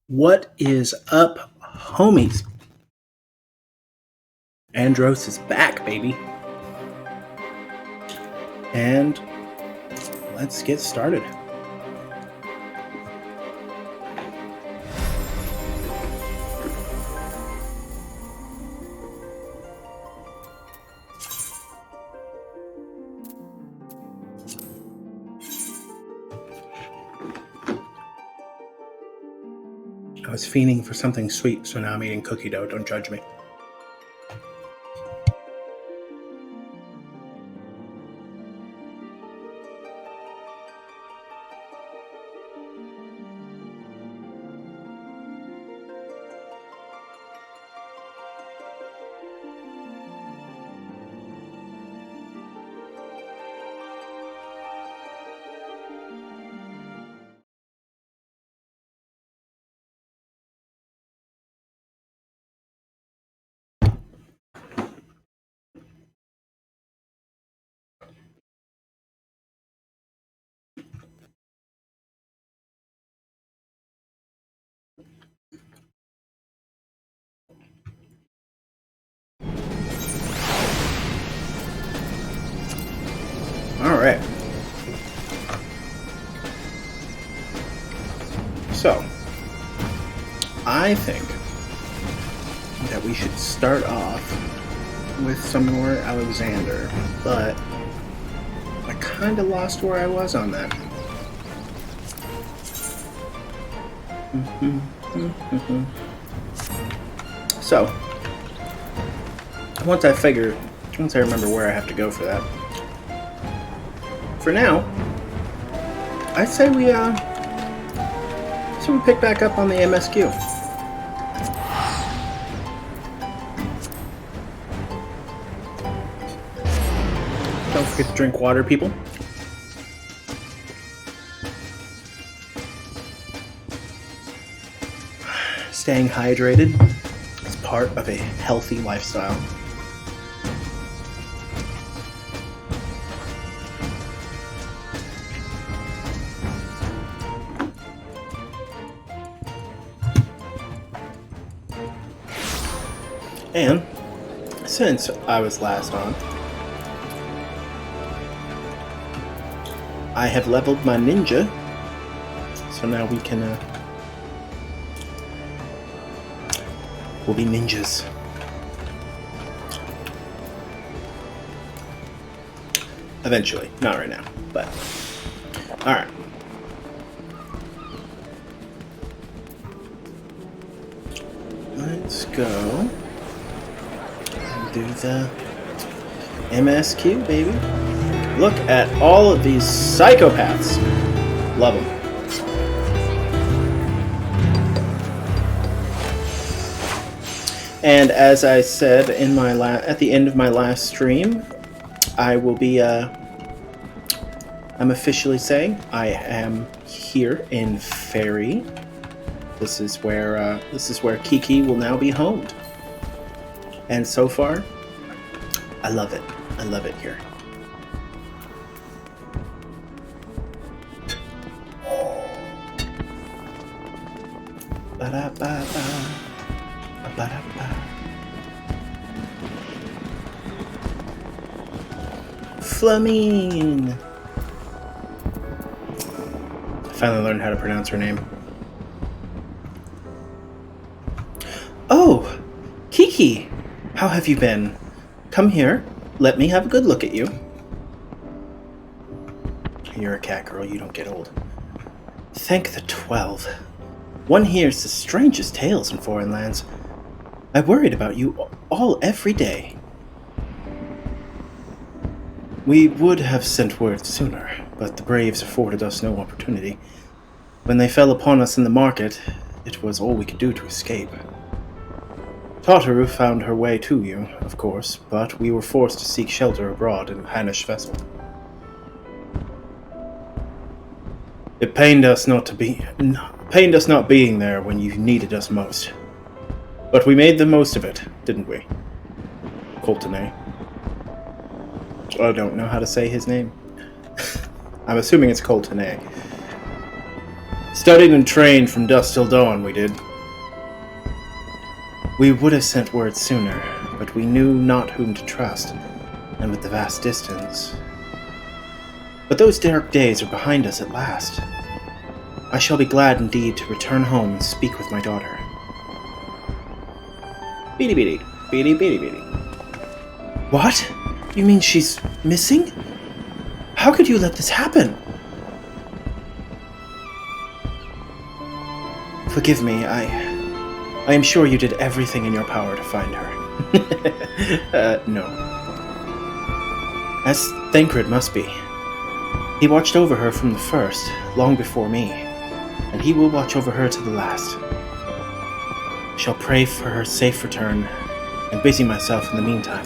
What is up, homies? Andros is back, baby. And let's get started. I was fiending for something sweet, so now I'm eating cookie dough. Don't judge me. All right. So, I think that we should start off with some more Alexander, but I kind of lost where I was on that. So, once I remember where I have to go for that. For now, I say we pick back up on the MSQ. Don't forget to drink water, people. Staying hydrated is part of a healthy lifestyle. And since I was last on, I have leveled my ninja, so now we can we'll be ninjas. Eventually, not right now, but all right. Let's go. Do the MSQ, baby. Look at all of these psychopaths. Love them. And as I said in my at the end of my last stream, I will be I'm officially saying I am here in Fairy. This is where Kiki will now be homed. And so far, I love it. I love it here. Ba-da-ba-ba. Ba-da-ba. Flamine. I finally learned how to pronounce her name. Oh, Kiki! How have you been? Come here. Let me have a good look at you. You're a cat girl. You don't get old. Thank the 12. One hears the strangest tales in foreign lands. I worried about you all every day. We would have sent word sooner, but the Braves afforded us no opportunity. When they fell upon us in the market, it was all we could do to escape. Tataru found her way to you, of course, but we were forced to seek shelter abroad in a Hanish vessel. It pained us not being there when you needed us most. But we made the most of it, didn't we? Coltonay. I don't know how to say his name. I'm assuming it's Coltonay. Studied and trained from dusk till dawn, we did. We would have sent word sooner, but we knew not whom to trust, and with the vast distance. But those dark days are behind us at last. I shall be glad indeed to return home and speak with my daughter. Beady beady, beady beady beady. What? You mean she's missing? How could you let this happen? Forgive me, I am sure you did everything in your power to find her. No. As Thancred must be. He watched over her from the first, long before me, and he will watch over her to the last. I shall pray for her safe return, and busy myself in the meantime.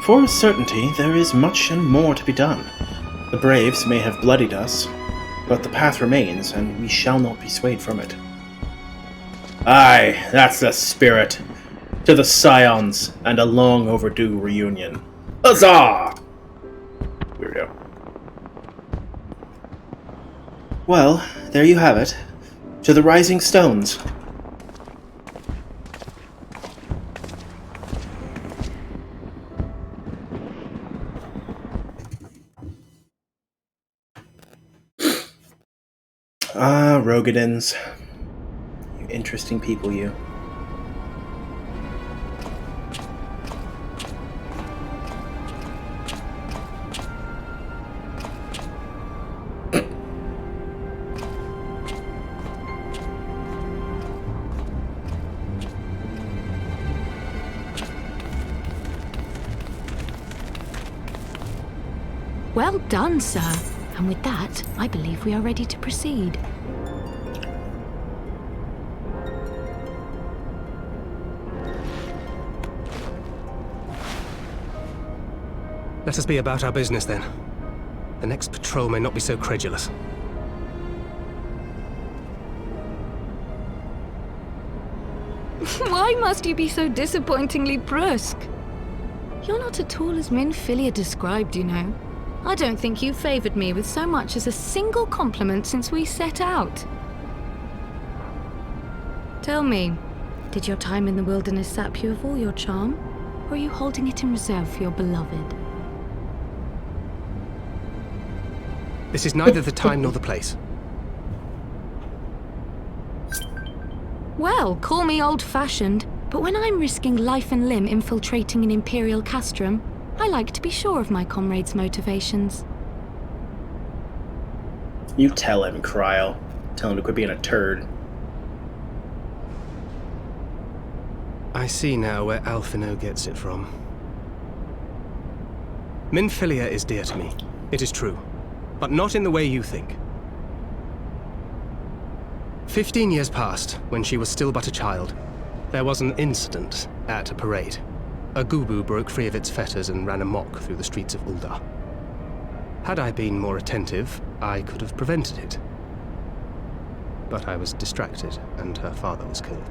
For a certainty, there is much and more to be done. The Braves may have bloodied us, but the path remains, and we shall not be swayed from it. Aye, that's the spirit. To the Scions, and a long overdue reunion. Huzzah! Weirdo. Well, there you have it. To the Rising Stones. Ah, Rogadins. You interesting people, you. Well done, sir. And with that, I believe we are ready to proceed. Let us be about our business, then. The next patrol may not be so credulous. Why must you be so disappointingly brusque? You're not at all as Minfilia described, you know. I don't think you favoured me with so much as a single compliment since we set out. Tell me, did your time in the wilderness sap you of all your charm? Or are you holding it in reserve for your beloved? This is neither the time nor the place. Well, call me old-fashioned, but when I'm risking life and limb infiltrating an Imperial castrum, I like to be sure of my comrades' motivations. You tell him, Kryl. Tell him to quit being a turd. I see now where Alphino gets it from. Minfilia is dear to me. It is true. But not in the way you think. 15 years passed, when she was still but a child. There was an incident at a parade. A Gubu broke free of its fetters and ran amok through the streets of Ul'dah. Had I been more attentive, I could have prevented it. But I was distracted, and her father was killed.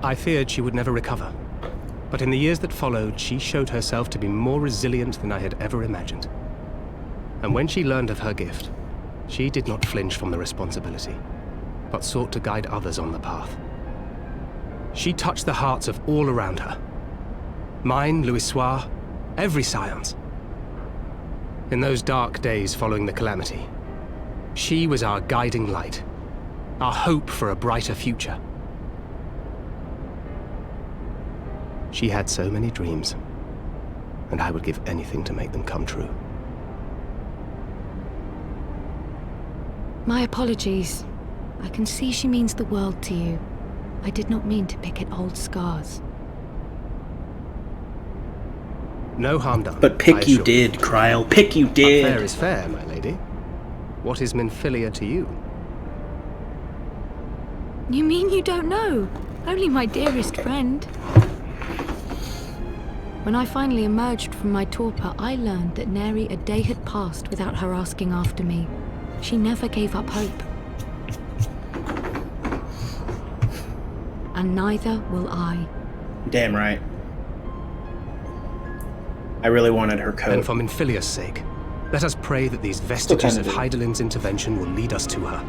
I feared she would never recover. But in the years that followed, she showed herself to be more resilient than I had ever imagined. And when she learned of her gift, she did not flinch from the responsibility, but sought to guide others on the path. She touched the hearts of all around her. Mine, Louisoix, every Scion's. In those dark days following the calamity, she was our guiding light, our hope for a brighter future. She had so many dreams, and I would give anything to make them come true. My apologies. I can see she means the world to you. I did not mean to pick at old scars. No harm done. But pick you did, Kryl. Pick you did. Fair is fair, my lady. What is Minfilia to you? You mean you don't know? Only my dearest friend. When I finally emerged from my torpor, I learned that nary a day had passed without her asking after me. She never gave up hope. And neither will I. Damn right. I really wanted her coat. And for Minfilia's sake, Let us pray that these vestiges of kinda do. Hydaelyn's intervention will lead us to her.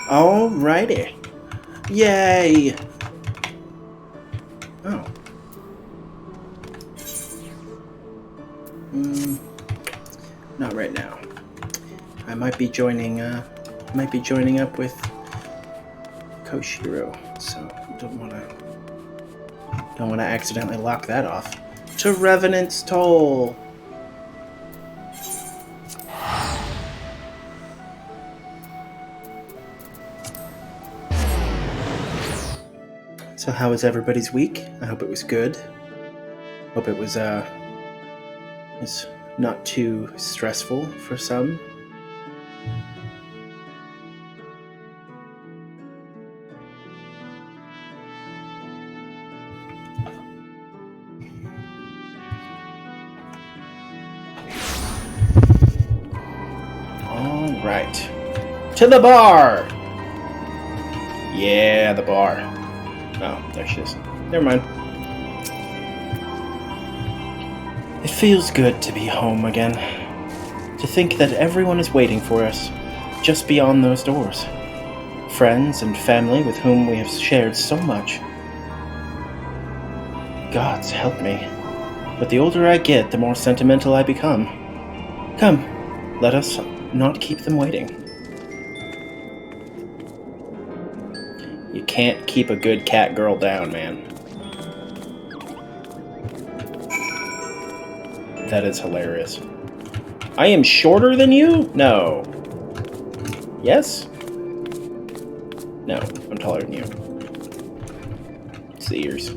Alrighty. Yay! Oh. Not right now. I might be joining up with Koshiro, so don't wanna accidentally lock that off. To Revenant's Toll! So how was everybody's week? I hope it was good. Hope it was not too stressful for some. All right. To the bar! Yeah, the bar. Oh, there she is. Never mind. It feels good to be home again. To think that everyone is waiting for us, just beyond those doors. Friends and family with whom we have shared so much. Gods help me. But the older I get, the more sentimental I become. Come, let us not keep them waiting. You can't keep a good cat girl down, man. That is hilarious. I am shorter than you? No. Yes? No, I'm taller than you. It's the ears.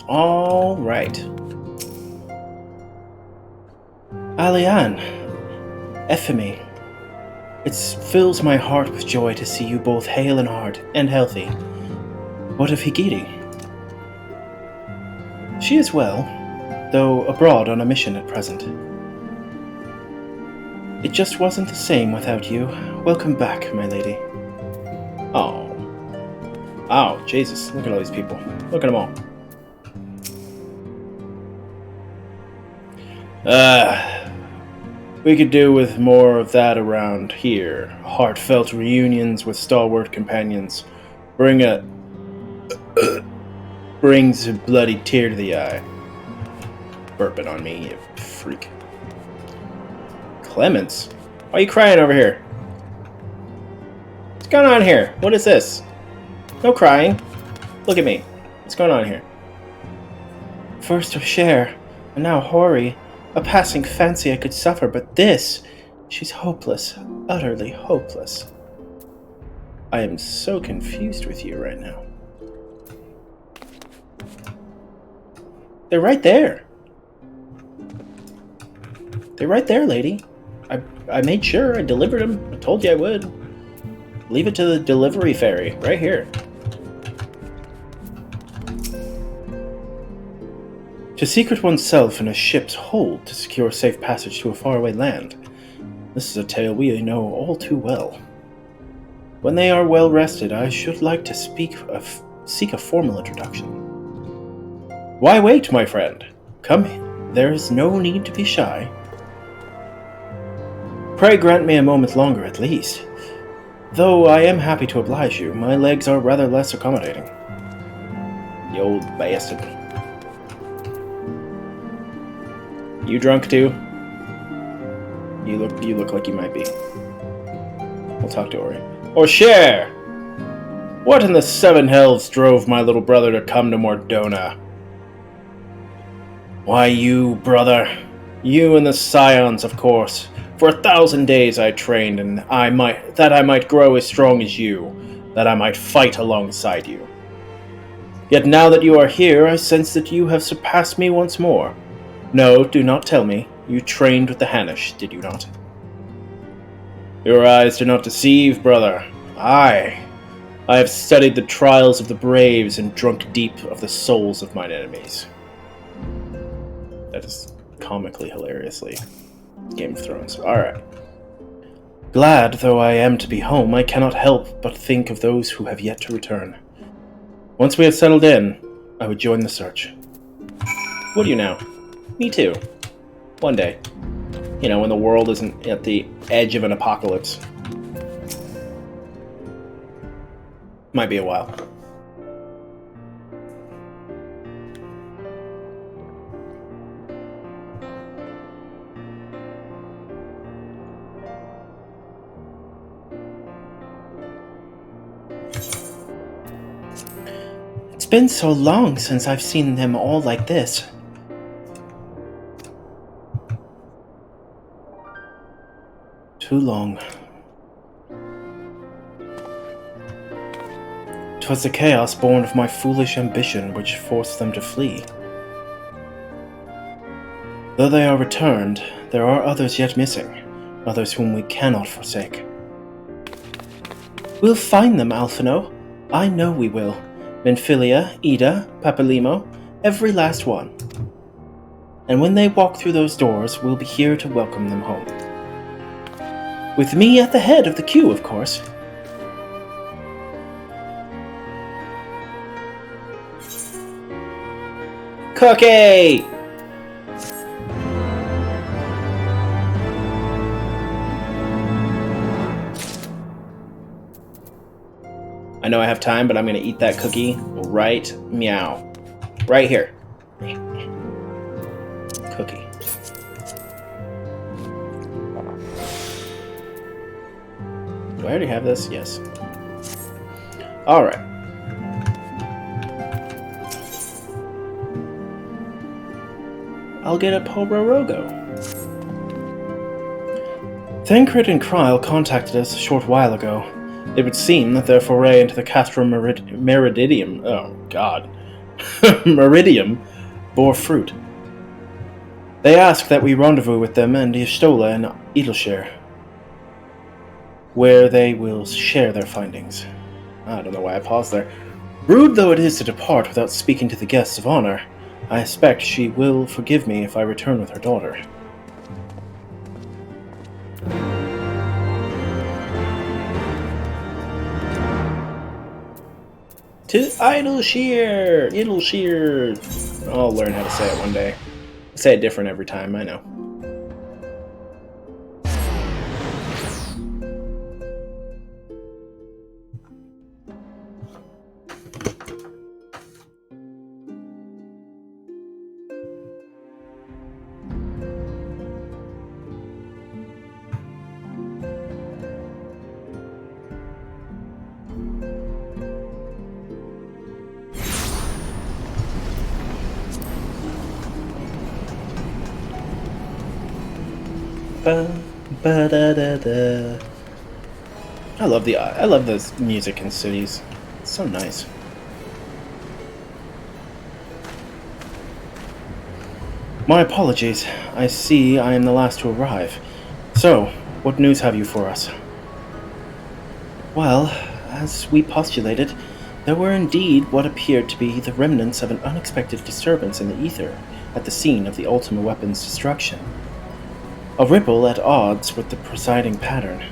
All right. Alian, Ephemy, it fills my heart with joy to see you both hale in heart and healthy. What of Higiri? She is well, though abroad on a mission at present. It just wasn't the same without you. Welcome back, my lady. Oh. Oh, Jesus. Look at all these people. Look at them all. We could do with more of that around here. Heartfelt reunions with stalwart companions. Brings a bloody tear to the eye. Burping on me, you freak. Clemens? Why are you crying over here? What's going on here? What is this? No crying. Look at me. What's going on here? First of Cher, and now Hori. A passing fancy I could suffer, but this... She's hopeless. Utterly hopeless. I am so confused with you right now. They're right there. They're right there, lady. I made sure I delivered them. I told you I would. Leave it to the delivery ferry, right here. To secret oneself in a ship's hold to secure safe passage to a faraway land. This is a tale we know all too well. When they are well rested, I should like to seek a formal introduction. Why wait, my friend? Come in. There is no need to be shy. Pray grant me a moment longer at least. Though I am happy to oblige you, my legs are rather less accommodating. You old bastard. You drunk too? You look like you might be. We'll talk to Ori. Or Cher! What in the seven hells drove my little brother to come to Mordona? Why you, brother. You and the Scions, of course. For 1,000 days I trained, and I might grow as strong as you. that I might fight alongside you. Yet now that you are here, I sense that you have surpassed me once more. No, do not tell me. You trained with the Hanish, did you not? Your eyes do not deceive, brother. I have studied the trials of the braves and drunk deep of the souls of mine enemies. That is comically hilariously Game of Thrones. Alright. Glad though I am to be home, I cannot help but think of those who have yet to return. Once we have settled in, I would join the search. Would you now? Me too. One day. You know, when the world isn't at the edge of an apocalypse. Might be a while. It's been so long since I've seen them all like this. Too long. 'Twas the chaos born of my foolish ambition which forced them to flee. Though they are returned, there are others yet missing, others whom we cannot forsake. We'll find them, Alphino. I know we will. Minfilia, Ida, Papalimo, every last one. And when they walk through those doors, we'll be here to welcome them home. With me at the head of the queue, of course. Cookie! I know I have time, but I'm gonna eat that cookie right meow. Right here. Cookie. Do I already have this? Yes. Alright. I'll get a Poborogo. Thancred and Kryl contacted us a short while ago. It would seem that their foray into the Castrum Meridium, Meridium, bore fruit. They asked that we rendezvous with them and Y'shtola and Edelshire, where they will share their findings. I don't know why I paused there. Rude though it is to depart without speaking to the guests of honor, I expect she will forgive me if I return with her daughter. To Edelshire! I'll learn how to say it one day. I say it different every time, I know. Ba-da-da-da. I love the music in cities. It's so nice. My apologies. I see I am the last to arrive. So, what news have you for us? Well, as we postulated, there were indeed what appeared to be the remnants of an unexpected disturbance in the ether at the scene of the Ultima weapon's destruction. A ripple at odds with the presiding pattern.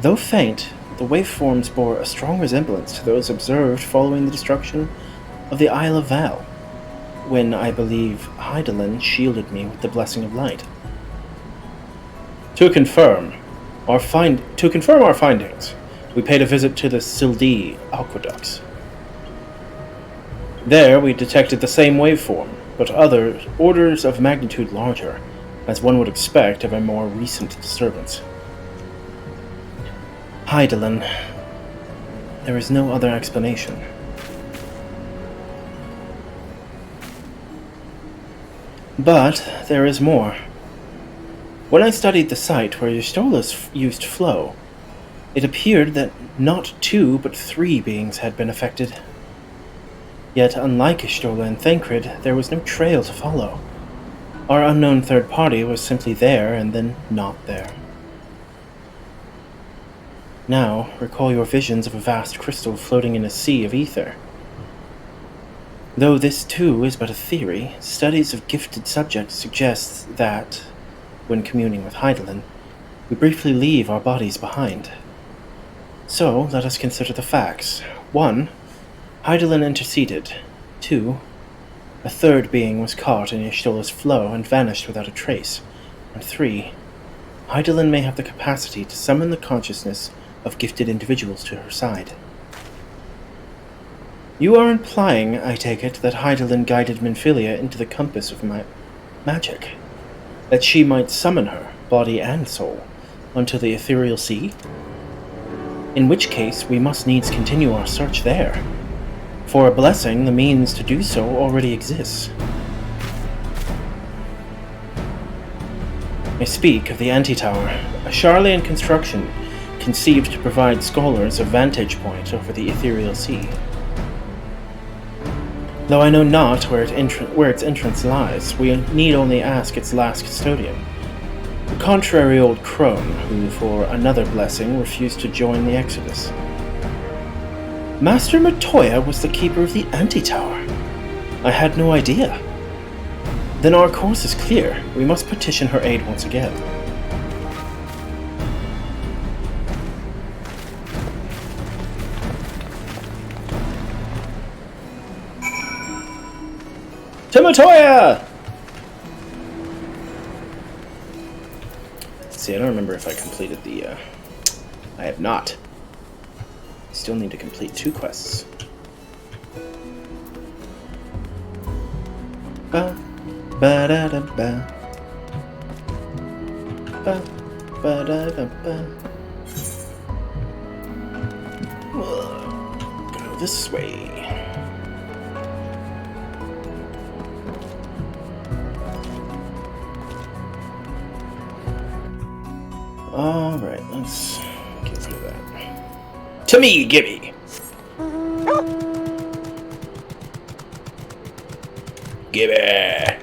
Though faint, the waveforms bore a strong resemblance to those observed following the destruction of the Isle of Val, when I believe Hydaelyn shielded me with the Blessing of Light. To confirm our findings, we paid a visit to the Sildee aqueducts. There we detected the same waveform, but other orders of magnitude larger, as one would expect of a more recent disturbance. Hydaelyn. There is no other explanation. But there is more. When I studied the site where Y'shtola used flow, It appeared that not 2 but 3 beings had been affected. Yet, unlike Ishtola and Thancred, there was no trail to follow. Our unknown third party was simply there and then not there. Now, recall your visions of a vast crystal floating in a sea of ether. Though this too is but a theory, studies of gifted subjects suggest that, when communing with Hydaelyn, we briefly leave our bodies behind. So, let us consider the facts. 1. Hydaelyn interceded. 2. A third being was caught in Ishtola's flow and vanished without a trace. And 3. Hydaelyn may have the capacity to summon the consciousness of gifted individuals to her side. You are implying, I take it, that Hydaelyn guided Minfilia into the compass of magic, that she might summon her, body and soul, onto the ethereal sea? In which case, we must needs continue our search there. For a blessing, the means to do so already exists. I speak of the Antitower, a Charlayan construction conceived to provide scholars a vantage point over the ethereal sea. Though I know not where its entrance lies, we need only ask its last custodian, the contrary old crone, who, for another blessing, refused to join the Exodus. Master Matoya was the keeper of the Antitower. I had no idea. Then our course is clear. We must petition her aid once again. To Matoya! See, I don't remember if I completed the, I have not. Still need to complete 2 quests. Ba ba da da ba. Ba ba da da ba. Go this way. Alright, let's get rid of that. To me, Gibby! Gibby!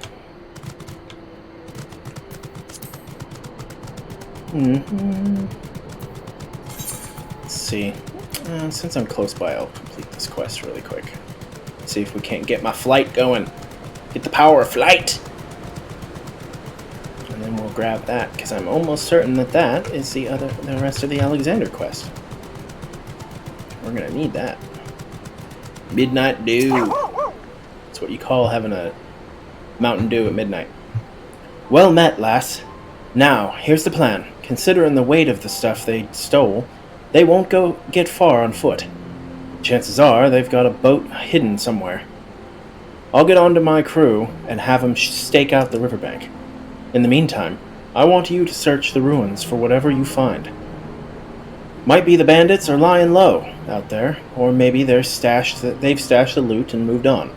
Let's see. Since I'm close by, I'll complete this quest really quick. See if we can't get my flight going. Get the power of flight! And then we'll grab that, because I'm almost certain that that is the rest of the Alexander quest. We're gonna need that. Midnight Dew. That's what you call having a Mountain Dew at midnight. Well met, lass. Now, here's the plan. Considering the weight of the stuff they stole, they won't get far on foot. Chances are they've got a boat hidden somewhere. I'll get on to my crew and have them stake out the riverbank. In the meantime, I want you to search the ruins for whatever you find. Might be the bandits are lying low out there, or maybe they've stashed the loot and moved on.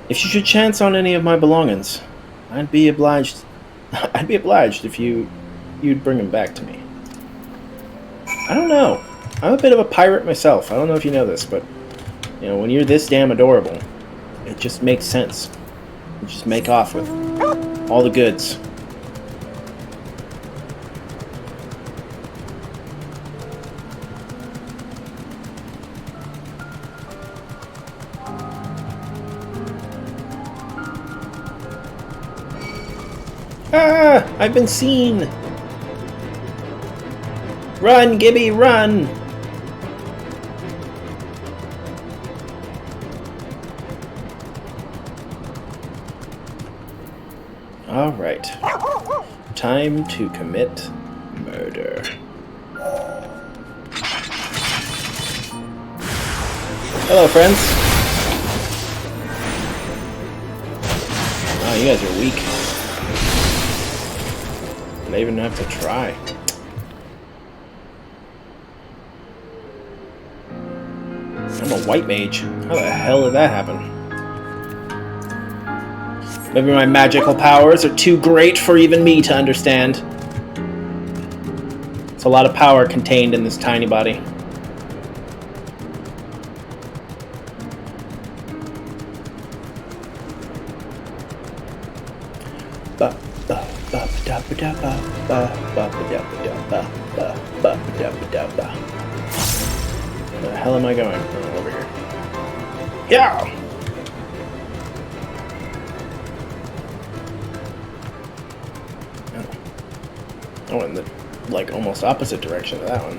If you should chance on any of my belongings, I'd be obliged if you'd bring them back to me. I don't know. I'm a bit of a pirate myself. I don't know if you know this, but when you're this damn adorable, it just makes sense. You just make off with all the goods. Ah! I've been seen! Run, Gibby, run! Alright. Time to commit murder. Hello, friends. Oh, you guys are weak. They even have to try. I'm a white mage. How the hell did that happen? Maybe my magical powers are too great for even me to understand. It's a lot of power contained in this tiny body. Where the hell am I going? Oh, over here. Yeah! I went in the, like, almost opposite direction of that one.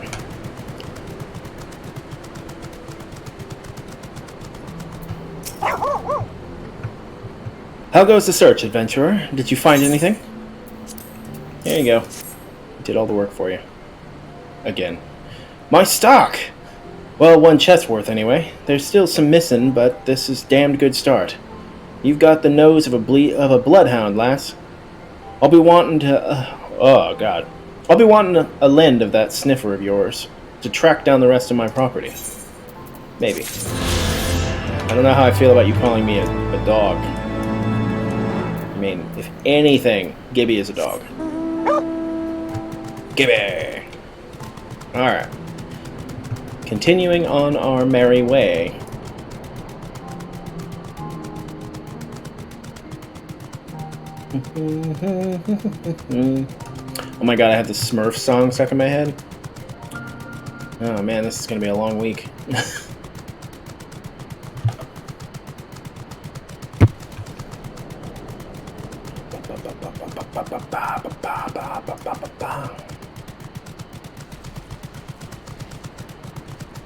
How goes the search, adventurer? Did you find anything? Here you go. Did all the work for you. Again. My stock! Well, one chest worth anyway. There's still some missing, but this is damned good start. You've got the nose of a bloodhound, lass. I'll be wanting to... oh, God. I'll be wanting a lend of that sniffer of yours to track down the rest of my property. Maybe. I don't know how I feel about you calling me a dog. I mean, if anything, Gibby is a dog. Gibby! Alright. Continuing on our merry way. Oh my god, I have the Smurf song stuck in my head. Oh man, this is gonna be a long week.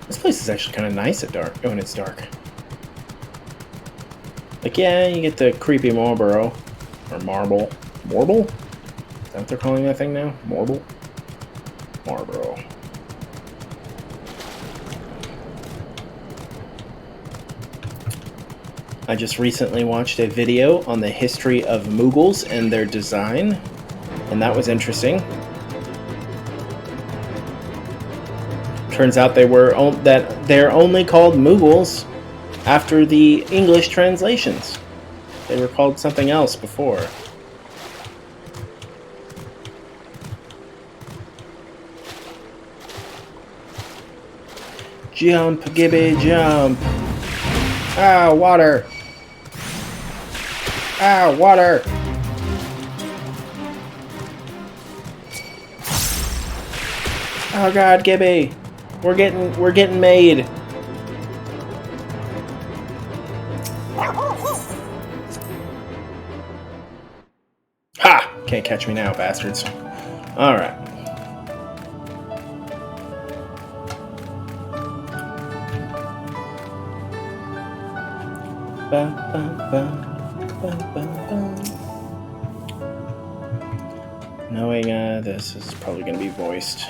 This place is actually kind of nice at dark when it's dark. Like, yeah, you get the creepy Marlboro. Or Marble. Marble? Is that what they're calling that thing now? Marble? Marlboro. I just recently watched a video on the history of Mughals and their design, and that was interesting. Turns out they're only called Mughals after the English translations. They were called something else before. Jump, Gibby, jump! Ah, water! Ah, water! Oh God, Gibby! We're getting made. Ha! Can't catch me now, bastards. Alright. Knowing this is probably going to be voiced.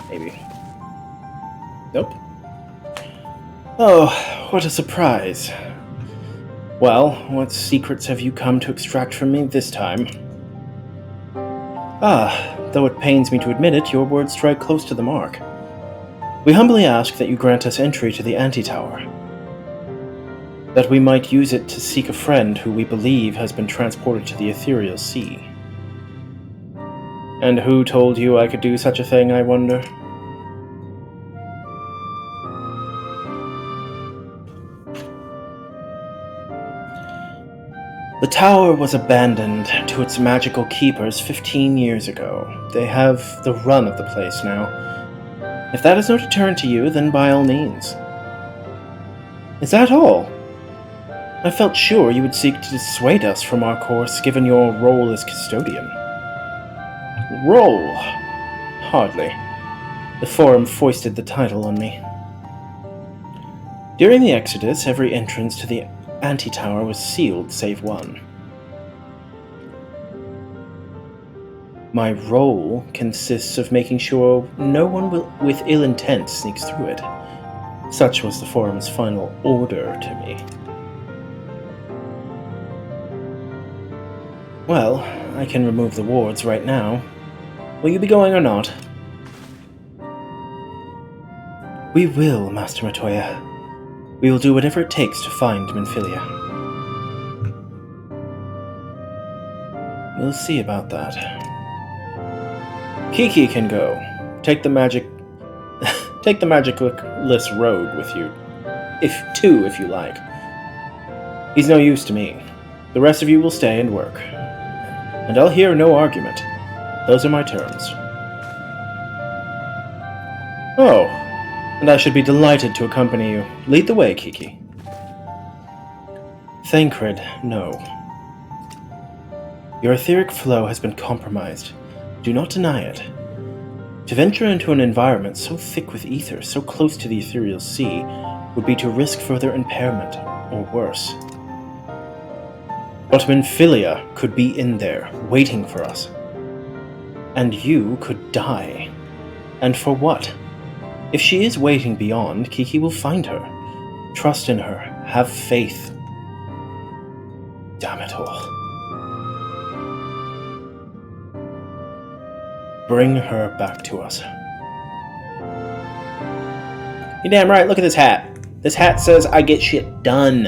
Maybe. Nope. Oh, what a surprise. Well, what secrets have you come to extract from me this time? Ah, though it pains me to admit it, your words strike close to the mark. We humbly ask that you grant us entry to the Antitower, that we might use it to seek a friend who we believe has been transported to the ethereal sea. And who told you I could do such a thing, I wonder? The tower was abandoned to its magical keepers 15 years ago. They have the run of the place now. If that is no deterrent to you, then by all means. Is that all? I felt sure you would seek to dissuade us from our course, given your role as custodian. Role? Hardly. The Forum foisted the title on me. During the Exodus, every entrance to the Antitower was sealed save one. My role consists of making sure no one with ill intent sneaks through it. Such was the Forum's final order to me. Well, I can remove the wards right now. Will you be going or not? We will, Master Matoya. We will do whatever it takes to find Minfilia. We'll see about that. Kiki can go. take the magic... take the magicless rogue with you. If you like. He's no use to me. The rest of you will stay and work. And I'll hear no argument. Those are my terms. Oh, and I should be delighted to accompany you. Lead the way, Kiki. Thancred, no. Your etheric flow has been compromised. Do not deny it. To venture into an environment so thick with ether, so close to the ethereal sea, would be to risk further impairment, or worse. But Minfilia could be in there, waiting for us. And you could die. And for what? If she is waiting beyond, Kiki will find her. Trust in her. Have faith. Damn it all. Bring her back to us. You're damn right, look at this hat. This hat says I get shit done.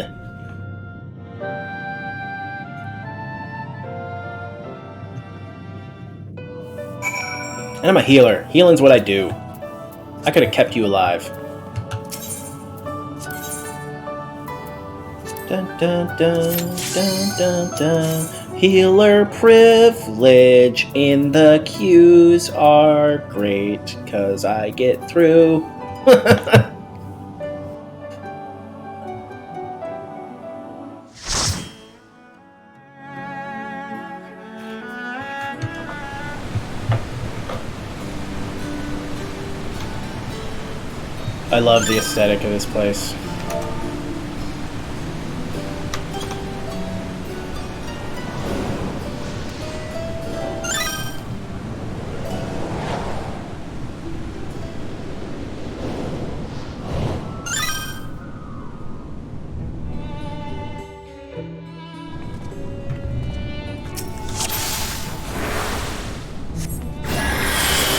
And I'm a healer. Healing's what I do. I could have kept you alive. Dun dun dun dun dun dun. Healer privilege in the queues are great, 'cause I get through. I love the aesthetic of this place.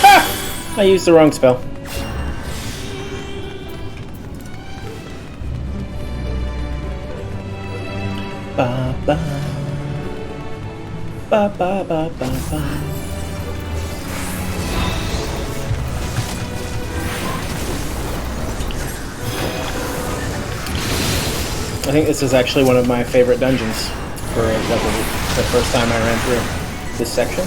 Ah! I used the wrong spell. Ba ba ba ba ba ba ba. I think this is actually one of my favorite dungeons for the first time I ran through this section.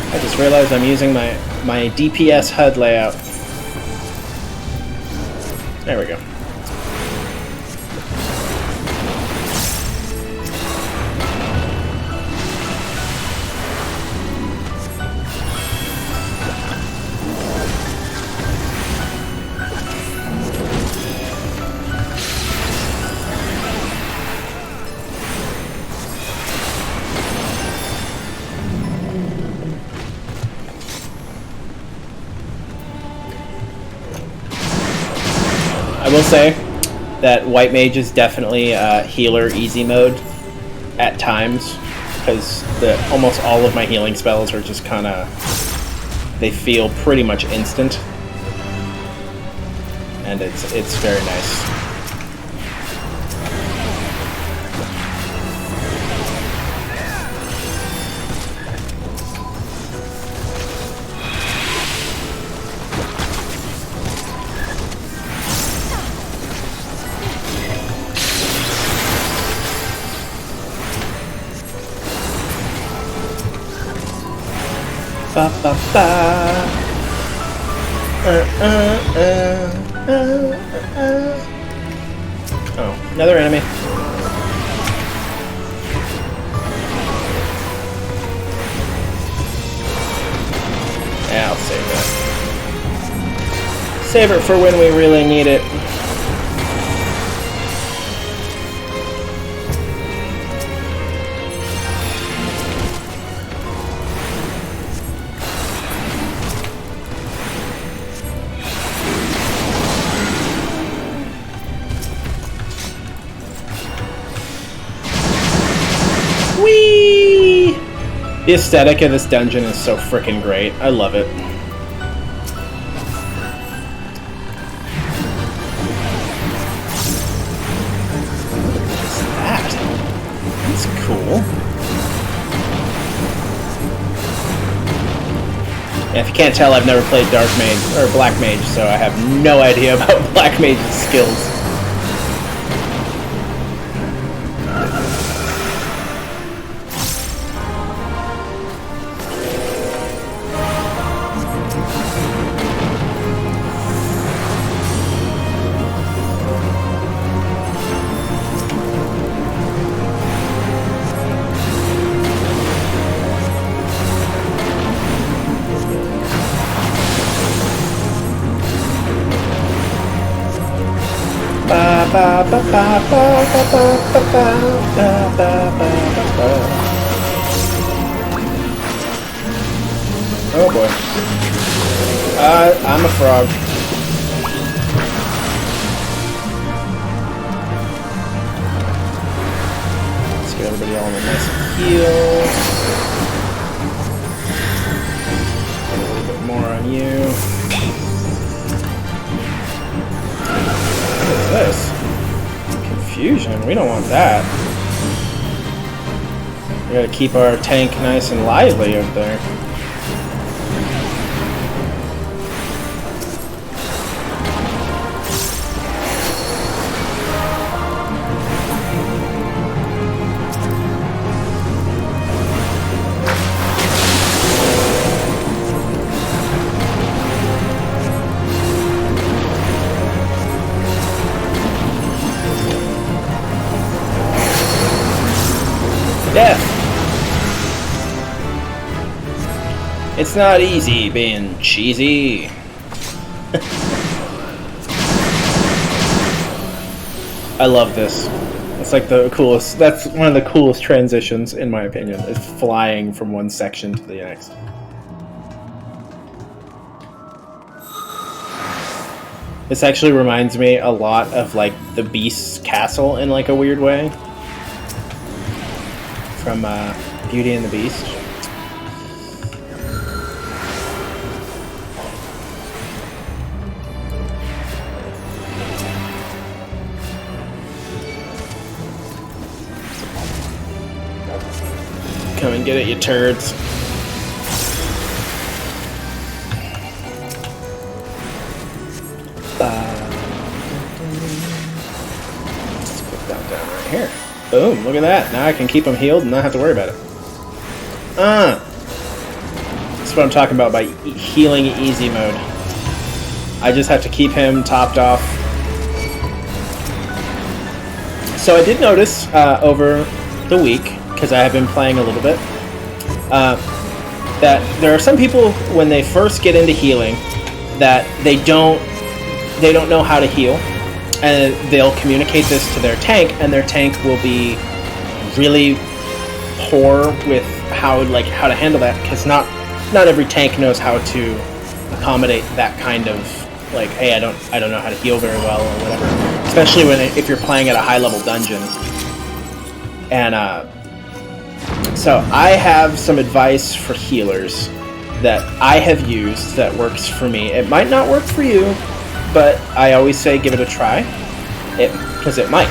I just realized I'm using my DPS HUD layout. There we go. I will say that White Mage is definitely healer easy mode at times, because almost all of my healing spells are just kind of, they feel pretty much instant, and it's very nice. Ba ba ba. Oh, another enemy. Yeah, I'll save that. Save it for when we really need it. The aesthetic of this dungeon is so freaking great. I love it. What's that? That's cool. And if you can't tell, I've never played Dark Mage or Black Mage, so I have no idea about Black Mage's skills. Oh boy. I'm a frog. Let's get everybody all in a nice heal. A little bit more on you. What is this? Confusion. We don't want that. We gotta keep our tank nice and lively up there. Death. It's not easy being cheesy. I love this. It's like the coolest. That's one of the coolest transitions, in my opinion, is flying from one section to the next. This actually reminds me a lot of like the Beast's castle in like a weird way. From Beauty and the Beast. Come and get it, you turds. Let's put that down right here. Boom, look at that. Now I can keep him healed and not have to worry about it. That's what I'm talking about by healing easy mode. I just have to keep him topped off. So I did notice over the week, because I have been playing a little bit, that there are some people when they first get into healing that they don't know how to heal. And they'll communicate this to their tank, and their tank will be really poor with how to handle that, because not every tank knows how to accommodate that kind of like, hey, I don't know how to heal very well or whatever. Especially if you're playing at a high level dungeon. And so I have some advice for healers that I have used that works for me. It might not work for you, but I always say give it a try, because it might.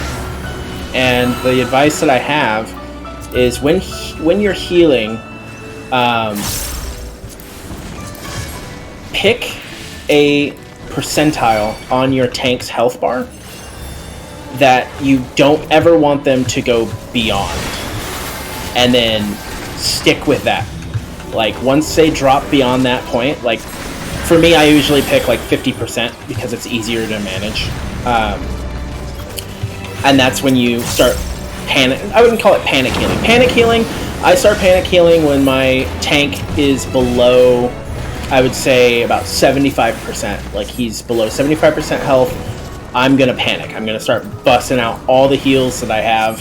And the advice that I have is when you're healing, pick a percentile on your tank's health bar that you don't ever want them to go beyond, and then stick with that. Like once they drop beyond that point, like for me, I usually pick like 50% because it's easier to manage. And that's when you start I wouldn't call it panic healing. Panic healing, I start panic healing when my tank is below, I would say about 75%. Like he's below 75% health, I'm gonna panic. I'm gonna start busting out all the heals that I have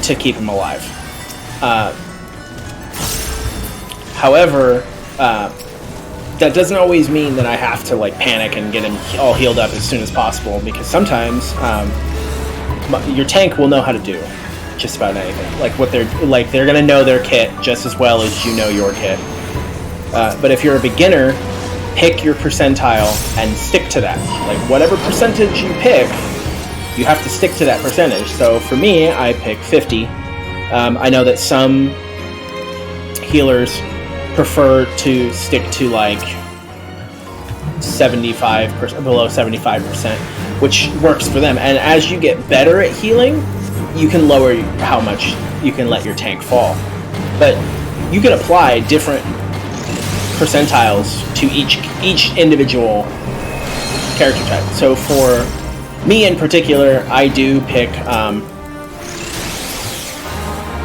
to keep him alive. However, that doesn't always mean that I have to like panic and get him all healed up as soon as possible, because sometimes your tank will know how to do. just about anything. Like they're gonna know their kit just as well as you know your kit. But if you're a beginner, pick your percentile and stick to that. Like whatever percentage you pick, you have to stick to that percentage. So for me, I pick 50. I know that some healers prefer to stick to like 75%, below 75%, which works for them. And as you get better at healing, you can lower how much you can let your tank fall. But you can apply different percentiles to each individual character type. So for me in particular, I do pick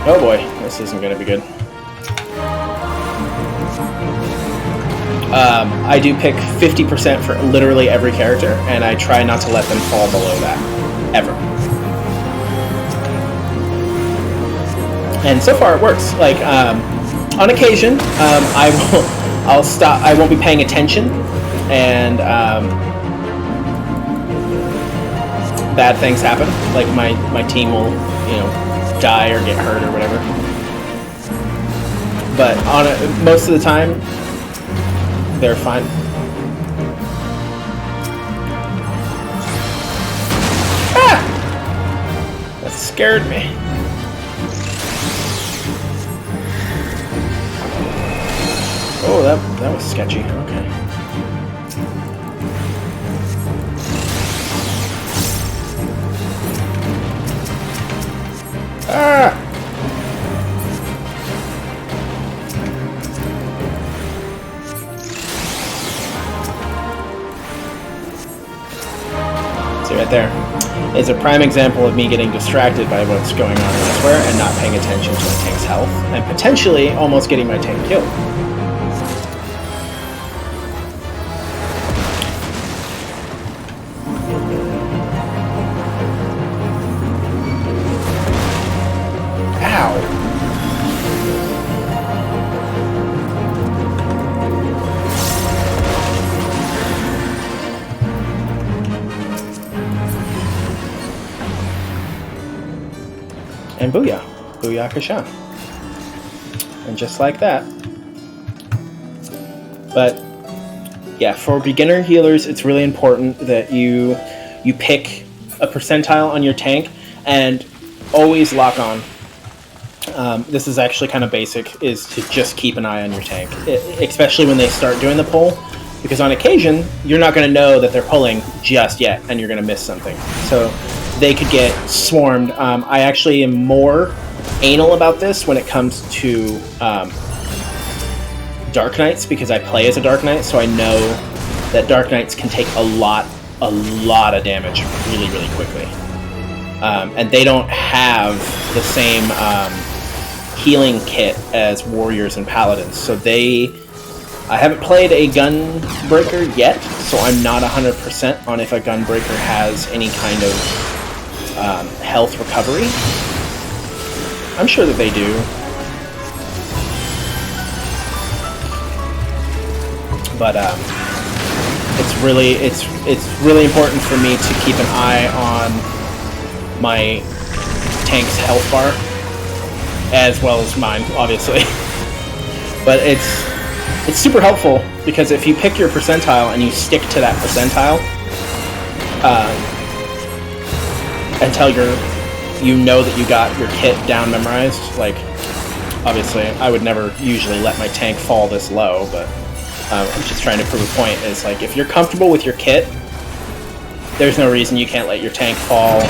oh boy, this isn't going to be good. I do pick 50% for literally every character, and I try not to let them fall below that, ever. And so far it works. Like, on occasion, I won't be paying attention, and bad things happen. Like my team will, die or get hurt or whatever. But most of the time, they're fine. Ah! That scared me. Oh, that was sketchy. Okay. Ah! See right there. It's a prime example of me getting distracted by what's going on elsewhere and not paying attention to my tank's health, and potentially almost getting my tank killed. And booyah. Booyah kasha. And just like that. But yeah, for beginner healers, it's really important that you pick a percentile on your tank and always lock on. This is actually kind of basic, is to just keep an eye on your tank, especially when they start doing the pull, because on occasion, you're not going to know that they're pulling just yet, and you're going to miss something. So they could get swarmed. I actually am more anal about this when it comes to Dark Knights, because I play as a Dark Knight, so I know that Dark Knights can take a lot of damage really, really quickly. And they don't have the same healing kit as Warriors and Paladins, so I haven't played a Gunbreaker yet, so I'm not 100% on if a Gunbreaker has any kind of health recovery. I'm sure that they do. But it's really important for me to keep an eye on my tank's health bar, as well as mine, obviously. But it's super helpful, because if you pick your percentile and you stick to that percentile until you know that you got your kit down memorized, like, obviously I would never usually let my tank fall this low, but I'm just trying to prove a point. Is like, if you're comfortable with your kit, there's no reason you can't let your tank fall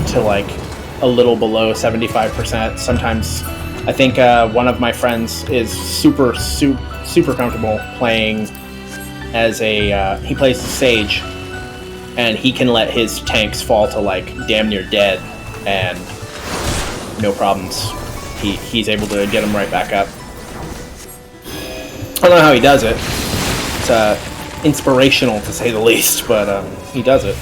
to like a little below 75%. Sometimes I think one of my friends is super comfortable playing as he plays the Sage, and he can let his tanks fall to like damn near dead and no problems. He's able to get them right back up. I don't know how he does it. It's inspirational, to say the least, but he does it.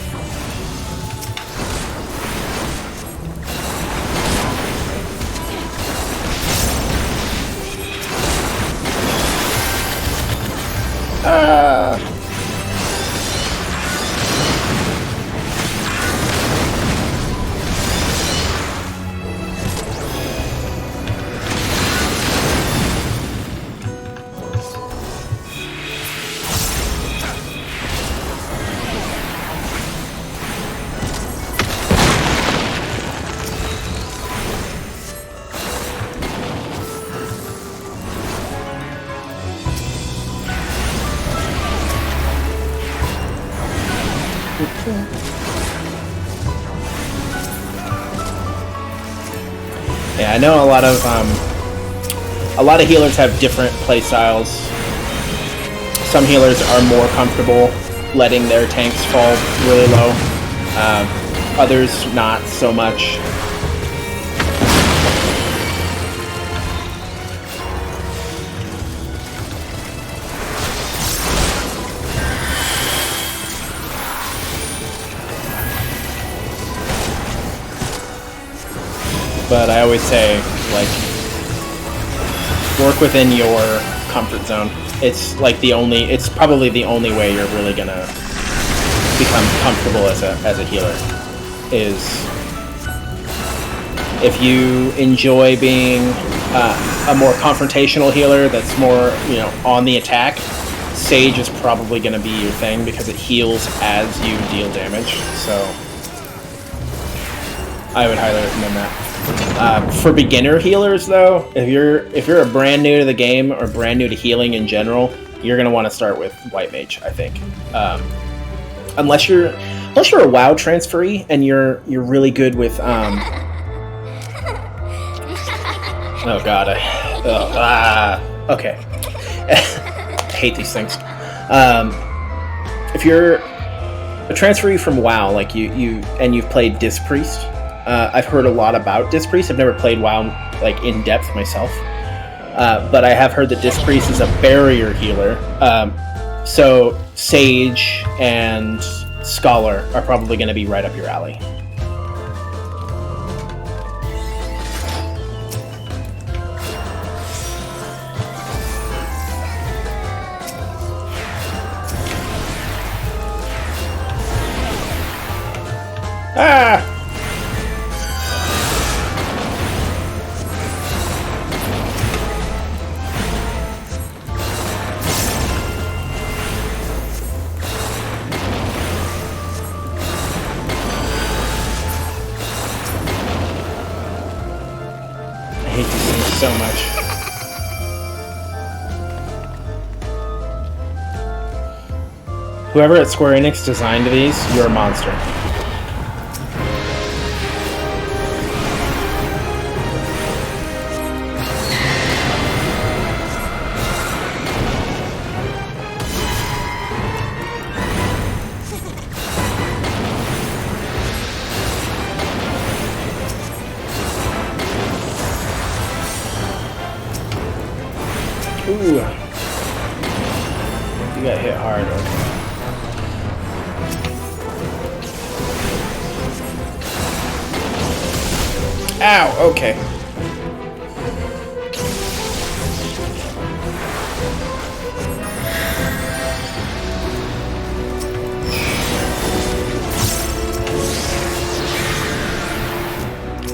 I know a lot of healers have different play styles. Some healers are more comfortable letting their tanks fall really low. Others not so much. But I always say, like, work within your comfort zone. It's like it's probably the only way you're really gonna become comfortable as a healer, is if you enjoy being a more confrontational healer that's more, on the attack. Sage is probably gonna be your thing because it heals as you deal damage. So I would highly recommend that. For beginner healers, though, if you're a brand new to the game or brand new to healing in general, you're gonna want to start with White Mage, I think. Unless you're a WoW transferee and you're really good with oh god, okay. I hate these things. If you're a transferee from WoW, like you've played Disc Priest. I've heard a lot about Disc Priest. I've never played WoW like in depth myself, but I have heard that Disc Priest is a barrier healer. So Sage and Scholar are probably going to be right up your alley. Ah! I hate these things so much. Whoever at Square Enix designed these, you're a monster. Ooh. You got hit hard, okay. Ow, okay.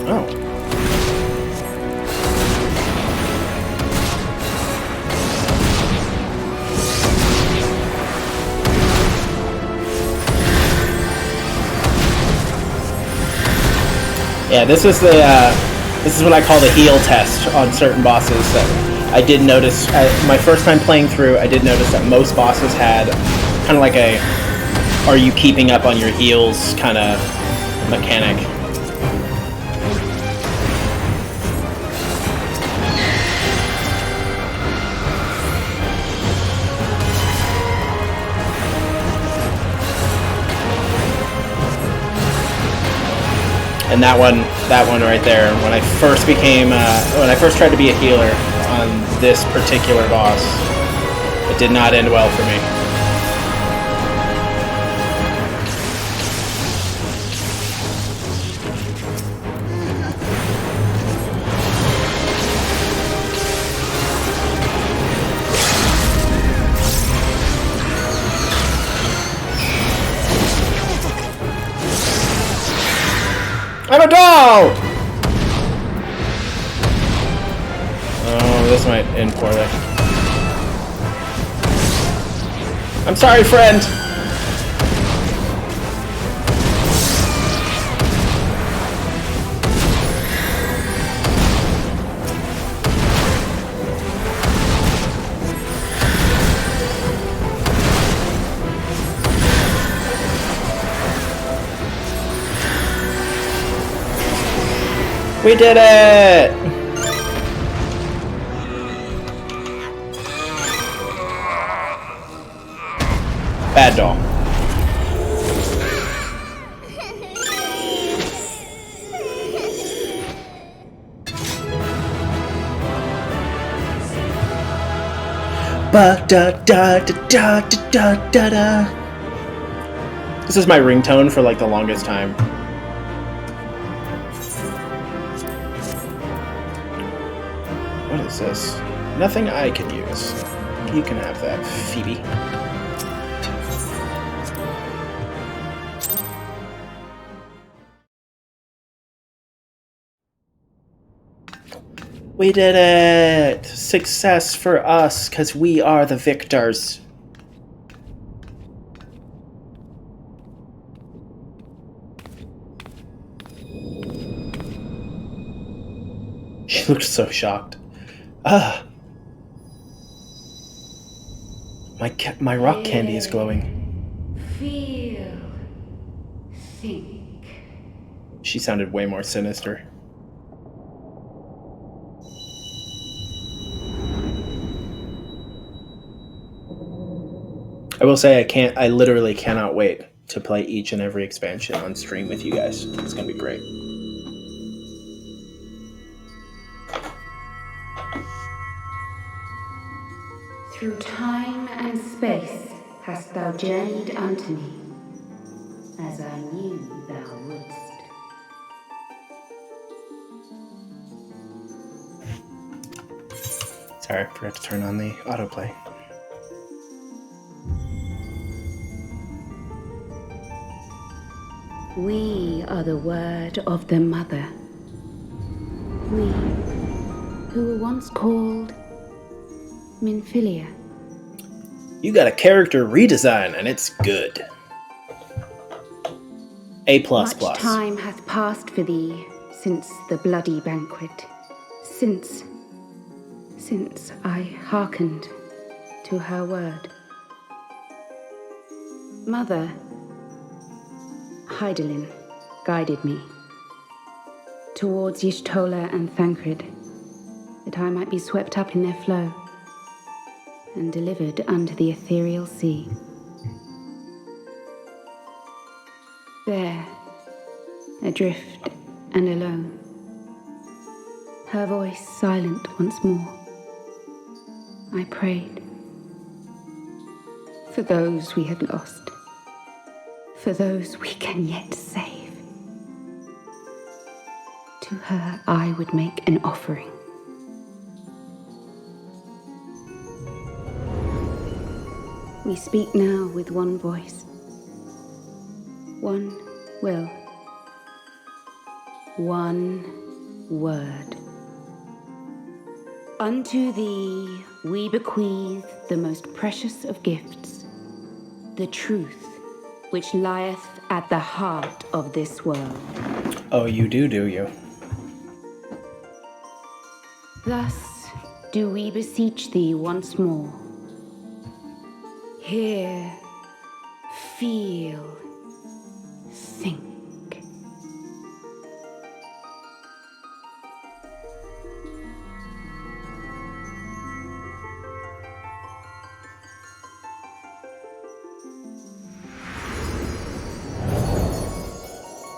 Oh. Yeah, this is what I call the heal test on certain bosses. That I did notice my first time playing through. I did notice that most bosses had kind of like a "Are you keeping up on your heals?" kind of mechanic. And that one right there, when I first tried to be a healer on this particular boss, it did not end well for me. I'm a doll! Oh, this might end poorly. I'm sorry, friend! We did it! Bad doll. Ba da da da da da da da. This is my ringtone for like the longest time. What is this? Nothing I can use. You can have that, Phoebe. We did it! Success for us, because we are the victors. She looked so shocked. Ah! My rock candy is glowing. Feel. Think. She sounded way more sinister. I will say I literally cannot wait to play each and every expansion on stream with you guys. It's gonna be great. Through time and space hast thou journeyed unto me, as I knew thou wouldst. Sorry, I forgot to turn on the autoplay. We are the word of the mother. We, who were once called Minfilia. You got a character redesign, and it's good. A++. Much time hath passed for thee since the bloody banquet, since I hearkened to her word. Mother, Hydaelyn guided me towards Y'shtola and Thancred, that I might be swept up in their flow and delivered unto the ethereal sea. There, adrift and alone, her voice silent once more, I prayed for those we had lost, for those we can yet save. To her I would make an offering. We speak now with one voice, one will, one word. Unto thee we bequeath the most precious of gifts, the truth which lieth at the heart of this world. Oh, you do you? Thus do we beseech thee once more. Hear, feel, think.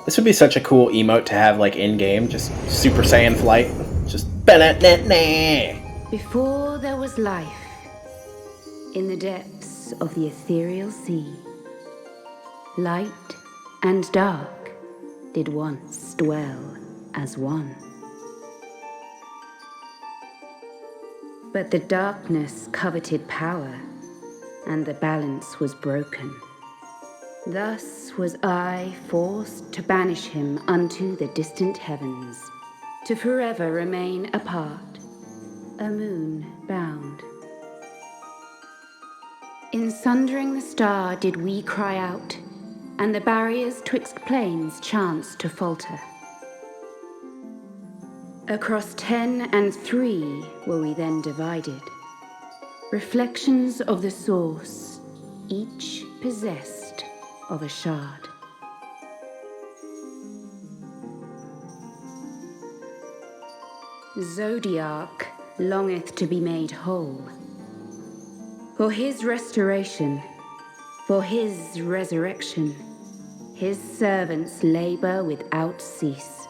This would be such a cool emote to have, like, in-game, just Super Saiyan flight. Just ba-da-na-na. Before there was life, in the depths of the ethereal sea, light and dark did once dwell as one. But the darkness coveted power, and the balance was broken. Thus was I forced to banish him unto the distant heavens, to forever remain apart, a moon bound. In sundering the star did we cry out, and the barriers twixt planes chanced to falter. Across 10 and 3 were we then divided, reflections of the source, each possessed of a shard. Zodiac longeth to be made whole. For his restoration, For his resurrection, his servants labor without cease.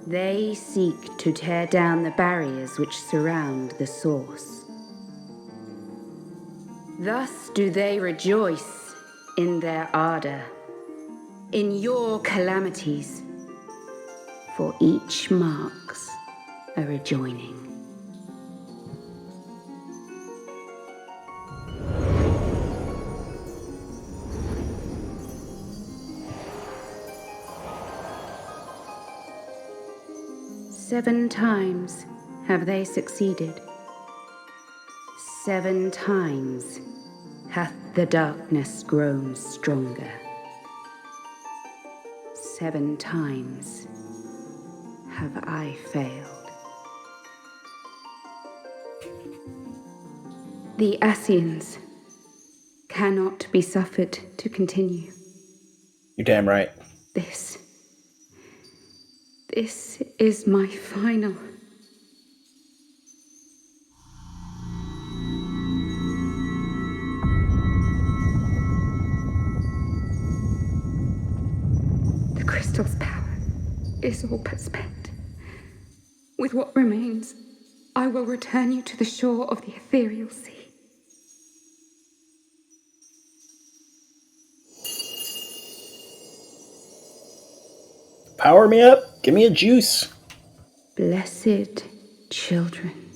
They seek to tear down the barriers which surround the source. Thus do they rejoice in their ardor, in your calamities, for each marks a rejoining. Seven times have they succeeded. 7 times hath the darkness grown stronger. 7 times have I failed. The Ascians cannot be suffered to continue. You're damn right. This is my final. The crystal's power is all but spent. With what remains, I will return you to the shore of the ethereal sea. Power me up. Give me a juice. Blessed children,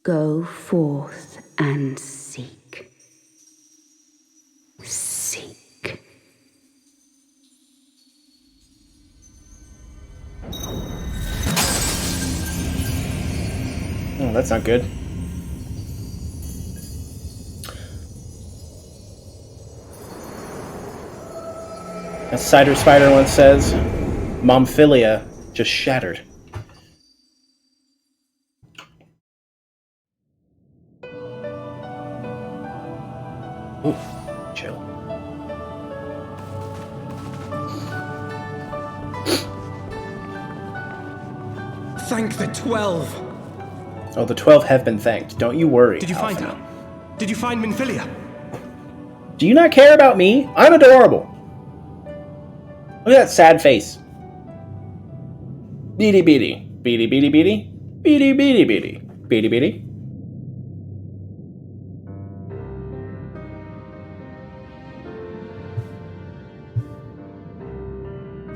go forth and seek. Seek. Oh, that's not good. As Cider Spider once says, Momphilia just shattered. Ooh, chill. Thank the 12! Oh, the 12 have been thanked. Don't you worry. Did you find her? Did you find Minfilia? Do you not care about me? I'm adorable. Look at that sad face. Beady beady. Beady beady beady. Beady beady beady. Beady beady.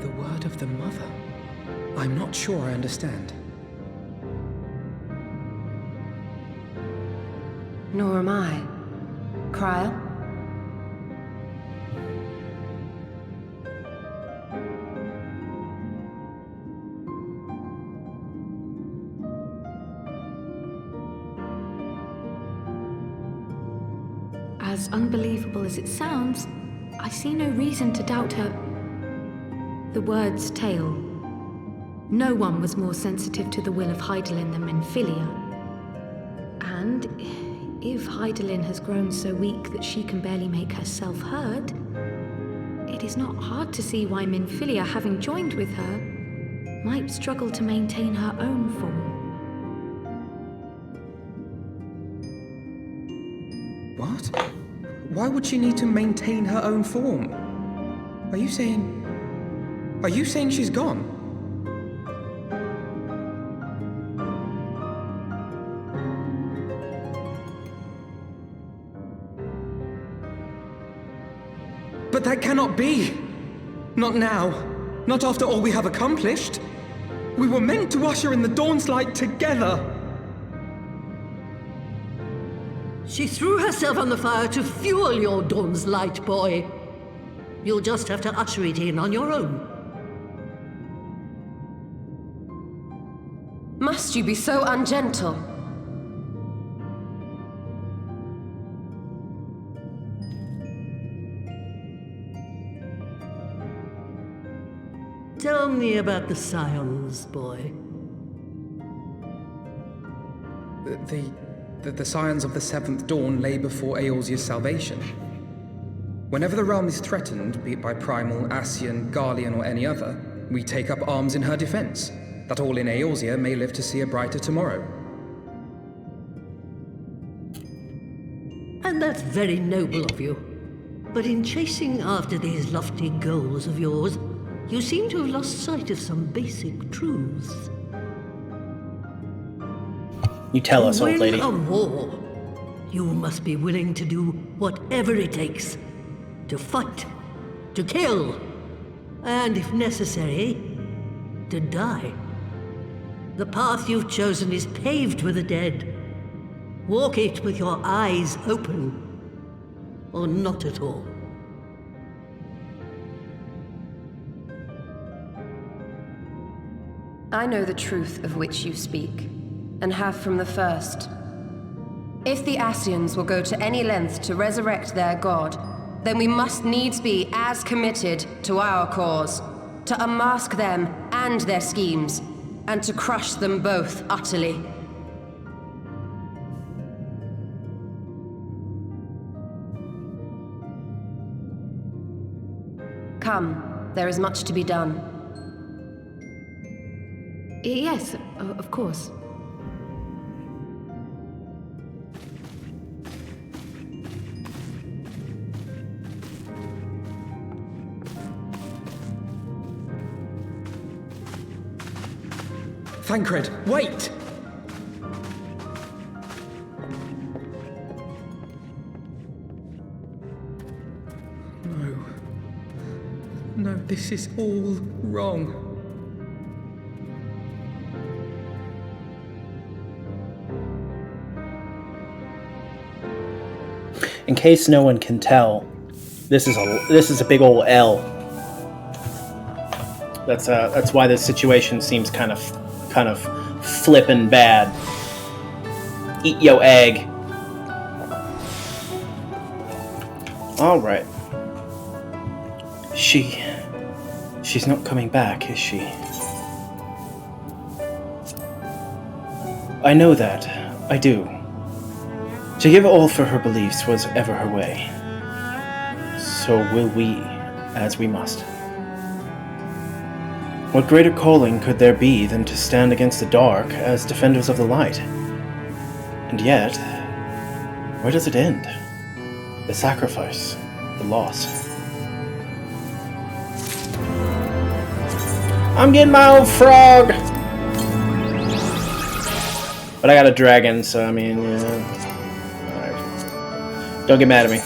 The word of the mother? I'm not sure I understand. Nor am I. Cryle? As unbelievable as it sounds, I see no reason to doubt her. The word's tale. No one was more sensitive to the will of Hydaelyn than Minfilia. And if Hydaelyn has grown so weak that she can barely make herself heard, it is not hard to see why Minfilia, having joined with her, might struggle to maintain her own form. What? Why would she need to maintain her own form? Are you saying she's gone? But that cannot be! Not now. Not after all we have accomplished. We were meant to usher in the dawn's light together. She threw herself on the fire to fuel your dawn's light, boy. You'll just have to usher it in on your own. Must you be so ungentle? Tell me about the Scions, boy. The Scions of the Seventh Dawn lay before Eorzea's salvation. Whenever the realm is threatened, be it by Primal, Ascian, Garlean, or any other, we take up arms in her defense, that all in Eorzea may live to see a brighter tomorrow. and that's very noble of you. But in chasing after these lofty goals of yours, you seem to have lost sight of some basic truths. You tell us, old lady. To win a war, you must be willing to do whatever it takes. To fight, to kill, and if necessary, to die. The path you've chosen is paved with the dead. Walk it with your eyes open, or not at all. I know the truth of which you speak, and have from the first. If the Ascians will go to any length to resurrect their god, then we must needs be as committed to our cause, to unmask them and their schemes, and to crush them both utterly. Come, there is much to be done. Yes, of course. Thancred, wait! No, this is all wrong. In case no one can tell, this is a big ol' L. That's why this situation seems kind of flippin' bad. Eat yo egg. All right. She's not coming back, is she? I know that. I do. To give all for her beliefs was ever her way. So will we, as we must. What greater calling could there be than to stand against the dark as defenders of the light? And yet, where does it end? The sacrifice, the loss. I'm getting my old frog! But I got a dragon, so I mean, yeah. Alright. Don't get mad at me.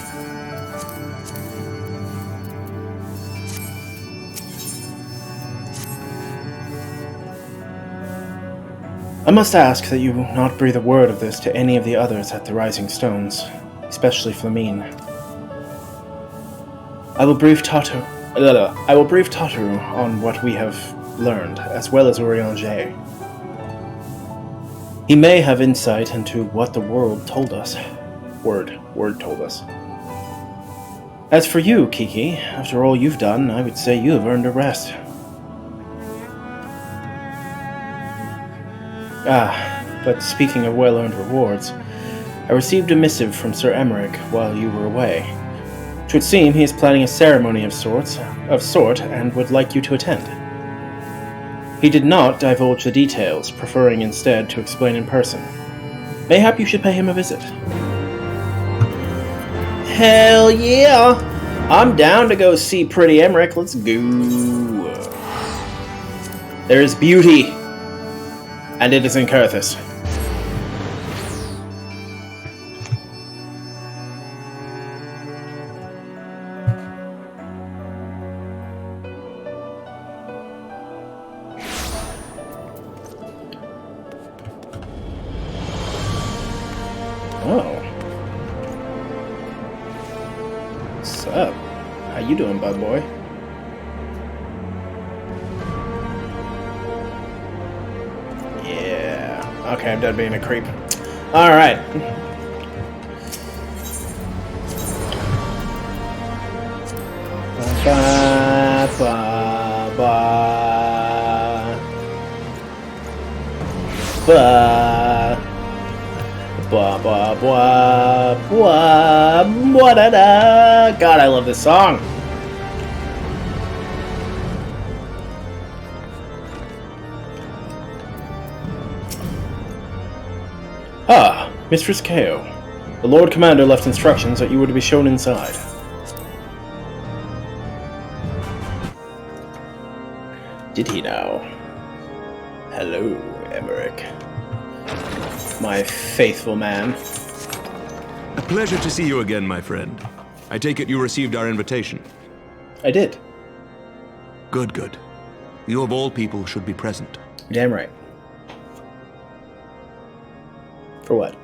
I must ask that you not breathe a word of this to any of the others at the Rising Stones, especially Flamine. I will brief Tatu on what we have learned, as well as Urianger. He may have insight into what the world told us. Word told us. As for you, Kiki, after all you've done, I would say you have earned a rest. But speaking of well-earned rewards, I received a missive from Sir Emmerich while you were away. It would seem he is planning a ceremony of sort, and would like you to attend. He did not divulge the details, preferring instead to explain in person. Mayhap you should pay him a visit. Hell yeah! I'm down to go see pretty Emmerich. Let's go. There is beauty, and it is in Kurthus. Oh. What's up? How you doing, bud boy? Yeah. Okay, I'm done being a creep. Alright. Ba, ba, ba. Ba. Blah, blah, blah, blah, blah, da, da. God, I love this song. Ah, Mistress Ko. The Lord Commander left instructions that you were to be shown inside. Did he now? Hello, Emmerich. My faithful man. A pleasure to see you again, my friend. I take it you received our invitation. I did. Good, good. You of all people should be present. Damn right. For what?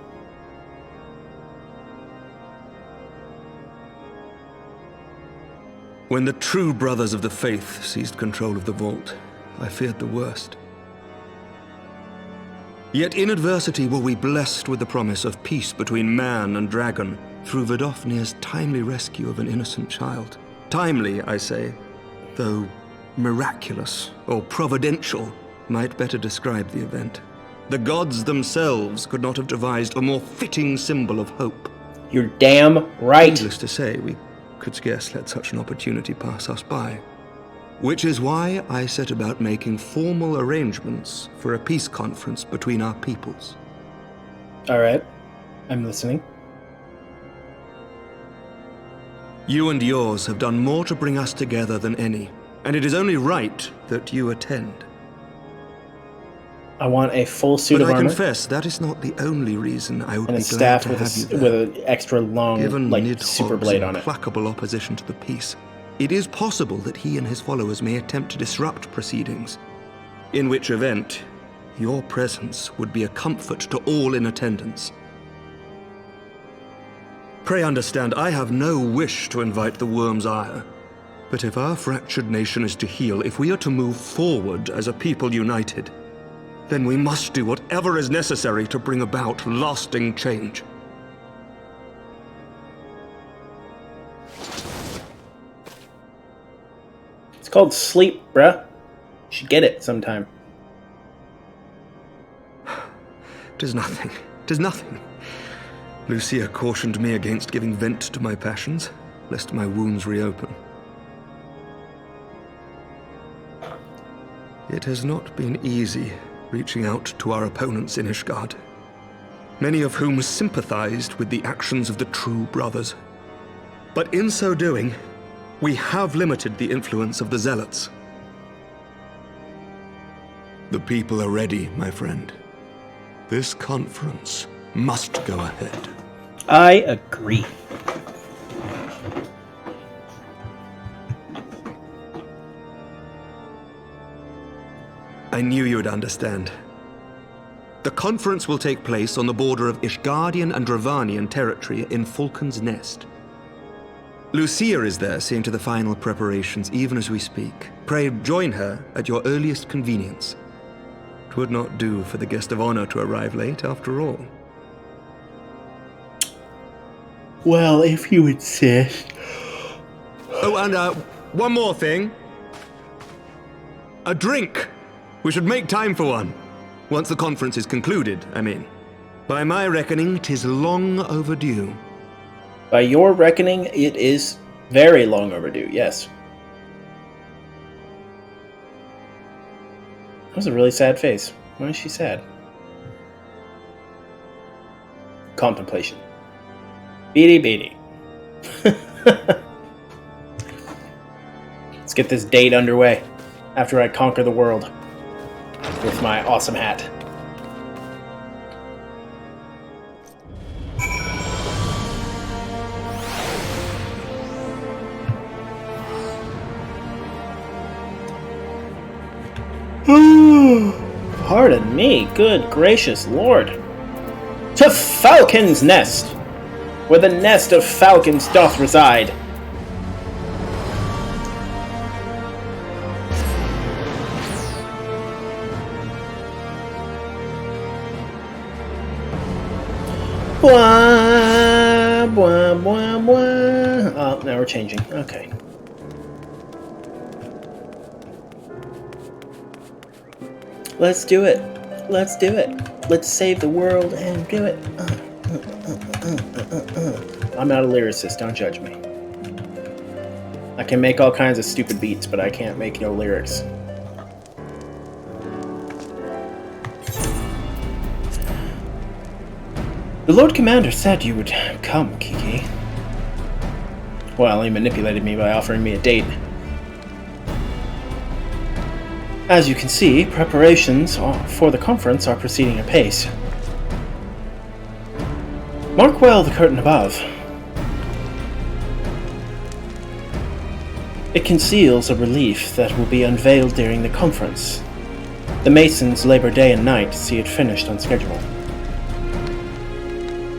When the true brothers of the faith seized control of the vault, I feared the worst. Yet in adversity were we blessed with the promise of peace between man and dragon through Vidofnir's timely rescue of an innocent child. Timely, I say, though miraculous or providential might better describe the event. The gods themselves could not have devised a more fitting symbol of hope. You're damn right. Needless to say, we could scarce let such an opportunity pass us by. Which is why I set about making formal arrangements for a peace conference between our peoples. Alright. I'm listening. You and yours have done more to bring us together than any, and it is only right that you attend. I want a full suit but of I armor. confess that is not the only reason I would And a be glad staff to with, have you there. with an extra long, Given like, Nidhogg's super blade on it. implacable opposition to the peace, it is possible that he and his followers may attempt to disrupt proceedings, in which event your presence would be a comfort to all in attendance. Pray understand, I have no wish to invite the worm's ire, but if our fractured nation is to heal, if we are to move forward as a people united, then we must do whatever is necessary to bring about lasting change. It's called sleep, bruh. You should get it sometime. 'Tis nothing. 'Tis nothing. Lucia cautioned me against giving vent to my passions, lest my wounds reopen. It has not been easy reaching out to our opponents in Ishgard, many of whom sympathized with the actions of the true brothers. But in so doing, we have limited the influence of the zealots. The people are ready, my friend. This conference must go ahead. I agree. I knew you would understand. The conference will take place on the border of Ishgardian and Dravanian territory in Falcon's Nest. Lucia is there seeing to the final preparations even as we speak. Pray join her at your earliest convenience. It would not do for the guest of honor to arrive late, after all. Well, if you insist. Oh, and one more thing. A drink! We should make time for one. Once the conference is concluded, I mean. By my reckoning, 'tis long overdue. By your reckoning, it is very long overdue, yes. That was a really sad face. Why is she sad? Contemplation. Beady beady. Let's get this date underway after I conquer the world with my awesome hat. Pardon me, good gracious lord. To Falcon's Nest, where the nest of falcons doth reside. Blah, blah, blah, blah. Oh, now we're changing. Okay. Let's do it. Let's do it. Let's save the world and do it. I'm not a lyricist, don't judge me. I can make all kinds of stupid beats, but I can't make no lyrics. The Lord Commander said you would come, Kiki. Well, he manipulated me by offering me a date. As you can see, preparations for the conference are proceeding apace. Mark well the curtain above. It conceals a relief that will be unveiled during the conference. The Masons labor day and night to see it finished on schedule.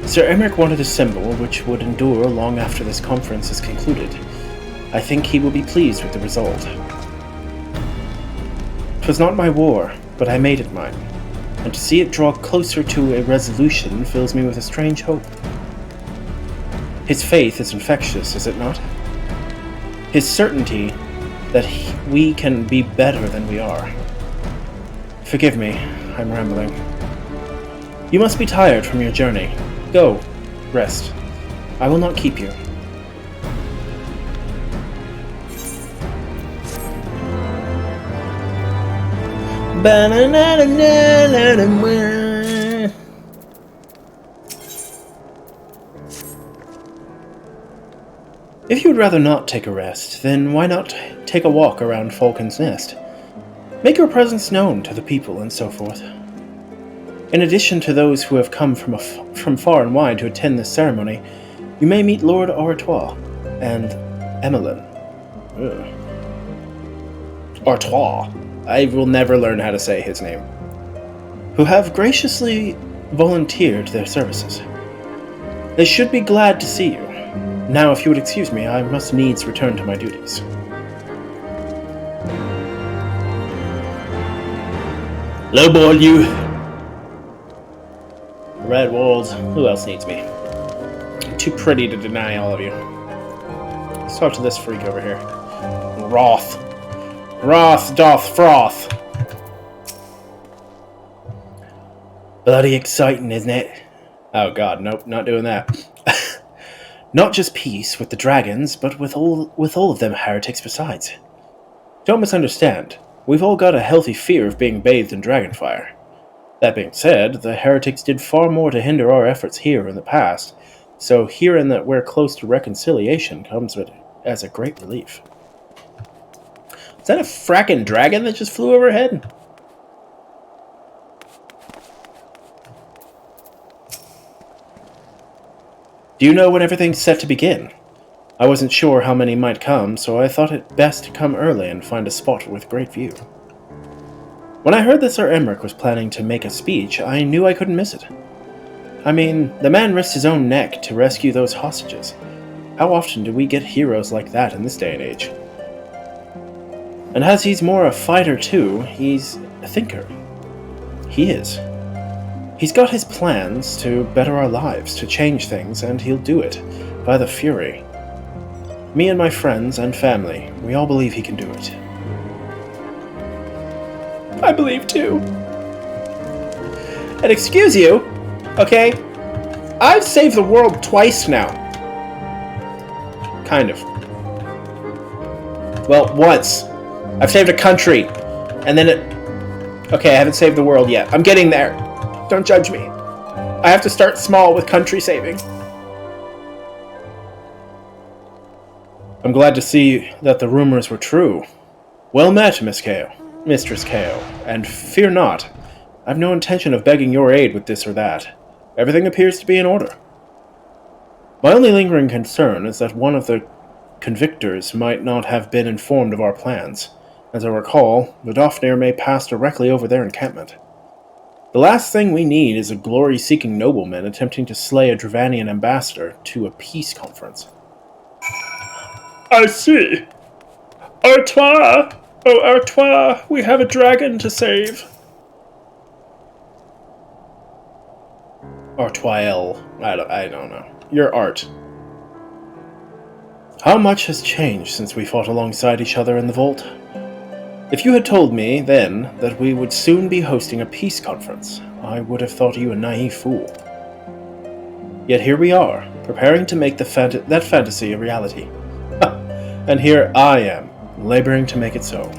Sir Emmerich wanted a symbol which would endure long after this conference is concluded. I think he will be pleased with the result. 'Twas not my war, but I made it mine, and to see it draw closer to a resolution fills me with a strange hope. His faith is infectious, is it not? His certainty that we can be better than we are. Forgive me, I'm rambling. You must be tired from your journey. Go, rest. I will not keep you. If you would rather not take a rest, then why not take a walk around Falcon's Nest? Make your presence known to the people and so forth. In addition to those who have come from far and wide to attend this ceremony, you may meet Lord Artois and Emmeline. Artois. I will never learn how to say his name. Who have graciously volunteered their services. They should be glad to see you. Now, if you would excuse me, I must needs return to my duties. Lowball you! Red walls. Who else needs me? I'm too pretty to deny all of you. Let's talk to this freak over here. Wroth. Wroth doth froth. Bloody exciting, isn't it? Oh god, nope, not doing that. Not just peace with the dragons, but with all of them heretics besides. Don't misunderstand. We've all got a healthy fear of being bathed in dragonfire. That being said, the heretics did far more to hinder our efforts here in the past, so hearing that we're close to reconciliation comes as a great relief. Is that a frackin' dragon that just flew overhead? Do you know when everything's set to begin? I wasn't sure how many might come, so I thought it best to come early and find a spot with great view. When I heard that Sir Emmerich was planning to make a speech, I knew I couldn't miss it. I mean, the man risked his own neck to rescue those hostages. How often do we get heroes like that in this day and age? And as he's more a fighter too, he's a thinker. He is. He's got his plans to better our lives, to change things, and he'll do it, by the Fury. Me and my friends and family, we all believe he can do it. I believe too. And excuse you, okay? I've saved the world twice now. Kind of. Well, once. I've saved a country, and then it... Okay, I haven't saved the world yet. I'm getting there. Don't judge me. I have to start small with country saving. I'm glad to see that the rumors were true. Well met, Mistress Kao, and fear not. I've no intention of begging your aid with this or that. Everything appears to be in order. My only lingering concern is that one of the convictors might not have been informed of our plans. As I recall, the Dofnir may pass directly over their encampment. The last thing we need is a glory-seeking nobleman attempting to slay a Dravanian ambassador to a peace conference. I see. Artois! Oh, Artois, we have a dragon to save. Artois. I don't know. Your art. How much has changed since we fought alongside each other in the vault? If you had told me then that we would soon be hosting a peace conference, I would have thought you a naive fool. Yet here we are, preparing to make that fantasy a reality. And here I am, laboring to make it so.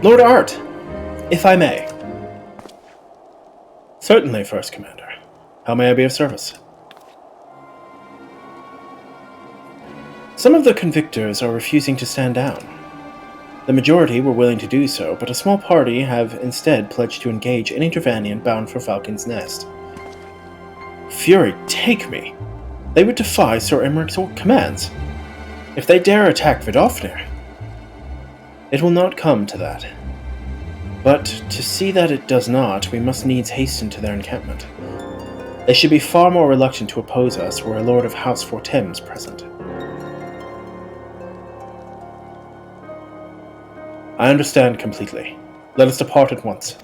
Lord Art, if I may. Certainly, First Commander. How may I be of service? Some of the convictors are refusing to stand down. The majority were willing to do so, but a small party have instead pledged to engage any Dravanian bound for Falcon's Nest. Fury, take me! They would defy Sir Emmerich's commands. If they dare attack Vidofnir, it will not come to that. But to see that it does not, we must needs hasten to their encampment. They should be far more reluctant to oppose us were a Lord of House Fortem's present. I understand completely. Let us depart at once.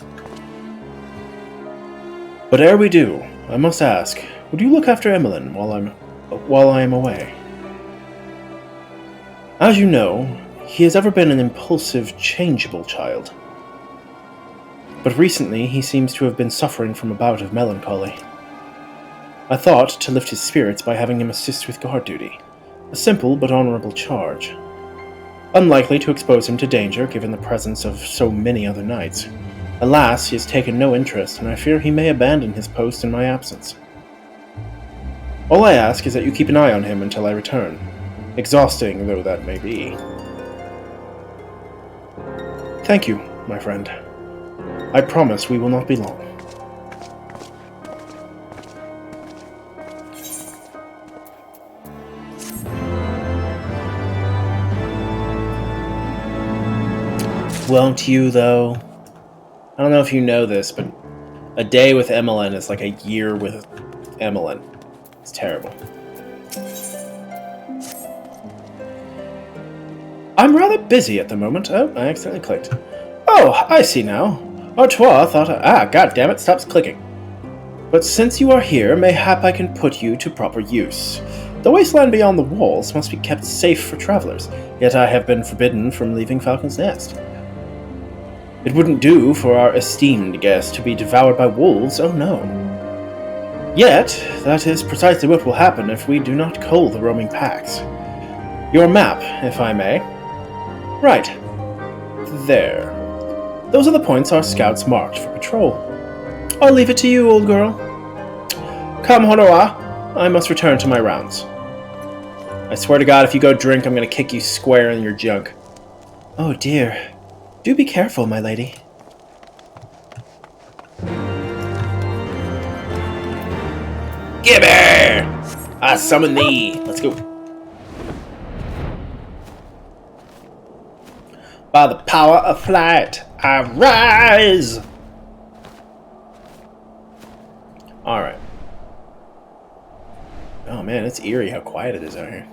But ere we do, I must ask, would you look after Emmeline while I am away? As you know, he has ever been an impulsive, changeable child. But recently he seems to have been suffering from a bout of melancholy. I thought to lift his spirits by having him assist with guard duty, a simple but honorable charge. Unlikely to expose him to danger given the presence of so many other knights. Alas, he has taken no interest, and I fear he may abandon his post in my absence. All I ask is that you keep an eye on him until I return, exhausting though that may be. Thank you, my friend. I promise we will not be long. Won't you, though? I don't know if you know this, but a day with Emmeline is like a year with Emmeline. It's terrible. I'm rather busy at the moment. Oh, I accidentally clicked. Oh, I see now. Artois thought god damn it, stops clicking. But since you are here, mayhap I can put you to proper use. The wasteland beyond the walls must be kept safe for travelers, yet I have been forbidden from leaving Falcon's Nest. It wouldn't do for our esteemed guest to be devoured by wolves, oh no. Yet, that is precisely what will happen if we do not cull the roaming packs. Your map, if I may. Right. There. Those are the points our scouts marked for patrol. I'll leave it to you, old girl. Come, Honora. I must return to my rounds. I swear to God, if you go drink, I'm going to kick you square in your junk. Oh dear. Do be careful, my lady. Gibber! I summon thee. Let's go. By the power of flight, I rise! Alright. Oh man, it's eerie how quiet it is out here.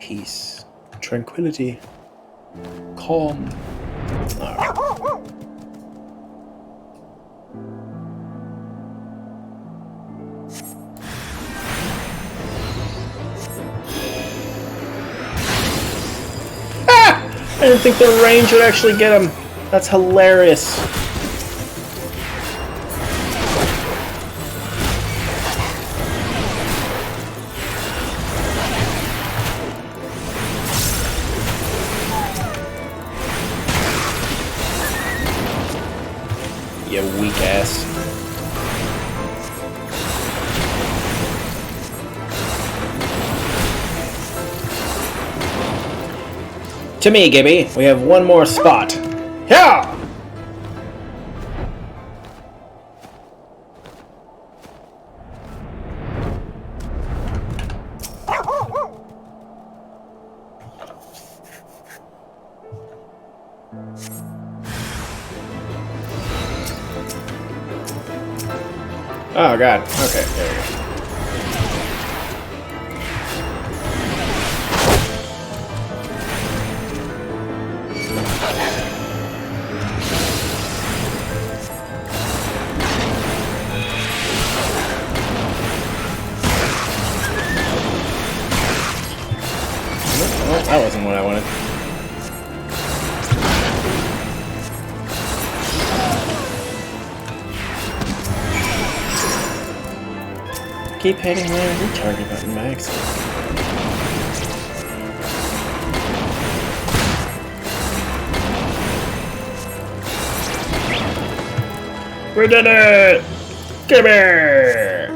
Peace. Tranquility. Calm. Alright. Ah! I didn't think the range would actually get him. That's hilarious. You weak ass. To me, Gibby. We have one more spot. Yeah! Oh god, okay, there we go. Well, that wasn't what I wanted. Keep hitting the retarget button by accident. We did it! Come here!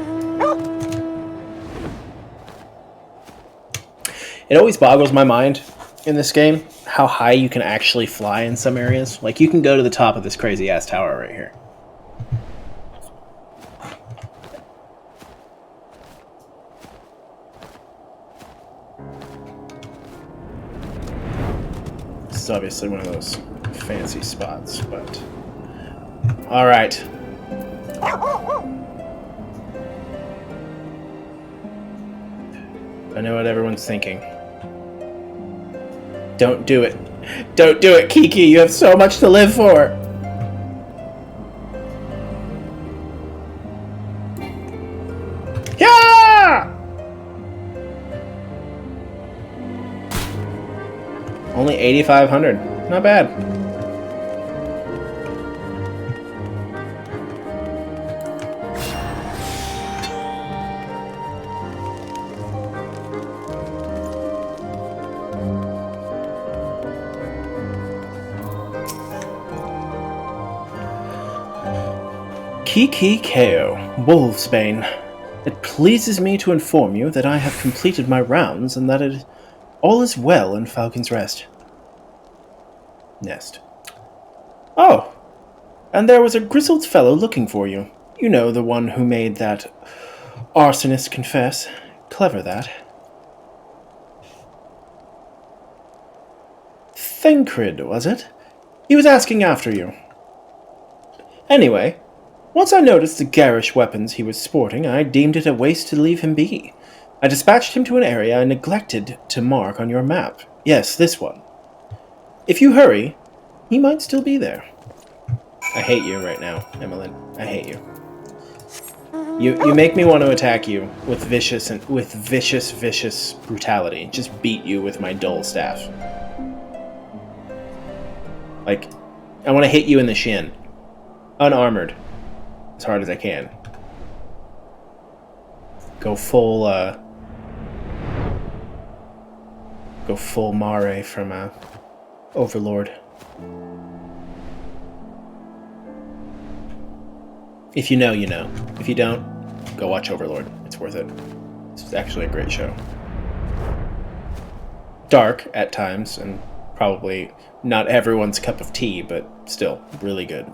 It always boggles my mind in this game how high you can actually fly in some areas. Like, you can go to the top of this crazy-ass tower right here. This is obviously one of those fancy spots, but... Alright. I know what everyone's thinking. Don't do it. Don't do it, Kiki! You have so much to live for! Yeah! Only 8,500. Not bad. Kiki Ko, Wolfsbane. It pleases me to inform you that I have completed my rounds and that all is well in Falcon's Rest. Nest. Oh, and there was a grizzled fellow looking for you. You know, the one who made that arsonist confess. Clever, that. Thancred, was it? He was asking after you. Anyway, once I noticed the garish weapons he was sporting, I deemed it a waste to leave him be. I dispatched him to an area I neglected to mark on your map. Yes, this one. If you hurry, he might still be there. I hate you right now, Emmeline. I hate you. You make me want to attack you with vicious brutality. Just beat you with my dull staff. Like, I want to hit you in the shin. Unarmored. As hard as I can. Go full Mare from Overlord. If you know, you know. If you don't, go watch Overlord. It's worth it. It's actually a great show. Dark at times, and probably not everyone's cup of tea, but still really good.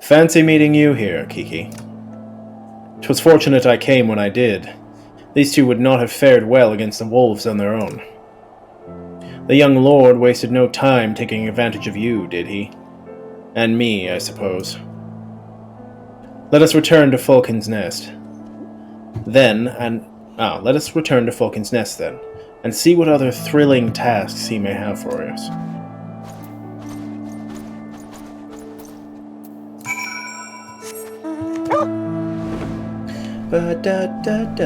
Fancy meeting you here, Kiki. 'Twas fortunate I came when I did. These two would not have fared well against the wolves on their own. The young lord wasted no time taking advantage of you, did he? And me, I suppose. Let us return to Falcon's Nest. Let us return to Falcon's Nest then, and see what other thrilling tasks he may have for us. Ba-da-da-da.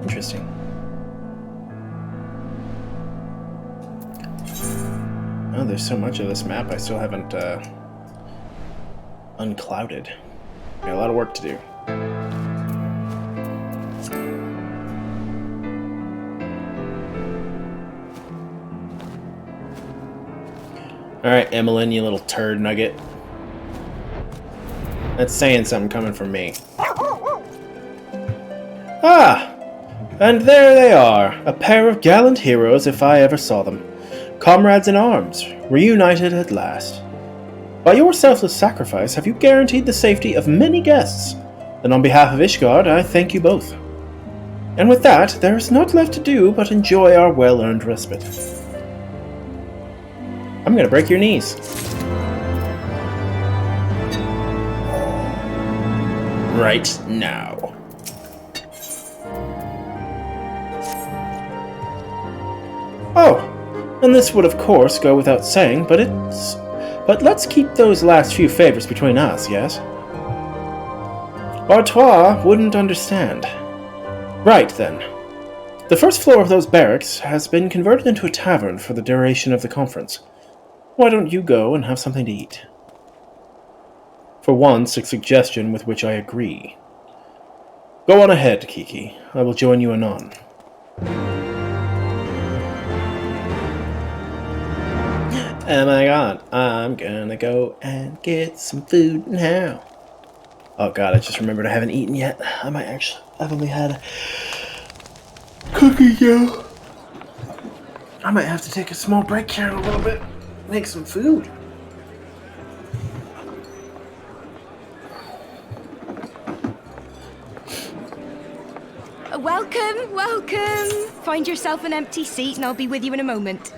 Interesting. Oh, there's so much of this map I still haven't unclouded. Got a lot of work to do. Alright, Emmeline, you little turd nugget. That's saying something coming from me. Ah! And there they are, a pair of gallant heroes if I ever saw them. Comrades in arms, reunited at last. By your selfless sacrifice have you guaranteed the safety of many guests, and on behalf of Ishgard, I thank you both. And with that, there is naught left to do but enjoy our well-earned respite. I'm gonna break your knees. Right now. Oh, and this would of course go without saying, but let's keep those last few favors between us, yes? Artois wouldn't understand. Right then. The first floor of those barracks has been converted into a tavern for the duration of the conference. Why don't you go and have something to eat? For once, a suggestion with which I agree. Go on ahead, Kiki. I will join you anon. Oh my god, I'm gonna go and get some food now. Oh god, I just remembered I haven't eaten yet. I've only had cookie dough. I might have to take a small break here in a little bit. Make some food. Welcome, welcome. Find yourself an empty seat and I'll be with you in a moment.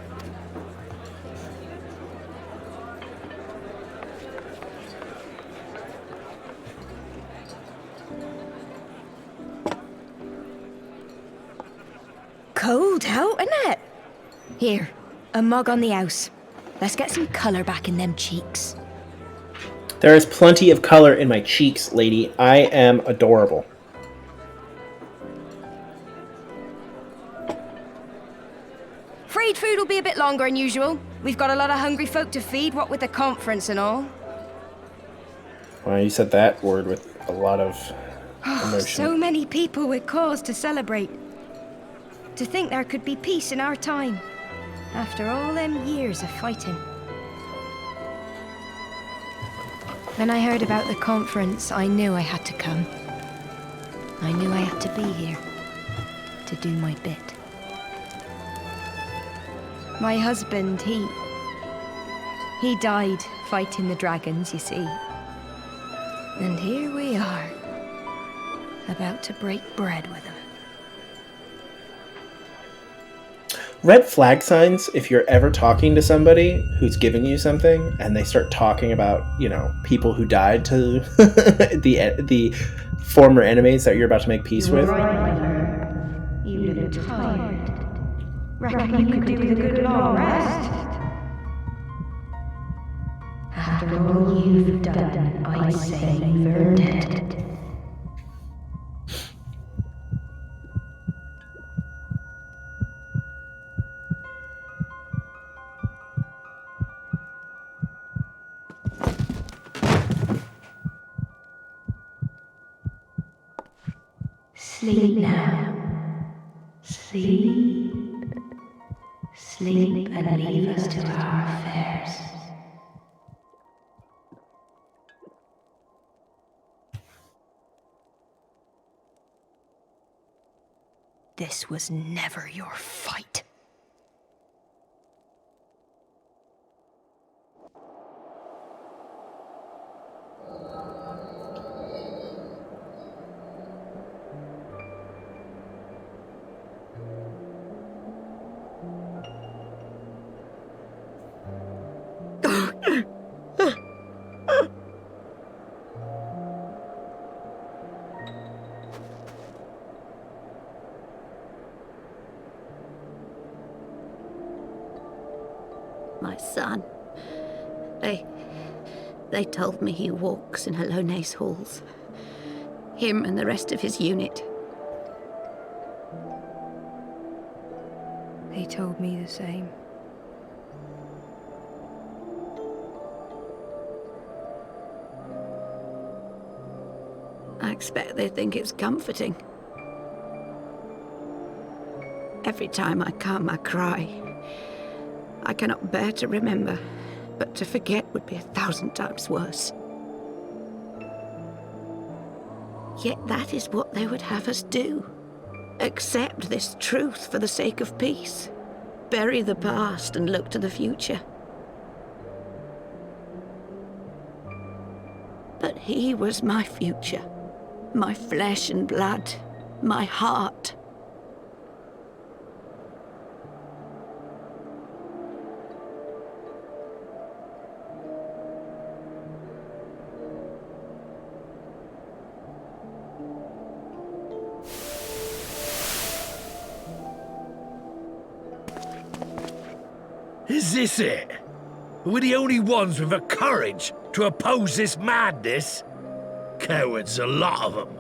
Cold out, isn't it? Here, a mug on the house. Let's get some colour back in them cheeks. There is plenty of color in my cheeks, lady. I am adorable. Freed food will be a bit longer than usual. We've got a lot of hungry folk to feed, what with the conference and all. Well, you said that word with a lot of emotion. So many people with cause to celebrate. To think there could be peace in our time, after all them years of fighting. When I heard about the conference, I knew I had to come. I knew I had to be here, to do my bit. My husband, he died fighting the dragons, you see. And here we are, about to break bread with him. Red flag signs, if you're ever talking to somebody who's giving you something and they start talking about, people who died to the former enemies that you're about to make peace with. You look tired. Reckon you could do with a good long rest? After all you've done, I'd say you've earned it. Sleep now. Sleep. Sleep and leave us to our affairs. This was never your fight. My son. They told me he walks in Alone's halls. Him and the rest of his unit. They told me the same. I expect they think it's comforting. Every time I come, I cry. I cannot bear to remember, but to forget would be 1,000 times worse. Yet that is what they would have us do. Accept this truth for the sake of peace. Bury the past and look to the future. But he was my future. My flesh and blood. My heart. Is this it? We're the only ones with the courage to oppose this madness? Cowards, a lot of them.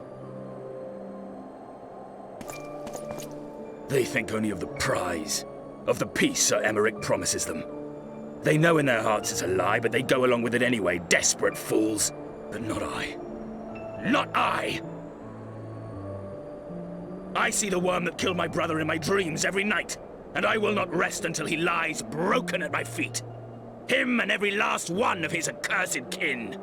They think only of the prize, of the peace Sir Emmerich promises them. They know in their hearts it's a lie, but they go along with it anyway, desperate fools. But not I. Not I! I see the worm that killed my brother in my dreams every night, and I will not rest until he lies broken at my feet. Him and every last one of his accursed kin.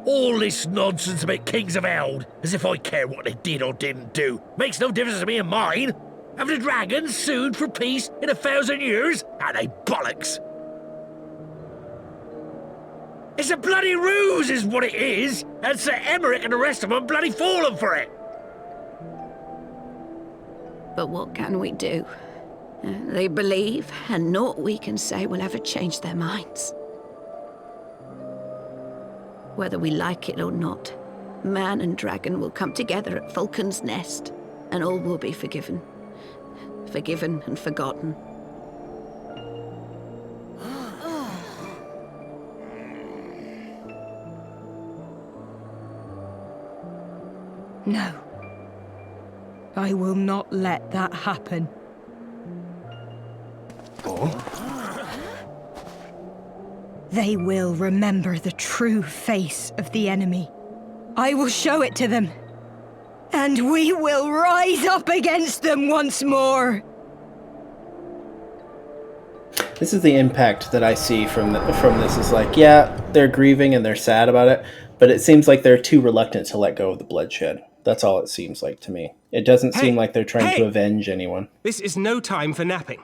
All this nonsense about Kings of Eld, as if I care what they did or didn't do. Makes no difference to me and mine. Have the dragons sued for peace in 1,000 years? Are they bollocks? It's a bloody ruse is what it is, and Sir Emmerich and the rest of them bloody fallen for it. But what can we do? They believe, and naught we can say will ever change their minds. Whether we like it or not, man and dragon will come together at Vulcan's Nest, and all will be forgiven. Forgiven and forgotten. No. I will not let that happen. They will remember the true face of the enemy. I will show it to them. And we will rise up against them once more. This is the impact that I see from this. Is like, yeah, they're grieving and they're sad about it, but it seems like they're too reluctant to let go of the bloodshed. That's all it seems like to me. It doesn't seem like they're trying to avenge anyone. This is no time for napping.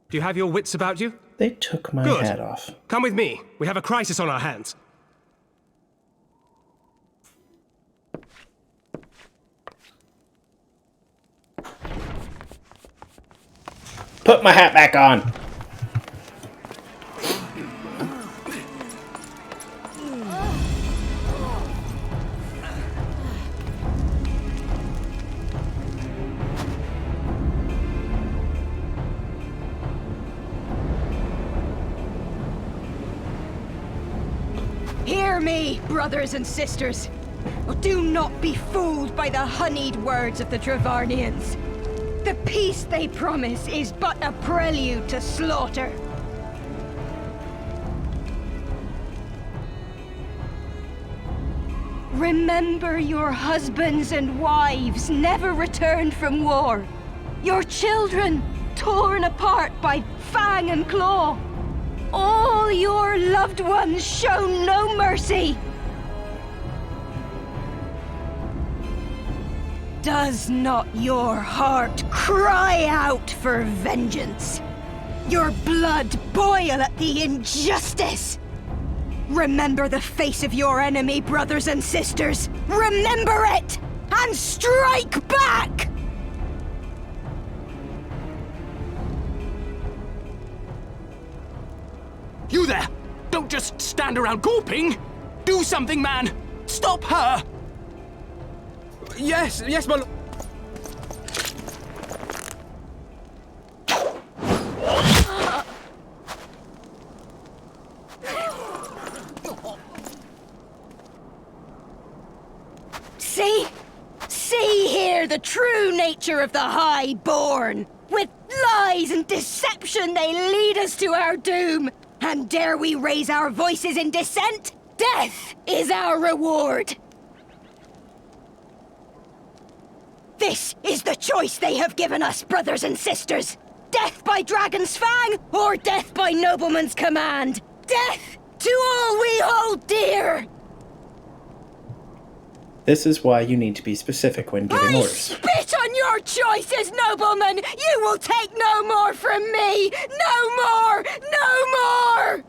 Do you have your wits about you? They took my hat off. Come with me. We have a crisis on our hands. Put my hat back on. Hear me, brothers and sisters. Do not be fooled by the honeyed words of the Dravarnians. The peace they promise is but a prelude to slaughter. Remember your husbands and wives never returned from war. Your children torn apart by fang and claw. All your loved ones shown no mercy. Does not your heart cry out for vengeance? Your blood boil at the injustice? Remember the face of your enemy, brothers and sisters. Remember it, and strike back! You there! Don't just stand around gawping! Do something, man! Stop her! Yes, my lord. See here the true nature of the Highborn. With lies and deception they lead us to our doom. And dare we raise our voices in dissent? Death is our reward. This is the choice they have given us, brothers and sisters. Death by dragon's fang, or death by nobleman's command. Death to all we hold dear. This is why you need to be specific when giving orders. Spit on your choices, nobleman! You will take no more from me! No more! No more!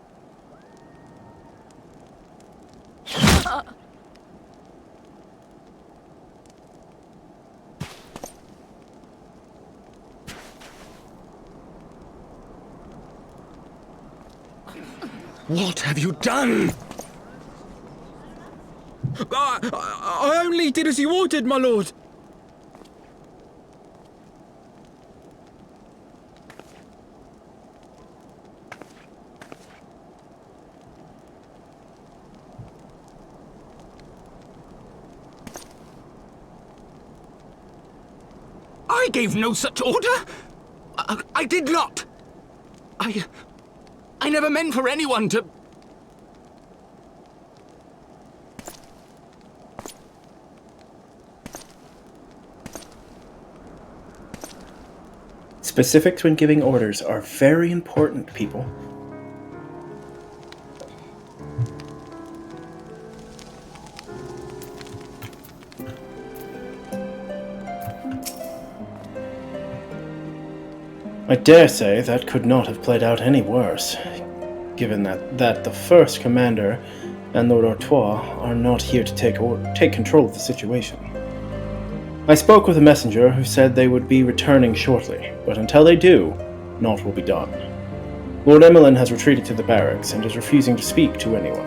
What have you done? I only did as you ordered, my lord. gave no such order. I did not. I never meant for anyone to... Specifics when giving orders are very important, people. I dare say that could not have played out any worse, given that the first commander and Lord Artois are not here to take control of the situation. I spoke with a messenger who said they would be returning shortly, but until they do, naught will be done. Lord Emmeline has retreated to the barracks and is refusing to speak to anyone.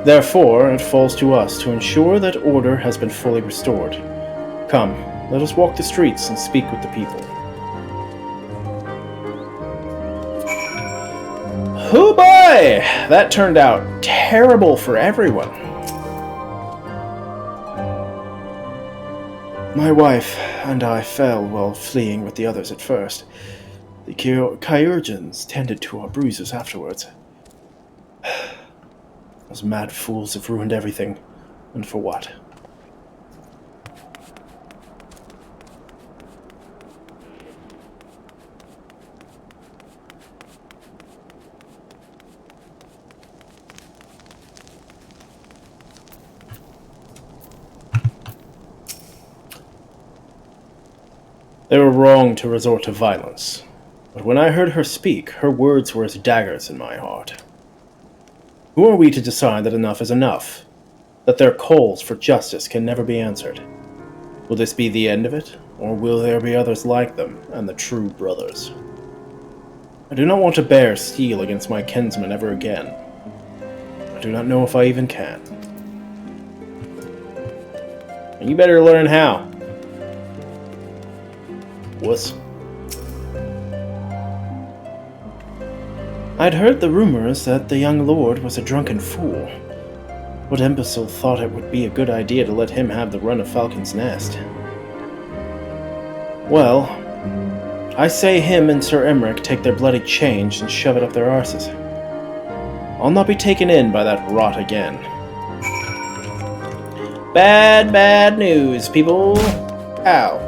Therefore, it falls to us to ensure that order has been fully restored. Come, let us walk the streets and speak with the people. Oh boy! That turned out terrible for everyone. My wife and I fell while fleeing with the others at first. The Kyurgens tended to our bruises afterwards. Those mad fools have ruined everything. And for what? They were wrong to resort to violence, but when I heard her speak, her words were as daggers in my heart. Who are we to decide that enough is enough? That their calls for justice can never be answered? Will this be the end of it, or will there be others like them, and the true brothers? I do not want to bear steel against my kinsmen ever again. I do not know if I even can. And you better learn how. Wuss. I'd heard the rumors that the young lord was a drunken fool. What imbecile thought it would be a good idea to let him have the run of Falcon's Nest? Well, I say him and Sir Emmerich take their bloody change and shove it up their arses. I'll not be taken in by that rot again. Bad news, people. Ow.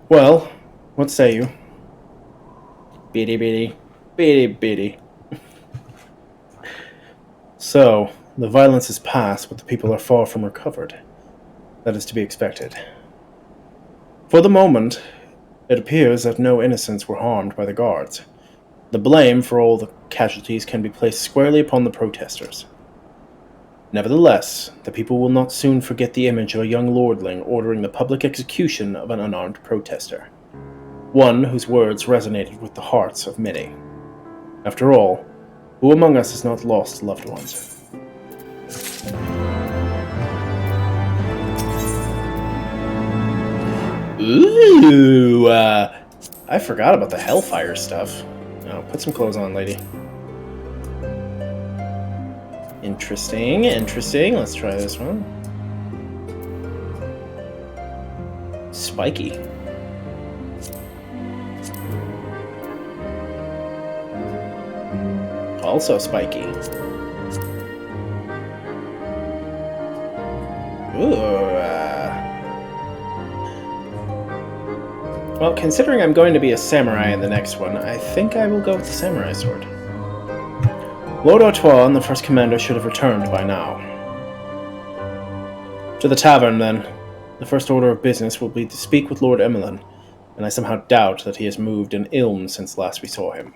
Well, what say you? Beady. So, the violence is past, but the people are far from recovered. That is to be expected. For the moment, it appears that no innocents were harmed by the guards. The blame for all the casualties can be placed squarely upon the protesters. Nevertheless, the people will not soon forget the image of a young lordling ordering the public execution of an unarmed protester. One whose words resonated with the hearts of many. After all, who among us has not lost loved ones? Ooh, I forgot about the Hellfire stuff. Oh, put some clothes on, lady. Interesting. Let's try this one. Spiky. Also spiky. Ooh. Well, considering I'm going to be a samurai in the next one, I think I will go with the samurai sword. Lord Artois and the first commander should have returned by now. To the tavern, then. The first order of business will be to speak with Lord Emmeline, and I somehow doubt that he has moved an ilm since last we saw him.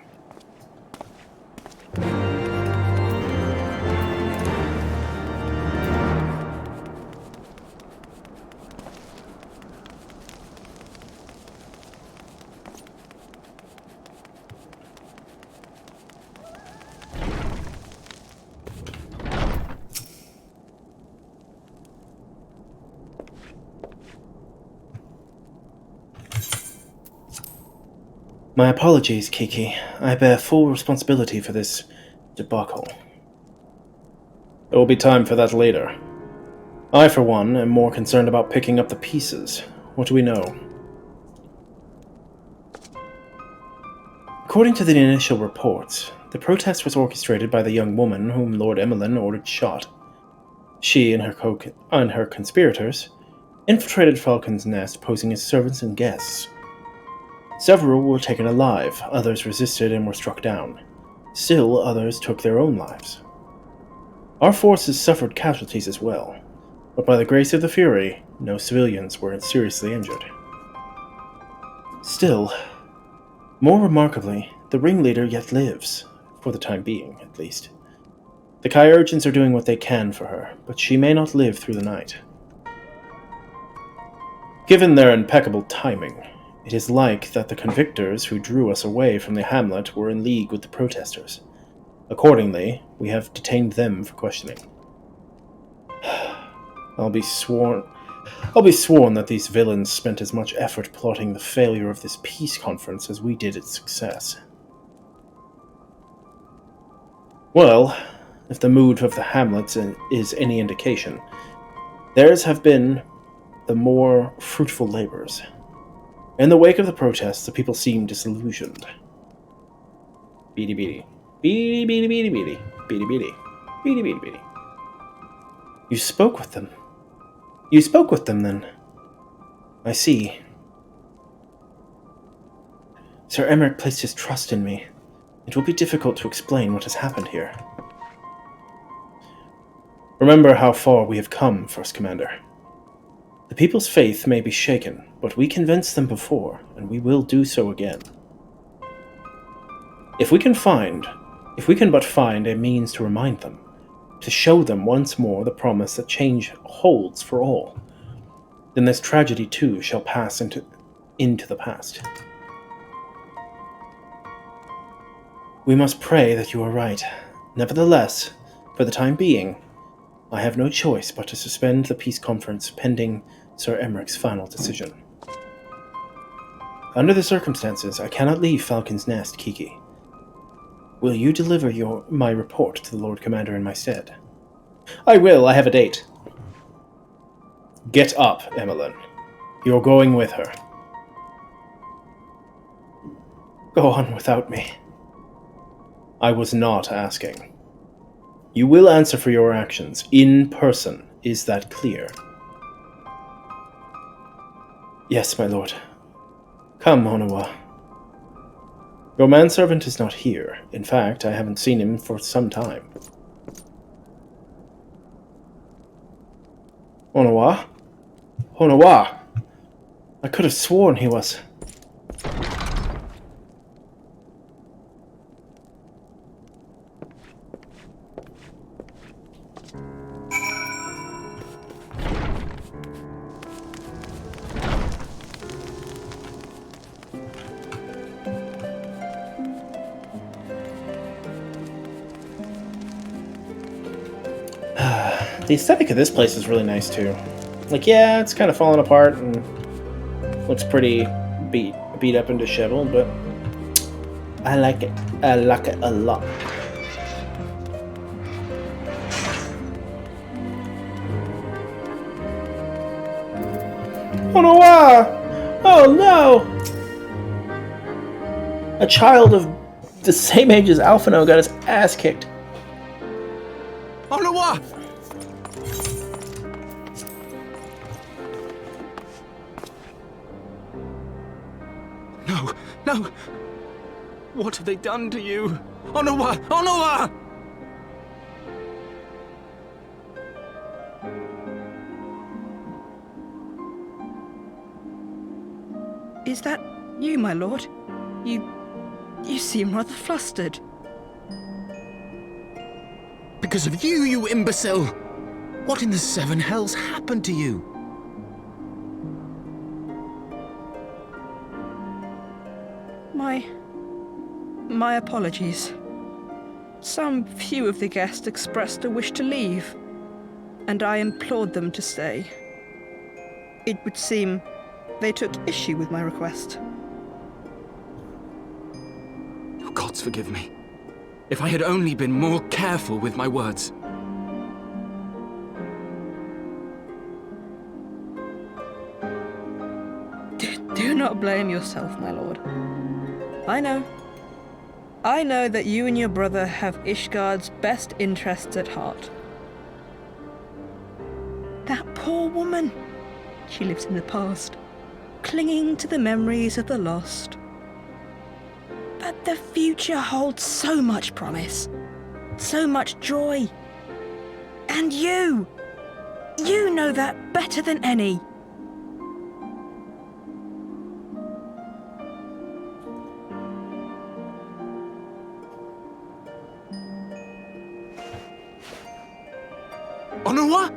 My apologies, Kiki. I bear full responsibility for this debacle. There will be time for that later. I, for one, am more concerned about picking up the pieces. What do we know? According to the initial reports, the protest was orchestrated by the young woman whom Lord Emmeline ordered shot. She and her conspirators infiltrated Falcon's Nest, posing as servants and guests. Several were taken alive, others resisted and were struck down. Still, others took their own lives. Our forces suffered casualties as well, but by the grace of the Fury, no civilians were seriously injured. Still, more remarkably, the ringleader yet lives, for the time being, at least. The Kyurgens are doing what they can for her, but she may not live through the night. Given their impeccable timing, it is like that the convictors who drew us away from the hamlet were in league with the protesters. Accordingly, we have detained them for questioning. I'll be sworn that these villains spent as much effort plotting the failure of this peace conference as we did its success. Well, if the mood of the hamlets is any indication, theirs have been the more fruitful labors. In the wake of the protests, the people seem disillusioned. Beady beady. Beady beady beady beady. Beady beady. Beady beady beady. You spoke with them. You spoke with them, then. I see. Sir Emmerich placed his trust in me. It will be difficult to explain what has happened here. Remember how far we have come, First Commander. The people's faith may be shaken, but we convinced them before, and we will do so again. If we can but find a means to remind them, to show them once more the promise that change holds for all, then this tragedy too shall pass into the past. We must pray that you are right. Nevertheless, for the time being, I have no choice but to suspend the peace conference pending Sir Emmerich's final decision. Under the circumstances, I cannot leave Falcon's Nest, Kiki. Will you deliver my report to the Lord Commander in my stead? I will, I have a date. Get up, Emmeline. You're going with her. Go on without me. I was not asking. You will answer for your actions, in person. Is that clear? Yes, my lord. Come, Onawa. Your manservant is not here. In fact, I haven't seen him for some time. Onawa? Onawa! I could have sworn he was... The aesthetic of this place is really nice too. Like, yeah, it's kind of falling apart and looks pretty beat up and disheveled, but I like it. I like it a lot. Oh no! Oh no! A child of the same age as Alphino got his ass kicked. Oh no! No! What have they done to you? Onawa! Onawa! Is that you, my lord? You seem rather flustered. Because of you, you imbecile! What in the seven hells happened to you? My apologies. Some few of the guests expressed a wish to leave, and I implored them to stay. It would seem they took issue with my request. gods forgive me. If I had only been more careful with my words. Do not blame yourself, my lord. I know. I know that you and your brother have Ishgard's best interests at heart. That poor woman. She lives in the past, clinging to the memories of the lost. But the future holds so much promise, so much joy. And you know that better than any. Honora?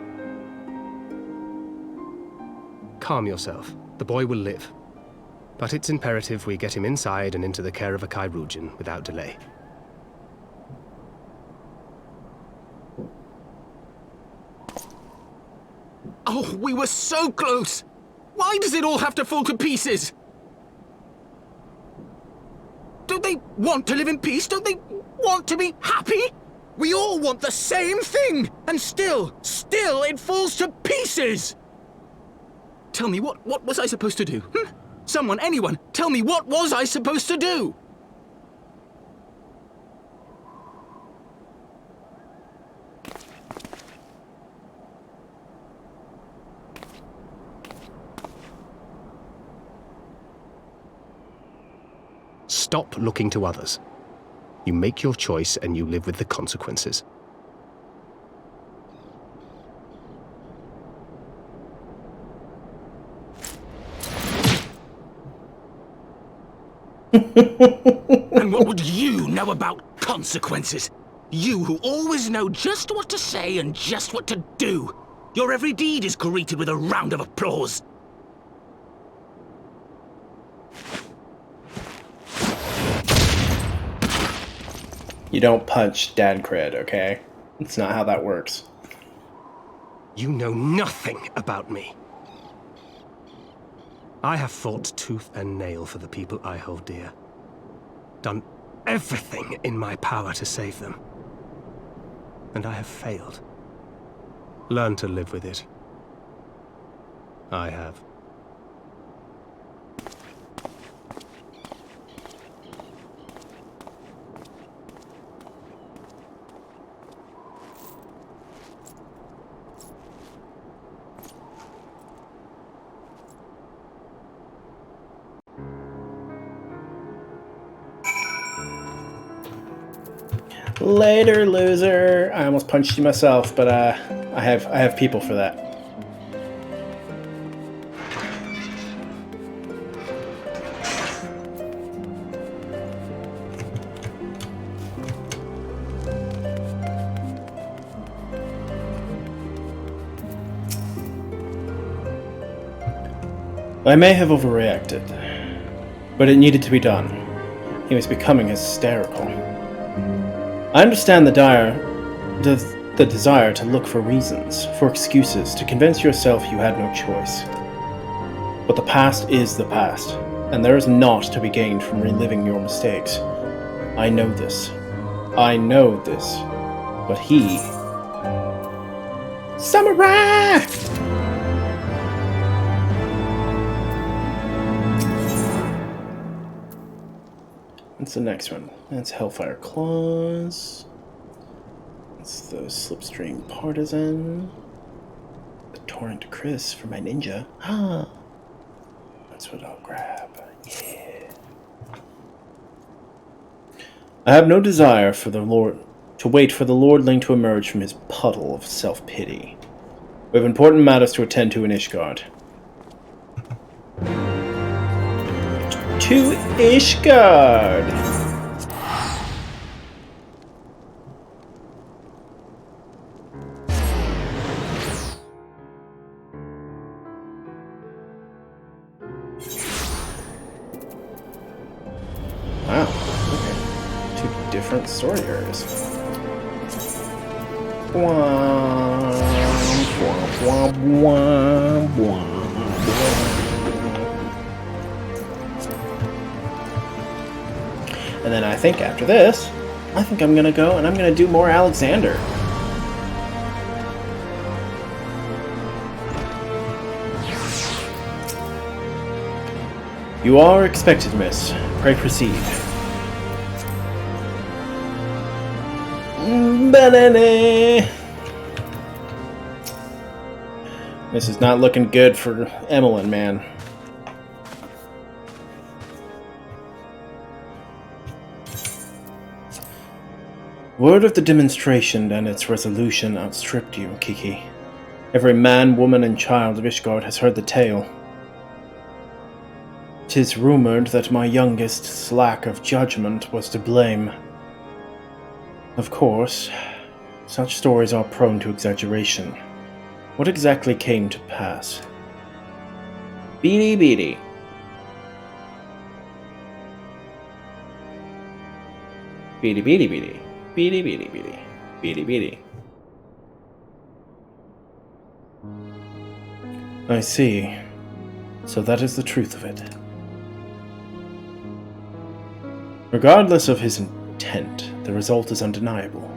Calm yourself. The boy will live. But it's imperative we get him inside and into the care of a Chirurgeon without delay. Oh, we were so close! Why does it all have to fall to pieces? Don't they want to live in peace? Don't they want to be happy? We all want the same thing! And still it falls to pieces! Tell me, what was I supposed to do? Someone, anyone, tell me, what was I supposed to do? Stop looking to others. You make your choice and you live with the consequences. And what would you know about consequences? You who always know just what to say and just what to do. Your every deed is greeted with a round of applause. You don't punch dad cred, okay? It's not how that works. You know nothing about me. I have fought tooth and nail for the people I hold dear. Done everything in my power to save them. And I have failed. Learn to live with it. I have. Later, loser. I almost punched you myself, but I have people for that. I may have overreacted, but it needed to be done. He was becoming hysterical. I understand the desire to look for reasons, for excuses, to convince yourself you had no choice. But the past is the past, and there is naught to be gained from reliving your mistakes. I know this. But he... Samurai! What's the next one? That's Hellfire Claws. That's the Slipstream Partisan. The Torrent Chris for my ninja. Ah, that's what I'll grab. Yeah. I have no desire for the Lord to wait for the Lordling to emerge from his puddle of self-pity. We have important matters to attend to in Ishgard. To Ishgard! Wow, okay. Two different story areas. And then I think after this, I think I'm gonna go and I'm gonna do more Alexander. You are expected, miss. Pray proceed. Banana! This is not looking good for Emmeline, man. Word of the demonstration and its resolution outstripped you, Kiki. Every man, woman, and child of Ishgard has heard the tale. 'Tis rumored that my youngest's lack of judgment was to blame. Of course, such stories are prone to exaggeration. What exactly came to pass? Beady beady. Beady beady beady. Beady beady beady. Beady beady. I see. So that is the truth of it. Regardless of his intent, the result is undeniable.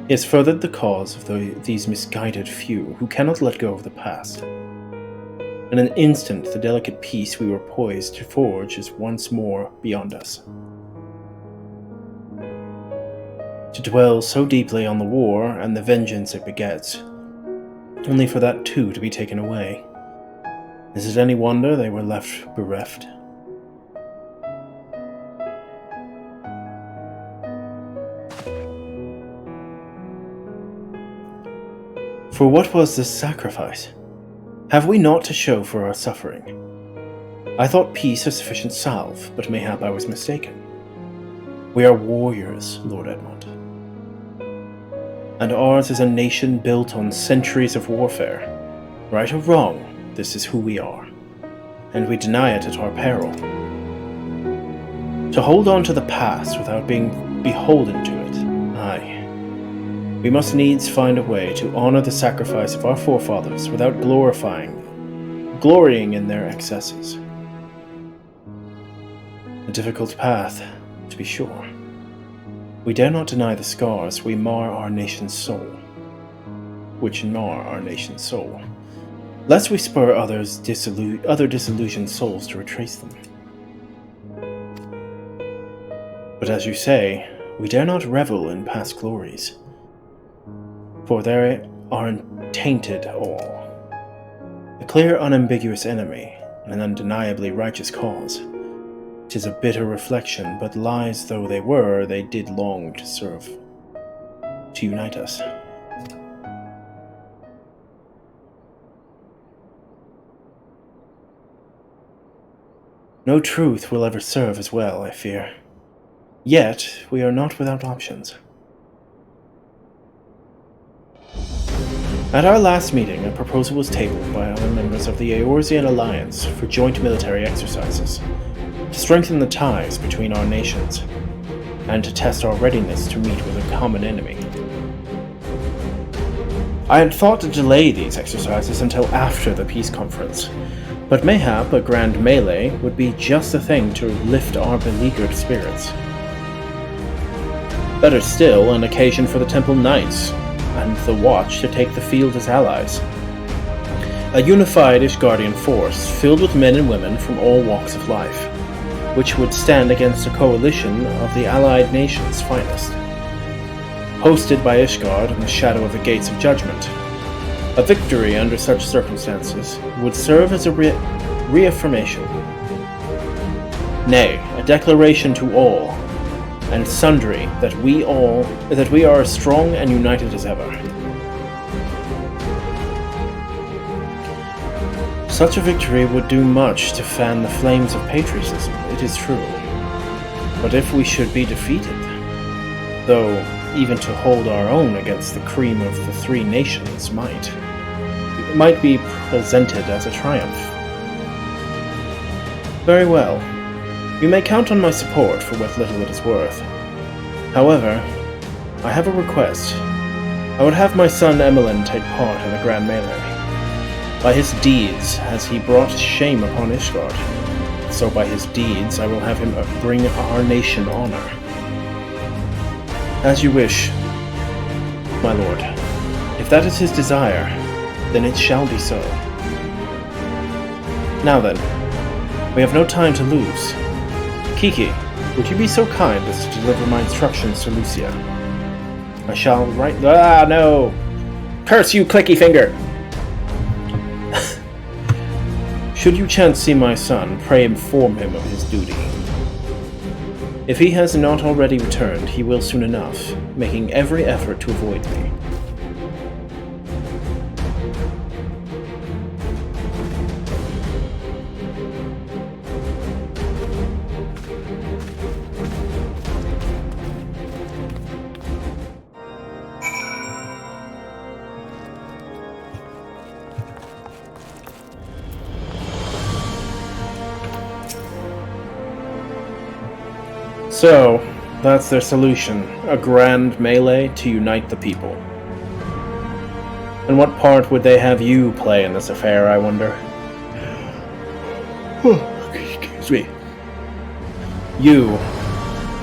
He has furthered the cause of these misguided few who cannot let go of the past. In an instant, the delicate peace we were poised to forge is once more beyond us. To dwell so deeply on the war and the vengeance it begets, only for that too to be taken away. Is it any wonder they were left bereft? For what was this sacrifice? Have we naught to show for our suffering? I thought peace a sufficient salve, but mayhap I was mistaken. We are warriors, Lord Edmund. And ours is a nation built on centuries of warfare. Right or wrong, this is who we are. And we deny it at our peril. To hold on to the past without being beholden to it, aye. We must needs find a way to honor the sacrifice of our forefathers without glorying in their excesses. A difficult path, to be sure. We dare not deny the scars which mar our nation's soul, lest we spur other disillusioned souls to retrace them. But as you say, we dare not revel in past glories, for they are tainted all. A clear, unambiguous enemy, and an undeniably righteous cause. 'Tis a bitter reflection, but lies though they were, they did long to serve, to unite us. No truth will ever serve as well, I fear. Yet, we are not without options. At our last meeting, a proposal was tabled by other members of the Eorzean Alliance for joint military exercises, to strengthen the ties between our nations, and to test our readiness to meet with a common enemy. I had thought to delay these exercises until after the peace conference, but mayhap a grand melee would be just the thing to lift our beleaguered spirits. Better still, an occasion for the Temple Knights and the Watch to take the field as allies. A unified Ishgardian force filled with men and women from all walks of life, which would stand against a coalition of the allied nations' finest. Hosted by Ishgard in the shadow of the Gates of Judgment, a victory under such circumstances would serve as a reaffirmation, nay, a declaration to all and sundry that we are as strong and united as ever. Such a victory would do much to fan the flames of patriotism, it is true. But if we should be defeated, though even to hold our own against the cream of the three nations might be presented as a triumph. Very well. You may count on my support for what little it is worth. However, I have a request. I would have my son Emmeline take part in the grand melee. By his deeds has he brought shame upon Ishgard. so by his deeds I will have him bring our nation honor. As you wish, my lord. If that is his desire, then it shall be so. Now then, we have no time to lose. Kiki, would you be so kind as to deliver my instructions to Lucia? I shall write— Ah, no! Curse you, clicky finger! Should you chance see my son, pray inform him of his duty. If he has not already returned, he will soon enough, making every effort to avoid me. So, that's their solution, a grand melee to unite the people. And what part would they have you play in this affair, I wonder? Excuse me. You,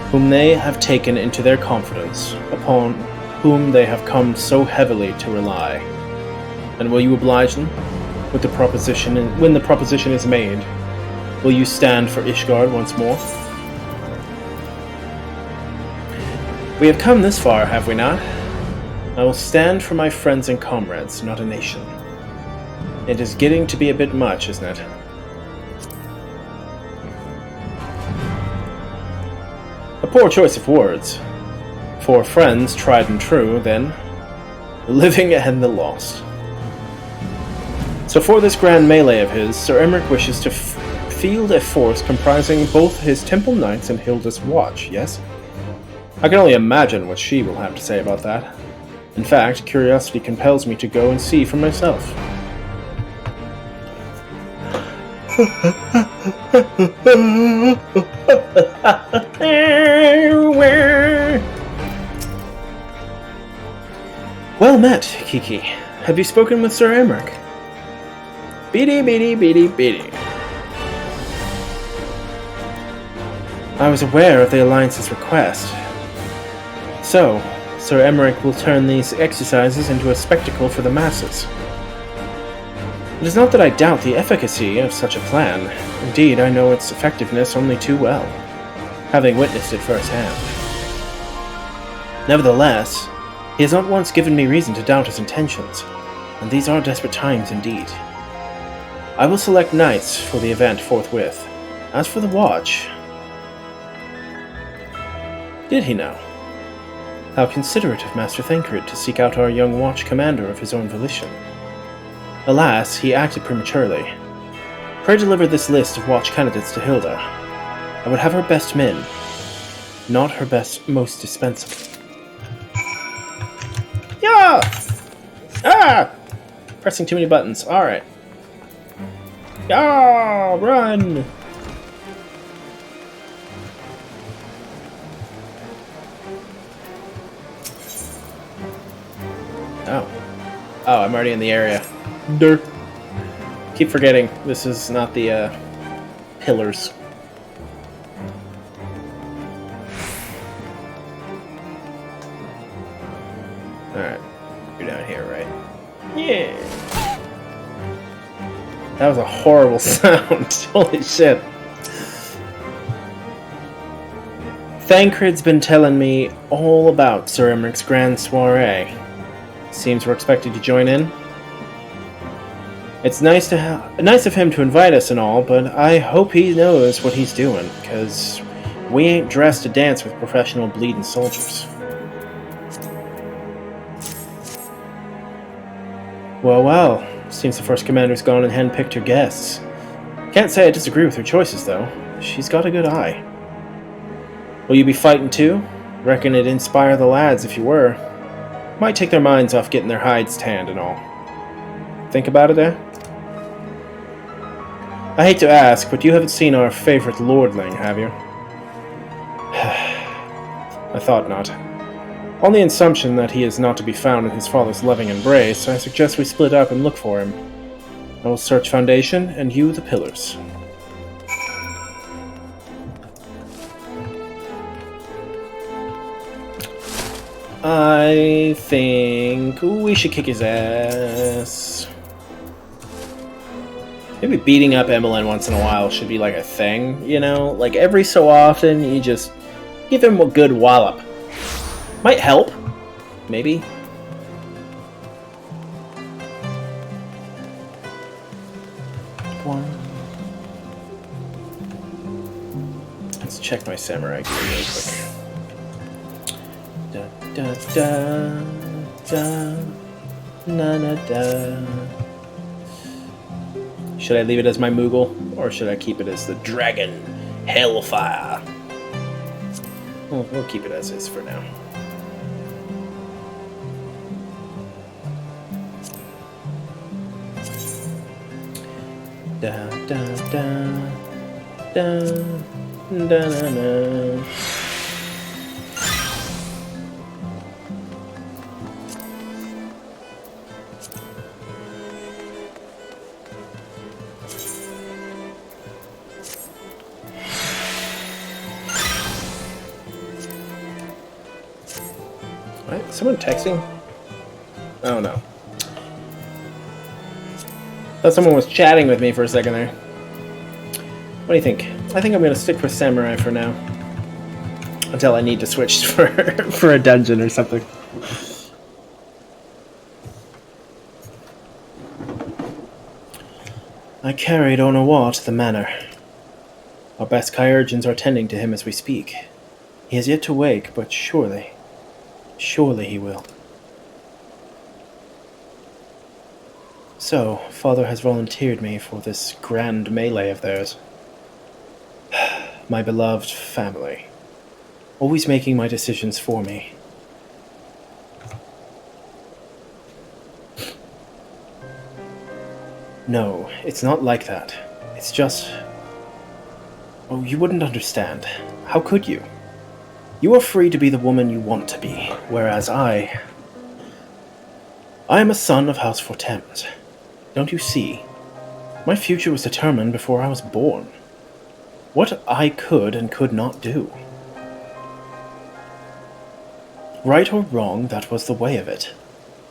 whom they have taken into their confidence, upon whom they have come so heavily to rely. And will you oblige them with the proposition when the proposition is made? Will you stand for Ishgard once more? We have come this far, have we not? I will stand for my friends and comrades, not a nation. It is getting to be a bit much, isn't it? A poor choice of words. For friends tried and true, then, the living and the lost. So for this grand melee of his, Sir Emmerich wishes to field a force comprising both his Temple Knights and Hilda's Watch, yes? I can only imagine what she will have to say about that. In fact, curiosity compels me to go and see for myself. Well met, Kiki. Have you spoken with Sir Emmerich? Beady, beady, beady, beady. I was aware of the Alliance's request. So, Sir Emmerich will turn these exercises into a spectacle for the masses. It is not that I doubt the efficacy of such a plan. Indeed, I know its effectiveness only too well, having witnessed it firsthand. Nevertheless, he has not once given me reason to doubt his intentions, and these are desperate times indeed. I will select knights for the event forthwith. As for the watch— Did he now? How considerate of Master Thancred to seek out our young watch commander of his own volition. Alas, he acted prematurely. Pray deliver this list of watch candidates to Hilda. I would have her best men, not her most dispensable. Yeah! Ah! Pressing too many buttons. Alright. Ah! Run! Oh, I'm already in the area. Dirt. Keep forgetting, this is not the, pillars. Alright. You're down here, right? Yeah! That was a horrible sound. Holy shit. Thancred's been telling me all about Sir Emmerich's grand soiree. Seems we're expected to join in. It's nice of him to invite us and all, but I hope he knows what he's doing, because we ain't dressed to dance with professional bleeding soldiers. Well, well. Seems the first commander's gone and handpicked her guests. Can't say I disagree with her choices, though. She's got a good eye. Will you be fighting too? Reckon it'd inspire the lads if you were. Might take their minds off getting their hides tanned and all. Think about it, eh? I hate to ask, but you haven't seen our favorite lordling, have you? I thought not. On the assumption that he is not to be found in his father's loving embrace, I suggest we split up and look for him. I will search Foundation, and you the pillars. I think we should kick his ass. Maybe beating up Emmeline once in a while should be like a thing, you know? Like every so often, you just give him a good wallop. Might help. Maybe. One. Let's check my samurai gear real quick. Da da da da na na da. Should I leave it as my Moogle, or should I keep it as the Dragon Hellfire? We'll keep it as is for now. Da da da da da da da. What? Someone texting? Oh no. Thought someone was chatting with me for a second there. What do you think? I think I'm gonna stick with Samurai for now. Until I need to switch for a dungeon or something. I carried Onawa to the manor. Our best Kyurgeons are tending to him as we speak. He has yet to wake, but surely he will. So, Father has volunteered me for this grand melee of theirs. My beloved family. Always making my decisions for me. No, it's not like that. It's just... Oh, you wouldn't understand. How could you? You are free to be the woman you want to be, whereas I am a son of House Fortemps. Don't you see? My future was determined before I was born. What I could and could not do. Right or wrong, that was the way of it,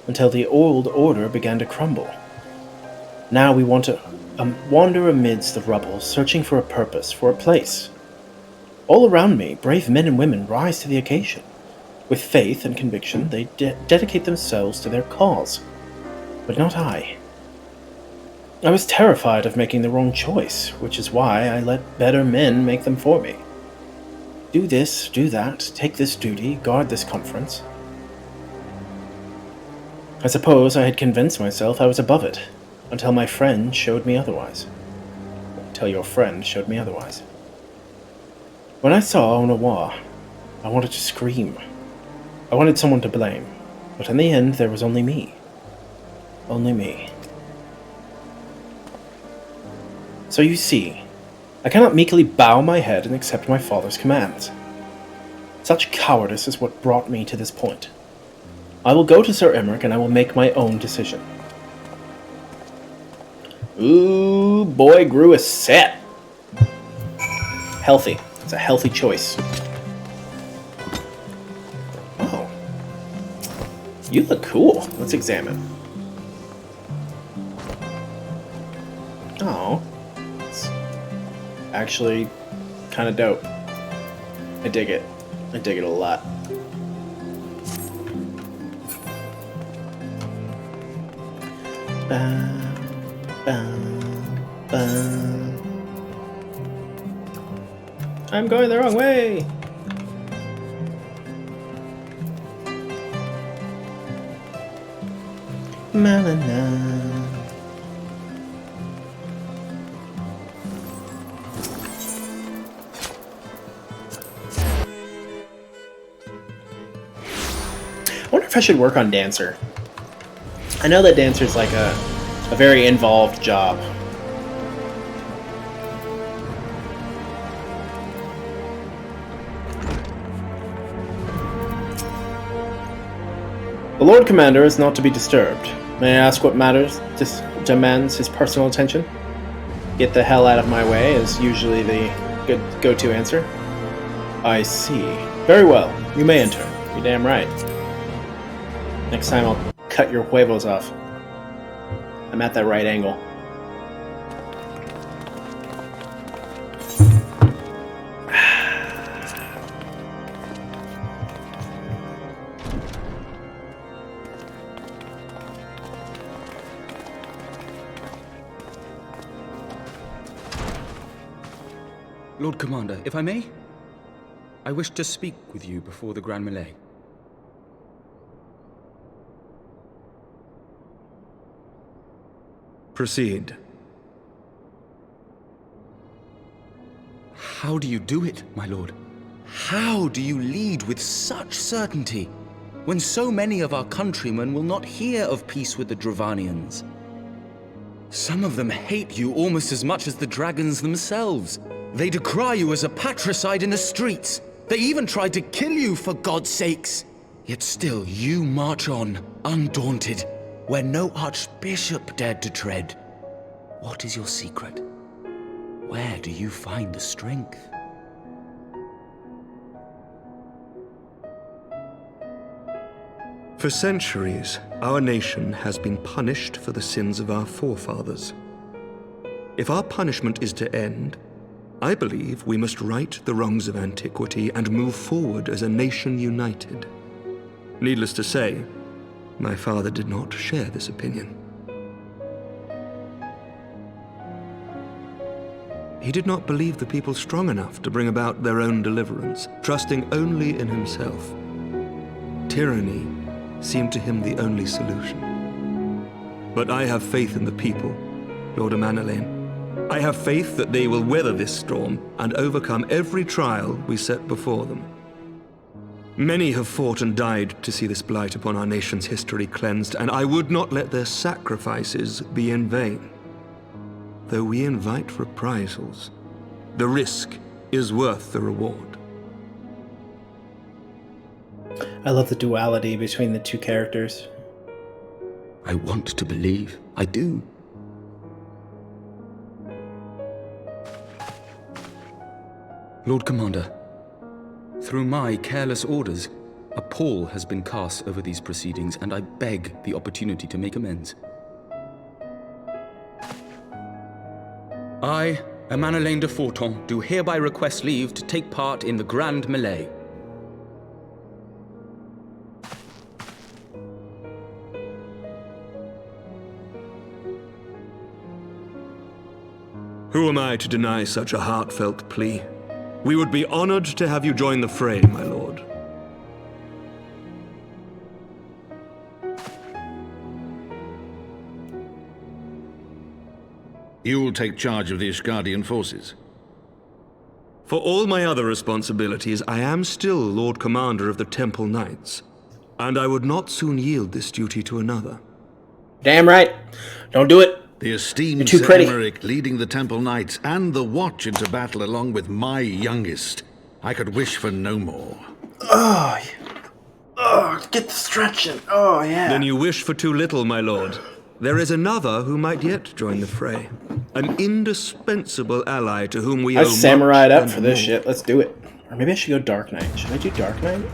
until the old order began to crumble. Now we want to wander amidst the rubble, searching for a purpose, for a place. All around me, brave men and women rise to the occasion. With faith and conviction, they dedicate themselves to their cause. But not I. I was terrified of making the wrong choice, which is why I let better men make them for me. Do this, do that, take this duty, guard this conference. I suppose I had convinced myself I was above it, until my friend showed me otherwise. Until your friend showed me otherwise. When I saw Onawa, I wanted to scream. I wanted someone to blame, but in the end there was only me. Only me. So you see, I cannot meekly bow my head and accept my father's commands. Such cowardice is what brought me to this point. I will go to Sir Emmerich and I will make my own decision. Ooh, boy grew a set. Healthy. It's a healthy choice. Oh. You look cool. Let's examine. Oh. It's actually kind of dope. I dig it. I dig it a lot. I'm going the wrong way! Ma-na-na. I wonder if I should work on Dancer. I know that Dancer's like a very involved job. The Lord Commander is not to be disturbed. May I ask what matters demands his personal attention? Get the hell out of my way is usually the good go-to answer. I see. Very well. You may enter. You're damn right. Next time I'll cut your huevos off. I'm at that right angle. Lord Commander, if I may, I wish to speak with you before the Grand Melee. Proceed. How do you do it, my lord? How do you lead with such certainty when so many of our countrymen will not hear of peace with the Dravanians? Some of them hate you almost as much as the dragons themselves. They decry you as a patricide in the streets. They even tried to kill you, for God's sakes. Yet still you march on, undaunted, where no archbishop dared to tread. What is your secret? Where do you find the strength? For centuries, our nation has been punished for the sins of our forefathers. If our punishment is to end, I believe we must right the wrongs of antiquity and move forward as a nation united. Needless to say, my father did not share this opinion. He did not believe the people strong enough to bring about their own deliverance, trusting only in himself. Tyranny seemed to him the only solution. But I have faith in the people, Lord Amanalain. I have faith that they will weather this storm and overcome every trial we set before them. Many have fought and died to see this blight upon our nation's history cleansed, and I would not let their sacrifices be in vain. Though we invite reprisals, the risk is worth the reward. I love the duality between the two characters. I want to believe. I do. Lord Commander, through my careless orders, a pall has been cast over these proceedings, and I beg the opportunity to make amends. I, Amanalain de Forton, do hereby request leave to take part in the Grand Melee. Who am I to deny such a heartfelt plea? We would be honored to have you join the fray, my lord. You'll take charge of the Ishgardian forces? For all my other responsibilities, I am still Lord Commander of the Temple Knights, and I would not soon yield this duty to another. Damn right. Don't do it. The esteemed You're too pretty. Sir Emmerich leading the Temple Knights and the Watch into battle along with my youngest. I could wish for no more. Oh, get the stretching. Oh, yeah. Then you wish for too little, my lord. There is another who might yet join the fray. An indispensable ally to whom we owe I much samurai'd up and for this more. shit. Let's do it. Or maybe I should go Dark Knight. Should I do Dark Knight?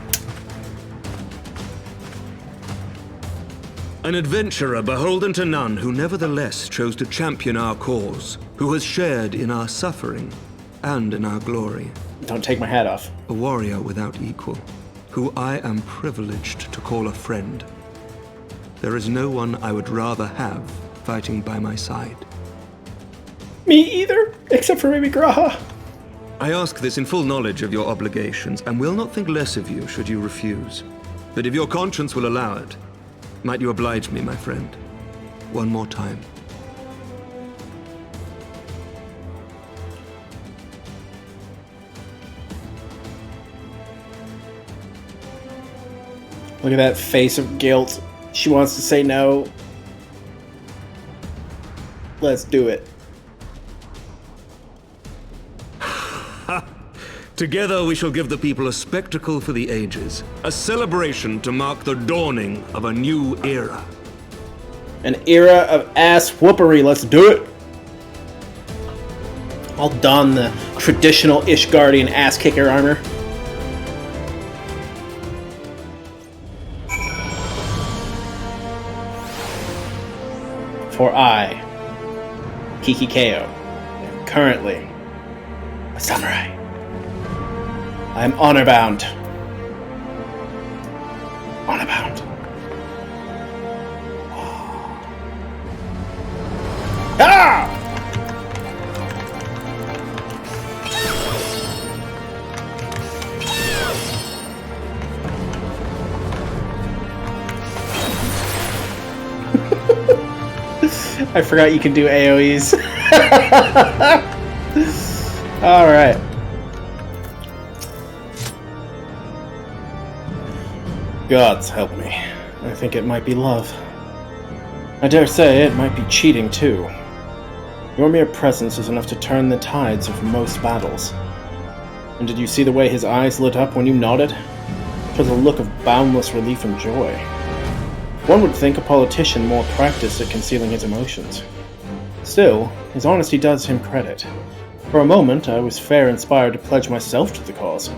An adventurer beholden to none who nevertheless chose to champion our cause, who has shared in our suffering and in our glory. Don't take my hat off. A warrior without equal, who I am privileged to call a friend. There is no one I would rather have fighting by my side. Me either, except for maybe Graha. I ask this in full knowledge of your obligations, and will not think less of you should you refuse. But if your conscience will allow it, might you oblige me, my friend, one more time? Look at that face of guilt. She wants to say no. Let's do it. Together we shall give the people a spectacle for the ages, a celebration to mark the dawning of a new era. An era of ass whoopery. Let's do it. I'll don the traditional Ishgardian ass kicker armor. For I, Kiki Kao, am currently a samurai. I am honor-bound. Honor-bound. Ah! I forgot you can do AoEs. Alright. Gods help me. I think it might be love. I dare say it might be cheating too. Your mere presence is enough to turn the tides of most battles. And did you see the way his eyes lit up when you nodded? It was a look of boundless relief and joy. One would think a politician more practiced at concealing his emotions. Still, his honesty does him credit. For a moment, I was fair inspired to pledge myself to the cause.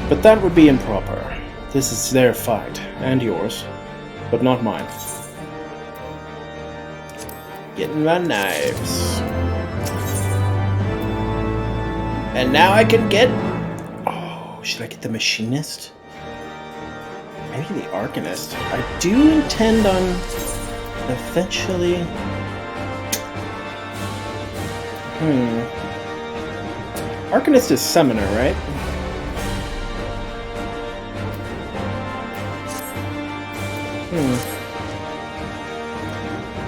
But that would be improper. This is their fight, and yours, but not mine. Getting my knives. And now I can get... Oh, should I get the machinist? Maybe the Arcanist. I do intend on eventually... Arcanist is Summoner, right?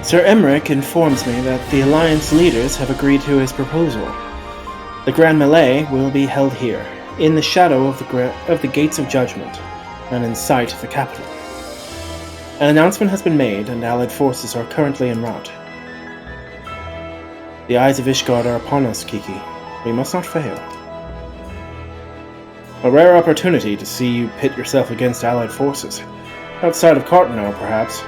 Sir Emmerich informs me that the Alliance leaders have agreed to his proposal. The Grand Melee will be held here, in the shadow of the Gates of Judgment, and in sight of the capital. An announcement has been made, and allied forces are currently en route. The eyes of Ishgard are upon us, Kiki. We must not fail. A rare opportunity to see you pit yourself against allied forces. Outside of Cartenow, perhaps.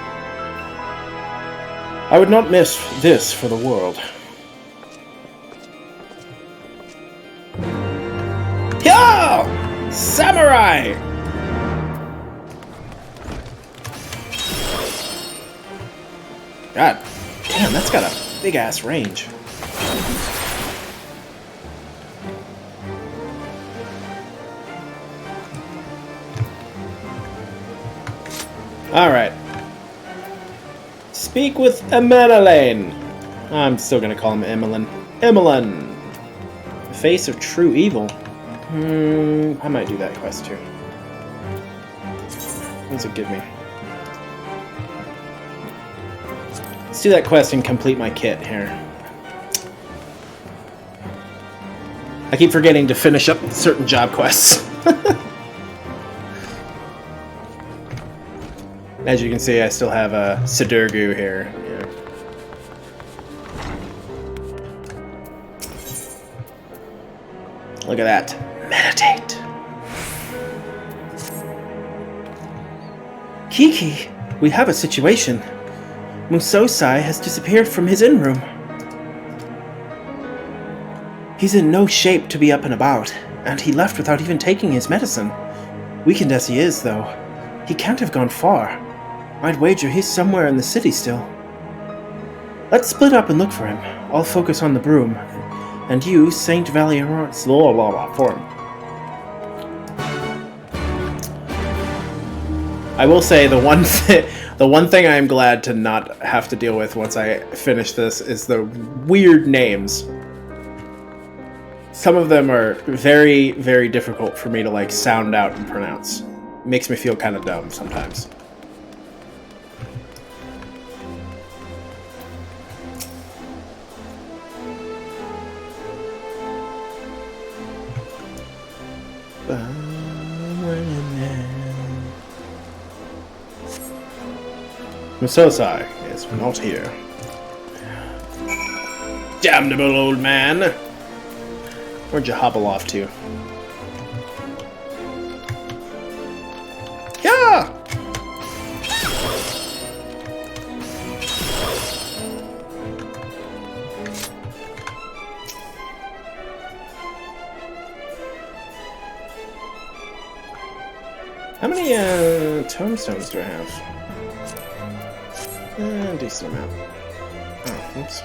I would not miss this for the world. Yo! Samurai! God damn, that's got a big-ass range. Alright. Speak with Emelane. I'm still gonna call him Emelin. Emelin! The face of true evil. I might do that quest too. What does it give me? Let's do that quest and complete my kit here. I keep forgetting to finish up certain job quests. As you can see, I still have a Sidurgu here. Yeah. Look at that. Meditate. Kiki, we have a situation. Musosai has disappeared from his inn room. He's in no shape to be up and about, and he left without even taking his medicine. Weakened as he is, though, he can't have gone far. I'd wager he's somewhere in the city still. Let's split up and look for him. I'll focus on the broom, and you, Saint Valiant, for him. I will say the one thing I am glad to not have to deal with once I finish this is the weird names. Some of them are very, very difficult for me to like sound out and pronounce. It makes me feel kind of dumb sometimes. Musosai is not here. Damnable old man! Where'd you hobble off to? Yeah! How many tombstones do I have? Decent amount. Oh, oops.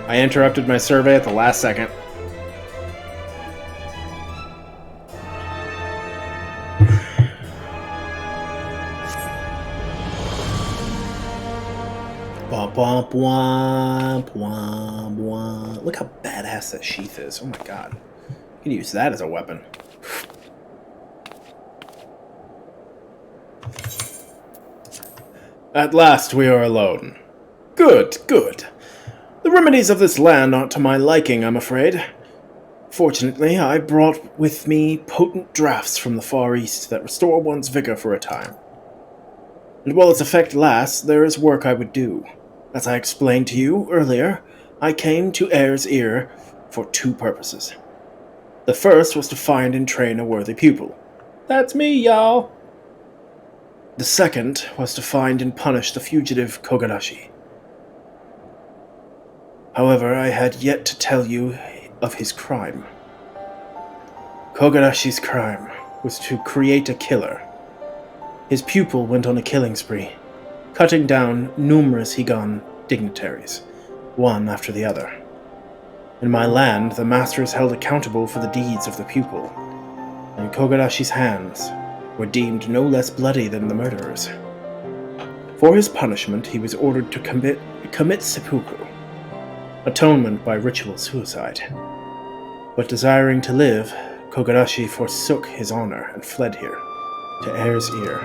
I interrupted my survey at the last second. Womp womp womp womp womp. Look how badass that sheath is. Oh my god. You can use that as a weapon. At last we are alone. Good, good. The remedies of this land aren't to my liking, I'm afraid. Fortunately, I brought with me potent draughts from the Far East that restore one's vigor for a time. And while its effect lasts, there is work I would do. As I explained to you earlier, I came to Air's Ear for two purposes. The first was to find and train a worthy pupil. That's me, y'all! The second was to find and punish the fugitive Kogarashi. However, I had yet to tell you of his crime. Kogarashi's crime was to create a killer. His pupil went on a killing spree, cutting down numerous Higan dignitaries, one after the other. In my land, the master is held accountable for the deeds of the pupil, and Kogarashi's hands were deemed no less bloody than the murderers. For his punishment, he was ordered to commit seppuku, atonement by ritual suicide. But desiring to live, Kogarashi forsook his honor and fled here, to Air's Ear.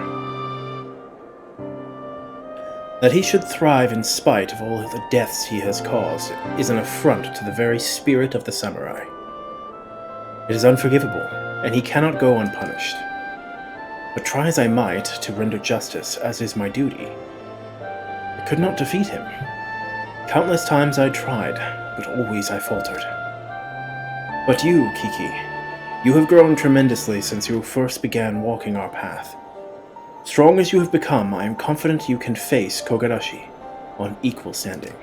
That he should thrive in spite of all the deaths he has caused is an affront to the very spirit of the samurai. It is unforgivable, and he cannot go unpunished. But try as I might to render justice, as is my duty, I could not defeat him. Countless times I tried, but always I faltered. But you, Kiki, you have grown tremendously since you first began walking our path. Strong as you have become, I am confident you can face Kogarashi on equal standing.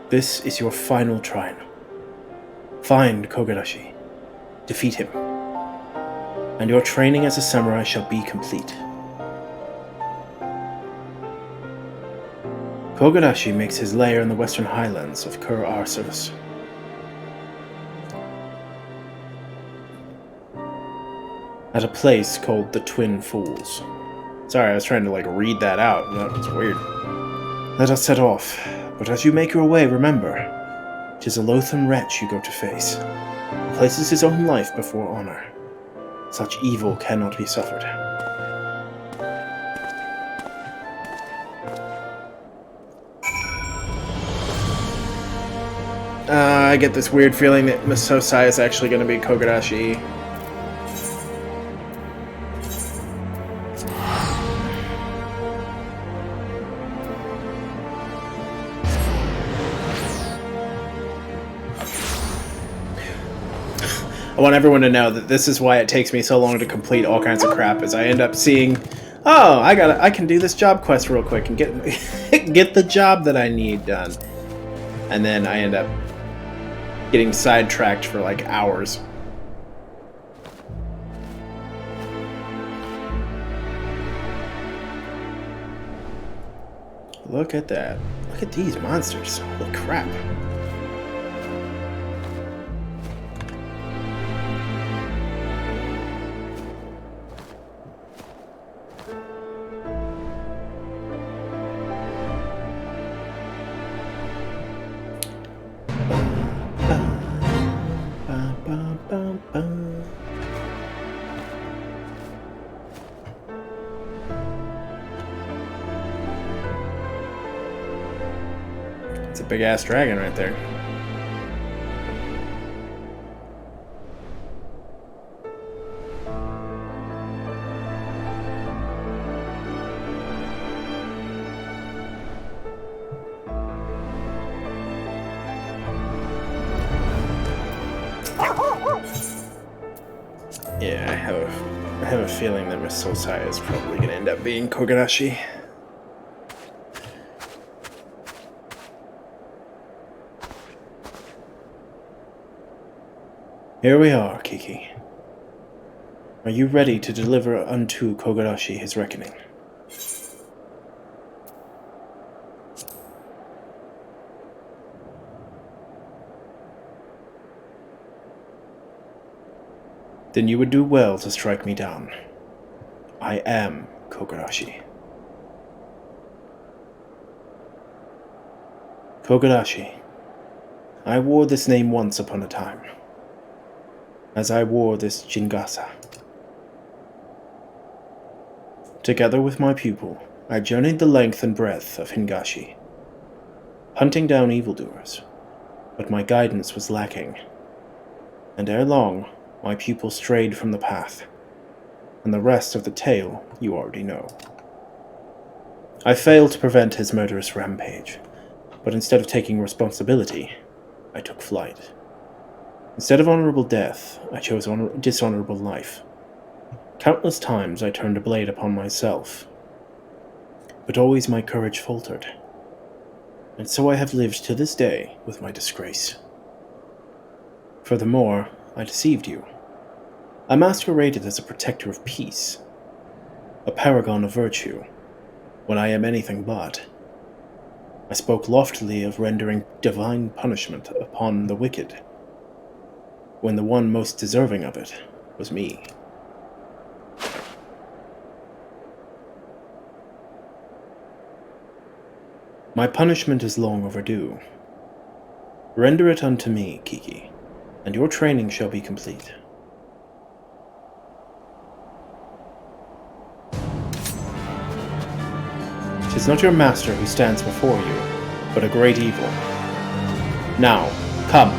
This is your final trial. Find Kogarashi, defeat him, and your training as a samurai shall be complete. Kogarashi makes his lair in the western highlands of Kur Arsus. At a place called the Twin Fools. Sorry, I was trying to read that out. That was weird. Let us set off, but as you make your way, remember, 'tis a loathsome wretch you go to face. He places his own life before honor. Such evil cannot be suffered. I get this weird feeling that Misosai is actually going to be Kogarashi. I want everyone to know that this is why it takes me so long to complete all kinds of crap, is I end up seeing, oh, I can do this job quest real quick and get the job that I need done. And then I end up getting sidetracked for hours. Look at that. Look at these monsters. Holy crap. It's a big ass dragon right there. Yeah, I have a feeling that Miss Sosai is probably going to end up being Kogarashi. Here we are, Kiki. Are you ready to deliver unto Kogarashi his reckoning? Then you would do well to strike me down. I am Kogarashi. Kogarashi. I wore this name once upon a time, as I wore this Jingasa. Together with my pupil, I journeyed the length and breadth of Hingashi, hunting down evildoers, but my guidance was lacking, and ere long, my pupil strayed from the path, and the rest of the tale you already know. I failed to prevent his murderous rampage, but instead of taking responsibility, I took flight. Instead of honorable death, I chose dishonorable life. Countless times I turned a blade upon myself, but always my courage faltered, and so I have lived to this day with my disgrace. Furthermore, I deceived you. I masqueraded as a protector of peace, a paragon of virtue, when I am anything but. I spoke loftily of rendering divine punishment upon the wicked, when the one most deserving of it was me. My punishment is long overdue. Render it unto me, Kiki, and your training shall be complete. 'Tis not your master who stands before you, but a great evil. Now, come.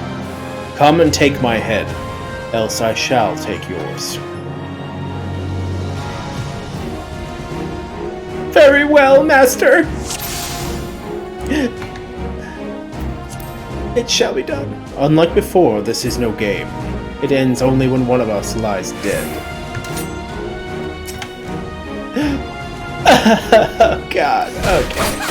Come and take my head, else I shall take yours. Very well, master! It shall be done. Unlike before, this is no game. It ends only when one of us lies dead. Oh god, okay.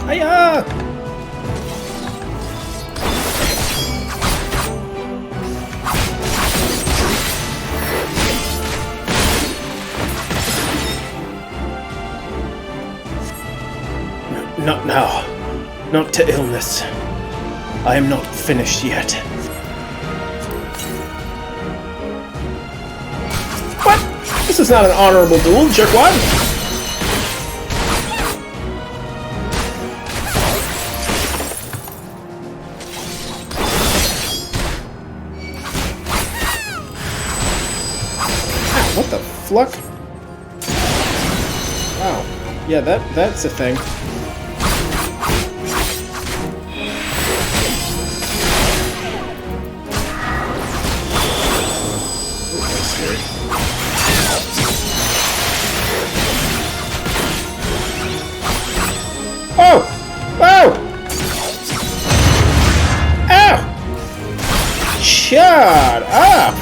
Hiya! Not now. Not to illness. I am not finished yet. What? This is not an honorable duel, jerkwad! What the fluck? Wow. Yeah, that's a thing. Oh! Oh! Ow! Shut up!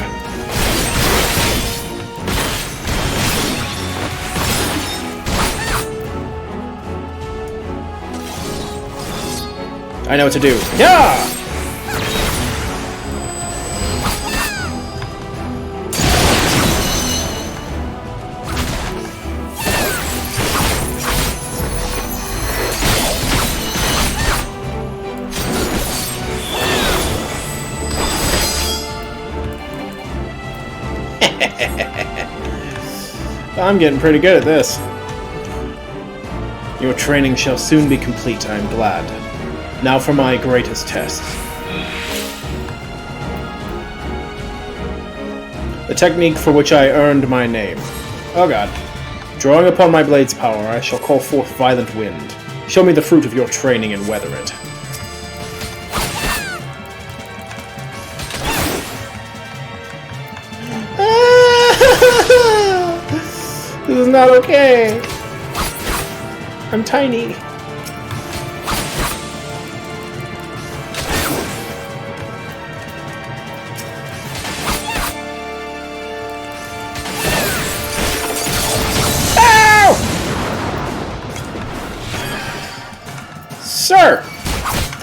I know what to do. Yeah! I'm getting pretty good at this. Your training shall soon be complete, I am glad. Now for my greatest test. The technique for which I earned my name. Oh god. Drawing upon my blade's power, I shall call forth violent wind. Show me the fruit of your training and weather it. This is not okay. I'm tiny.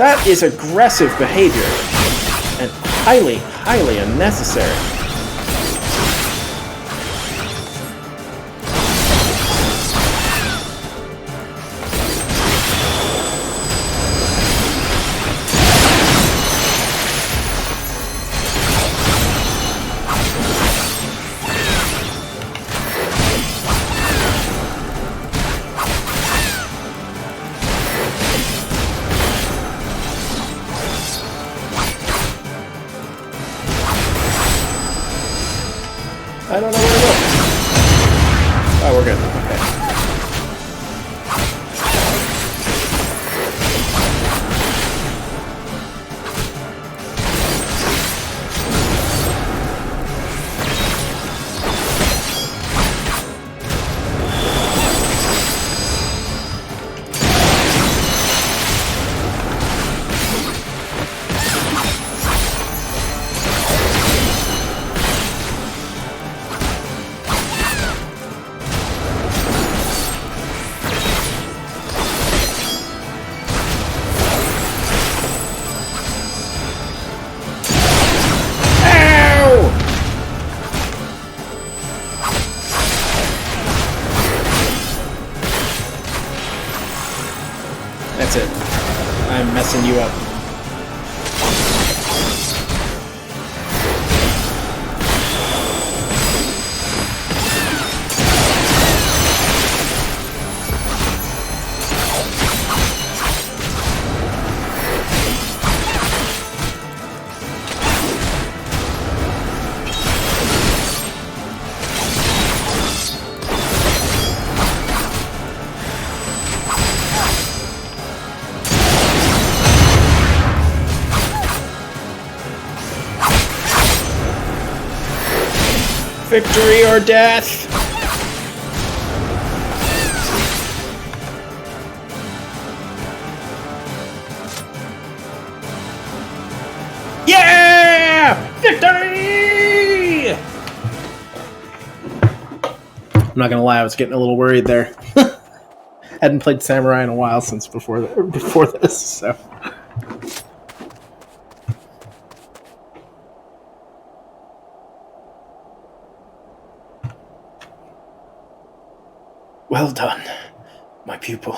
That is aggressive behavior, and highly, highly unnecessary. I don't know where to go. Oh, we're good. Okay. That's it. I'm messing you up. Victory or death! Yeah! Victory! I'm not gonna lie, I was getting a little worried there. Hadn't played Samurai in a while since before this, so... Well done, my pupil.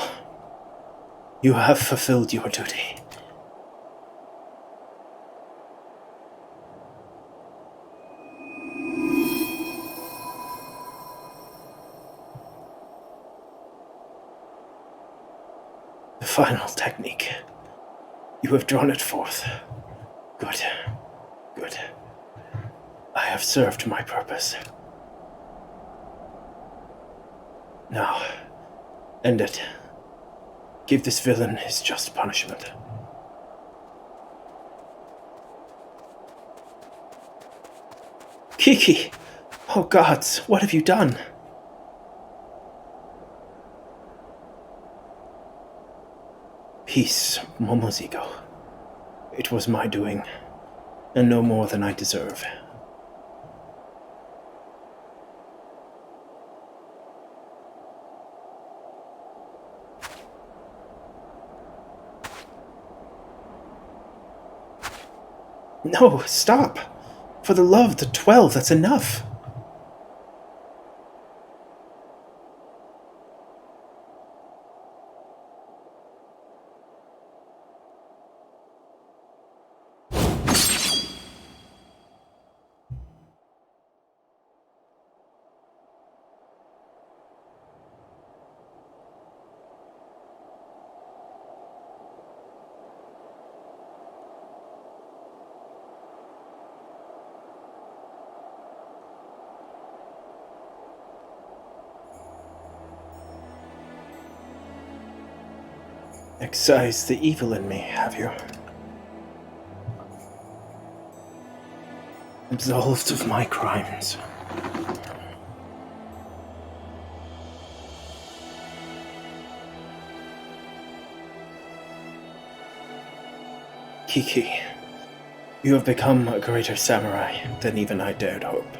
You have fulfilled your duty. The final technique. You have drawn it forth. Good. Good. I have served my purpose. Now, end it. Give this villain his just punishment. Kiki! Oh gods, what have you done? Peace, Momozigo. It was my doing, and no more than I deserve. No, stop! For the love of the 12, that's enough! Excised the evil in me, have you? Absolved of my crimes. Kiki, you have become a greater samurai than even I dared hope.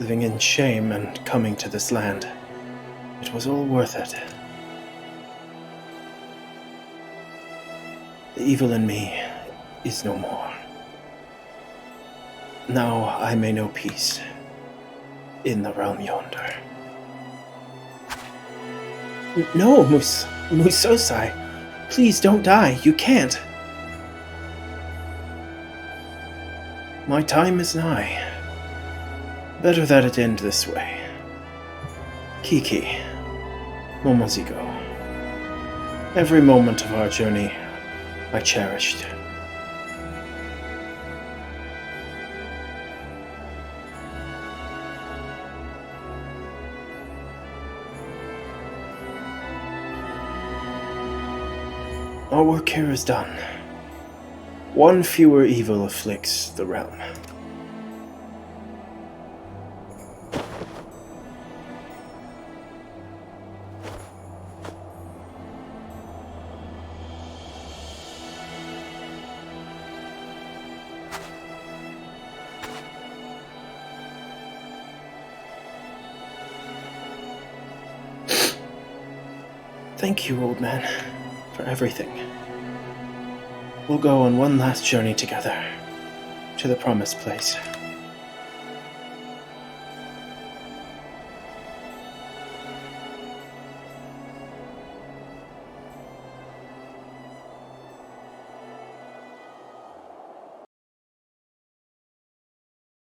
Living in shame and coming to this land, it was all worth it. The evil in me is no more. Now I may know peace in the realm yonder. No, Musosai. Please don't die. You can't. My time is nigh. Better that it end this way. Kiki, Momozigo. Every moment of our journey I cherished. Our work here is done. One fewer evil afflicts the realm. Thank you, old man, for everything. We'll go on one last journey together, to the promised place.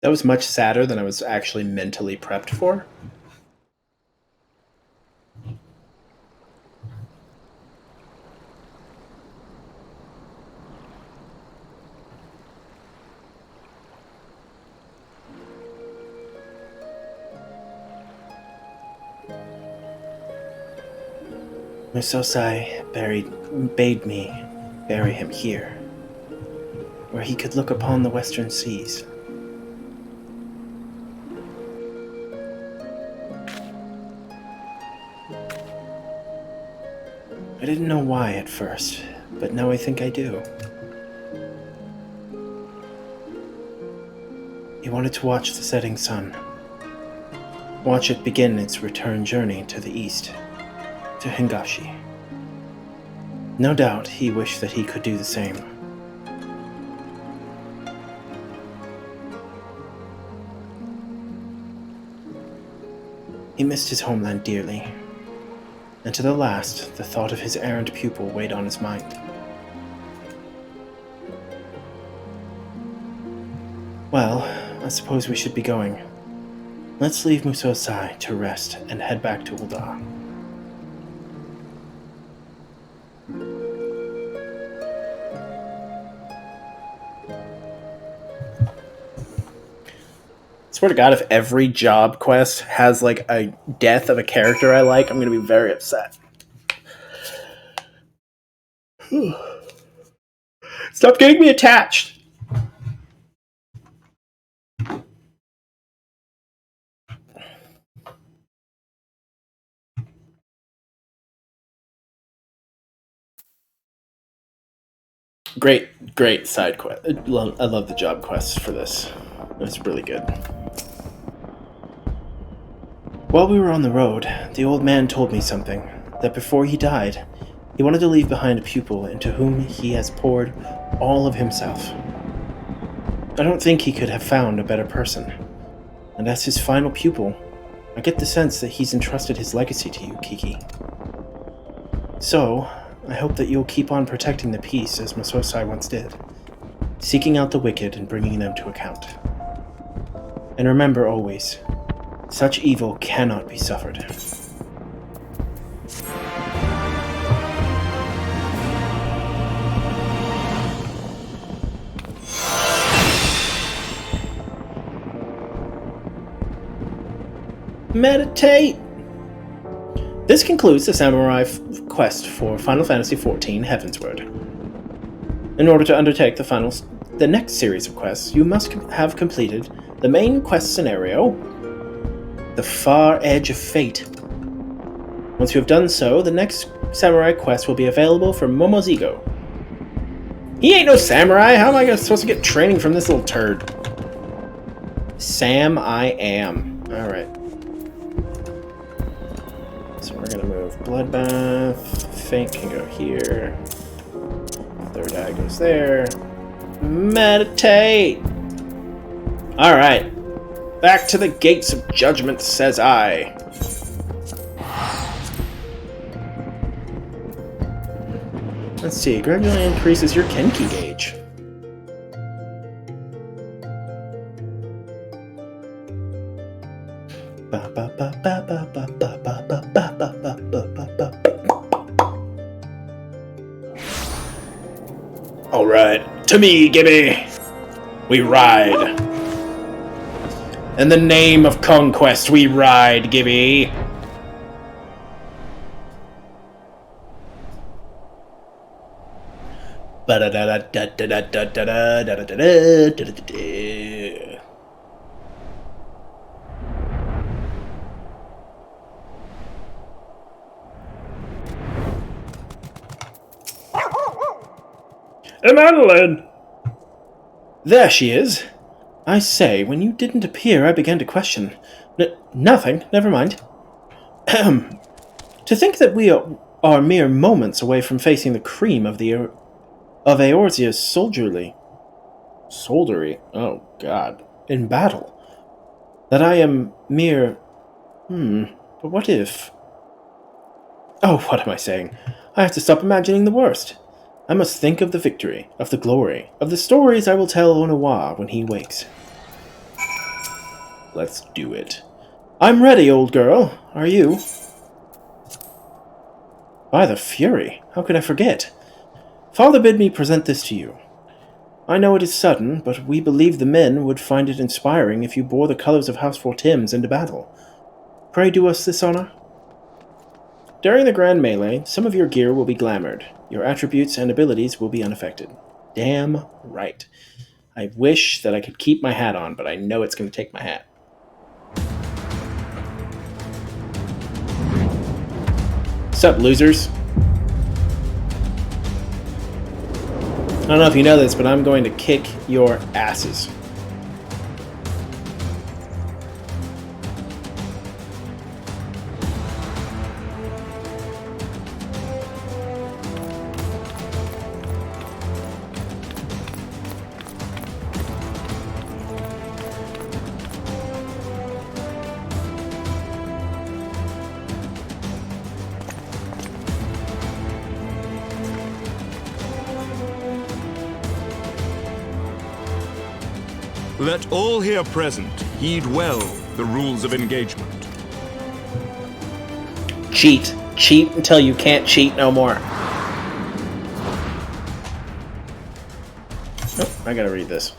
That was much sadder than I was actually mentally prepped for. Musosai bade me bury him here, where he could look upon the western seas. I didn't know why at first, but now I think I do. He wanted to watch the setting sun, watch it begin its return journey to the east, to Hingashi. No doubt he wished that he could do the same. He missed his homeland dearly, and to the last, the thought of his errant pupil weighed on his mind. Well, I suppose we should be going. Let's leave Musosai to rest and head back to Ul'dah. Swear to God, if every job quest has like a death of a character I like, I'm going to be very upset. Stop getting me attached. Great side quest. I love the job quests for this. It's really good. While we were on the road, the old man told me something, that before he died, he wanted to leave behind a pupil into whom he has poured all of himself. I don't think he could have found a better person, and as his final pupil, I get the sense that he's entrusted his legacy to you, Kiki. So, I hope that you'll keep on protecting the peace as Musosai once did, seeking out the wicked and bringing them to account. And remember always, such evil cannot be suffered. Meditate! This concludes the samurai quest for Final Fantasy XIV Heavensward. In order to undertake the next series of quests, you must have completed the main quest scenario, the Far Edge of Fate. Once you have done so, the next samurai quest will be available for Momozigo. He ain't no samurai! How am I supposed to get training from this little turd? Sam, I am. Alright. So we're gonna move Bloodbath. Fate can go here. Third eye goes there. Meditate! Alright. Back to the gates of judgment, says I. Let's see, it gradually increases your Kenki gauge. Alright, to me, Gibby! We ride. In the name of conquest, we ride, Gibby! Madeline! There she is. I say, when you didn't appear, I began to question. Nothing, never mind. Ahem. To think that we are mere moments away from facing the cream of Eorzea's soldiery, oh god, in battle. That I am mere... but what if... Oh, what am I saying? I have to stop imagining the worst. I must think of the victory, of the glory, of the stories I will tell Onawa when he wakes. Let's do it. I'm ready, old girl. Are you? By the Fury, how could I forget? Father bid me present this to you. I know it is sudden, but we believe the men would find it inspiring if you bore the colors of House Fortims into battle. Pray do us this honor. During the grand melee, some of your gear will be glamoured. Your attributes and abilities will be unaffected. Damn right. I wish that I could keep my hat on, but I know it's going to take my hat. Sup, losers? I don't know if you know this, but I'm going to kick your asses. Let all here present heed well the rules of engagement. Cheat. Cheat until you can't cheat no more. Oh, I gotta read this.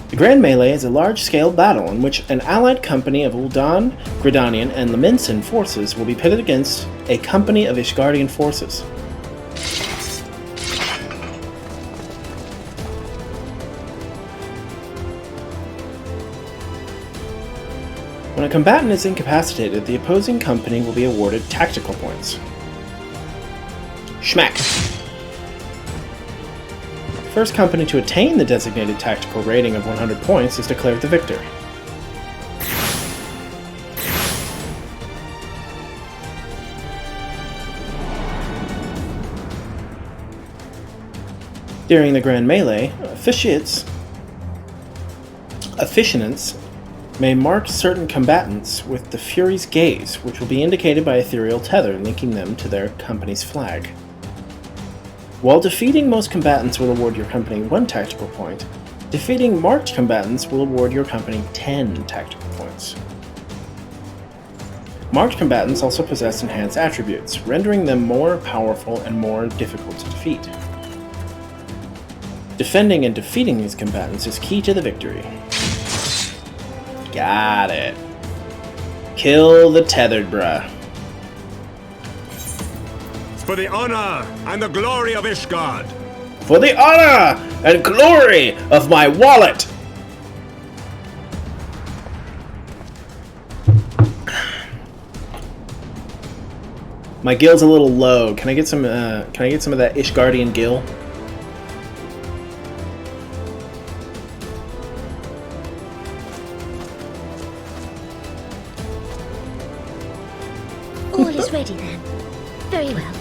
The Grand Melee is a large-scale battle in which an allied company of Ul'dan, Gridanian, and Leminson forces will be pitted against a company of Ishgardian forces. When a combatant is incapacitated, the opposing company will be awarded tactical points. Schmack! First company to attain the designated tactical rating of 100 points is declared the victor. During the Grand Melee, officiants may mark certain combatants with the Fury's Gaze, which will be indicated by ethereal tether linking them to their company's flag. While defeating most combatants will award your company 1 tactical point, defeating marked combatants will award your company 10 tactical points. Marked combatants also possess enhanced attributes, rendering them more powerful and more difficult to defeat. Defending and defeating these combatants is key to the victory. Got it. Kill the tethered, bruh. For the honor and the glory of Ishgard. For the honor and glory of my wallet. My gill's a little low. Can I get some? Can I get some of that Ishgardian gill? All is ready then. Very well.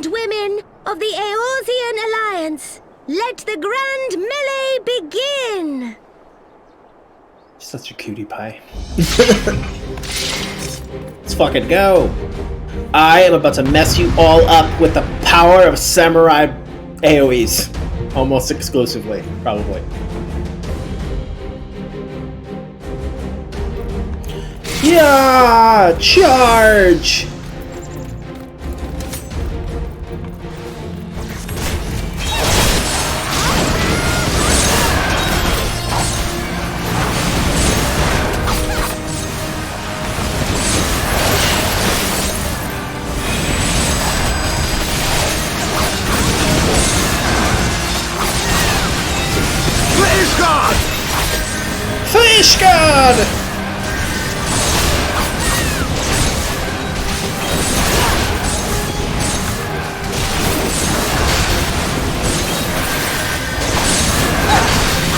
and women of the Eorzean Alliance, let the grand melee begin! Such a cutie pie. Let's fucking go. I am about to mess you all up with the power of samurai AoEs. Almost exclusively, probably. Yeah! Charge! Fish God!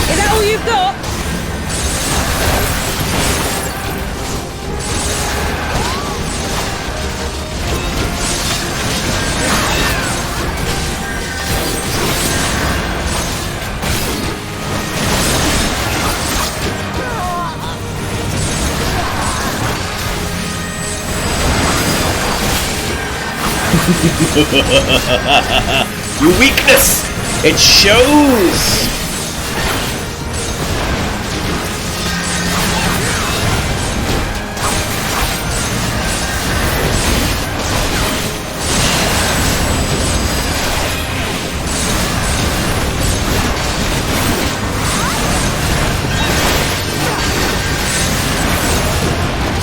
Is that all you've got? Your weakness! It shows!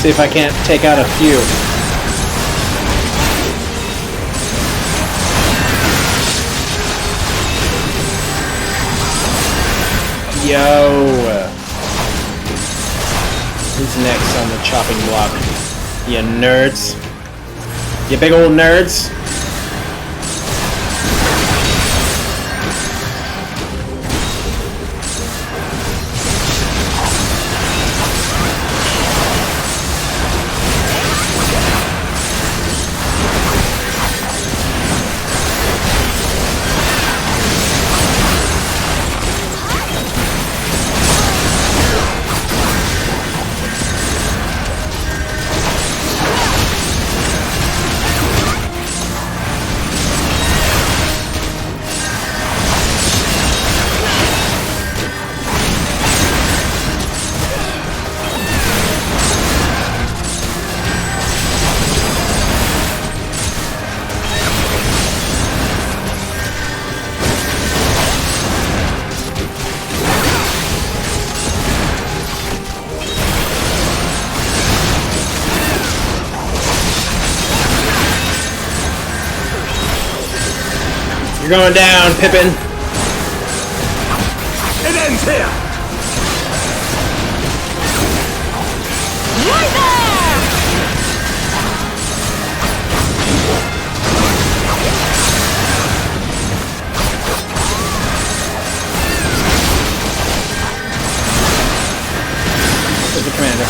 See if I can't take out a few. Yo! Who's next on the chopping block? You nerds. You big old nerds. You're going down, Pippin. It ends here! Right there! There's the commander.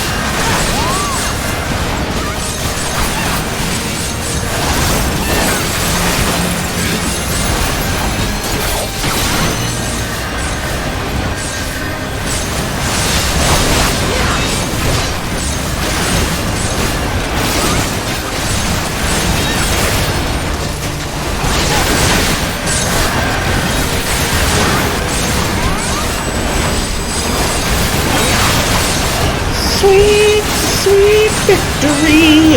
Sweet, sweet victory!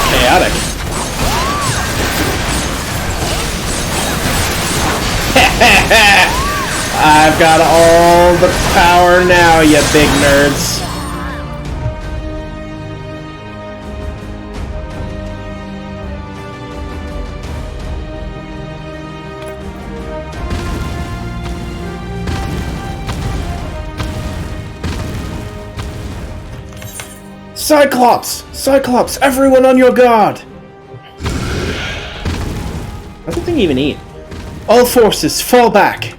Chaotic. I've got all the power now, you big nerds. Cyclops! Cyclops! Everyone on your guard! I don't think even eat. All forces, fall back!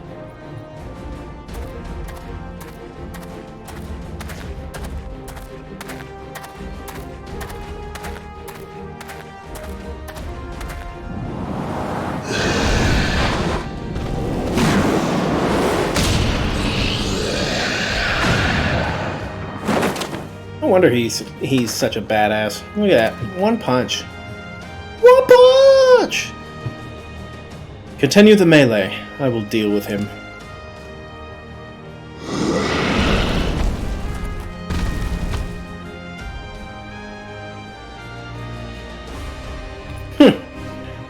No wonder he's such a badass. Look at that. One punch. One punch! Continue the melee. I will deal with him.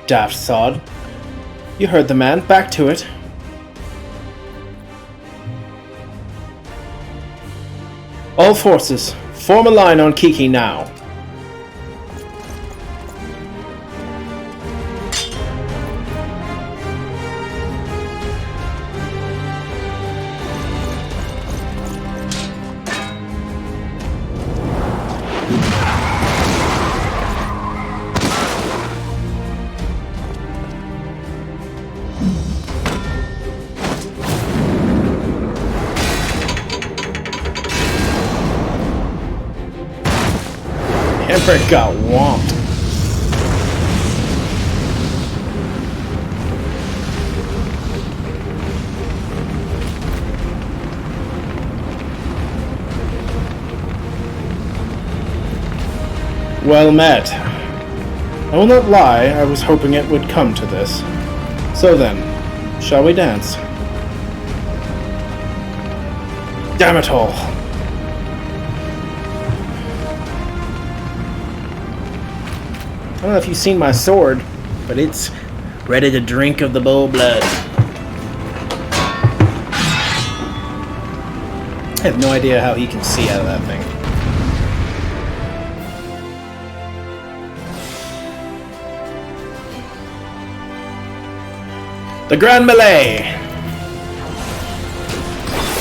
Daft sod. You heard the man. Back to it. All forces, form a line on Kiki now. Emperor got whomped. Well met. I will not lie, I was hoping it would come to this. So then, shall we dance? Damn it all. I don't know if you've seen my sword, but it's ready to drink of the bull blood. I have no idea how he can see out of that thing. The Grand Melee!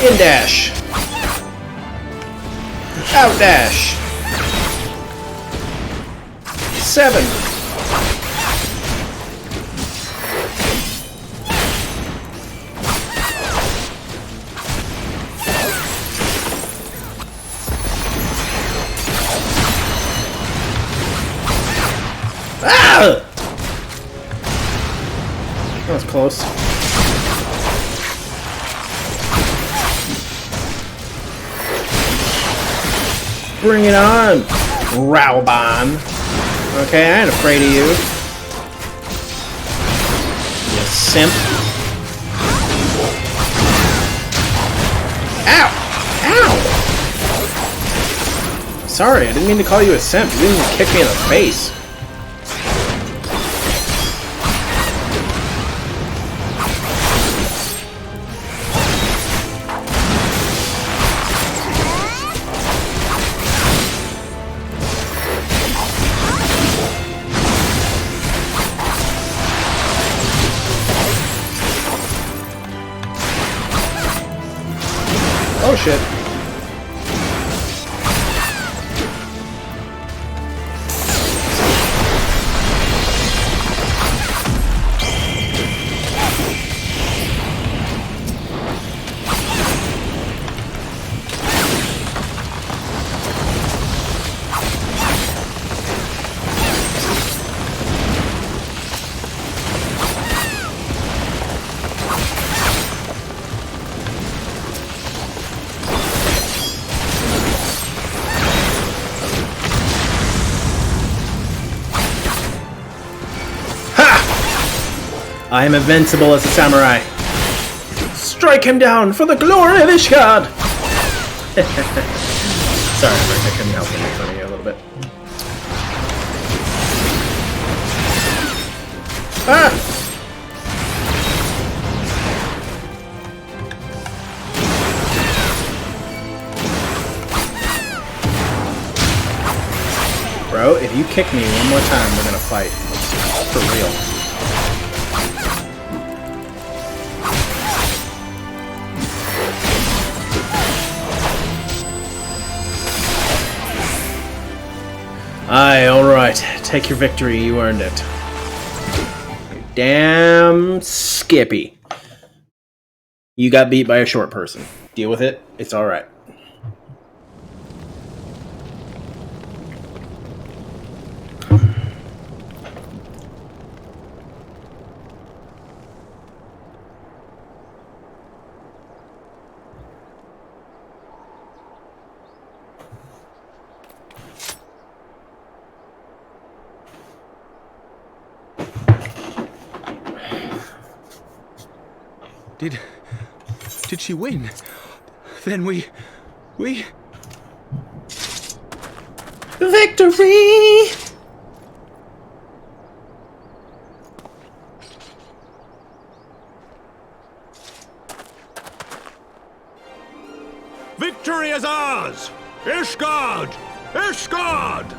In dash! Out dash! 7. Ah! That was close. Bring it on, Raubon. Okay, I ain't afraid of you. You simp. Ow! Ow! Sorry, I didn't mean to call you a simp. You didn't even kick me in the face. Oh shit. I am invincible as a samurai. Strike him down for the glory of Ishgard! Sorry, Rick, I couldn't help but make fun of you a little bit. Ah! Bro, if you kick me one more time, we're gonna fight. For real. Aye, alright. Take your victory, you earned it. Damn Skippy. You got beat by a short person. Deal with it, it's alright. Did she win? Then we... Victory! Victory is ours! Ishgard! Ishgard!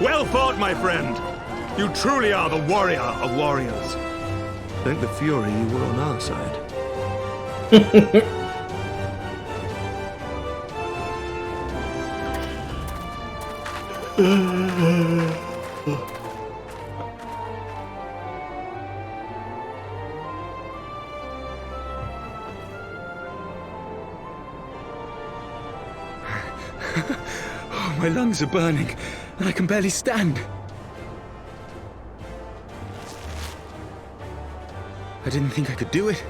Well fought, my friend! You truly are the warrior of warriors. Thank the Fury you were on our side. Oh, my lungs are burning, and I can barely stand. I didn't think I could do it,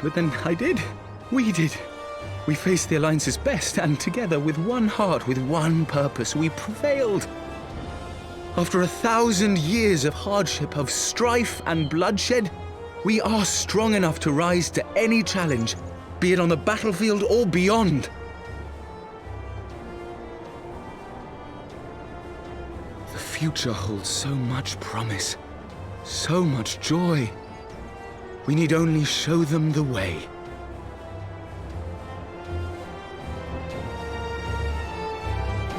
but then I did. We did. We faced the Alliance's best, and together, with one heart, with one purpose, we prevailed. After 1,000 years of hardship, of strife and bloodshed, we are strong enough to rise to any challenge, be it on the battlefield or beyond. The future holds so much promise, so much joy. We need only show them the way.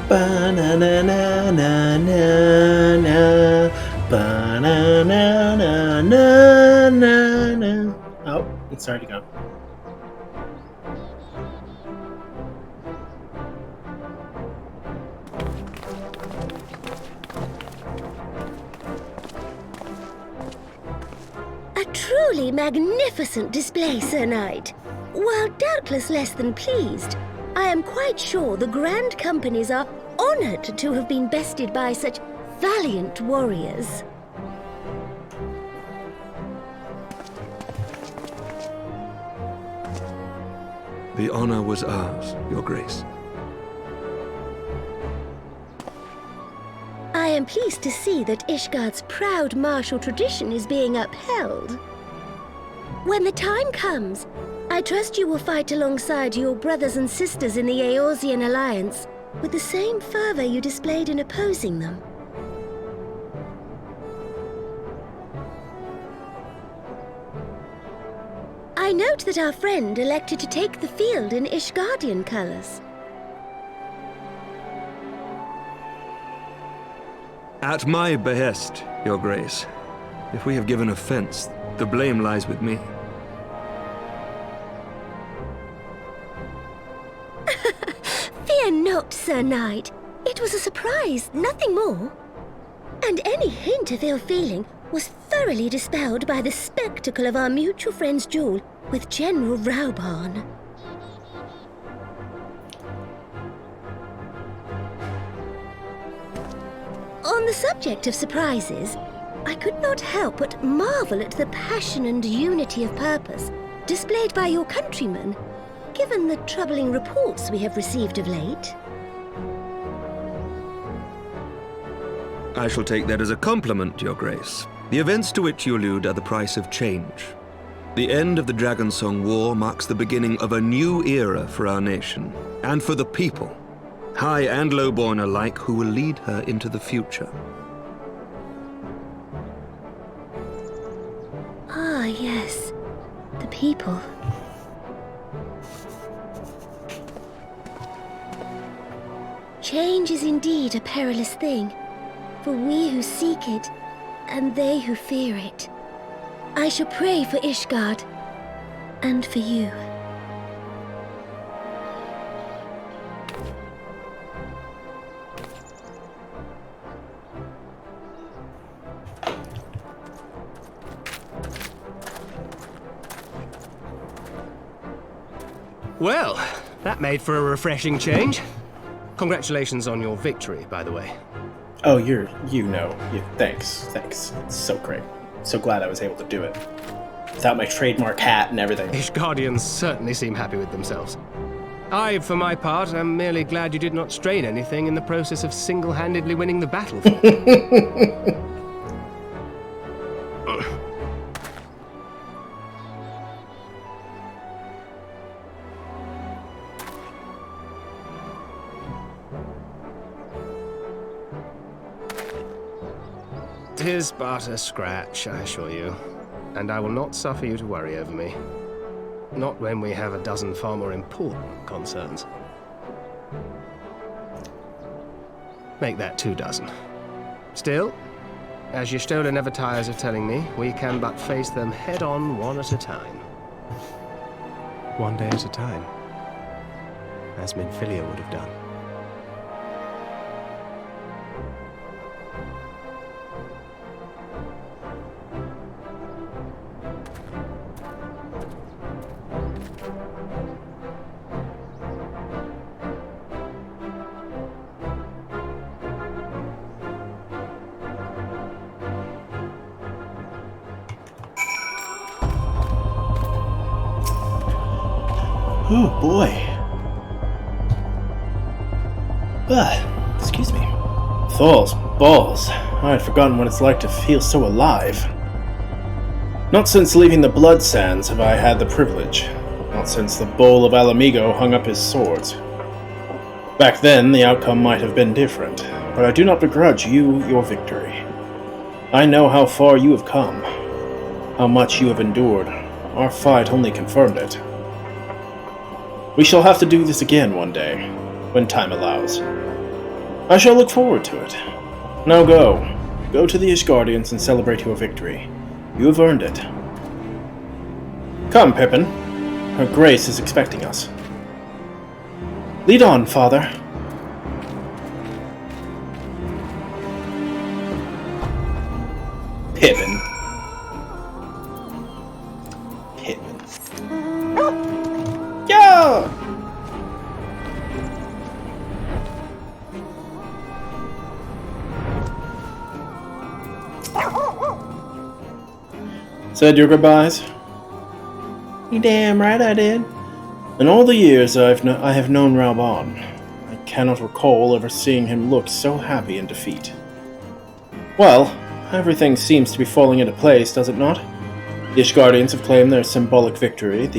Ba-na-na-na-na-na. Ba-na-na-na-na-na. Oh, it's already gone. A truly magnificent display, Sir Knight. While doubtless less than pleased, I am quite sure the Grand Companies are honored to have been bested by such valiant warriors. The honor was ours, Your Grace. I am pleased to see that Ishgard's proud martial tradition is being upheld. When the time comes, I trust you will fight alongside your brothers and sisters in the Eorzean Alliance with the same fervor you displayed in opposing them. I note that our friend elected to take the field in Ishgardian colors. At my behest, Your Grace. If we have given offense, the blame lies with me. Fear not, Sir Knight. It was a surprise, nothing more. And any hint of ill feeling was thoroughly dispelled by the spectacle of our mutual friend's duel with General Raubarn. On the subject of surprises, I could not help but marvel at the passion and unity of purpose displayed by your countrymen, given the troubling reports we have received of late. I shall take that as a compliment, Your Grace. The events to which you allude are the price of change. The end of the Dragonsong War marks the beginning of a new era for our nation, and for the people, high and lowborn alike, who will lead her into the future. Ah, yes. The people. Change is indeed a perilous thing, for we who seek it and they who fear it. I shall pray for Ishgard, and for you. Well, that made for a refreshing change. Congratulations on your victory, by the way. Oh, thanks. It's so great. So glad I was able to do it. Without my trademark hat and everything. Ishgardians certainly seem happy with themselves. I, for my part, am merely glad you did not strain anything in the process of single-handedly winning the battle. Tis but a scratch, I assure you, and I will not suffer you to worry over me. Not when we have a dozen far more important concerns. Make that 2 dozen. Still, as your Stola never tires of telling me, we can but face them head-on one at a time. One day at a time. As Minfilia would have done. Oh boy. Excuse me. Thal's balls. I had forgotten what it's like to feel so alive. Not since leaving the Blood Sands have I had the privilege. Not since the Bowl of Alamigo hung up his swords. Back then, the outcome might have been different, but I do not begrudge you your victory. I know how far you have come, how much you have endured. Our fight only confirmed it. We shall have to do this again one day, when time allows. I shall look forward to it. Now go. Go to the Ishgardians and celebrate your victory. You have earned it. Come, Pippin. Her Grace is expecting us. Lead on, Father. Pippin. Yo! Said your goodbyes? You damn right I did. In all the years I have known Raubon, I cannot recall ever seeing him look so happy in defeat. Well, everything seems to be falling into place, does it not? The Ishgardians have claimed their symbolic victory, and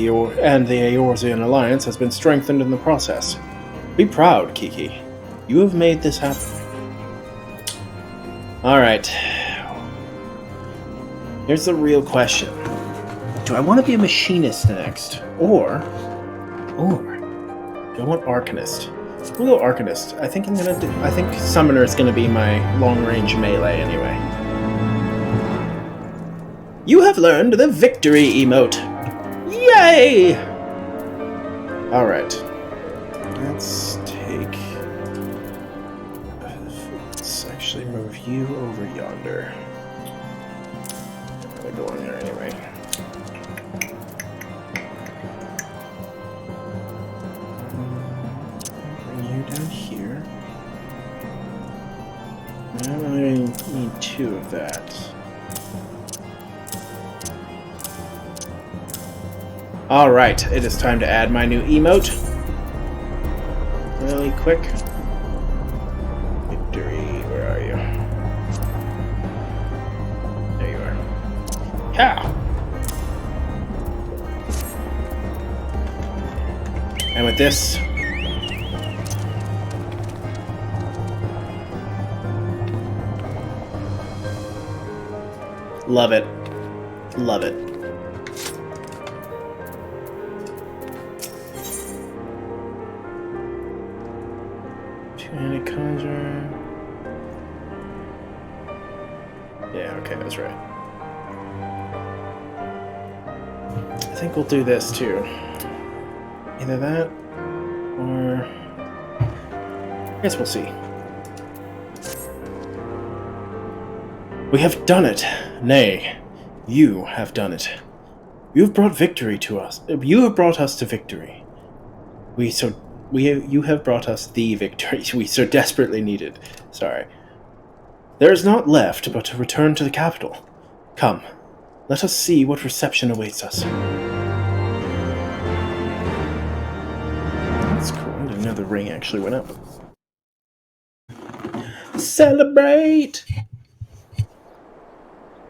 the Eorzean alliance has been strengthened in the process. Be proud, Kiki. You have made this happen. Alright. Here's the real question. Do I want to be a machinist next? Or do I want Arcanist? We'll go Arcanist. I think Summoner is gonna be my long-range melee anyway. You have learned the victory emote. Yay! Alright. Let's actually move you over yonder. I'm gonna go in there anyway. Bring you down here. Now I need 2 of that. Alright, it is time to add my new emote. Really quick. Victory, where are you? There you are. Yeah! And with this... Love it. Love it. Two-handed conjure. Yeah, Okay, that's right. I think we'll do this too. Either that, or... I guess we'll see. We have done it. Nay, you have done it. You have brought victory to us. You have brought us to victory. You have brought us the victory we so desperately needed. Sorry. There is naught left but to return to the capital. Come, let us see what reception awaits us. That's cool. I didn't know the ring actually went up. Celebrate!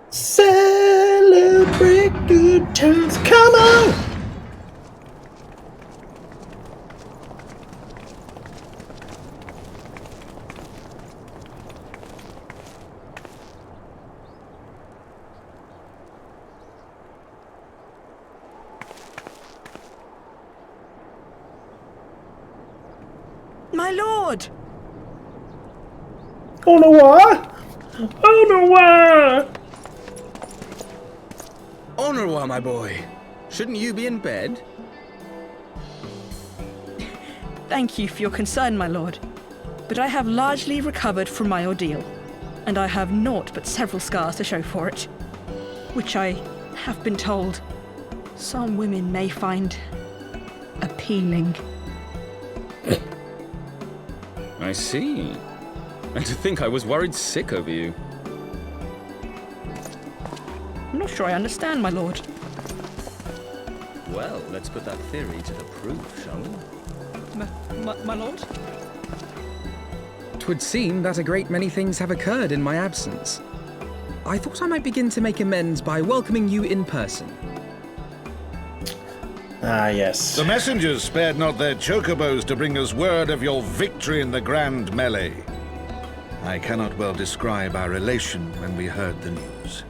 Celebrate good times. Come on! My lord! Oh no, what? Oh no, what? Honorwa, my boy. Shouldn't you be in bed? Thank you for your concern, my lord. But I have largely recovered from my ordeal, and I have naught but several scars to show for it, which I have been told some women may find appealing. I see. And to think I was worried sick over you. I'm not sure I understand, my lord. Well, let's put that theory to the proof, shall we? My lord? 'Twould seem that a great many things have occurred in my absence. I thought I might begin to make amends by welcoming you in person. Ah, yes. The messengers spared not their chocobos to bring us word of your victory in the grand melee. I cannot well describe our elation when we heard the news.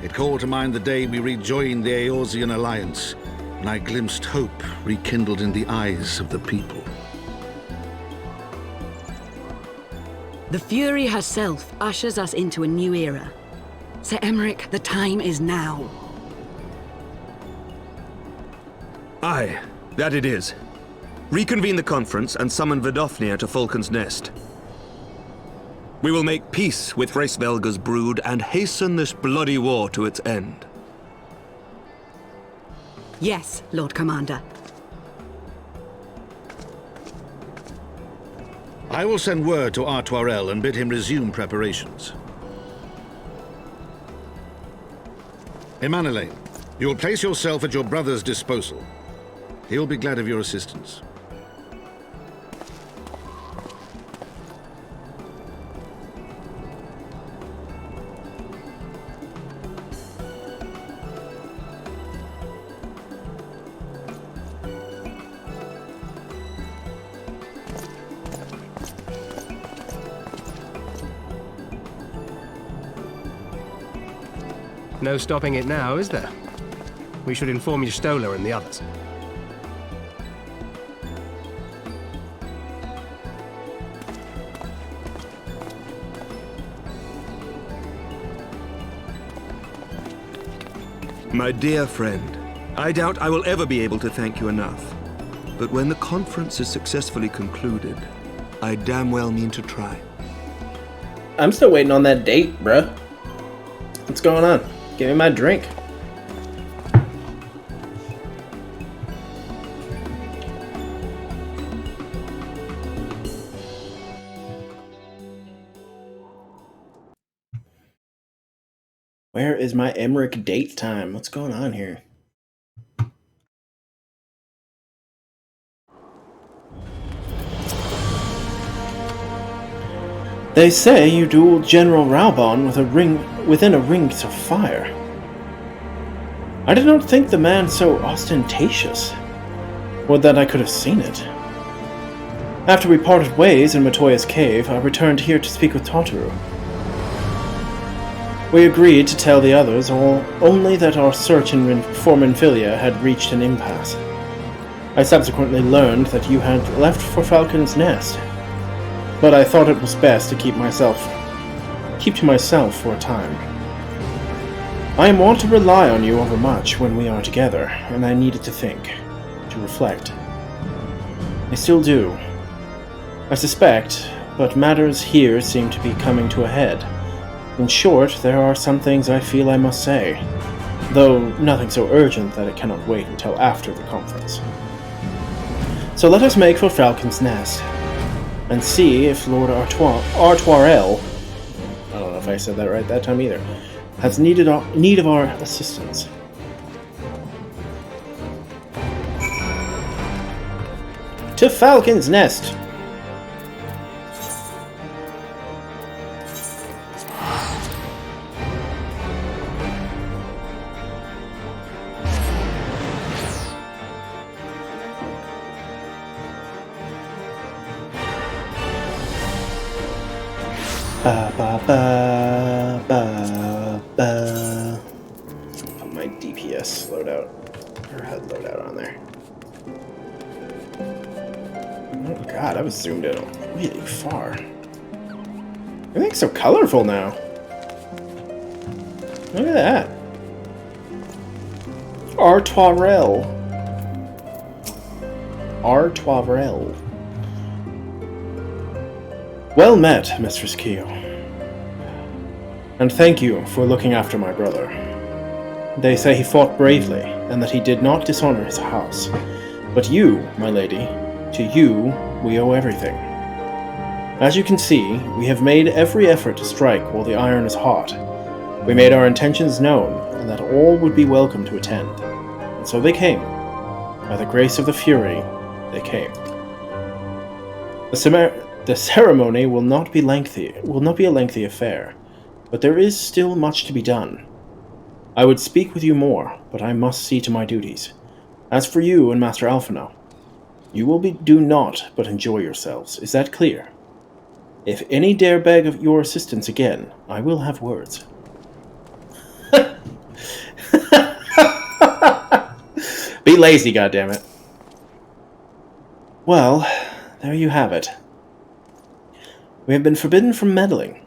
It called to mind the day we rejoined the Eorzean alliance, and I glimpsed hope rekindled in the eyes of the people. The Fury herself ushers us into a new era. Sir Emmerich, the time is now. Aye, that it is. Reconvene the conference and summon Vidofnir to Falcon's Nest. We will make peace with Hraesvelga's brood and hasten this bloody war to its end. Yes, Lord Commander. I will send word to Artoirel and bid him resume preparations. Emanuele, you will place yourself at your brother's disposal. He will be glad of your assistance. No stopping it now, is there? We should inform Y'shtola and the others. My dear friend, I doubt I will ever be able to thank you enough. But when the conference is successfully concluded, I damn well mean to try. I'm still waiting on that date, bruh. What's going on? Give me my drink. Where is my Emmerich date time? What's going on here? They say you dueled General Raubon within a ring of fire. I did not think the man so ostentatious. Would that I could have seen it. After we parted ways in Matoya's cave, I returned here to speak with Totoro. We agreed to tell the others only that our search for Minfilia had reached an impasse. I subsequently learned that you had left for Falcon's Nest, but I thought it was best to keep myself keep to myself for a time. I am wont to rely on you overmuch when we are together, and I needed to think, to reflect. I still do. I suspect, but matters here seem to be coming to a head. In short, there are some things I feel I must say, though nothing so urgent that it cannot wait until after the conference. So let us make for Falcon's Nest, and see if Lord Artoirel, I don't know if I said that right that time either, has need of our assistance. To Falcon's Nest! Ba ba ba ba ba. Put my DPS loadout or HUD loadout on there. Oh god, I was zoomed in really far. Everything's so colorful now. Look at that. Artoirel. Artoirel. Well met, Mistress Keo. And thank you for looking after my brother. They say he fought bravely, and that he did not dishonor his house. But you, my lady, to you we owe everything. As you can see, we have made every effort to strike while the iron is hot. We made our intentions known, and that all would be welcome to attend. And so they came. By the grace of the Fury, they came. The ceremony will not be a lengthy affair, but there is still much to be done. I would speak with you more, but I must see to my duties. As for you and Master Alphinaud, you will do naught but enjoy yourselves. Is that clear? If any dare beg of your assistance again, I will have words. Be lazy, goddammit. Well, there you have it. We have been forbidden from meddling.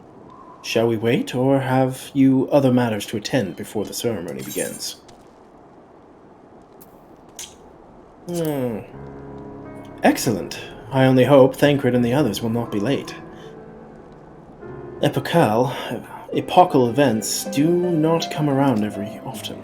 Shall we wait, or have you other matters to attend before the ceremony begins? Excellent. I only hope Thancred and the others will not be late. Epochal events do not come around every often.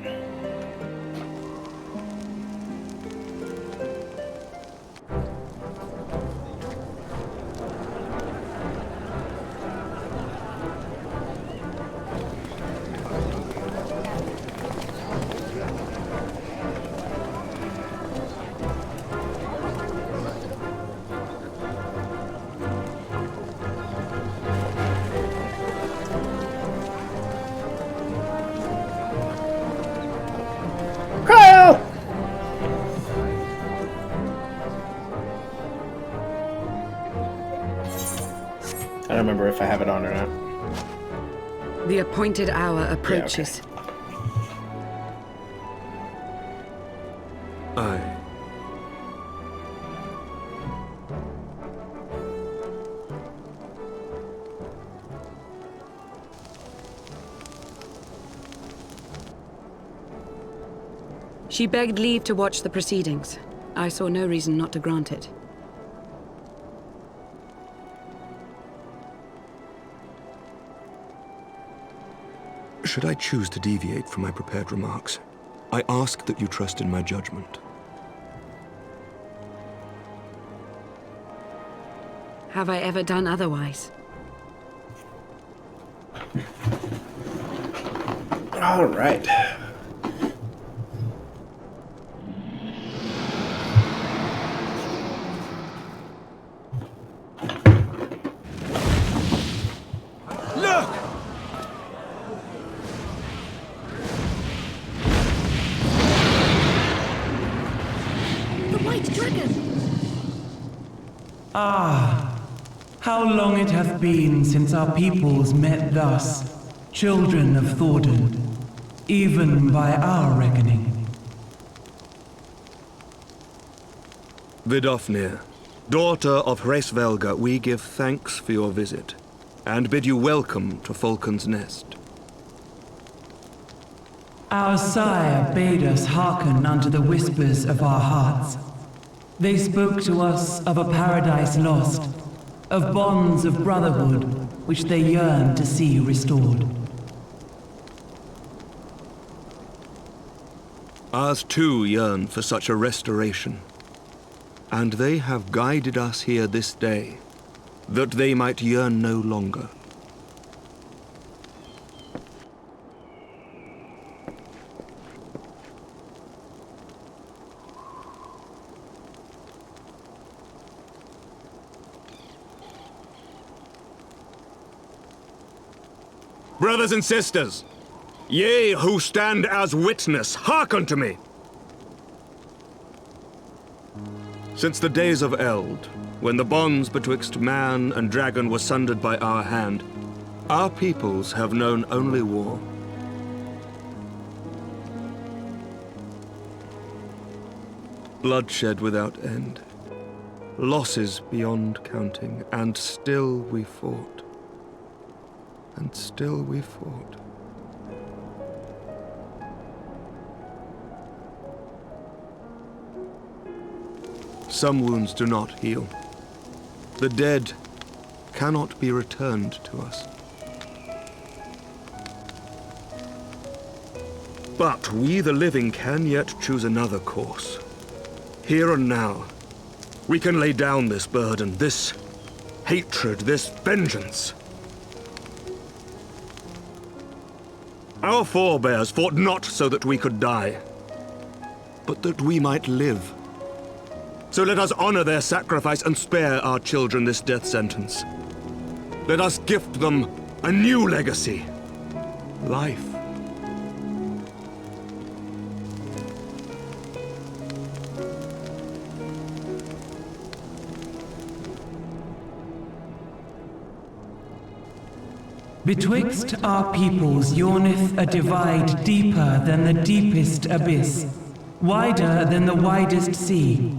I don't remember if I have it on or not. The appointed hour approaches. Yeah, okay. Aye. She begged leave to watch the proceedings. I saw no reason not to grant it. Should I choose to deviate from my prepared remarks, I ask that you trust in my judgment. Have I ever done otherwise? All right. Ah, how long it hath been since our peoples met thus, children of Thordan, even by our reckoning. Vidofnir, daughter of Hraesvelga, we give thanks for your visit, and bid you welcome to Falcon's Nest. Our sire bade us hearken unto the whispers of our hearts. They spoke to us of a paradise lost, of bonds of brotherhood which they yearned to see restored. Ours too yearn for such a restoration, and they have guided us here this day, that they might yearn no longer. Brothers and sisters, ye who stand as witness, hearken to me. Since the days of Eld, when the bonds betwixt man and dragon were sundered by our hand, our peoples have known only war. Bloodshed without end, losses beyond counting, and still we fought. And still we fought. Some wounds do not heal. The dead cannot be returned to us. But we, the living, can yet choose another course. Here and now, we can lay down this burden, this hatred, this vengeance. Our forebears fought not so that we could die, but that we might live. So let us honor their sacrifice and spare our children this death sentence. Let us gift them a new legacy, life. Betwixt our peoples yawneth a divide deeper than the deepest abyss, wider than the widest sea.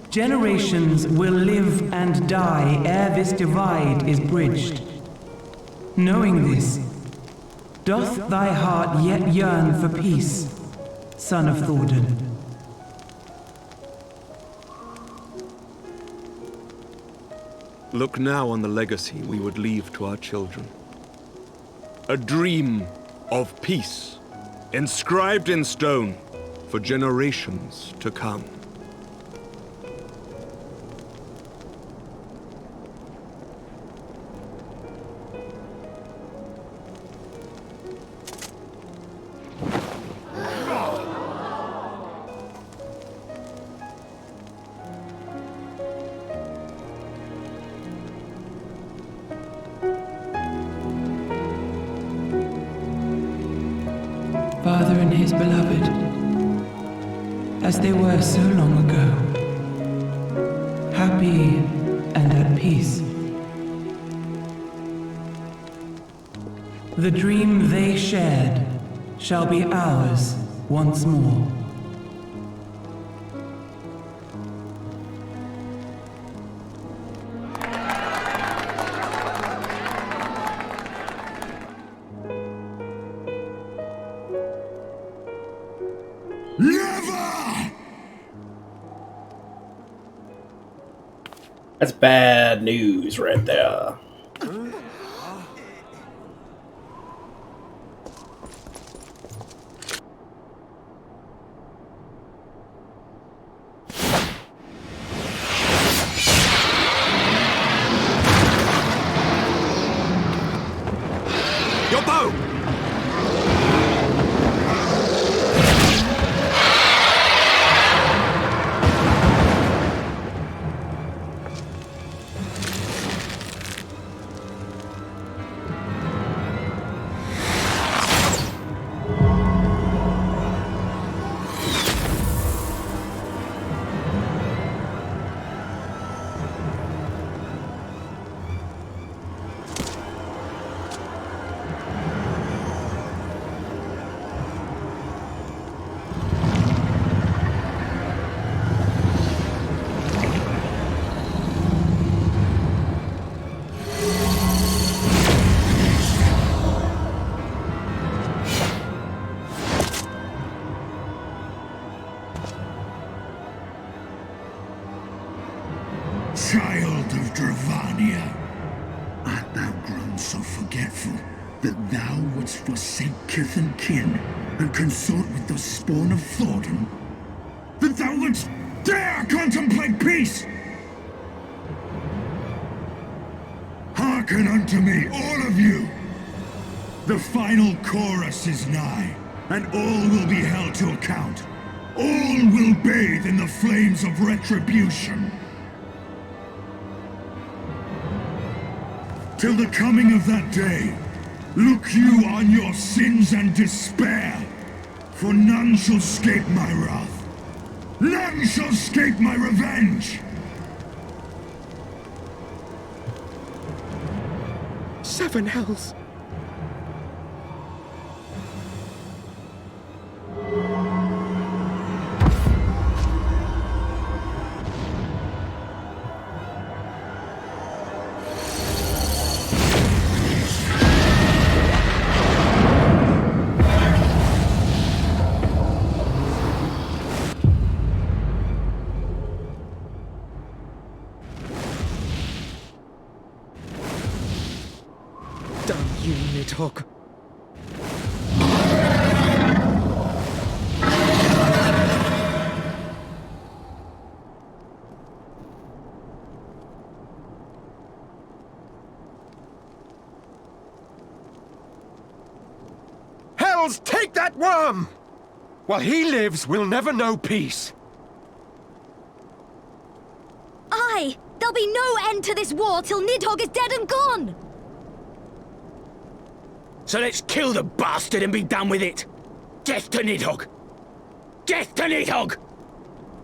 Generations will live and die ere this divide is bridged. Knowing this, doth thy heart yet yearn for peace, son of Thordan? Look now on the legacy we would leave to our children. A dream of peace, inscribed in stone for generations to come. Father and his beloved, as they were so long ago, happy and at peace. The dream they shared shall be ours once more. That's bad news right there. Your bow! Child of Dravania, art thou grown so forgetful that thou wouldst forsake kith and kin and consort with the spawn of Thornton? That thou wouldst dare contemplate peace? Hearken unto me, all of you! The final chorus is nigh, and all will be held to account. All will bathe in the flames of retribution. Till the coming of that day, look you on your sins and despair, for none shall escape my wrath. None shall escape my revenge! Seven hells. Damn you, Nidhogg. Hells, take that worm! While he lives, we'll never know peace. Aye! There'll be no end to this war till Nidhogg is dead and gone! So let's kill the bastard and be done with it! Death to Nidhogg! Death to Nidhogg!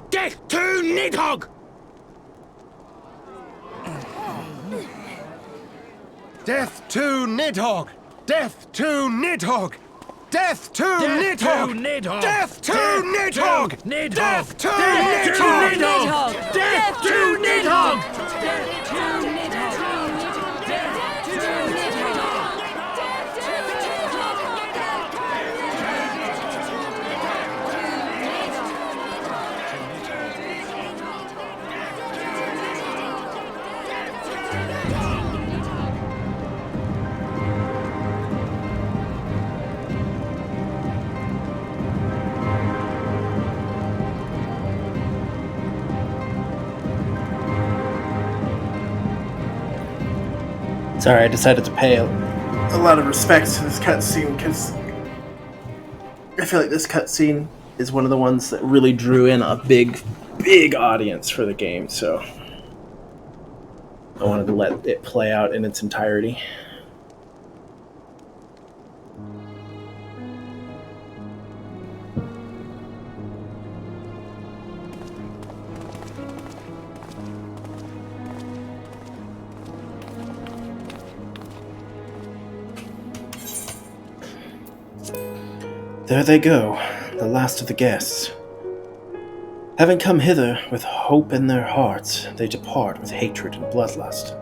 Death to Nidhogg! Death to Nidhogg! Death to Nidhogg! Death to Nidhogg! Death to Nidhogg! Death to Nidhogg! Death to Nidhogg! Sorry, I decided to pay a lot of respect to this cutscene because I feel like this cutscene is one of the ones that really drew in a big audience for the game, so I wanted to let it play out in its entirety. There they go, the last of the guests. Having come hither with hope in their hearts, they depart with hatred and bloodlust.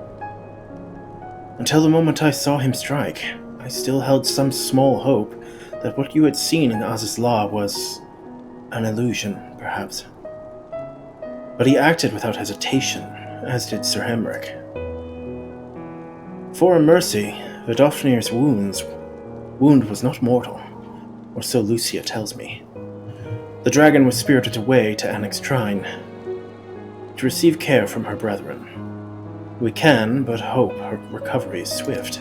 Until the moment I saw him strike, I still held some small hope that what you had seen in Azizla was an illusion, perhaps. But he acted without hesitation, as did Sir Hemric. For a mercy, Vidofnir's wound was not mortal, or so Lucia tells me. The dragon was spirited away to Annex Trine to receive care from her brethren. We can but hope her recovery is swift.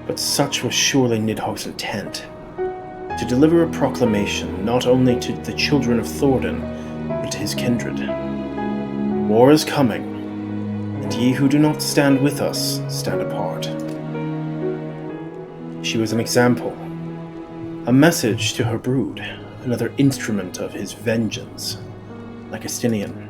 But such was surely Nidhogg's intent, to deliver a proclamation not only to the children of Thornton, but to his kindred. War is coming, and ye who do not stand with us stand apart. She was an example, a message to her brood, another instrument of his vengeance, like Estinian.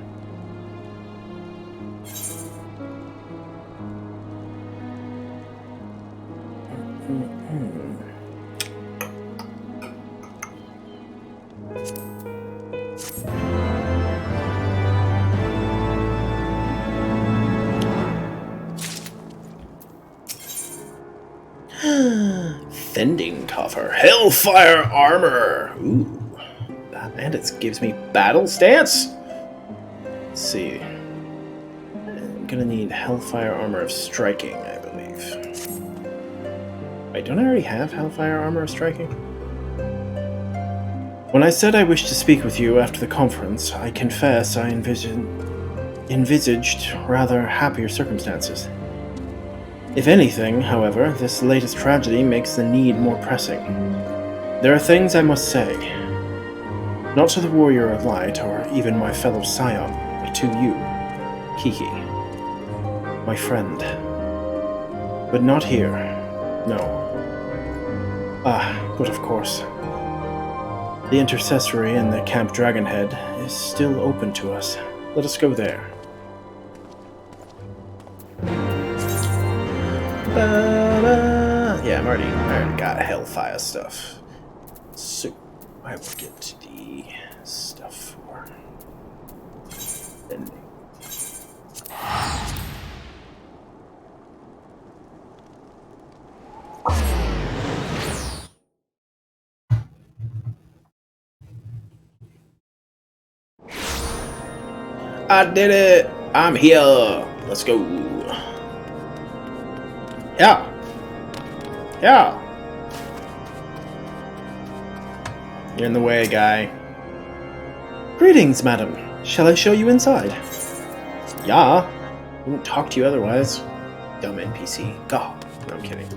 Fending coffer, hellfire armor. Ooh, and it gives me battle stance. Let's see. I'm gonna need Hellfire Armor of Striking, I believe. Wait, don't I already have Hellfire Armor of Striking? When I said I wished to speak with you after the conference, I confess I envisaged rather happier circumstances. If anything, however, this latest tragedy makes the need more pressing. There are things I must say. Not to the Warrior of Light, or even my fellow Scion, but to you, Kiki. My friend. But not here. No. But of course. The Intercessory in the Camp Dragonhead is still open to us. Let us go there. Yeah, I already got Hellfire stuff. So, I will get the stuff for ending. I did it! I'm here! Let's go! Yeah! Yeah! You're in the way, guy. Greetings, madam. Shall I show you inside? Yeah. I wouldn't talk to you otherwise. Dumb NPC. God. No, I'm kidding.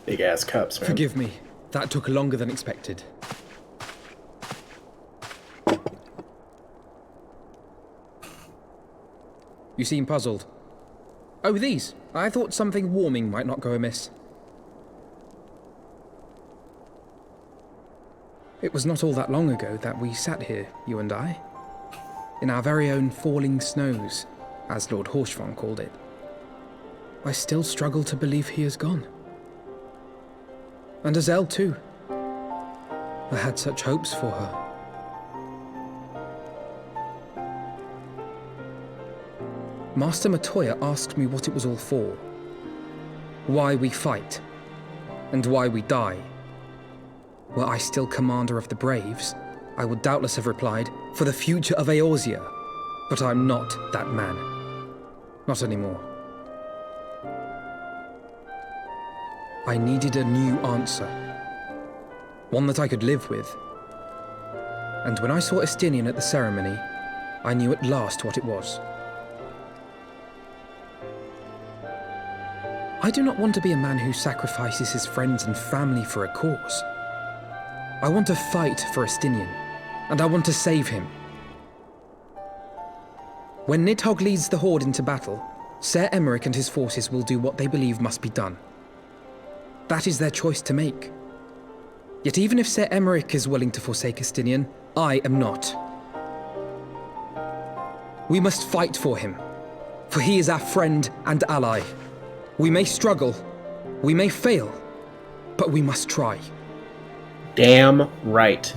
Big ass cups, man. Forgive me. That took longer than expected. You seem puzzled. Oh, these. I thought something warming might not go amiss. It was not all that long ago that we sat here, you and I. In our very own falling snows, as Lord Horshvon called it. I still struggle to believe he is gone. And Azelle too. I had such hopes for her. Master Matoya asked me what it was all for. Why we fight. And why we die. Were I still commander of the Braves, I would doubtless have replied, for the future of Eorzea. But I'm not that man. Not anymore. I needed a new answer. One that I could live with. And when I saw Estinian at the ceremony, I knew at last what it was. I do not want to be a man who sacrifices his friends and family for a cause. I want to fight for Estinian, and I want to save him. When Nidhogg leads the Horde into battle, Ser Emeric and his forces will do what they believe must be done. That is their choice to make. Yet even if Ser Emeric is willing to forsake Estinian, I am not. We must fight for him, for he is our friend and ally. We may struggle, we may fail, but we must try. Damn right.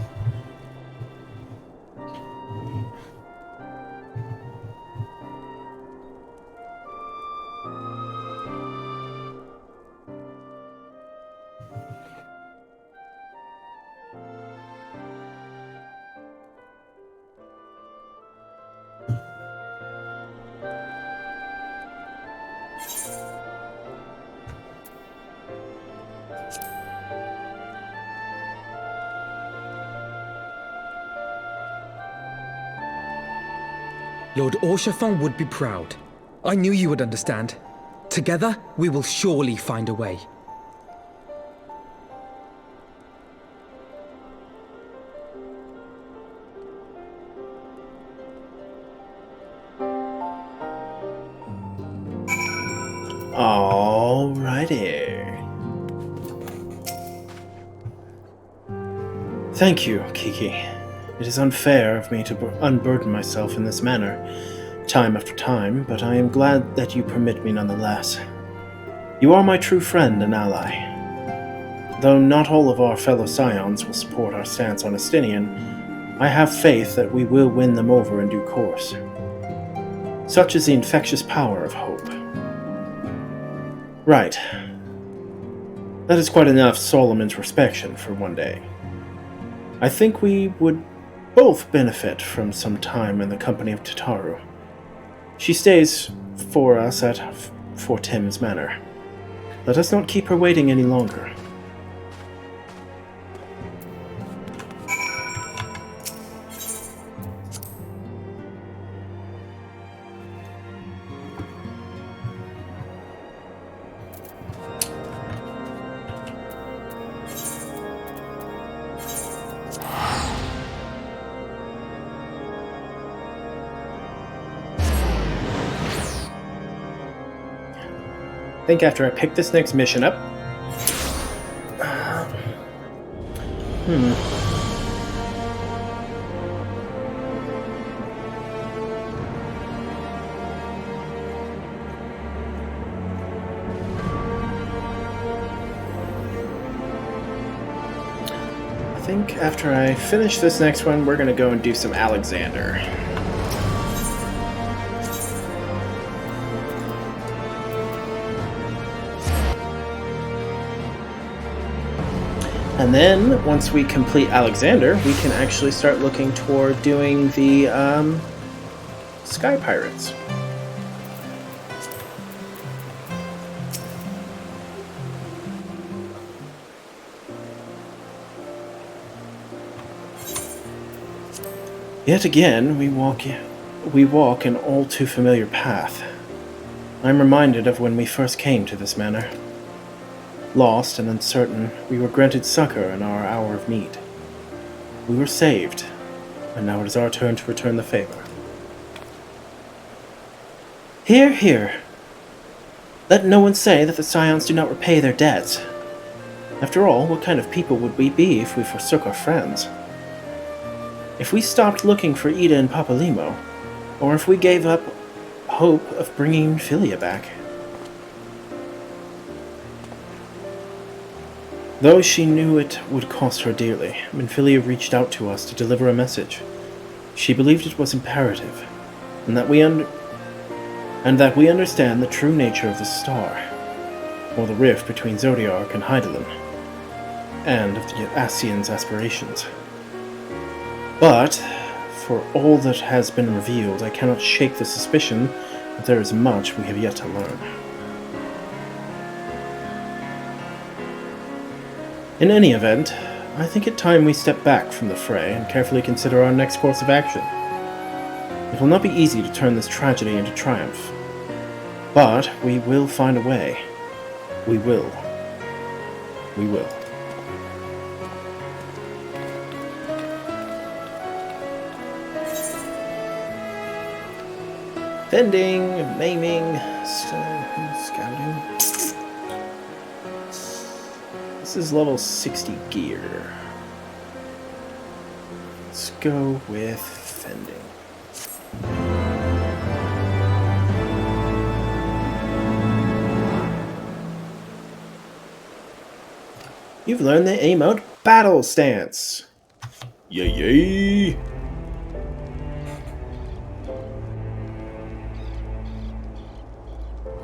Lord Orshafon would be proud. I knew you would understand. Together, we will surely find a way. Alrighty. Thank you, Kiki. It is unfair of me to unburden myself in this manner, time after time, but I am glad that you permit me nonetheless. You are my true friend and ally. though not all of our fellow Scions will support our stance on Estinian, I have faith that we will win them over in due course. Such is the infectious power of hope. Right. That is quite enough solemn introspection for one day. I think we would both benefit from some time in the company of Tataru. She stays for us at Fort Tim's Manor. Let us not keep her waiting any longer. I think after I pick this next mission up... I think after I finish this next one, we're gonna go and do some Alexander. And then, once we complete Alexander, we can actually start looking toward doing the Sky Pirates. Yet again, we walk an all too familiar path. I'm reminded of when we first came to this manor. Lost and uncertain, we were granted succor in our hour of need. We were saved, and now it is our turn to return the favor. Hear, hear. Let no one say that the Scions do not repay their debts. After all, what kind of people would we be if we forsook our friends? If we stopped looking for Ida and Papalimo, or if we gave up hope of bringing Philia back. Though she knew it would cost her dearly, when Philia reached out to us to deliver a message, she believed it was imperative, and that we understand the true nature of the star, or the rift between Zodiark and Hydaelyn, and of the Ascian's aspirations. But, for all that has been revealed, I cannot shake the suspicion that there is much we have yet to learn. In any event, I think it time we step back from the fray and carefully consider our next course of action. It will not be easy to turn this tragedy into triumph, but we will find a way. We will. We will. Fending, maiming, scouting. This is level 60 gear. Let's go with fending. You've learned the emote battle stance. Yay yay!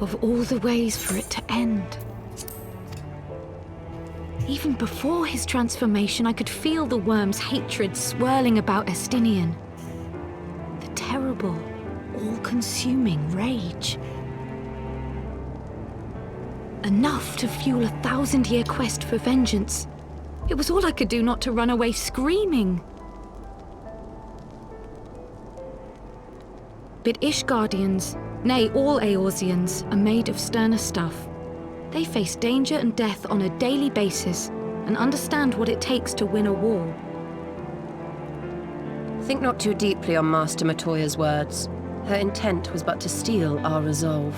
Of all the ways for it to end. Even before his transformation, I could feel the worm's hatred swirling about Estinian. The terrible, all-consuming rage. Enough to fuel a 1,000-year quest for vengeance. It was all I could do not to run away screaming. But Ishgardians, nay, all Eorzeans, are made of sterner stuff. They face danger and death on a daily basis and understand what it takes to win a war. Think not too deeply on Master Matoya's words. Her intent was but to steal our resolve.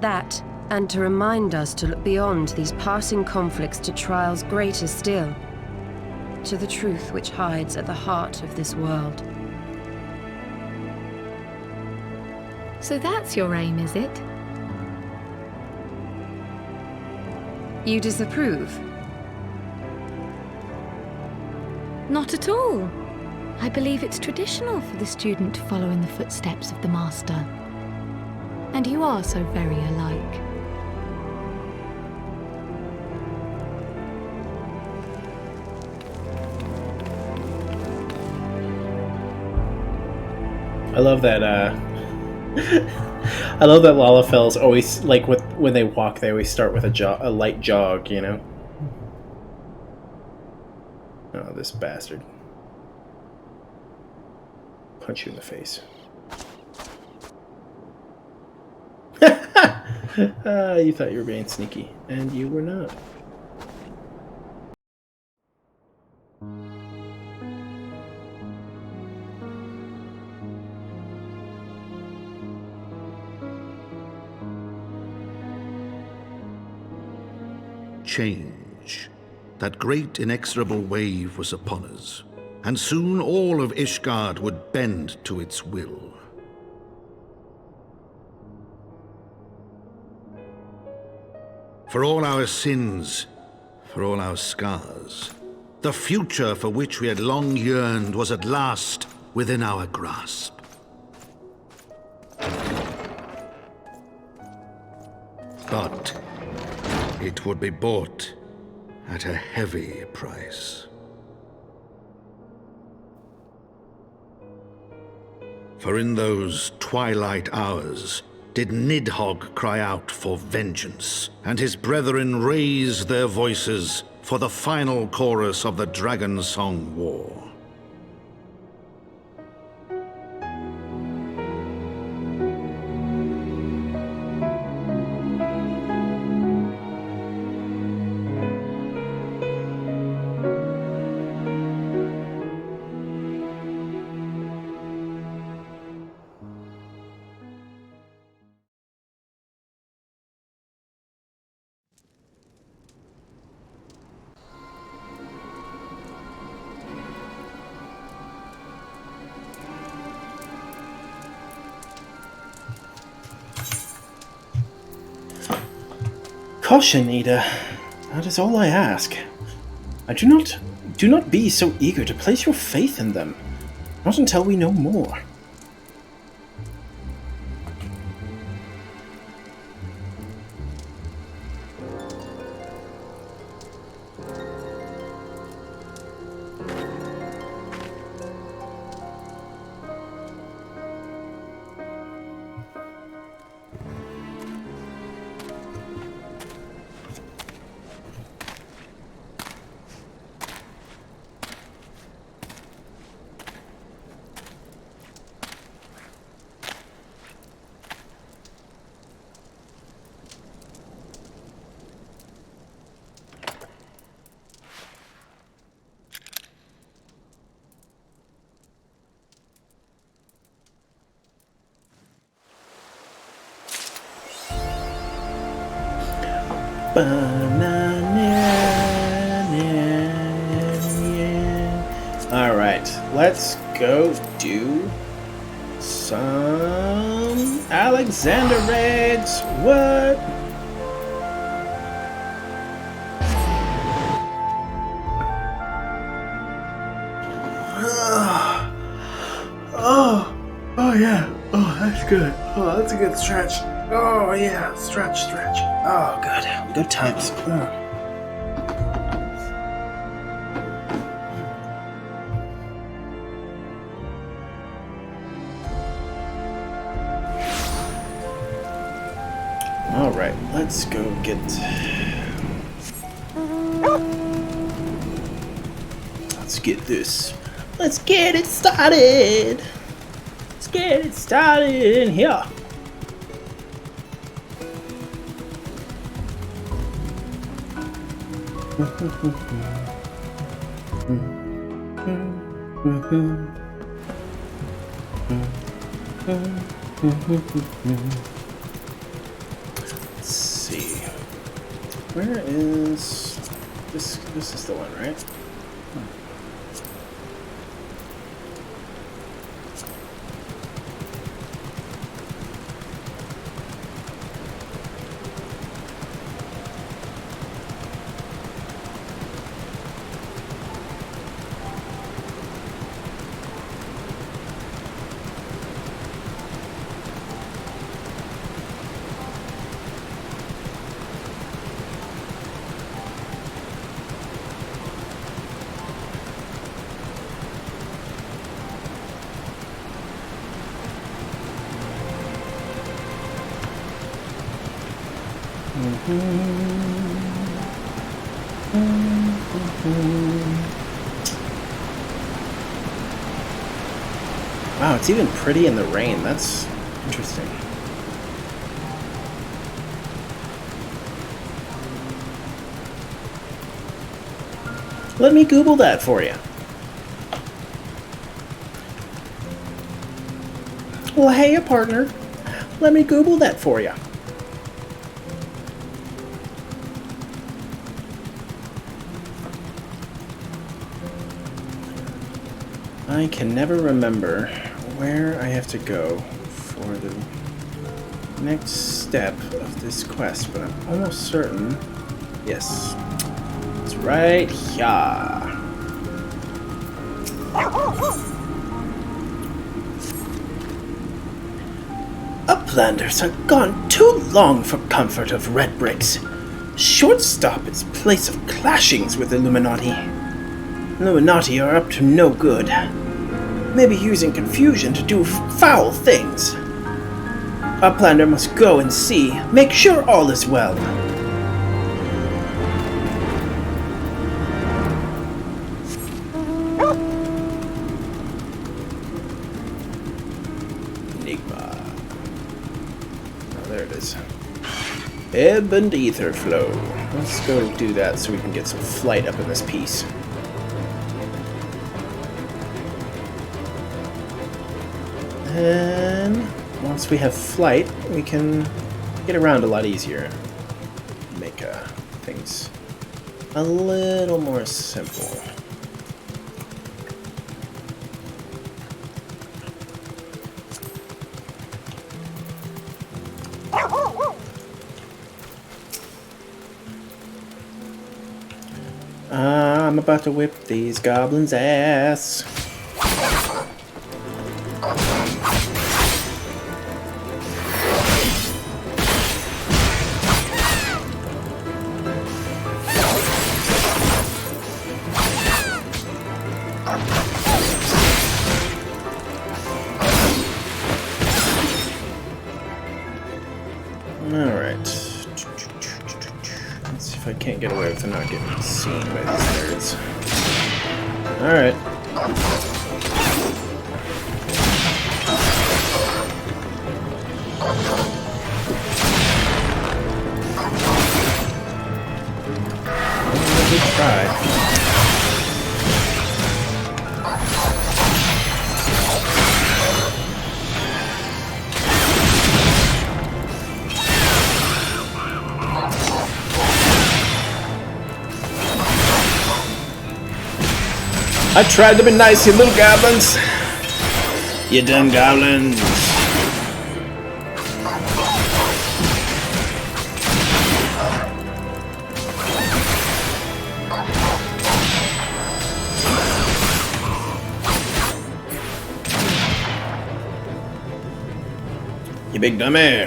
That, and to remind us to look beyond these passing conflicts to trials greater still, to the truth which hides at the heart of this world. So that's your aim, is it? You disapprove? Not at all. I believe it's traditional for the student to follow in the footsteps of the master. And you are so very alike. I love that, I love that Lalafells always, like, when they walk, they always start with a light jog, you know? Oh, this bastard. Punch you in the face. You thought you were being sneaky, and you were not. Change. That great inexorable wave was upon us, and soon all of Ishgard would bend to its will. For all our sins, for all our scars, the future for which we had long yearned was at last within our grasp. But it would be bought at a heavy price. For in those twilight hours did Nidhogg cry out for vengeance, and his brethren raise their voices for the final chorus of the Dragon Song War. Caution, Ida. That is all I ask. Do not be so eager to place your faith in them. Not until we know more. Alright, let's go do some Alexander raids. What? Oh yeah. Oh, that's good. Oh, that's a good stretch. Oh yeah, stretch. Oh, good. Good times. Oh. All right, let's go get. Let's get this. Let's get it started. Let's get it started in here. Let's see. Where is this? This is the one, right? Wow, it's even pretty in the rain. That's interesting. Let me Google that for you. Well, hey, partner. Let me Google that for you. I can never remember where I have to go for the next step of this quest, but I'm almost certain. Yes. It's right here. Uplanders are gone too long for comfort of red bricks. Shortstop is place of clashings with Illuminati. Illuminati are up to no good. Maybe using confusion to do foul things. Uplander must go and see, make sure all is well. Enigma. Oh, there it is. Ebb and ether flow. Let's go do that so we can get some flight up in this piece. And once we have flight, we can get around a lot easier. Make things a little more simple. I'm about to whip these goblins' ass. Can't get away with them not getting seen by these nerds. Alright. Good try. I tried to be nice, you little goblins. You dumb goblins. You big dummy.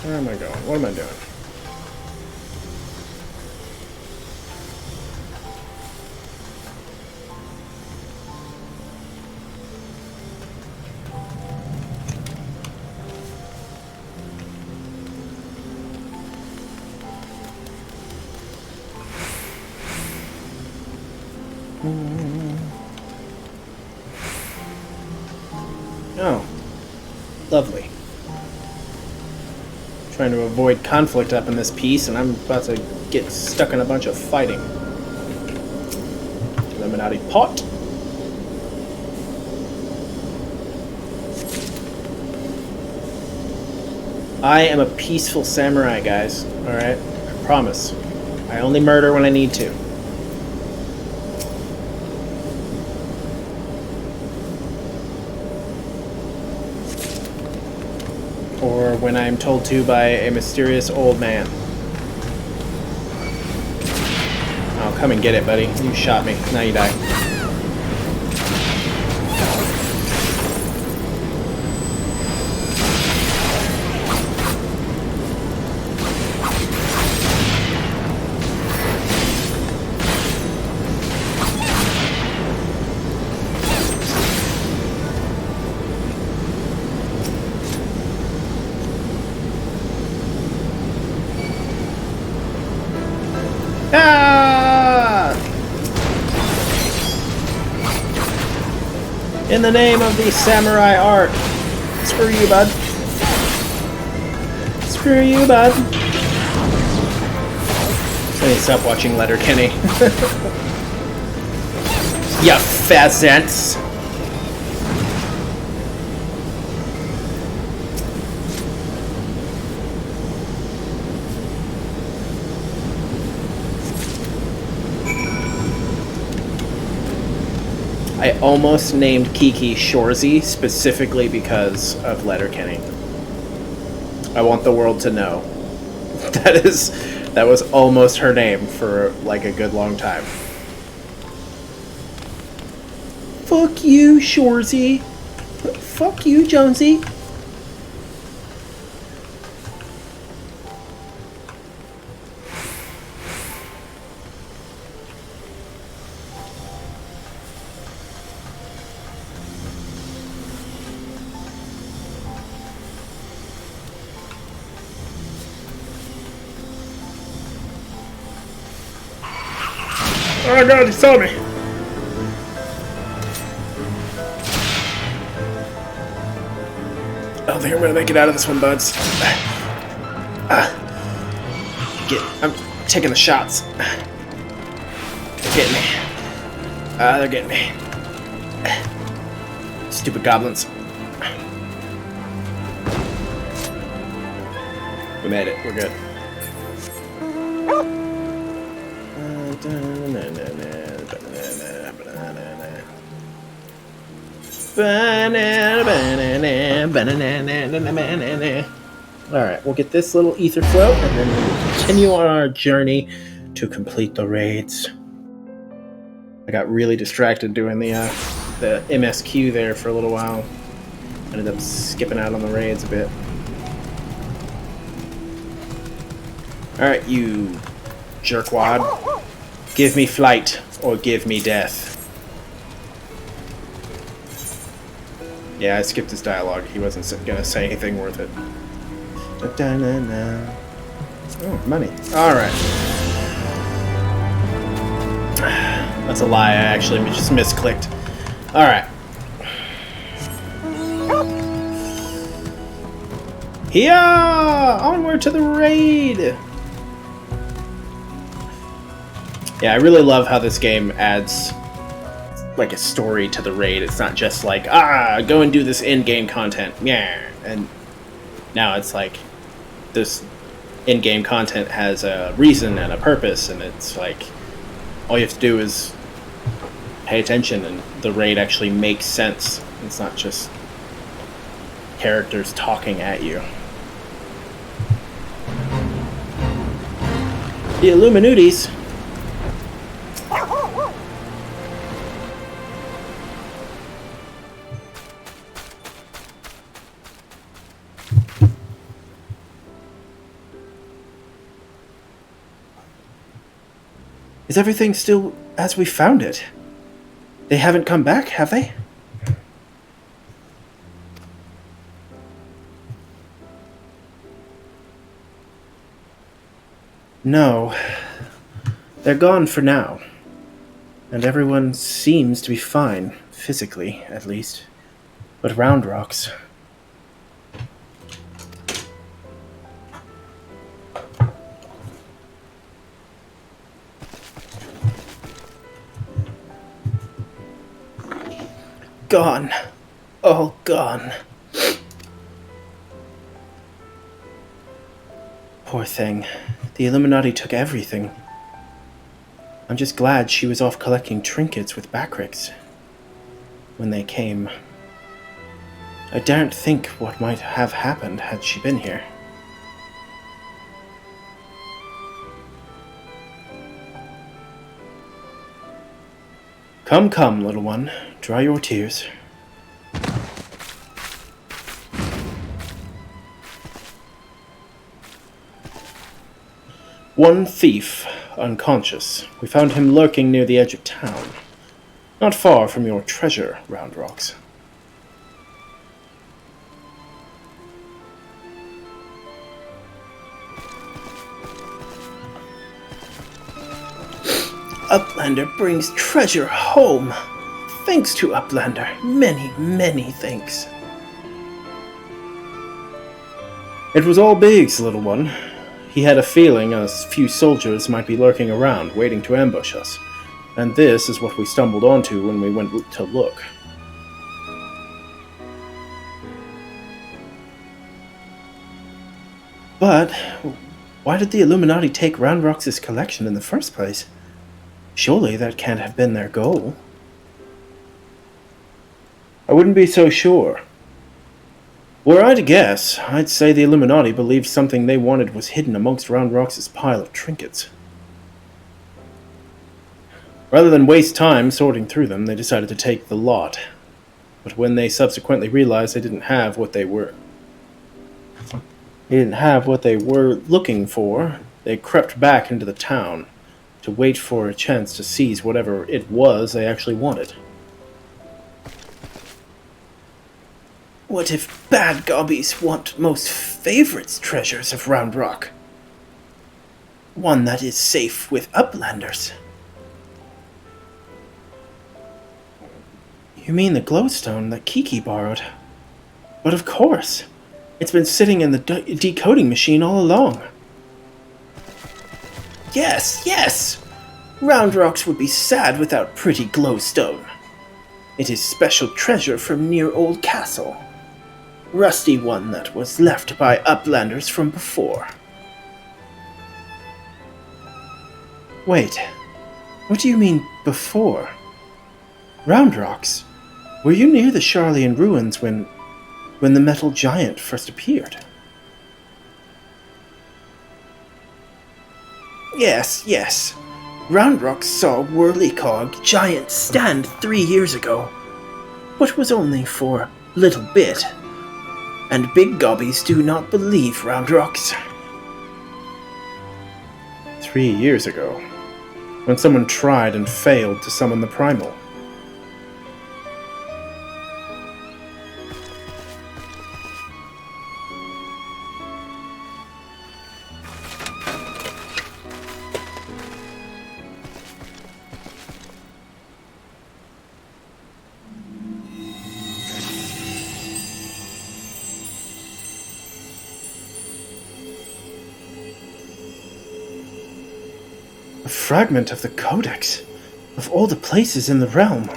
Where am I going? What am I doing? Oh, lovely. Trying to avoid conflict up in this piece, and I'm about to get stuck in a bunch of fighting. Illuminati pot. I am a peaceful samurai, guys. Alright? I promise. I only murder when I need to. Or when I am told to by a mysterious old man. Oh, come and get it, buddy. You shot me. Now you die. In the name of the samurai art. Screw you, bud. Screw you, bud. I need to stop watching Letterkenny. Ya pheasants. I almost named Kiki Shorzy specifically because of Letterkenny. I want the world to know. That was almost her name for like a good long time. Fuck you, Shorzy. Fuck you, Jonesy. Oh god, he saw me! I don't think I'm gonna make it out of this one, buds. I'm taking the shots. They're getting me. They're getting me. Stupid goblins. We made it. We're good. Alright, we'll get this little ether float and then we'll continue on our journey to complete the raids. I got really distracted doing the MSQ there for a little while. Ended up skipping out on the raids a bit. Alright, you jerkwad. Give me flight or give me death. Yeah, I skipped his dialogue. He wasn't gonna say anything worth it. Oh, money. Alright. That's a lie. I actually just misclicked. Alright. Yeah! Onward to the raid! Yeah, I really love how this game adds like a story to the raid. It's not just like, go and do this in-game content. Yeah. And now it's like this in-game content has a reason and a purpose, and it's like all you have to do is pay attention and the raid actually makes sense. It's not just characters talking at you. The Illuminuti's. Is everything still as we found it? They haven't come back, have they? No. They're gone for now. And everyone seems to be fine, physically, at least. But Round Rocks... gone. All gone. Poor thing. The Illuminati took everything. I'm just glad she was off collecting trinkets with Backrix when they came. I daren't think what might have happened had she been here. Come, come, little one. Dry your tears. One thief, unconscious. We found him lurking near the edge of town. Not far from your treasure, Round Rocks. Uplander brings treasure home. Thanks to Uplander. Many, many thanks. It was all Biggs, little one. He had a feeling a few soldiers might be lurking around, waiting to ambush us. And this is what we stumbled onto when we went to look. But why did the Illuminati take Roundrox's collection in the first place? Surely that can't have been their goal. I wouldn't be so sure. Were I to guess, I'd say the Illuminati believed something they wanted was hidden amongst Roundrox's pile of trinkets. Rather than waste time sorting through them, they decided to take the lot. But when they subsequently realized they didn't have what they were looking for, they crept back into the town to wait for a chance to seize whatever it was they actually wanted. What if bad gobbies want most favorites treasures of Round Rock? One that is safe with Uplanders. You mean the glowstone that Kiki borrowed? But of course! It's been sitting in the decoding machine all along. Yes, yes! Roundrox would be sad without pretty glowstone. It is special treasure from near Old Castle. Rusty one that was left by Uplanders from before. Wait, what do you mean, before? Roundrox, were you near the Charlian ruins when the metal giant first appeared? Yes, yes. Roundrox saw Whirlycog giant stand 3 years ago. But was only for a little bit. And big gobbies do not believe Roundrox. 3 years ago, when someone tried and failed to summon the Primal. A fragment of the Codex, of all the places in the realm.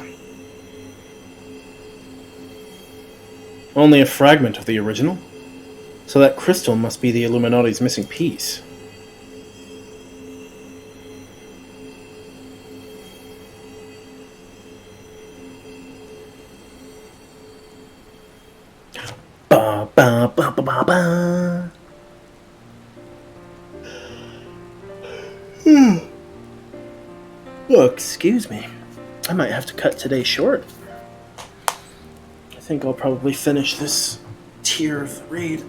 Only a fragment of the original? So that crystal must be the Illuminati's missing piece. Ba ba ba ba ba ba. Oh, excuse me. I might have to cut today short. I think I'll probably finish this tier of the raid.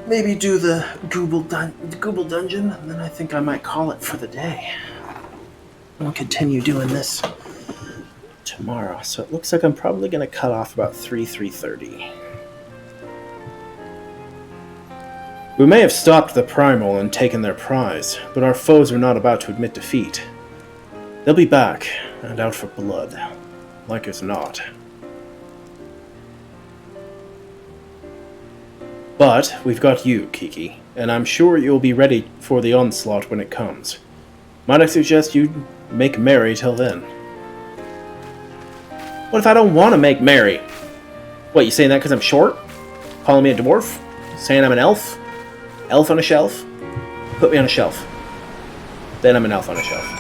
Maybe do the Google dungeon, and then I think I might call it for the day. I'll continue doing this tomorrow, so it looks like I'm probably going to cut off about 3:30. We may have stopped the Primal and taken their prize, but our foes are not about to admit defeat. They'll be back, and out for blood, like as not. But we've got you, Kiki, and I'm sure you'll be ready for the onslaught when it comes. Might I suggest you make merry till then? What if I don't want to make merry? What, you saying that because I'm short? Calling me a dwarf? Saying I'm an elf? Elf on a shelf? Put me on a shelf. Then I'm an elf on a shelf.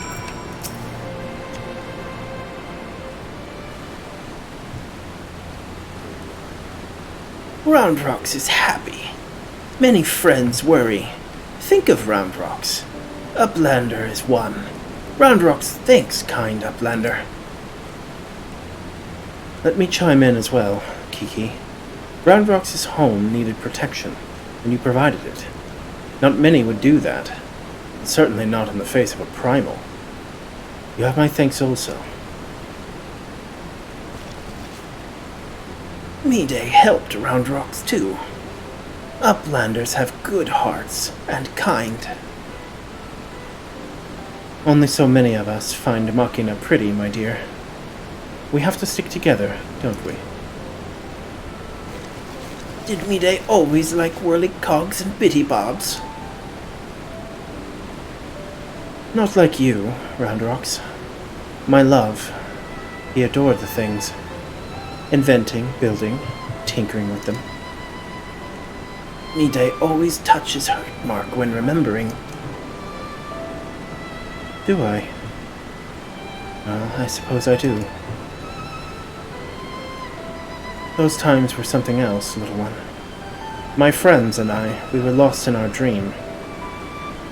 Roundrox is happy. Many friends worry. Think of Roundrox. Uplander is one. Roundrox thanks kind Uplander. Let me chime in as well, Kiki. Roundrox's home needed protection, and you provided it. Not many would do that. Certainly not in the face of a Primal. You have my thanks also. Mayday helped Roundrox too. Uplanders have good hearts and kind. Only so many of us find Machina pretty, my dear. We have to stick together, don't we? Did Mide always like whirly cogs and bitty bobs? Not like you, Roundrocks. My love, he adored the things. Inventing, building, tinkering with them. Mide always touches hurt mark when remembering. Do I? Well, I suppose I do. Those times were something else, little one. My friends and I, we were lost in our dream.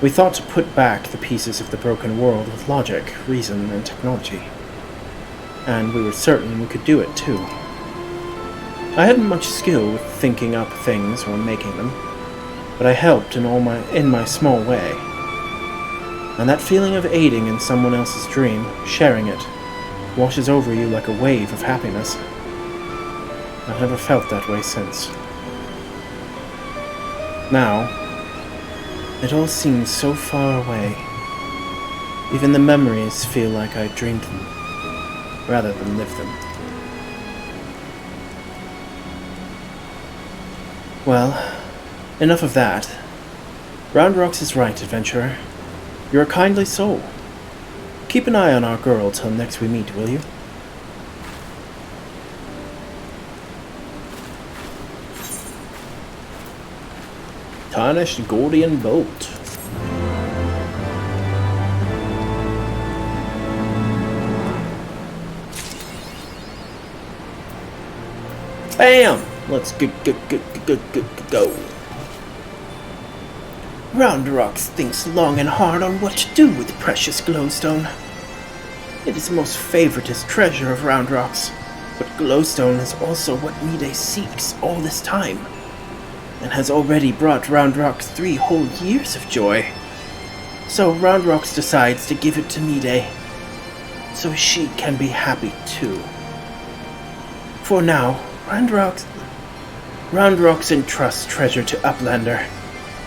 We thought to put back the pieces of the broken world with logic, reason, and technology. And we were certain we could do it too. I hadn't much skill with thinking up things or making them, but I helped in my small way. And that feeling of aiding in someone else's dream, sharing it, washes over you like a wave of happiness. I've never felt that way since. Now, it all seems so far away. Even the memories feel like I dreamed them, rather than lived them. Well, enough of that. Roundrocks is right, adventurer. You're a kindly soul. Keep an eye on our girl till next we meet, will you? Tarnished Gordian Bolt. Bam! Let's go. Roundrocks thinks long and hard on what to do with the precious glowstone. It is most favoritist treasure of Roundrocks, but glowstone is also what Mide seeks all this time, and has already brought Roundrocks 3 whole years of joy. So Roundrocks decides to give it to Mide, so she can be happy too. For now, Roundrocks entrusts treasure to Uplander,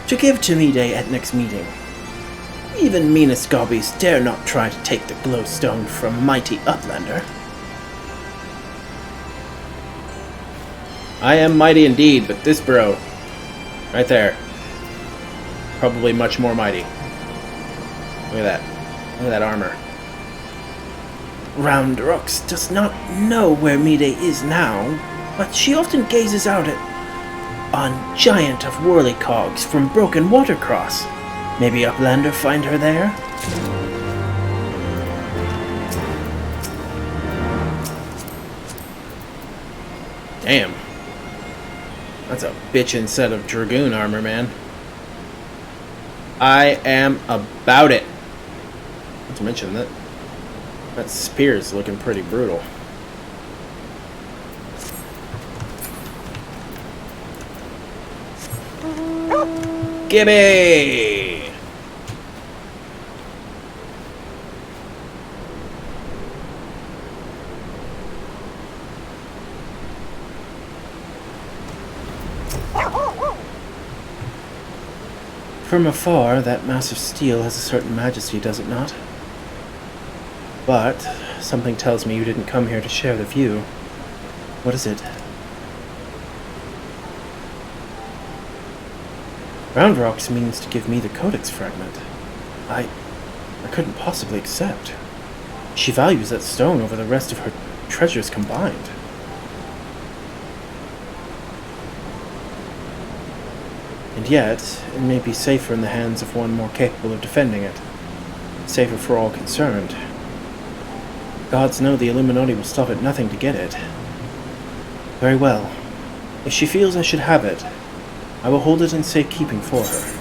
to give to Mide at next meeting. Even meanest gobbies dare not try to take the glowstone from mighty Uplander. I am mighty indeed, but this bro, right there, probably much more mighty. Look at that. Look at that armor. Roundrocks does not know where Mide is now, but she often gazes out on giant of whirly cogs from Broken Watercross. Maybe Uplander find her there? Damn. That's a bitchin' set of Dragoon armor, man. I am about it. Not to mention that spear is looking pretty brutal. Gibby! From afar, that mass of steel has a certain majesty, does it not? But something tells me you didn't come here to share the view. What is it? Roundrocks means to give me the Codex fragment. I couldn't possibly accept. She values that stone over the rest of her treasures combined. And yet, it may be safer in the hands of one more capable of defending it. Safer for all concerned. Gods know the Illuminati will stop at nothing to get it. Very well. If she feels I should have it, I will hold it in safekeeping for her.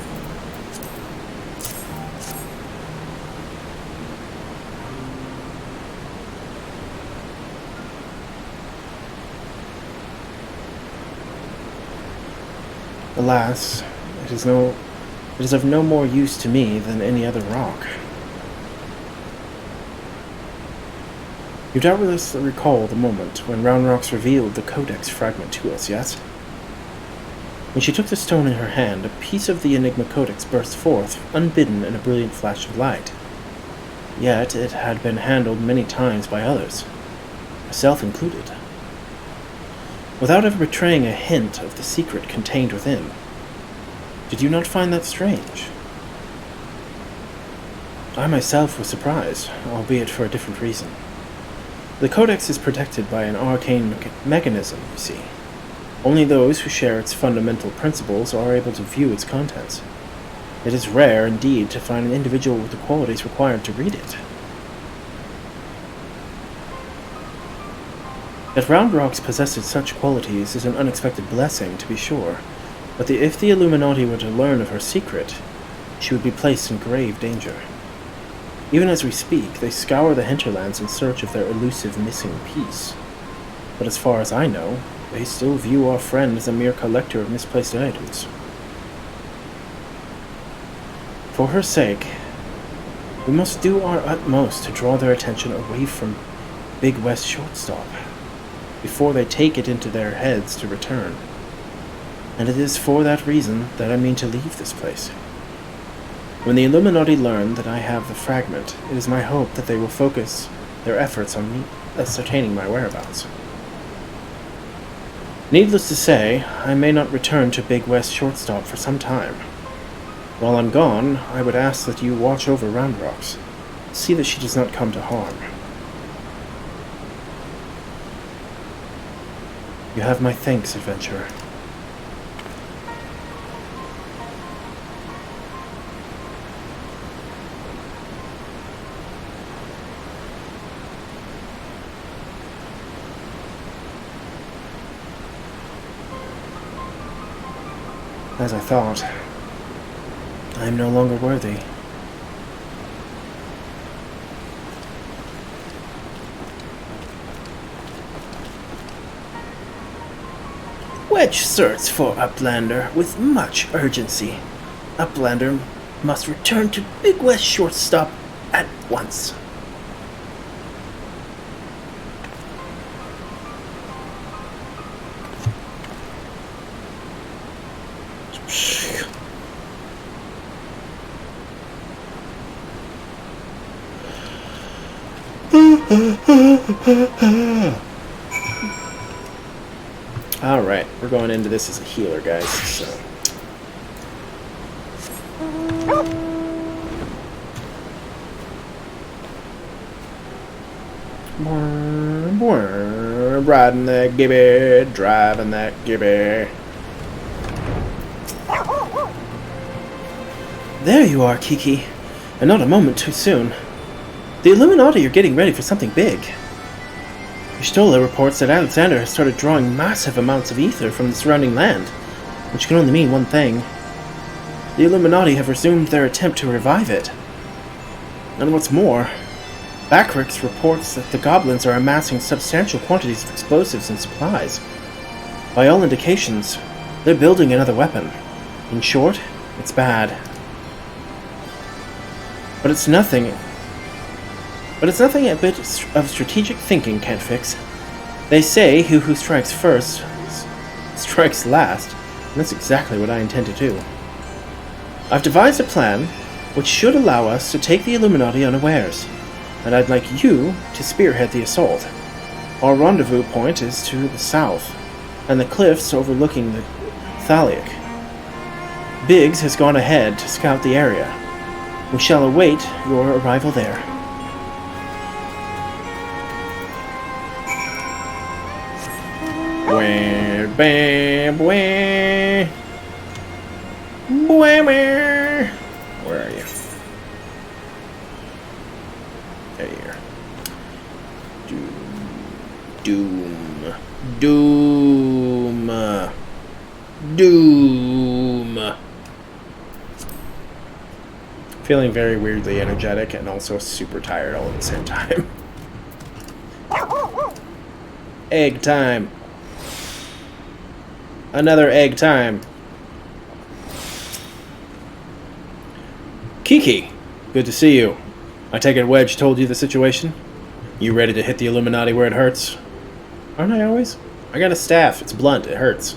Alas, it is of no more use to me than any other rock. You doubtless recall the moment when Roundrocks revealed the Codex fragment to us, yes? When she took the stone in her hand, a piece of the Enigma Codex burst forth, unbidden in a brilliant flash of light. Yet it had been handled many times by others. myself included, without ever betraying a hint of the secret contained within. Did you not find that strange? I myself was surprised, albeit for a different reason. The Codex is protected by an arcane mechanism, you see. Only those who share its fundamental principles are able to view its contents. It is rare, indeed, to find an individual with the qualities required to read it. That Round Rocks possessed such qualities is an unexpected blessing, to be sure, but if the Illuminati were to learn of her secret, she would be placed in grave danger. Even as we speak, they scour the hinterlands in search of their elusive missing piece. But as far as I know, they still view our friend as a mere collector of misplaced items. For her sake, we must do our utmost to draw their attention away from Big West Shortstop, before they take it into their heads to return. And it is for that reason that I mean to leave this place. When the Illuminati learn that I have the fragment, it is my hope that they will focus their efforts on ascertaining my whereabouts. Needless to say, I may not return to Big West Shortstop for some time. While I'm gone, I would ask that you watch over Round Rocks. See that she does not come to harm. You have my thanks, adventurer. As I thought, I am no longer worthy. Wedge search for Uplander with much urgency. Uplander must return to Big West Shortstop at once. Alright, we're going into this as a healer, guys, so... Riding that gibby, driving that gibby. There you are, Kiki. And not a moment too soon. The Illuminati are getting ready for something big. Ishtola reports that Alexander has started drawing massive amounts of ether from the surrounding land, which can only mean one thing. The Illuminati have resumed their attempt to revive it. And what's more, Backrix reports that the goblins are amassing substantial quantities of explosives and supplies. By all indications, they're building another weapon. In short, it's bad. But it's nothing a bit of strategic thinking can't fix. They say who strikes first strikes last, and that's exactly what I intend to do. I've devised a plan which should allow us to take the Illuminati unawares, and I'd like you to spearhead the assault. Our rendezvous point is to the south, and the cliffs overlooking the Thalic. Biggs has gone ahead to scout the area. We shall await your arrival there. Where are you? There you are. Doom. Feeling very weirdly energetic and also super tired all at the same time. Egg time. Another egg time. Kiki, good to see you. I take it Wedge told you the situation? You ready to hit the Illuminati where it hurts? Aren't I always? I got a staff. It's blunt. It hurts.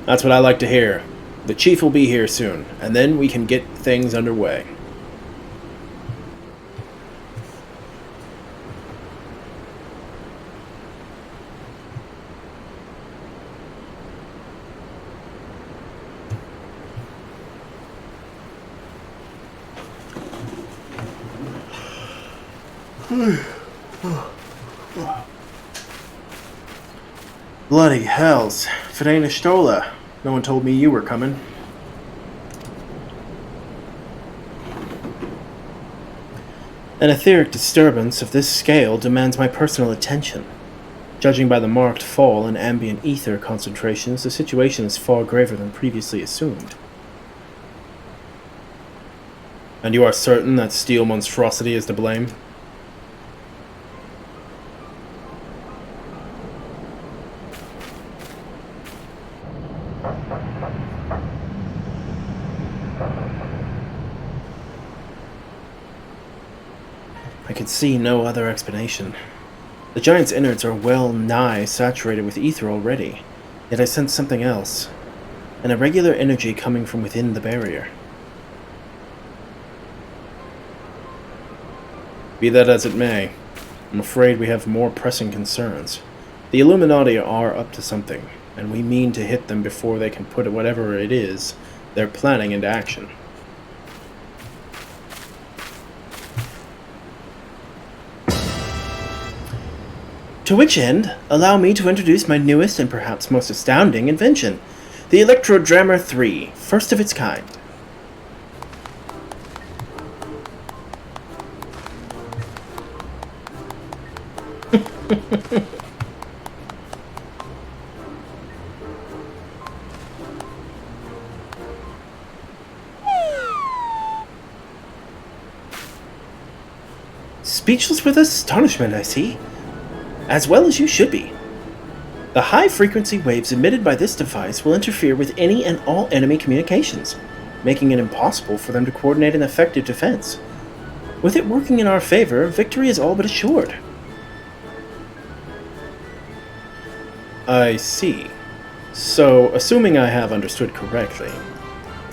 That's what I like to hear. The chief will be here soon, and then we can get things underway. Bloody hells. If it ain't Ishtola. No one told me you were coming. An etheric disturbance of this scale demands my personal attention. Judging by the marked fall in ambient ether concentrations, the situation is far graver than previously assumed. And you are certain that steel monstrosity is to blame? I could see no other explanation. The giant's innards are well nigh saturated with ether already, yet I sense something else. An irregular energy coming from within the barrier. Be that as it may, I'm afraid we have more pressing concerns. The Illuminati are up to something, and we mean to hit them before they can put whatever it is they're planning into action. To which end, allow me to introduce my newest and perhaps most astounding invention, the Electrodrammer 3, first of its kind. Speechless with astonishment, I see. As well as you should be. The high-frequency waves emitted by this device will interfere with any and all enemy communications, making it impossible for them to coordinate an effective defense. With it working in our favor, victory is all but assured. I see. So, assuming I have understood correctly,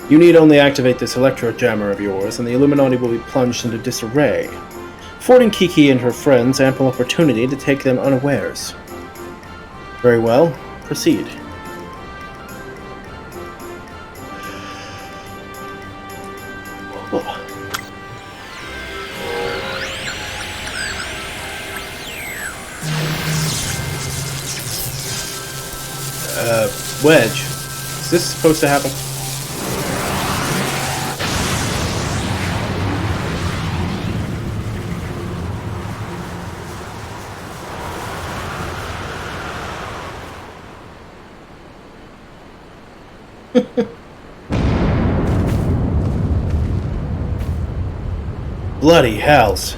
you need only activate this electro-jammer of yours, and the Illuminati will be plunged into disarray, affording Kiki and her friends ample opportunity to take them unawares. Very well, proceed. Wedge, is this supposed to happen? Bloody hells.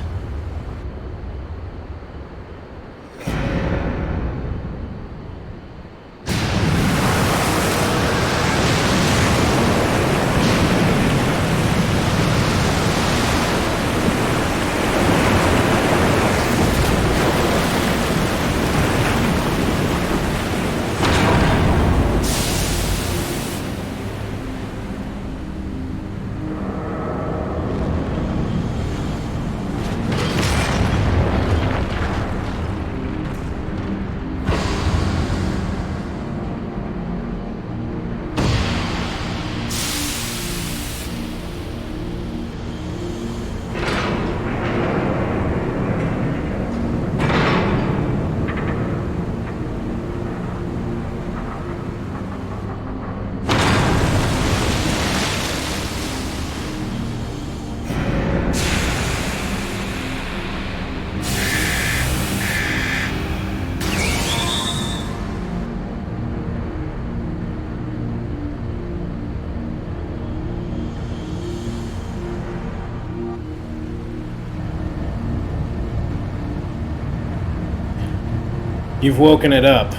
You've woken it up.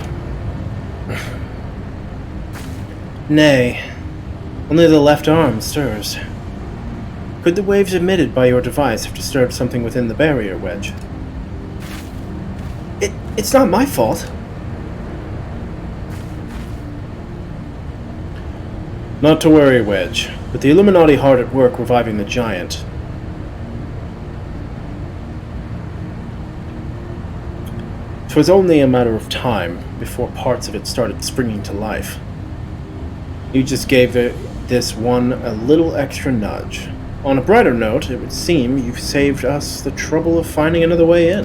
Nay, only the left arm stirs. Could the waves emitted by your device have disturbed something within the barrier, Wedge? It's not my fault. Not to worry, Wedge, but the Illuminati hard at work reviving the giant. It was only a matter of time before parts of it started springing to life. You just gave this one a little extra nudge, On a brighter note, it would seem you've saved us the trouble of finding another way in.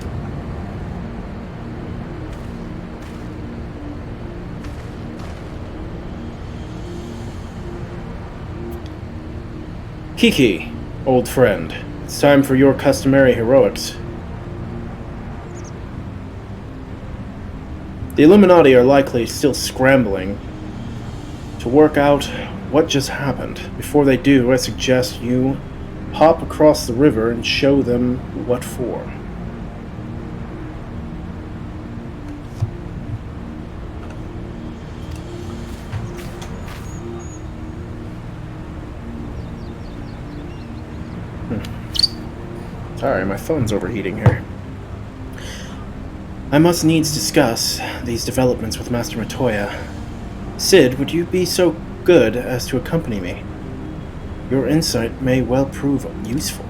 Kiki, old friend, it's time for your customary heroics. The Illuminati are likely still scrambling to work out what just happened. Before they do, I suggest you hop across the river and show them what for. Sorry, my phone's overheating here. I must needs discuss these developments with Master Matoya. Sid, would you be so good as to accompany me? Your insight may well prove useful.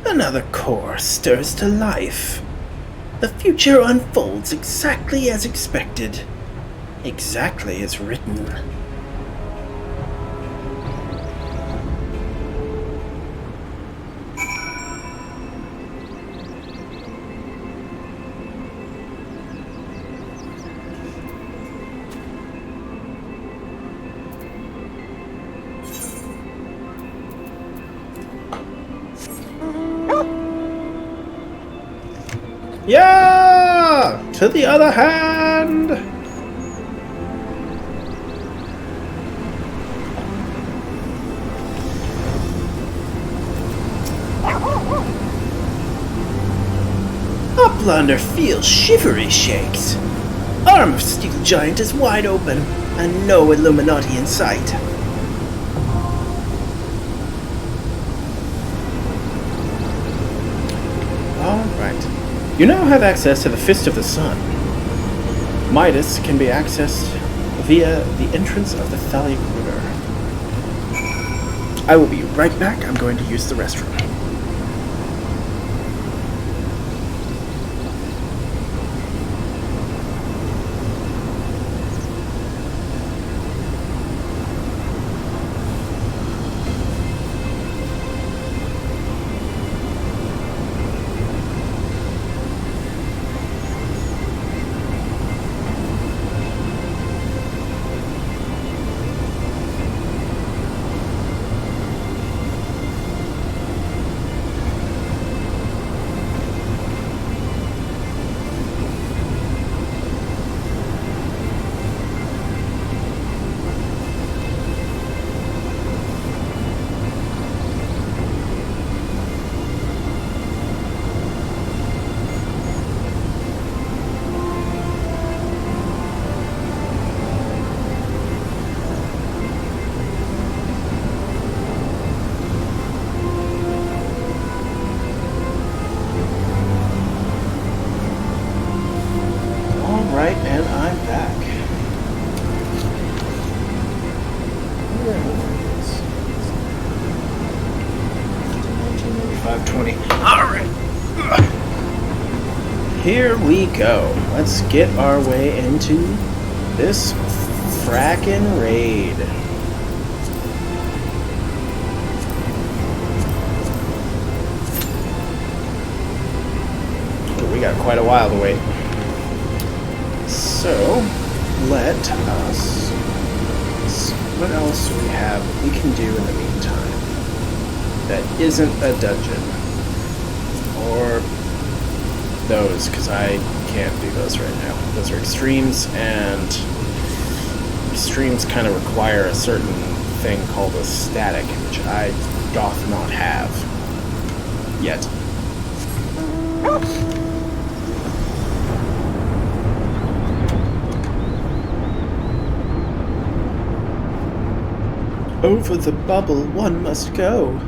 Another core stirs to life. The future unfolds exactly as expected. Exactly as written. Yeah! To the other hand! Uplander feels shivery shakes. Arm of steel giant is wide open, and no Illuminati in sight. Alright. You now have access to the Fist of the Sun. Midas can be accessed via the entrance of the Thalic River. I will be right back. I'm going to use the restroom. Alright, and I'm back. 520. Alright. Here we go. Let's get our way into this frackin' raid. We got quite a while to wait. So, let us... What else do we have we can do in the meantime that isn't a dungeon? Or those, because I can't do those right now. Those are extremes, and extremes kind of require a certain thing called a static, which I doth not have. Yet. Over the bubble one must go.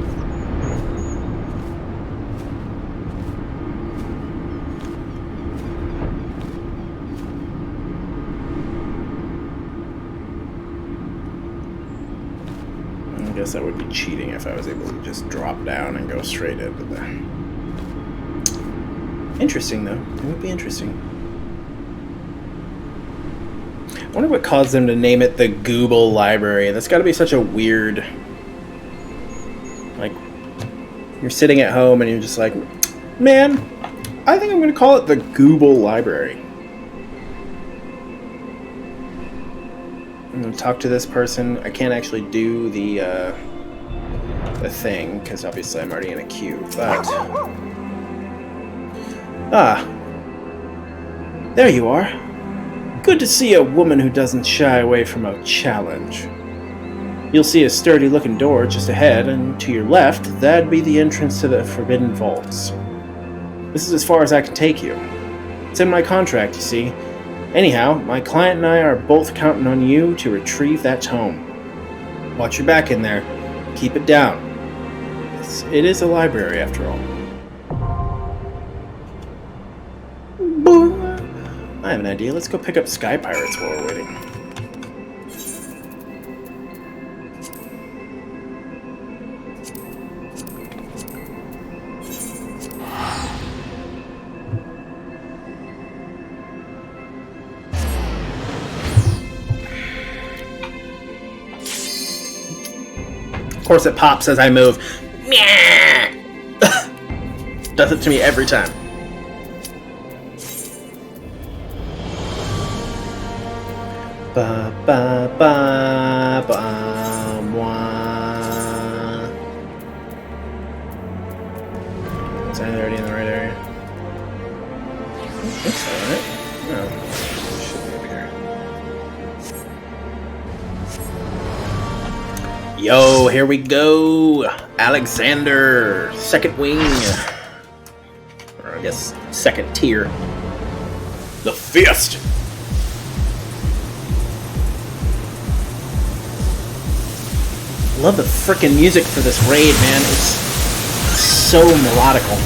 I guess that would be cheating if I was able to just drop down and go straight into the... Interesting, though. It would be interesting. I wonder what caused them to name it the Google Library. That's got to be such a weird... Like, you're sitting at home and you're just like, man, I think I'm going to call it the Google Library. I'm going to talk to this person. I can't actually do the thing, because obviously I'm already in a queue, but... Ah. There you are. Good to see a woman who doesn't shy away from a challenge. You'll see a sturdy-looking door just ahead, and to your left, that'd be the entrance to the Forbidden Vaults. This is as far as I can take you. It's in my contract, you see. Anyhow, my client and I are both counting on you to retrieve that tome. Watch your back in there. Keep it down. It is a library, after all. I have an idea. Let's go pick up Sky Pirates while we're waiting. Of course it pops as I move. Does it to me every time. Ba ba ba ba mwah. Is I already in the right area? I think so, right? No. Should be up here. Yo, here we go! Alexander! Second wing. Or I guess second tier. The Fist! Love the frickin' music for this raid, man. It's so melodical.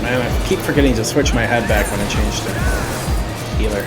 I keep forgetting to switch my head back when I change to healer.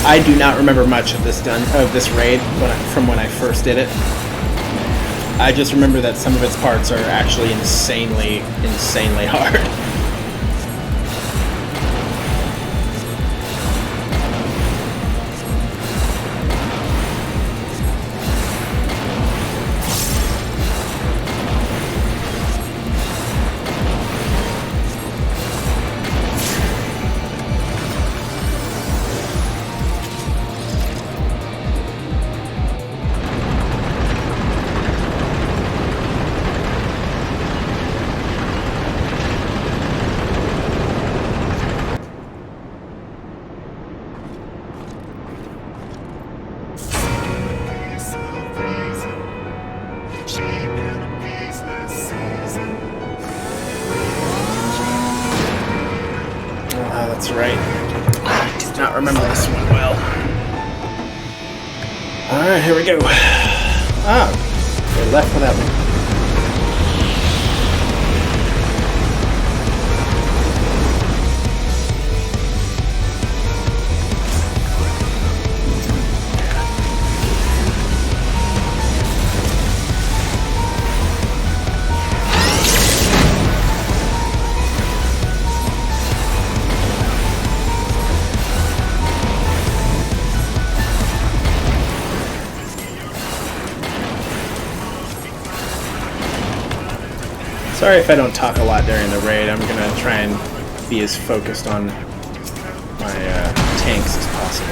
I do not remember much of this raid from when I first did it. I just remember that some of its parts are actually insanely hard. right. I do not remember this one well. Alright, here we go. Ah, they left without me. Sorry if I don't talk a lot during the raid. I'm gonna try and be as focused on my tanks as possible.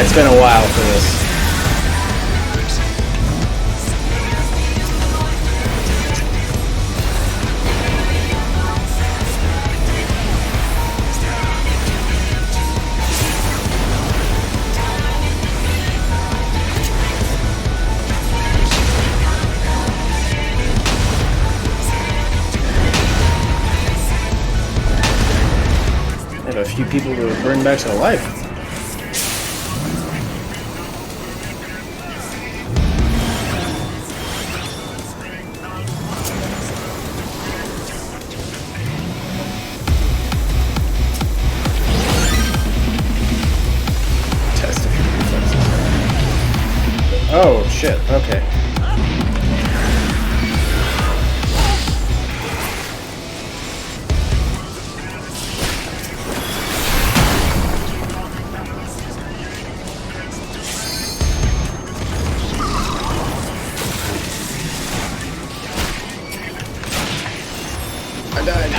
It's been a while for this. I have a few people who are burned back to life. Oh, shit. Okay. I died.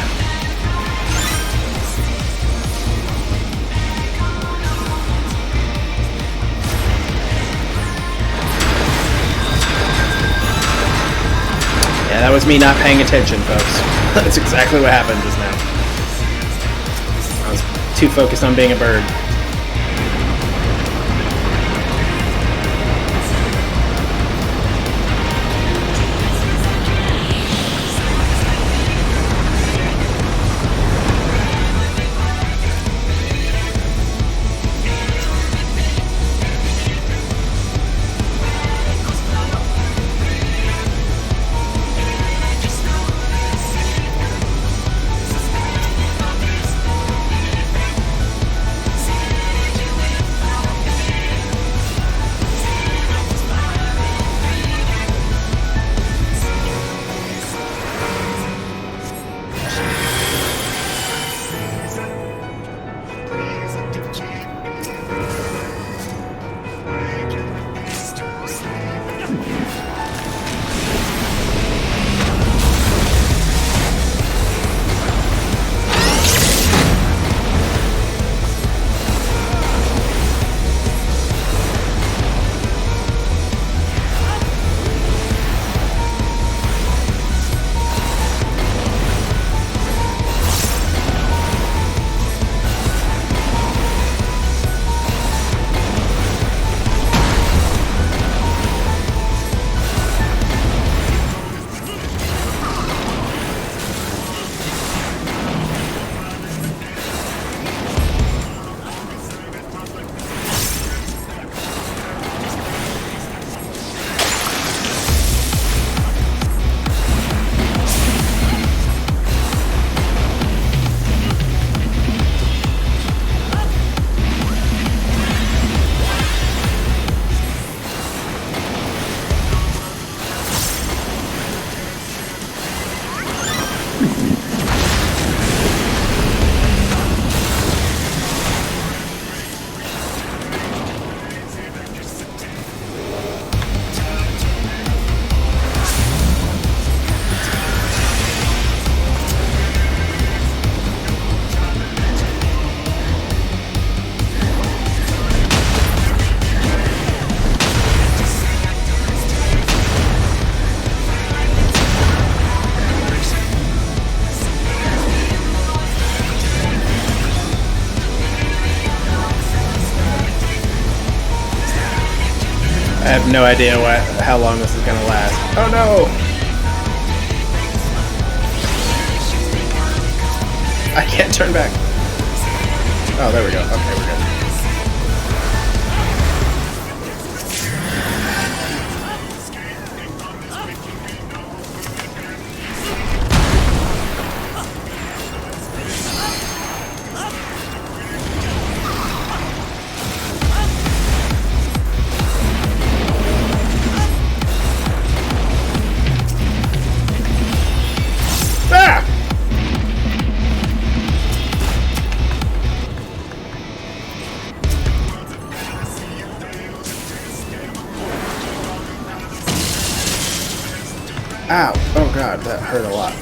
Yeah, that was me not paying attention, folks. That's exactly what happened just now. I was too focused on being a bird. I have no idea how long this is gonna last. Oh no! I can't turn back. Oh, there we go. Okay, we're good. Ow! Oh god, that hurt a lot.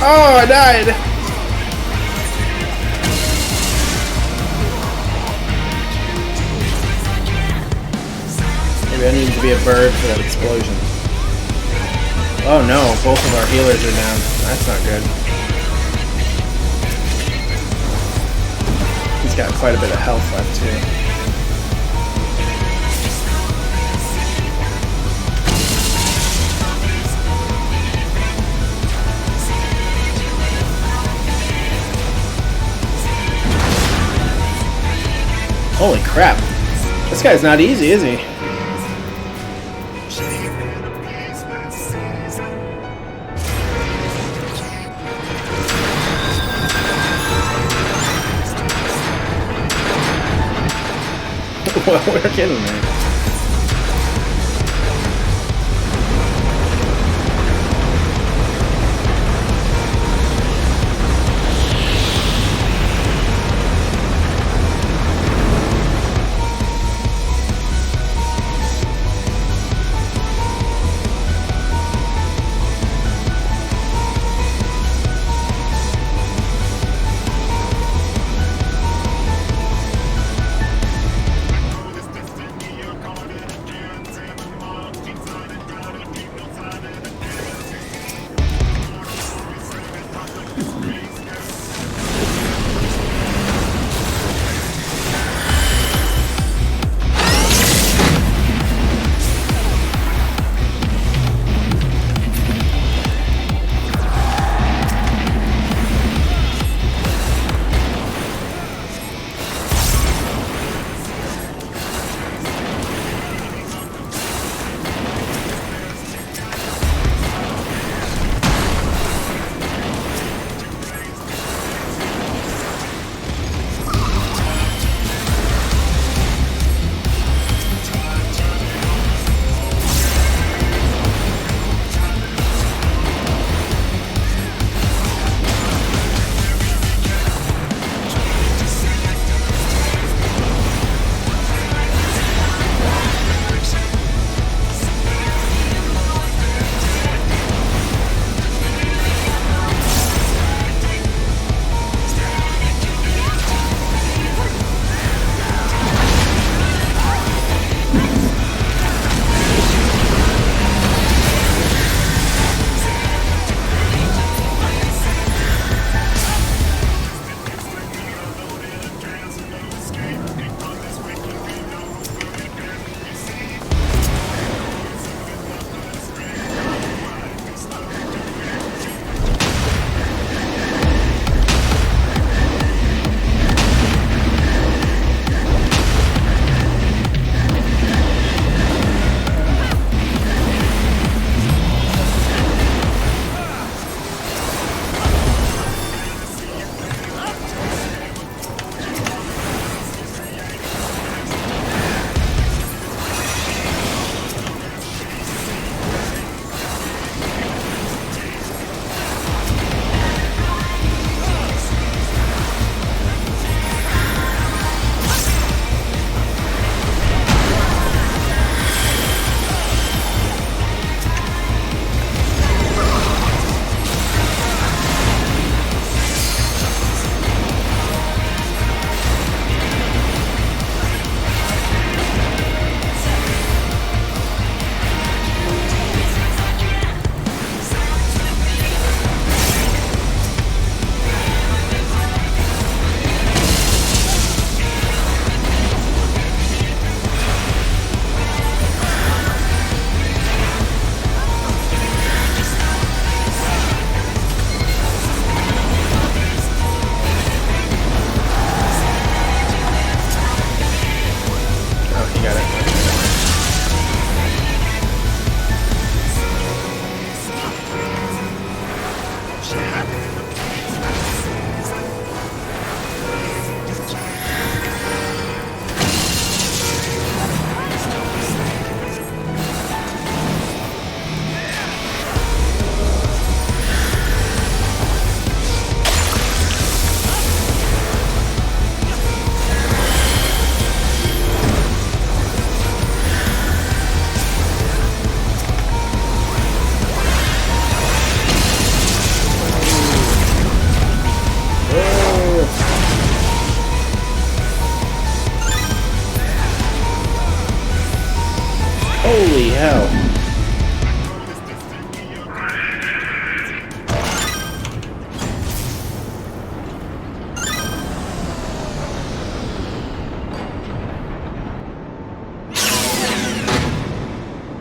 Oh, I died! Maybe I need to be a bird for that explosion. Oh no, both of our healers are down. That's not good. He's got quite a bit of health left too. Holy crap. This guy's not easy, is he? Well, we're kidding, man.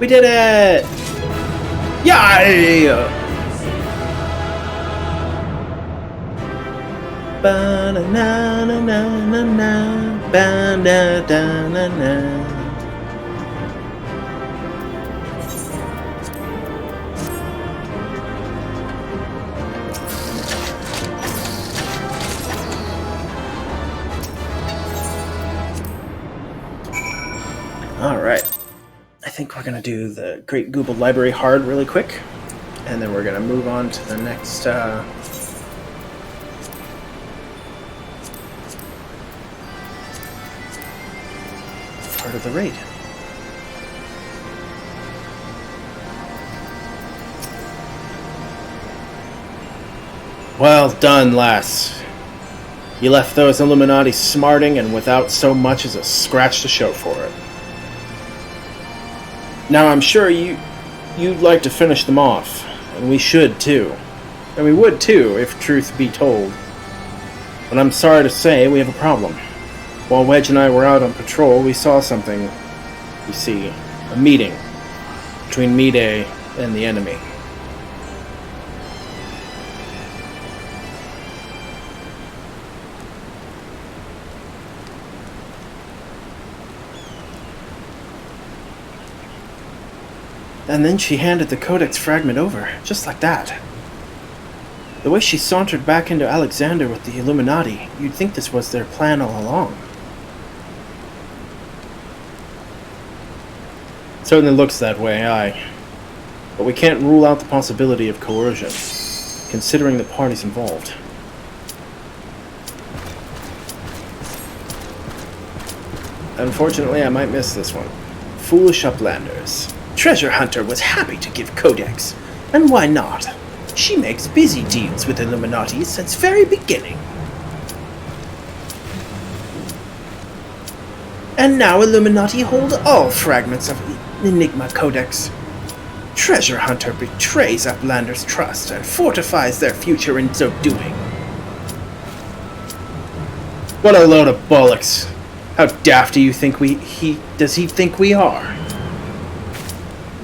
We did it! Yeah! Ba-na-na-na-na-na-na, ba-da-da-na-na. Alright. I think we're gonna do the Great Google Library hard really quick, and then we're gonna move on to the next part of the raid. Well done, lass. You left those Illuminati smarting and without so much as a scratch to show for it. Now I'm sure you'd like to finish them off, and we should too. And we would too, if truth be told. But I'm sorry to say we have a problem. While Wedge and I were out on patrol, we saw something. You see, a meeting between Mayday and the enemy. And then she handed the Codex fragment over, just like that. The way she sauntered back into Alexander with the Illuminati, you'd think this was their plan all along. Certainly looks that way, aye. But we can't rule out the possibility of coercion, considering the parties involved. Unfortunately, I might miss this one. Foolish uplanders. Treasure Hunter was happy to give Codex, and why not? She makes busy deals with Illuminati since very beginning. And now Illuminati hold all fragments of Enigma Codex. Treasure Hunter betrays Uplander's trust and fortifies their future in so doing. What a load of bollocks. How daft do you think does he think we are?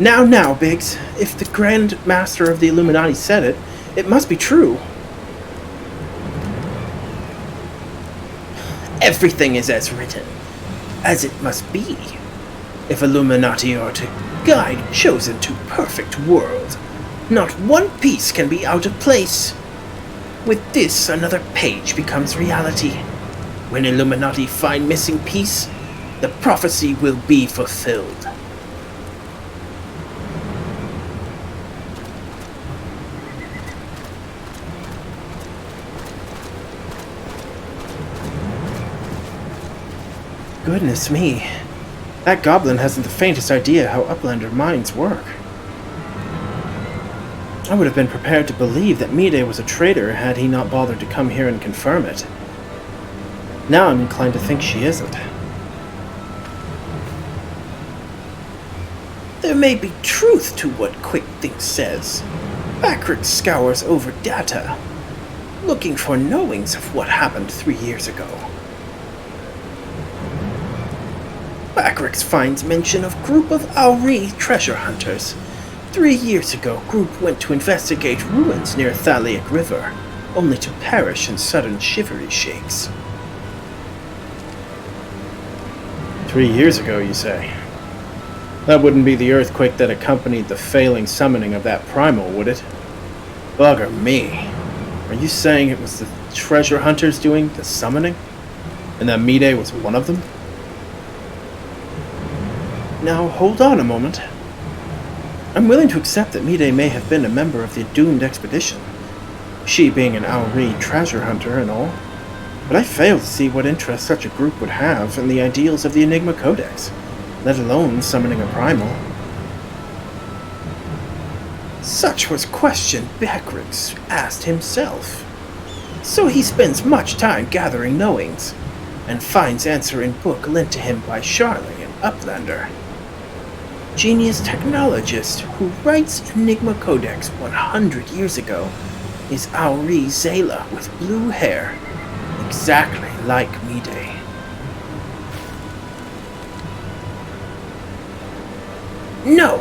Now, Biggs, if the Grand Master of the Illuminati said it, it must be true. Everything is as written, as it must be. If Illuminati are to guide chosen to perfect world, not one piece can be out of place. With this, another page becomes reality. When Illuminati find missing piece, the prophecy will be fulfilled. Goodness me. That goblin hasn't the faintest idea how Uplander minds work. I would have been prepared to believe that Mayday was a traitor had he not bothered to come here and confirm it. Now I'm inclined to think she isn't. There may be truth to what QuickThink says. Bakrick scours over data, looking for knowings of what happened 3 years ago. Bakrick finds mention of group of Auri treasure hunters. 3 years ago, group went to investigate ruins near Thaliac River, only to perish in sudden shivery shakes. 3 years ago, you say? That wouldn't be the earthquake that accompanied the failing summoning of that primal, would it? Bugger me. Are you saying it was the treasure hunters doing the summoning? And that Mayday was one of them? Now, hold on a moment. I'm willing to accept that Mayday may have been a member of the doomed expedition, she being an Auri treasure hunter and all, but I fail to see what interest such a group would have in the ideals of the Enigma Codex, let alone summoning a primal. Such was question Bakrick asked himself. So he spends much time gathering knowings, and finds answer in book lent to him by Charlie and Uplander. Genius technologist who writes Enigma Codex 100 years ago is Auri Zayla with blue hair, exactly like Mayday. No!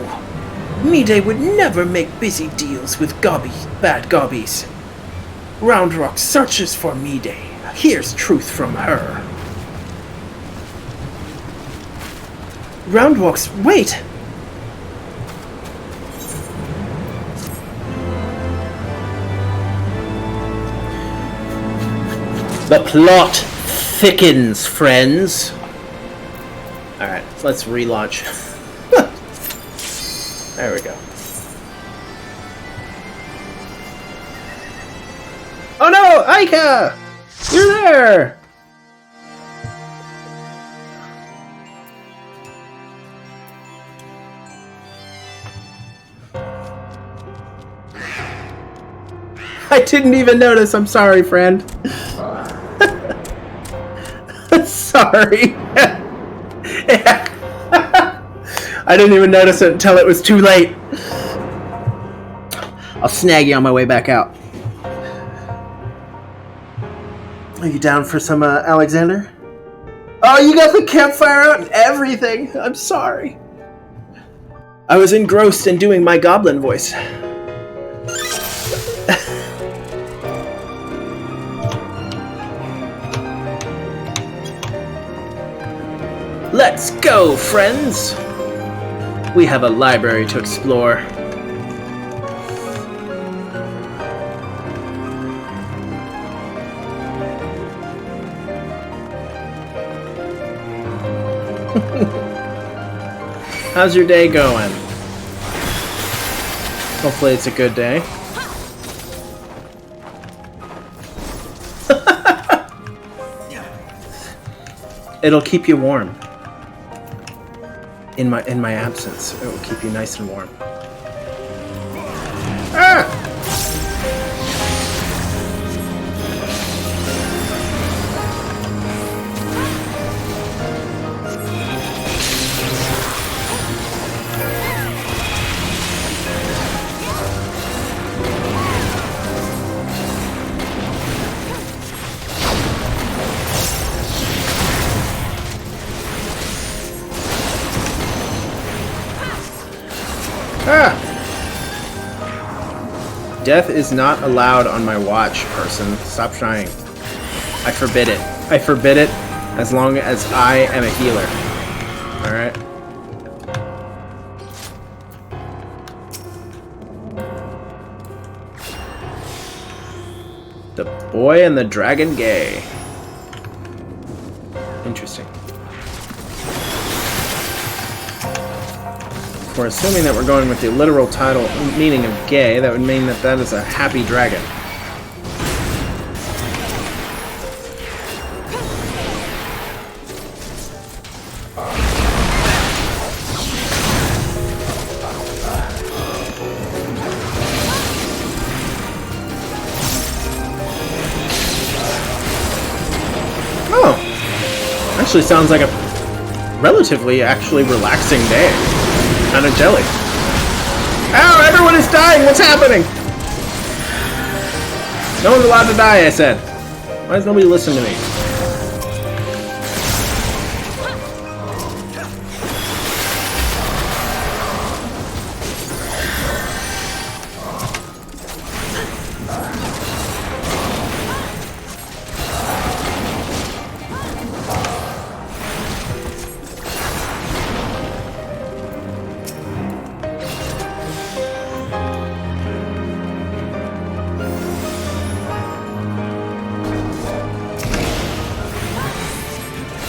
Mide would never make busy deals with bad gobbies. Roundrock searches for Mide. Here's truth from her. Roundrock's... Wait! The plot thickens, friends. Alright, let's relaunch. There we go. Oh no! Aika! You're there! I didn't even notice. I'm sorry, friend. Sorry. I didn't even notice it until it was too late. I'll snag you on my way back out. Are you down for some Alexander? Oh, you got the campfire out and everything. I'm sorry. I was engrossed in doing my goblin voice. Let's go, friends! We have a library to explore. How's your day going? Hopefully it's a good day. It'll keep you warm. In my absence, it will keep you nice and warm. Ah! Ah! Death is not allowed on my watch, person. Stop trying. I forbid it. I forbid it as long as I am a healer. Alright? The boy and the dragon gay. Interesting. If we're assuming that we're going with the literal title meaning of gay, that would mean that that is a happy dragon. Oh! Actually sounds like a relatively relaxing day. Kind of jelly. Ow! Everyone is dying! What's happening? No one's allowed to die, I said. Why does nobody listen to me?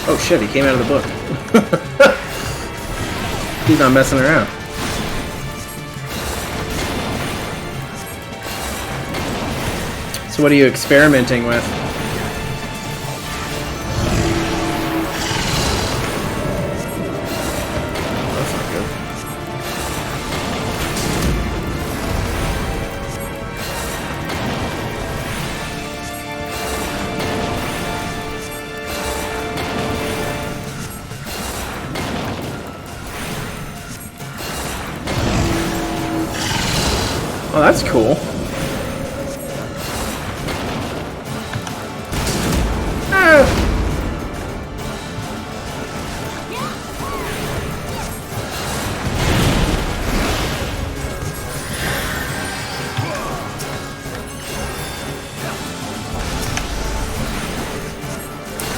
Oh shit, he came out of the book. He's not messing around. So what are you experimenting with? That's not good. Oh, that's cool. Ah.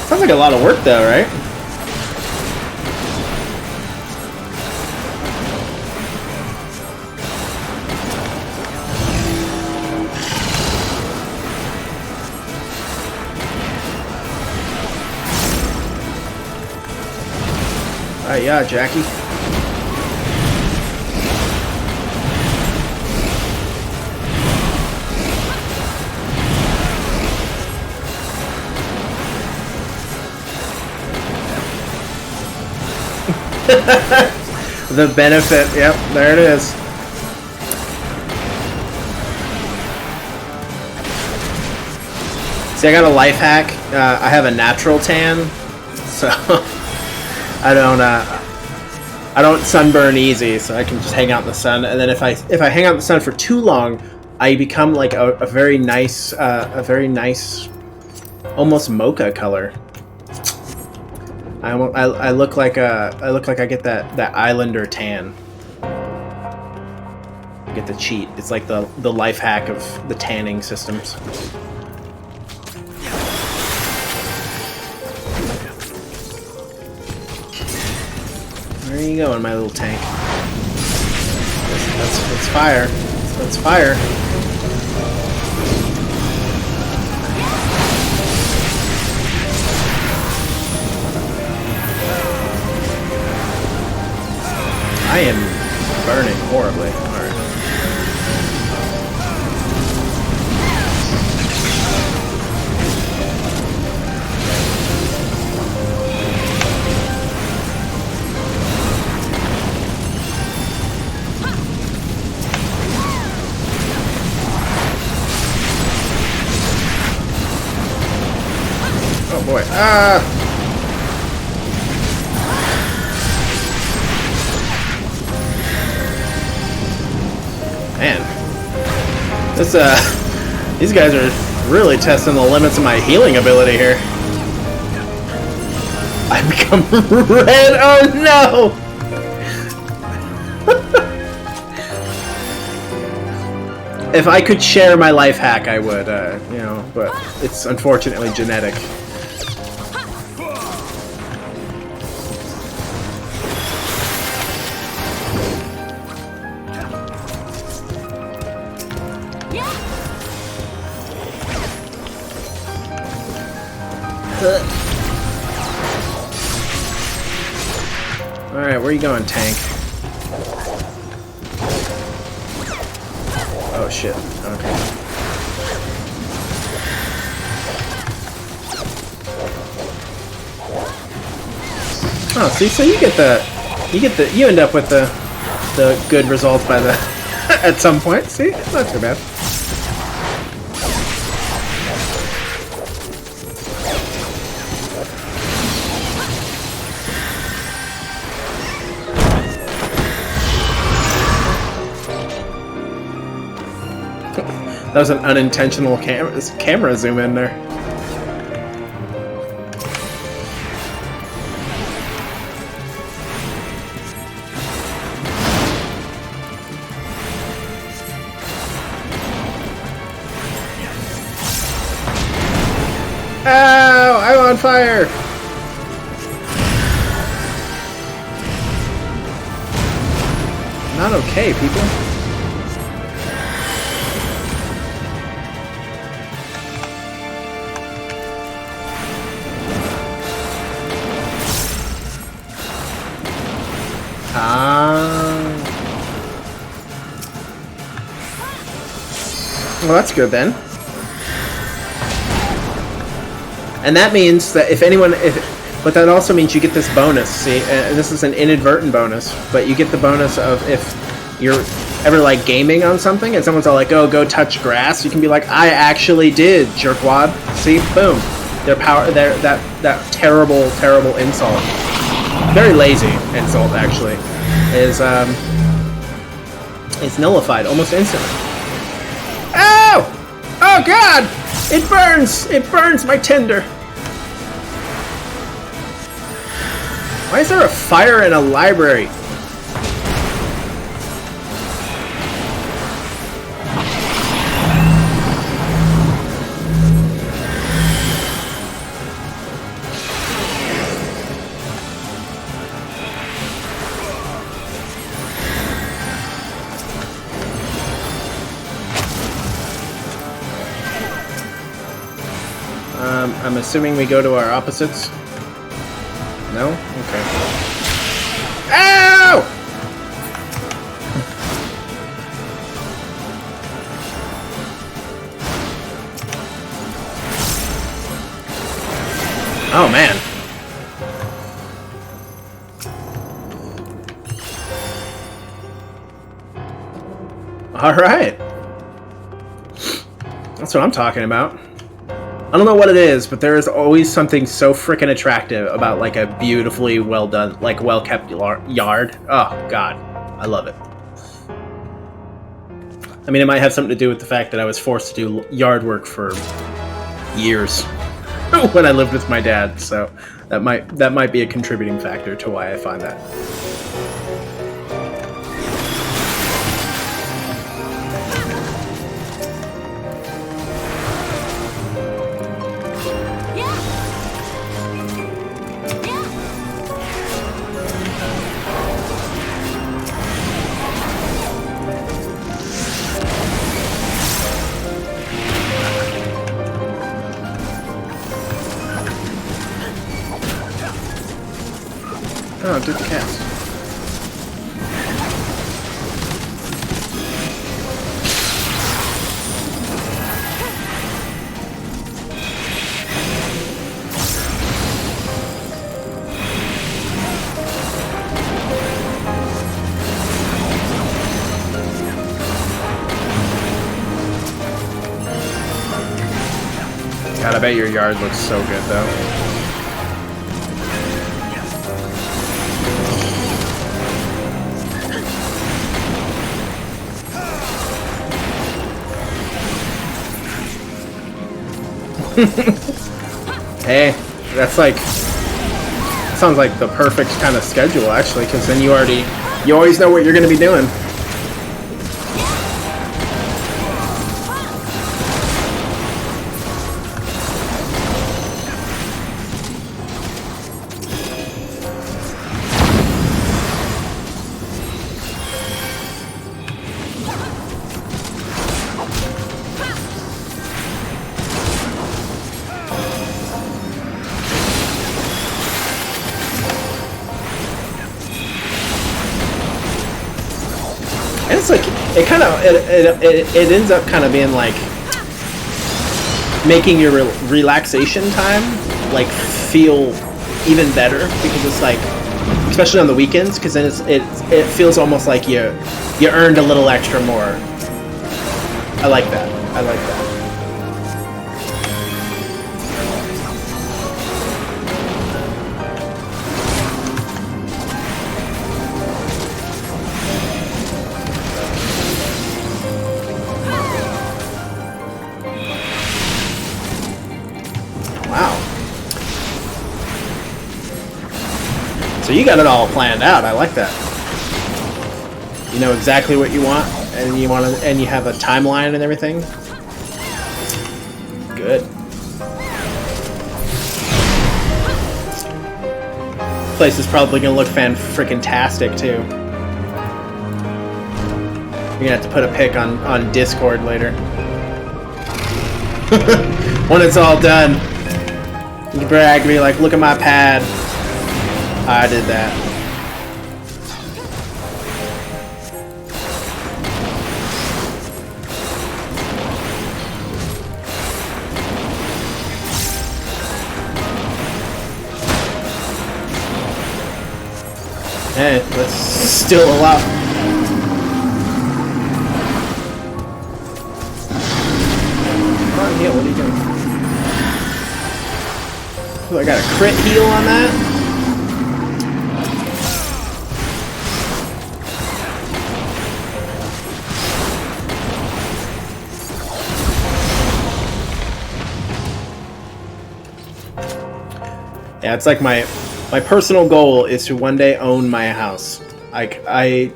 Sounds like a lot of work, though, right? Yeah, Jackie. The benefit, yep, there it is. See, I got a life hack. I have a natural tan, so I don't sunburn easy, so I can just hang out in the sun. And then if I hang out in the sun for too long, I become like a very nice, almost mocha color. I look like I get that islander tan. I get the cheat. It's like the life hack of the tanning systems. Where are you going, my little tank? That's fire. That's fire. I am burning horribly. Alright. Oh boy. Ah! Man, these guys are really testing the limits of my healing ability here. I become red. Oh no! If I could share my life hack, I would, you know, but it's unfortunately genetic. Alright, where are you going, tank? Oh shit, okay. Oh, see, so you end up with the good results by the at some point. See, it's not too bad. That was an unintentional camera zoom in there. Ow! I'm on fire! Not okay, people. Well, that's good then. And that means that but that also means you get this bonus. See, this is an inadvertent bonus, but you get the bonus of if you're ever like gaming on something and someone's all like, "Oh, go touch grass," you can be like, "I actually did, jerkwad." See, boom. That terrible insult, very lazy insult actually, is nullified almost instantly. Ow! Oh God! It burns! It burns my tinder. Why is there a fire in a library? I'm assuming we go to our opposites? No? Okay. Ow! Oh, man. All right. That's what I'm talking about. I don't know what it is, but there is always something so freaking attractive about like a beautifully well done, like well kept yard. Oh God, I love it. I mean, it might have something to do with the fact that I was forced to do yard work for years when I lived with my dad, so that might be a contributing factor to why I find that. Oh, did the cast. God, I bet your yard looks so good though. Hey, that's like, sounds like the perfect kind of schedule actually, because then you always know what you're going to be doing. And it's like, it ends up kind of being like making your relaxation time like feel even better, because it's like, especially on the weekends, because then it feels almost like you earned a little extra more. I like that. I like that. So you got it all planned out. I like that. You know exactly what you want, and you have a timeline and everything. Good. Place is probably gonna look fan-frickin-tastic too. You're gonna have to put a pic on Discord later. When it's all done, you can brag, be like, look at my pad. I did that. Hey, that's still a lot. Come on, heal. What are you doing? Oh, I got a crit heal on that? Yeah, it's like my personal goal is to one day own my house. Like, I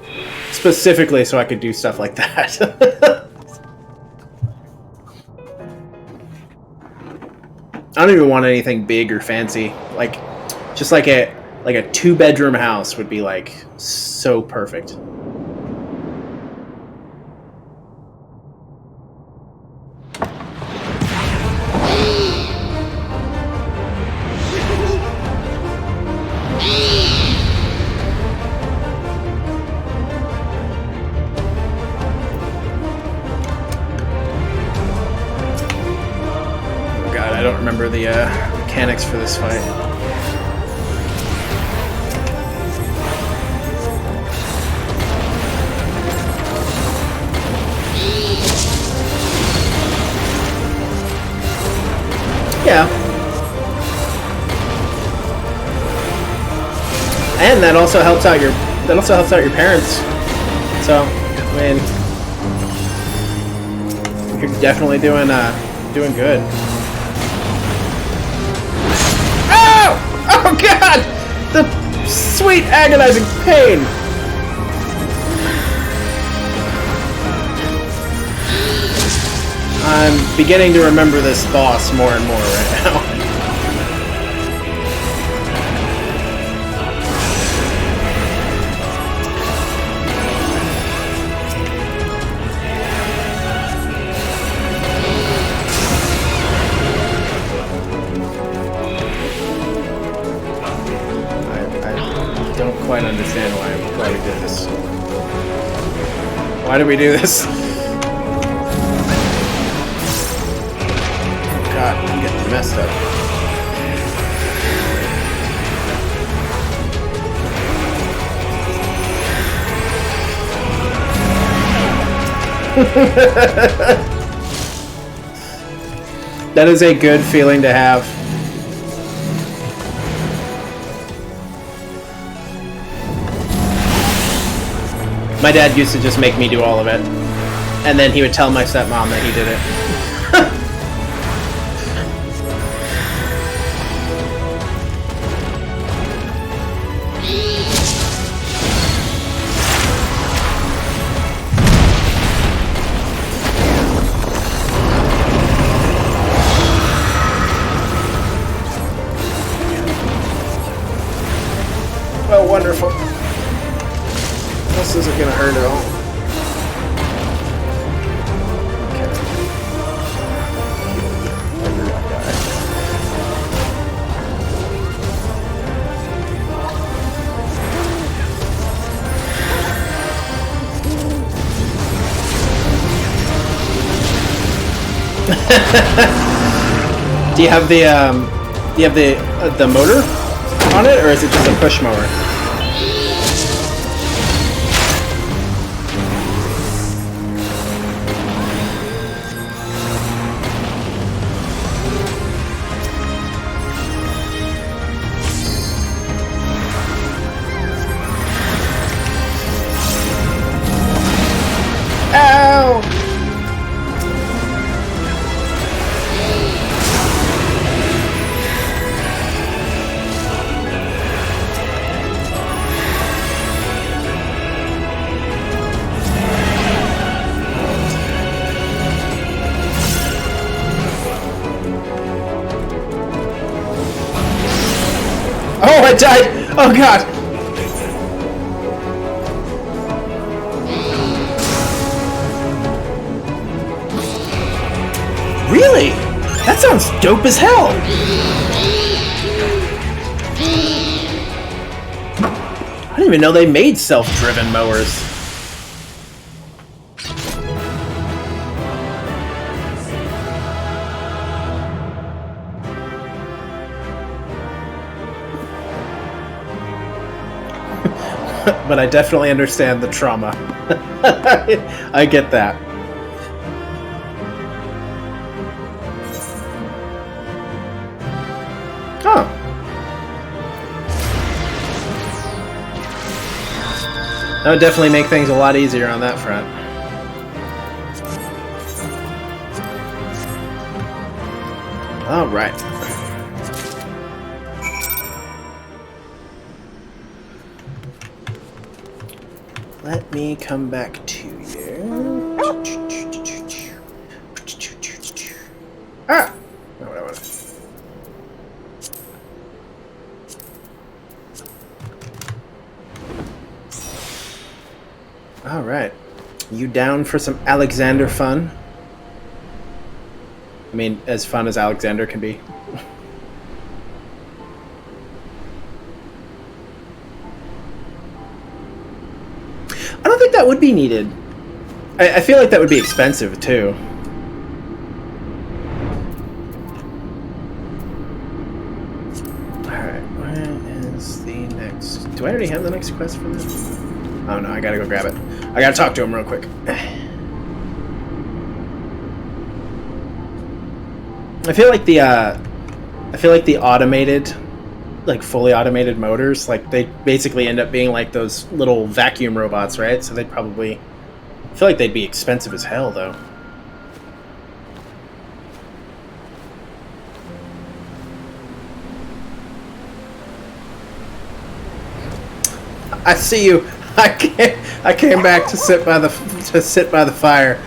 specifically so I could do stuff like that. I don't even want anything big or fancy. Like, just like a 2-bedroom house would be like so perfect. I don't remember the mechanics for this fight. Yeah. And that also helps out your parents. So, I mean, you're definitely doing good. Oh! Oh god! The sweet agonizing pain. I'm beginning to remember this boss more and more right now. I don't quite understand why we did this. Why did we do this? God, I'm getting messed up. That is a good feeling to have. My dad used to just make me do all of it. And then he would tell my stepmom that he did it. Oh, wonderful. This isn't gonna hurt at all. Do you have the motor on it, or is it just a push mower? Ow! Oh, I died! Oh god! Really? That sounds dope as hell! I didn't even know they made self-driven mowers. But I definitely understand the trauma. I get that. Huh. That would definitely make things a lot easier on that front. All right. Let me come back to you. Ah! Not what I wanted. All right. You down for some Alexander fun? I mean, as fun as Alexander can be. I don't think that would be needed. I feel like that would be expensive, too. Do I already have the next quest for this? Oh no, I gotta go grab it. I gotta talk to him real quick. I feel like the automated, like fully automated motors, like they basically end up being like those little vacuum robots, right? So they'd probably, I feel like they'd be expensive as hell though. I see you. I came back to sit by the fire.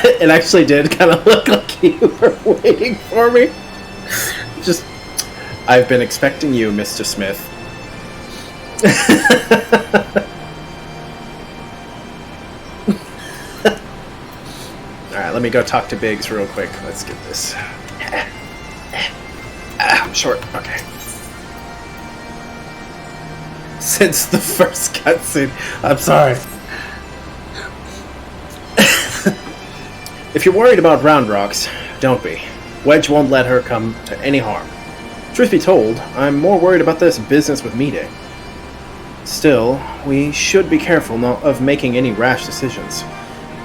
It actually did kind of look like you were waiting for me. Just, I've been expecting you, Mr. Smith. Alright, let me go talk to Biggs real quick. Let's get this. I'm short. Okay. Since the first cutscene. I'm sorry. If you're worried about Round Rocks, don't be. Wedge won't let her come to any harm. Truth be told, I'm more worried about this business with Mide. Still, we should be careful of making any rash decisions.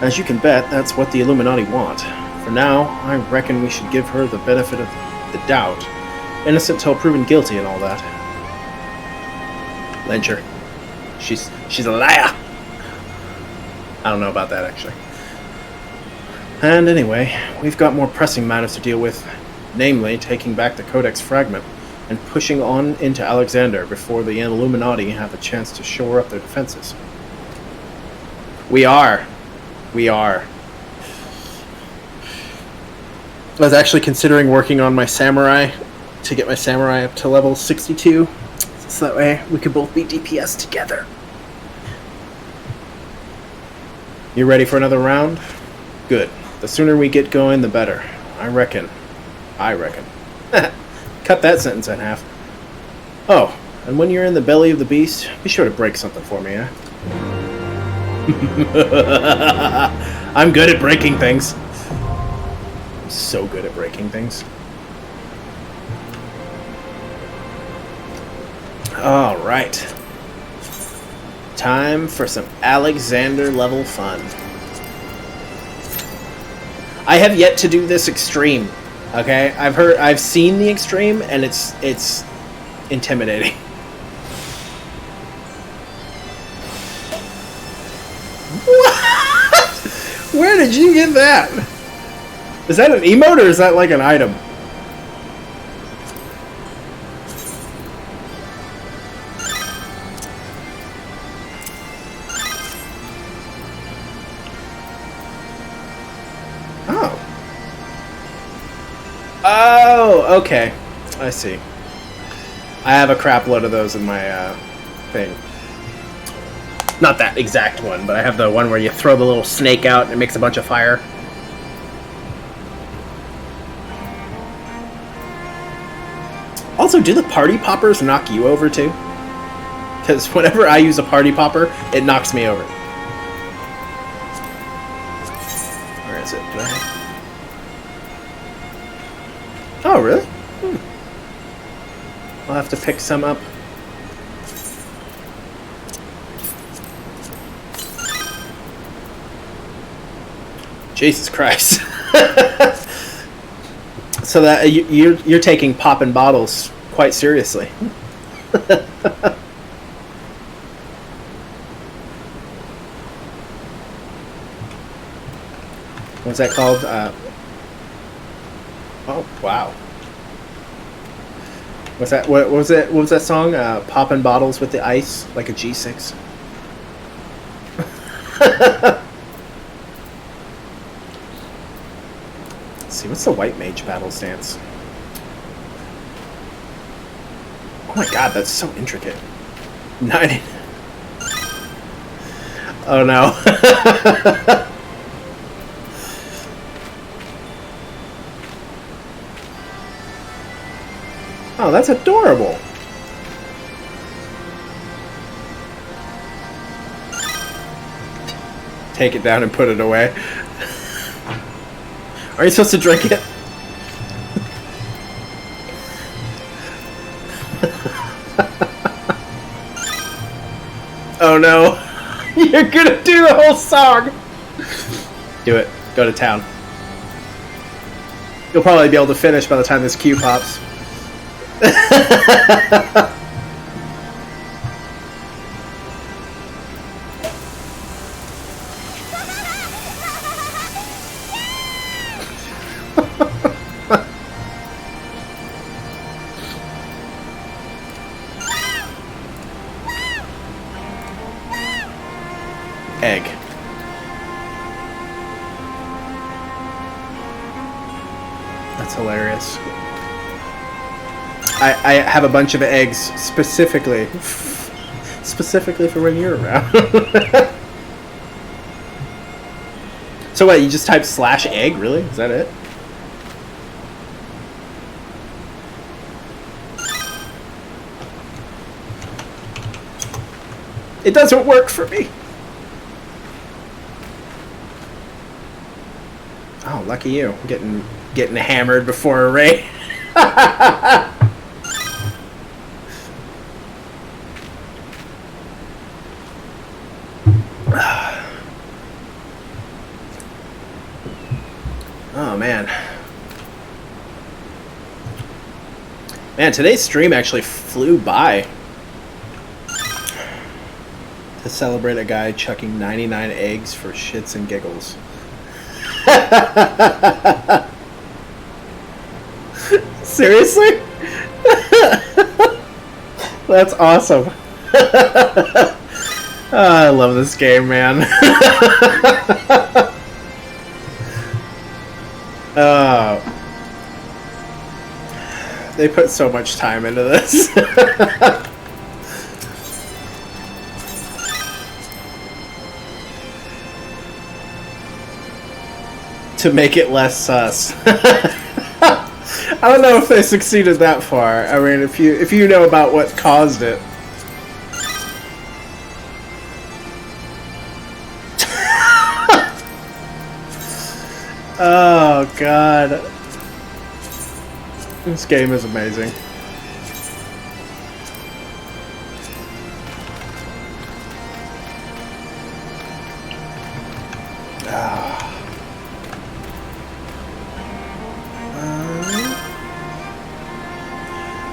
As you can bet, that's what the Illuminati want. For now, I reckon we should give her the benefit of the doubt. Innocent till proven guilty and all that. Lynch her. She's a liar! I don't know about that, actually. And anyway, we've got more pressing matters to deal with. Namely, taking back the Codex fragment and pushing on into Alexander before the Illuminati have a chance to shore up their defenses. We are. I was actually considering working on my samurai to get my samurai up to level 62, so that way we could both be DPS together. You ready for another round? Good. The sooner we get going, the better. I reckon. Cut that sentence in half. Oh, and when you're in the belly of the beast, be sure to break something for me, eh? I'm good at breaking things. I'm so good at breaking things. Alright. Time for some Alexander level fun. I have yet to do this extreme. Okay? I've seen the extreme and it's intimidating. What? Where did you get that? Is that an emote or is that like an item? Oh, okay. I see. I have a crap load of those in my thing. Not that exact one, but I have the one where you throw the little snake out and it makes a bunch of fire. Also, do the party poppers knock you over too? Because whenever I use a party popper, it knocks me over. Where is it? Do I have... Oh, really? I'll have to pick some up. Jesus Christ. So that you're taking poppin' bottles quite seriously. What's that called? Oh wow! What's that? What was it? What was that song? Poppin' bottles with the ice, like a G6. Let's see, what's the white mage battle stance? Oh my god, that's so intricate. 90. Oh no. Oh, that's adorable. take it down and put it away. Are you supposed to drink it? Oh no. You're gonna do the whole song. Do it. Go to town. You'll probably be able to finish by the time this cue pops. Egg. That's hilarious. I have a bunch of eggs specifically for when you're around. So what, you just type /egg, really? Is that it? It doesn't work for me. Oh, lucky you. Getting hammered before a raid. Oh, man. Man, today's stream actually flew by. To celebrate a guy chucking 99 eggs for shits and giggles. Seriously? That's awesome. Oh, I love this game, man. They put so much time into this. To make it less sus. I don't know if they succeeded that far. I mean, if you know about what caused it. Oh god. This game is amazing.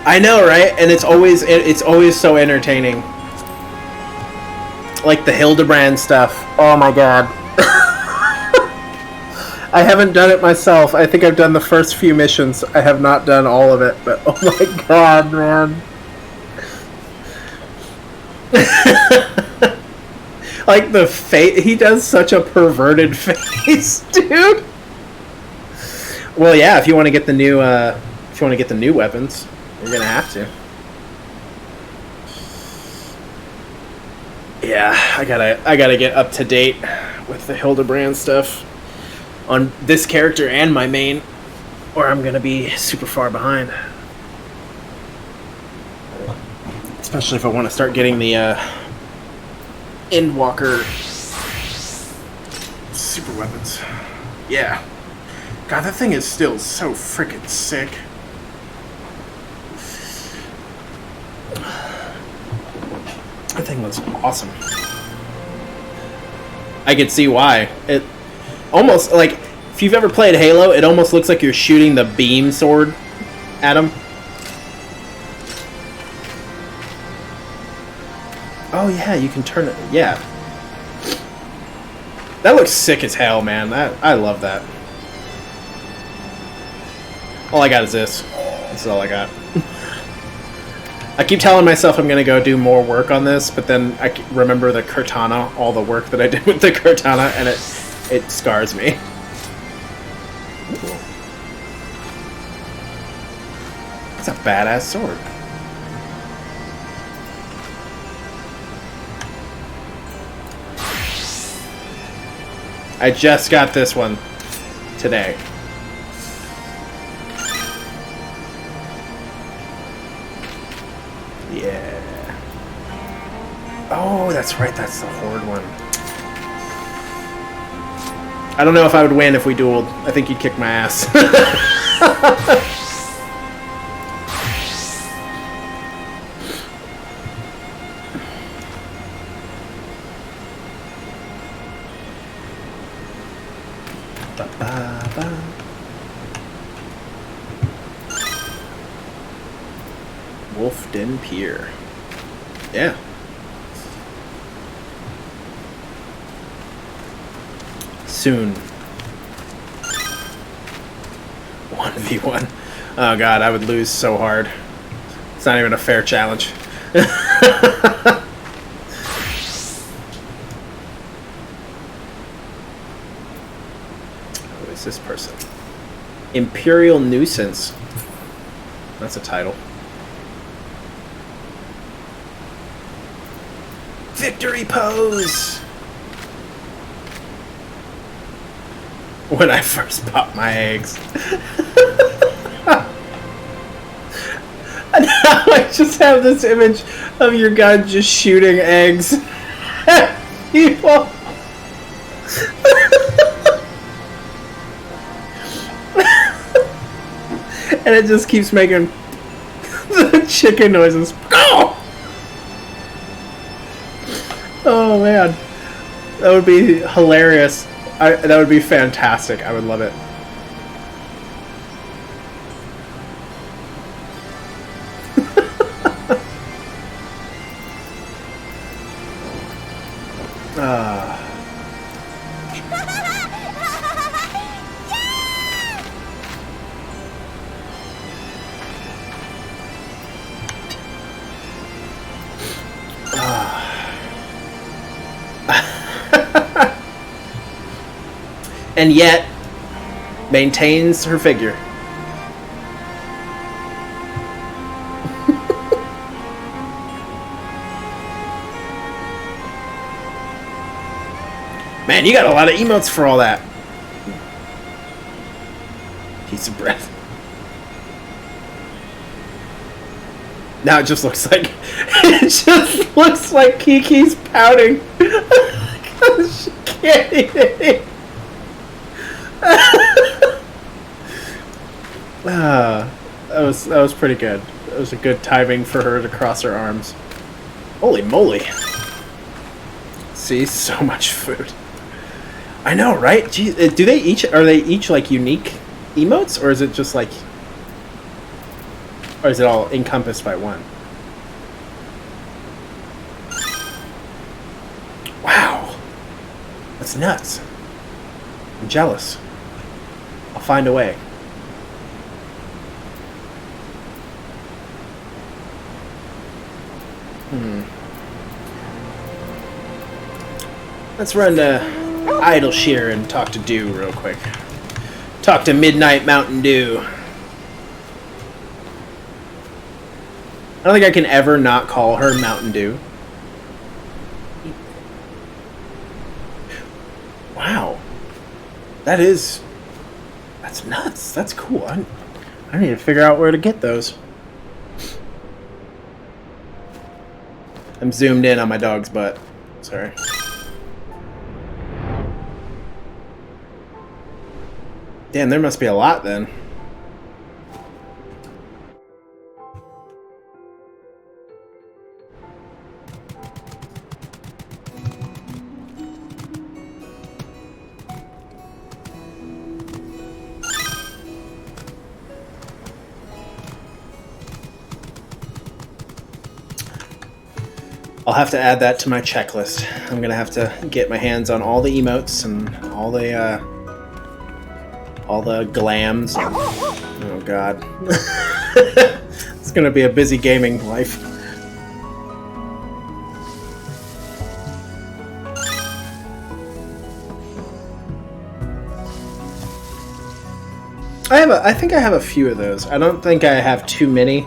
I know, right? And it's always so entertaining. Like the Hildebrand stuff. Oh my god. I haven't done it myself. I think I've done the first few missions. I have not done all of it, but oh my god, man. Like the face, he does such a perverted face, dude. Well, yeah, if you want to get the new weapons, you're gonna have to. Yeah, I gotta get up to date with the Hildebrand stuff on this character and my main, or I'm gonna be super far behind. Especially if I want to start getting the Endwalker super weapons. Yeah. God, that thing is still so freaking sick. That thing looks awesome. I could see why. It almost, like, if you've ever played Halo, it almost looks like you're shooting the beam sword at him. Oh yeah, you can turn it. Yeah. That looks sick as hell, man. I love that. All I got is this. This is all I got. I keep telling myself I'm going to go do more work on this, but then I remember the Cortana, all the work that I did with the Cortana, and it scars me. It's a badass sword. I just got this one today. Yeah. Oh, that's right. That's the Horde one. I don't know if I would win if we dueled. I think you'd kick my ass. Wolfden Pier. Yeah. Soon. 1v1. Oh god, I would lose so hard. It's not even a fair challenge. Who is this person? Imperial Nuisance. That's a title. Victory pose! When I first popped my eggs. And now I just have this image of your gun just shooting eggs at people. And it just keeps making the chicken noises. Oh man, that would be hilarious. That would be fantastic. I would love it. And yet maintains her figure. Man, you got a lot of emotes for all that. Piece of bread. Now it just looks like Kiki's pouting because she can't eat it. That was pretty good. That was a good timing for her to cross her arms. Holy moly! See, so much food. I know, right? Jeez, are they each like unique emotes, or is it just like, or is it all encompassed by one? Wow, that's nuts. I'm jealous. I'll find a way. Let's run to Idleshire and talk to Dew real quick. Talk to Midnight Mountain Dew. I don't think I can ever not call her Mountain Dew. Wow. That's nuts. That's cool. I need to figure out where to get those. I'm zoomed in on my dog's butt. Sorry. Damn, there must be a lot then. I'll have to add that to my checklist. I'm gonna have to get my hands on all the emotes and all the glams. Oh god. It's gonna be a busy gaming life. I think I have a few of those. I don't think I have too many.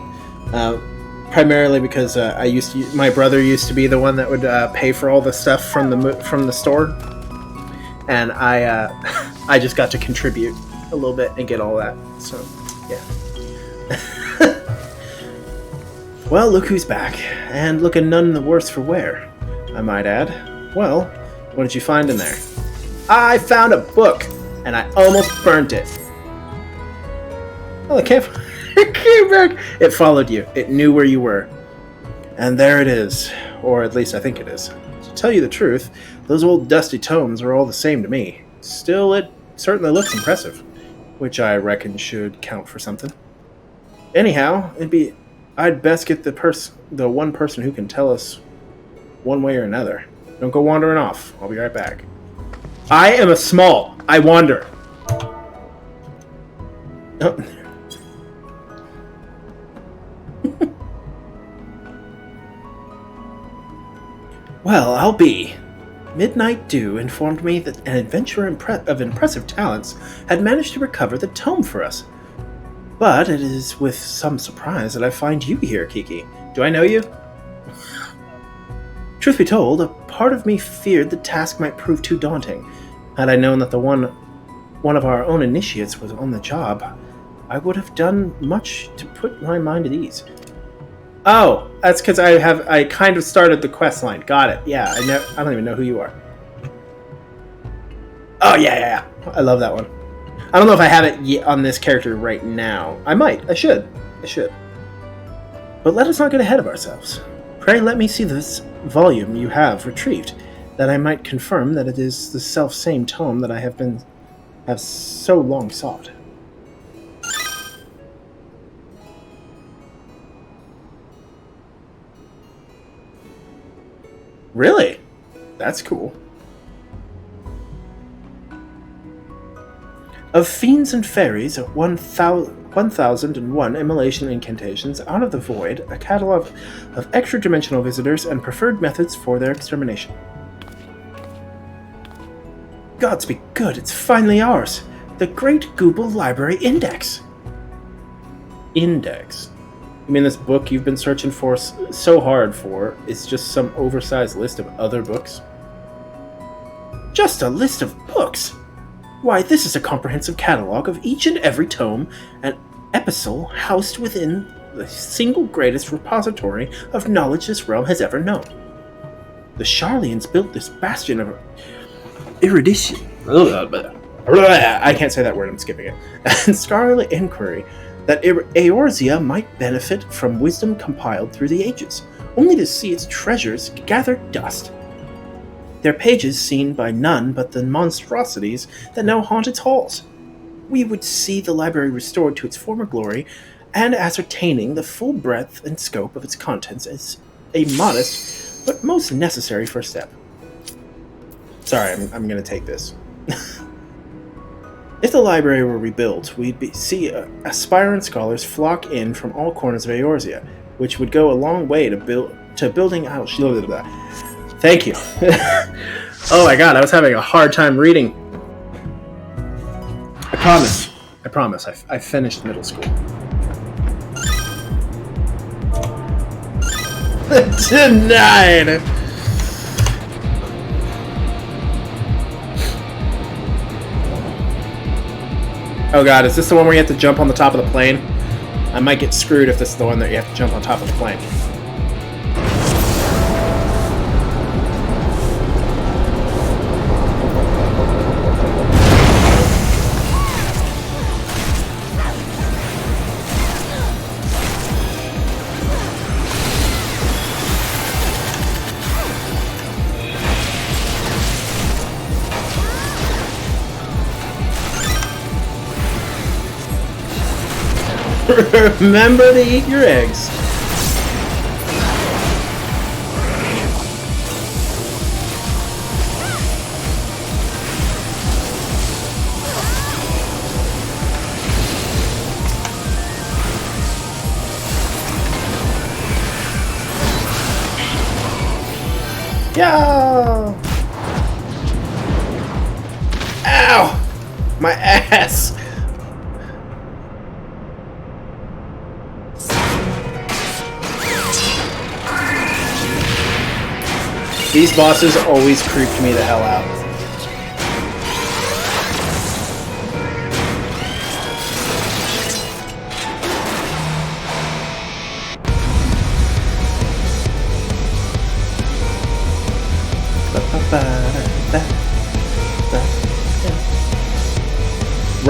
Primarily because my brother used to be the one that would pay for all the stuff from the store, and I just got to contribute a little bit and get all that. So yeah. Well, look who's back, and looking none the worse for wear, I might add. Well, what did you find in there? I found a book, and I almost burnt it. Oh, it came back. It followed you. It knew where you were. And there it is. Or at least I think it is. To tell you the truth, those old dusty tomes are all the same to me. Still, it certainly looks impressive. Which I reckon should count for something. Anyhow, I'd best get the one person who can tell us one way or another. Don't go wandering off. I'll be right back. I am a small. I wander. Oh. Well, I'll be. Midnight Dew informed me that an adventurer of impressive talents had managed to recover the tome for us. But it is with some surprise that I find you here, Kiki. Do I know you? Truth be told, a part of me feared the task might prove too daunting. Had I known that the one of our own initiates was on the job, I would have done much to put my mind at ease. Oh, that's because I kind of started the quest line. Got it. Yeah, I don't even know who you are. Oh yeah. I love that one. I don't know if I have it yet on this character right now. I might. I should. But let us not get ahead of ourselves. Pray let me see this volume you have retrieved, that I might confirm that it is the self-same tome that I have so long sought. Really? That's cool. Of fiends and fairies, 1001 immolation incantations out of the void, a catalog of extra-dimensional visitors, and preferred methods for their extermination. Gods be good, it's finally ours! The Great Google Library Index! Index? You mean this book you've been searching for so hard for is just some oversized list of other books? Just a list of books? Why, this is a comprehensive catalog of each and every tome and epistle housed within the single greatest repository of knowledge this realm has ever known. The Sharlians built this bastion of erudition. I can't say that word, I'm skipping it. And scholarly inquiry that Eorzea might benefit from wisdom compiled through the ages, only to see its treasures gather dust. Their pages seen by none but the monstrosities that now haunt its halls. We would see the library restored to its former glory, and ascertaining the full breadth and scope of its contents is a modest but most necessary first step. Sorry, I'm going to take this. If the library were rebuilt, we'd see aspiring scholars flock in from all corners of Eorzea, which would go a long way to building out. Thank you. Oh my god, I was having a hard time reading. I promise. I finished middle school. Denied! Oh god, is this the one where you have to jump on the top of the plane? I might get screwed if this is the one that you have to jump on top of the plane. Remember to eat your eggs. Yo! Ow! My ass! These bosses always creeped me the hell out.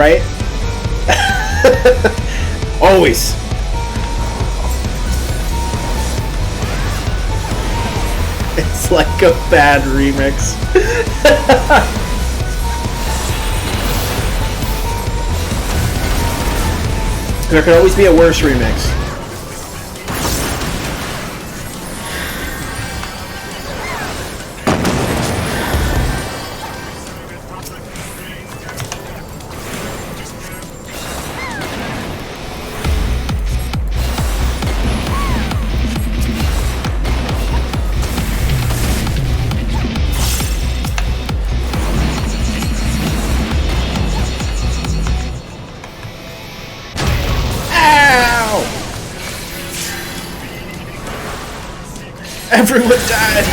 Right? Always. It's like a bad remix. There could always be a worse remix. Everyone died!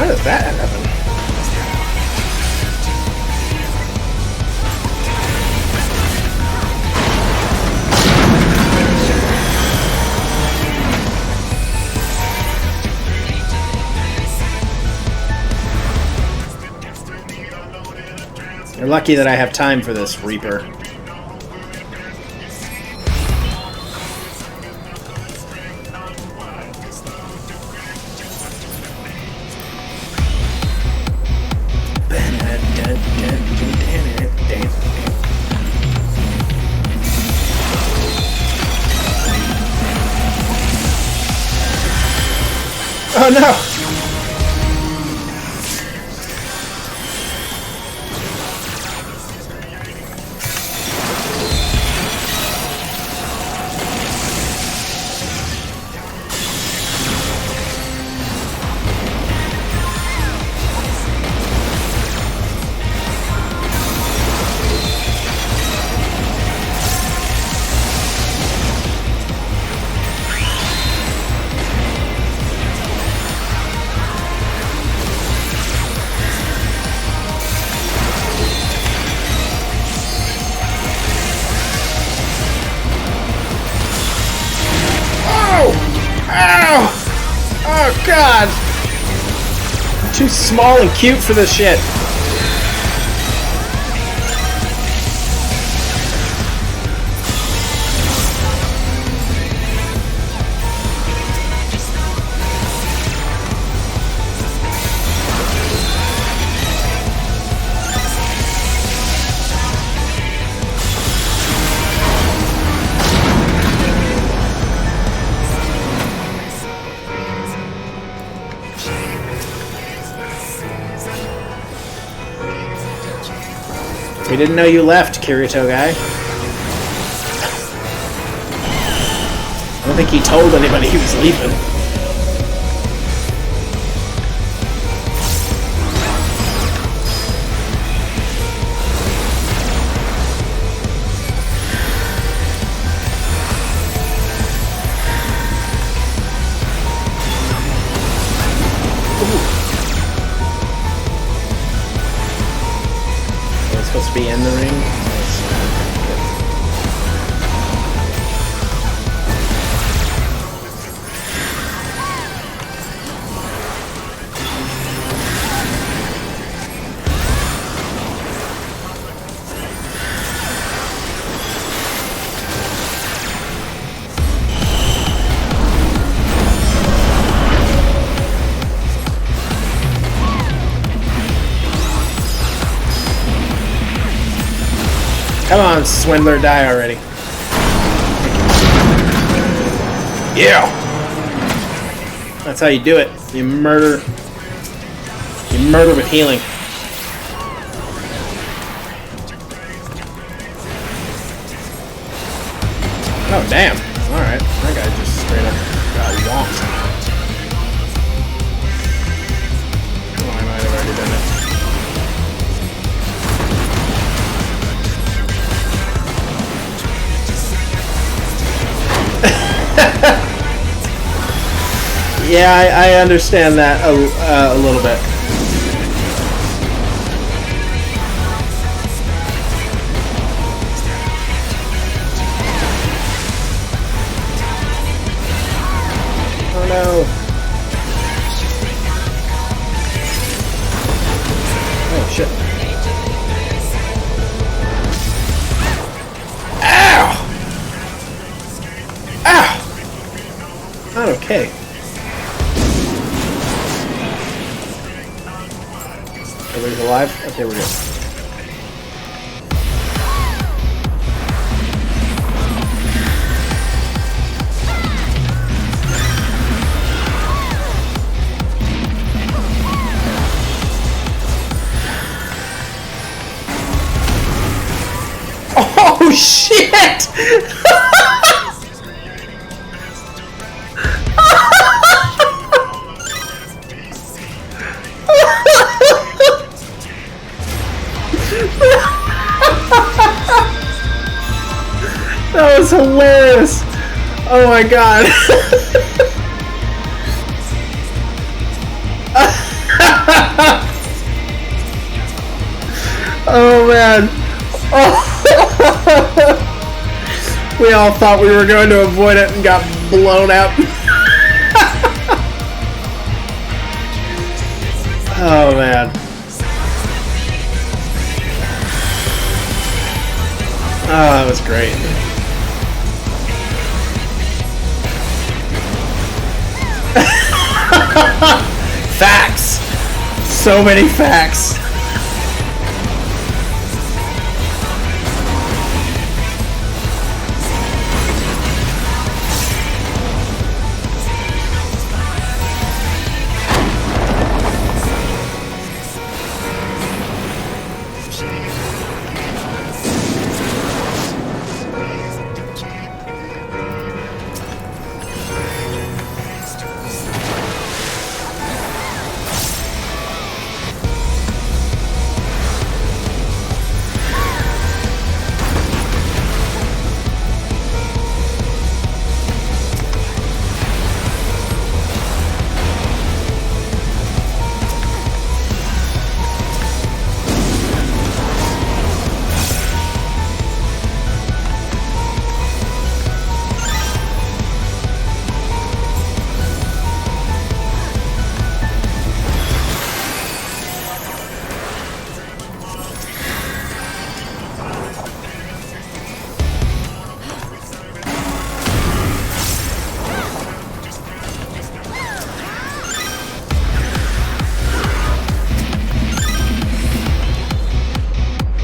How does that happen? You're lucky that I have time for this, Reaper. Oh no! Ow! Oh god! I'm too small and cute for this shit. We didn't know you left, Kirito guy. I don't think he told anybody he was leaving. Supposed to be in the ring. Come on, Swindler, die already. Yeah! That's how you do it. You murder. You murder with healing. Oh, damn. Alright. That guy just straight up got womped. Oh, I might have already done it. Yeah, I understand that a little bit. Oh no. Oh shit. Ow! Ow! Not okay. Everybody's alive? Okay, we're good. Oh shit! That was hilarious! Oh my god! Oh man! Oh. We all thought we were going to avoid it and got blown up. Oh man. Oh, that was great. Facts! So many facts.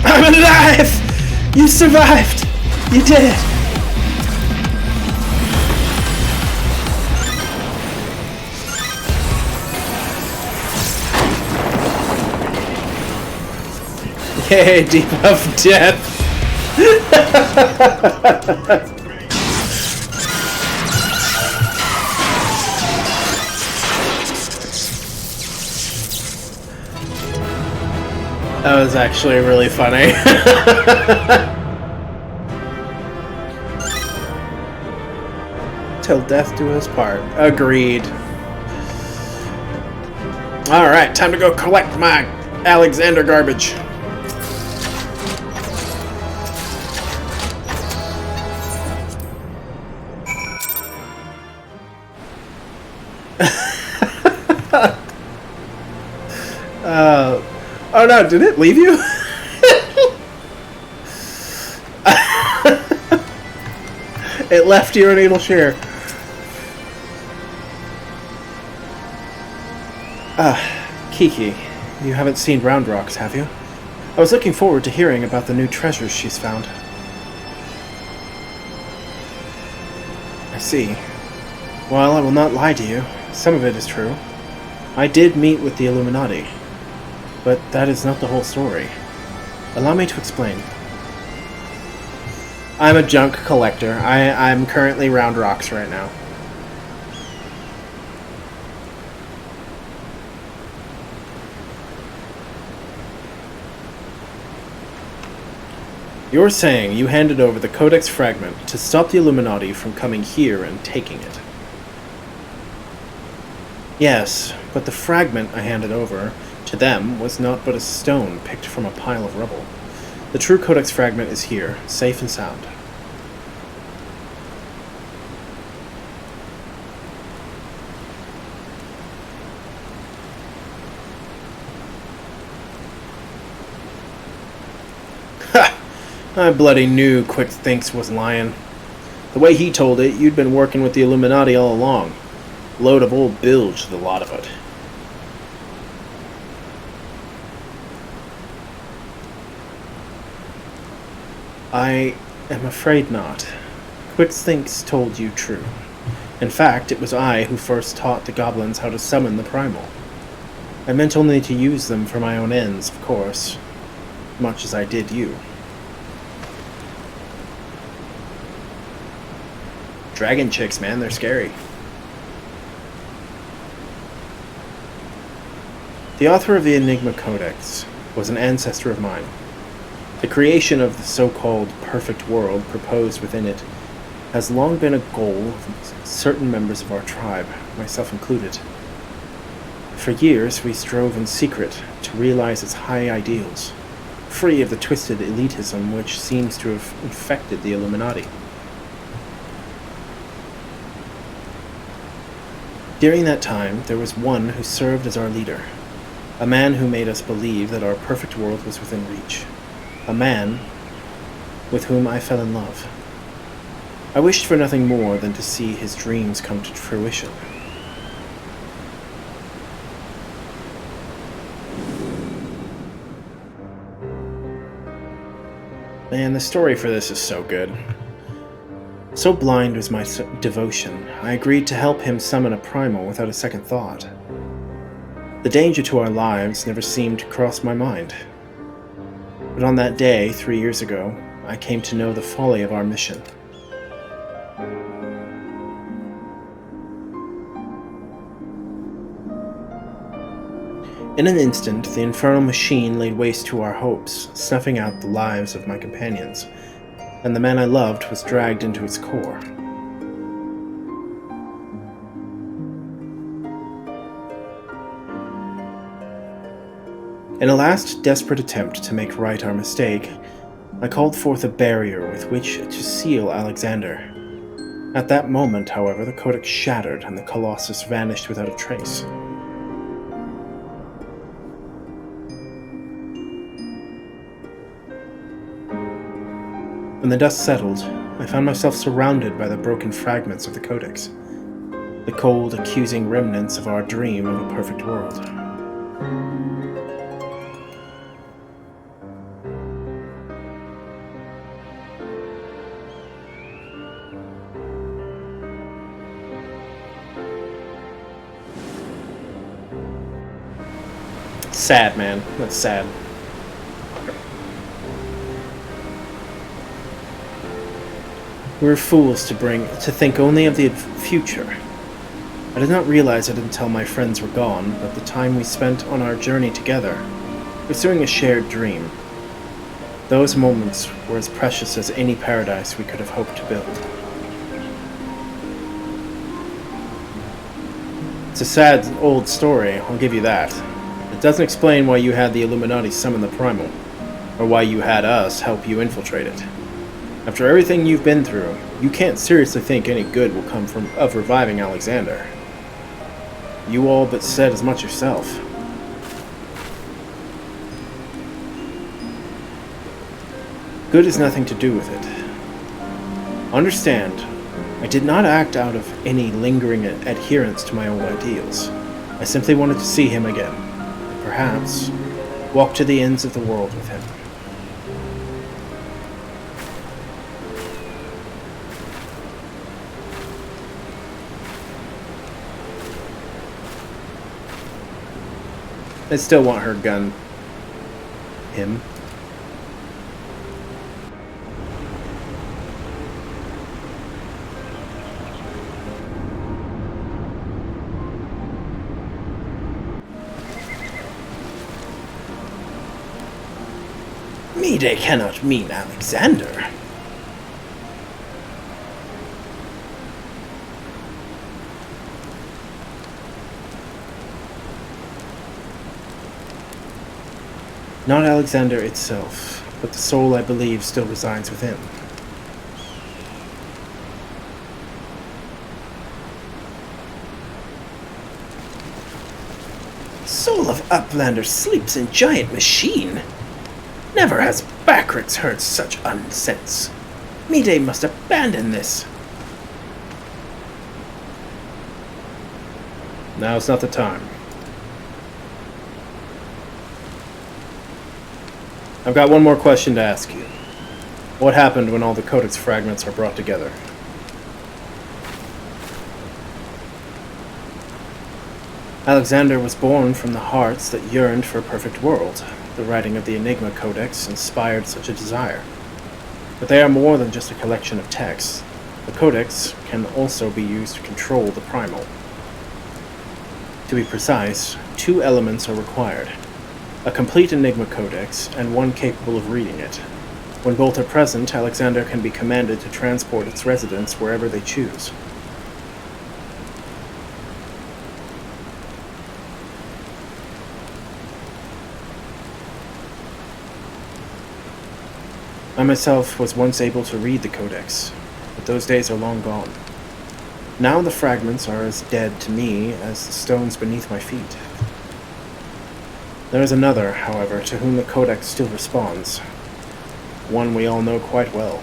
I'm alive! You survived! You did it! Yay, debuff death! That was actually really funny. Till death do us part. Agreed. Alright, time to go collect my Alexander garbage. Oh no, did it leave you? It left you an Needle Share. Kiki, you haven't seen Round Rocks, have you? I was looking forward to hearing about the new treasures she's found. I see. Well, I will not lie to you. Some of it is true. I did meet with the Illuminati. But that is not the whole story. Allow me to explain. I'm a junk collector. I'm currently Round Rocks right now. You're saying you handed over the Codex Fragment to stop the Illuminati from coming here and taking it. Yes, but the fragment I handed over to them was not but a stone picked from a pile of rubble. The true Codex fragment is here, safe and sound. Ha! I bloody knew Quick Thinks was lying. The way he told it, you'd been working with the Illuminati all along. Load of old bilge, the lot of it. I am afraid not. Quick Thinks told you true. In fact, it was I who first taught the goblins how to summon the primal. I meant only to use them for my own ends, of course, much as I did you. Dragon chicks, man, they're scary. The author of the Enigma Codex was an ancestor of mine. The creation of the so-called perfect world proposed within it has long been a goal of certain members of our tribe, myself included. For years, we strove in secret to realize its high ideals, free of the twisted elitism which seems to have infected the Illuminati. During that time, there was one who served as our leader, a man who made us believe that our perfect world was within reach, a man with whom I fell in love. I wished for nothing more than to see his dreams come to fruition. Man, the story for this is so good. So blind was my devotion, I agreed to help him summon a primal without a second thought. The danger to our lives never seemed to cross my mind. But on that day, 3 years ago, I came to know the folly of our mission. In an instant, the infernal machine laid waste to our hopes, snuffing out the lives of my companions, and the man I loved was dragged into its core. In a last desperate attempt to make right our mistake, I called forth a barrier with which to seal Alexander. At that moment, however, the Codex shattered and the Colossus vanished without a trace. When the dust settled, I found myself surrounded by the broken fragments of the Codex, the cold, accusing remnants of our dream of a perfect world. Sad, man. That's sad. We were fools to think only of the future. I did not realize it until my friends were gone, but the time we spent on our journey together, pursuing a shared dream. Those moments were as precious as any paradise we could have hoped to build. It's a sad old story, I'll give you that. It doesn't explain why you had the Illuminati summon the Primal, or why you had us help you infiltrate it. After everything you've been through, you can't seriously think any good will come of reviving Alexander. You all but said as much yourself. Good has nothing to do with it. Understand, I did not act out of any lingering adherence to my old ideals. I simply wanted to see him again, and perhaps walk to the ends of the world with him. I still want her gun. Him. Me, they cannot mean Alexander. Not Alexander itself, but the soul I believe still resides within. Soul of Uplander sleeps in giant machine. Never has Backrix heard such unsense. Mide must abandon this. Now's not the time. I've got one more question to ask you. What happened when all the Codex fragments are brought together? Alexander was born from the hearts that yearned for a perfect world. The writing of the Enigma Codex inspired such a desire. But they are more than just a collection of texts. The Codex can also be used to control the Primal. To be precise, 2 elements are required. A complete Enigma Codex, and one capable of reading it. When both are present, Alexander can be commanded to transport its residents wherever they choose. I myself was once able to read the Codex, but those days are long gone. Now the fragments are as dead to me as the stones beneath my feet. There is another, however, to whom the Codex still responds. One we all know quite well.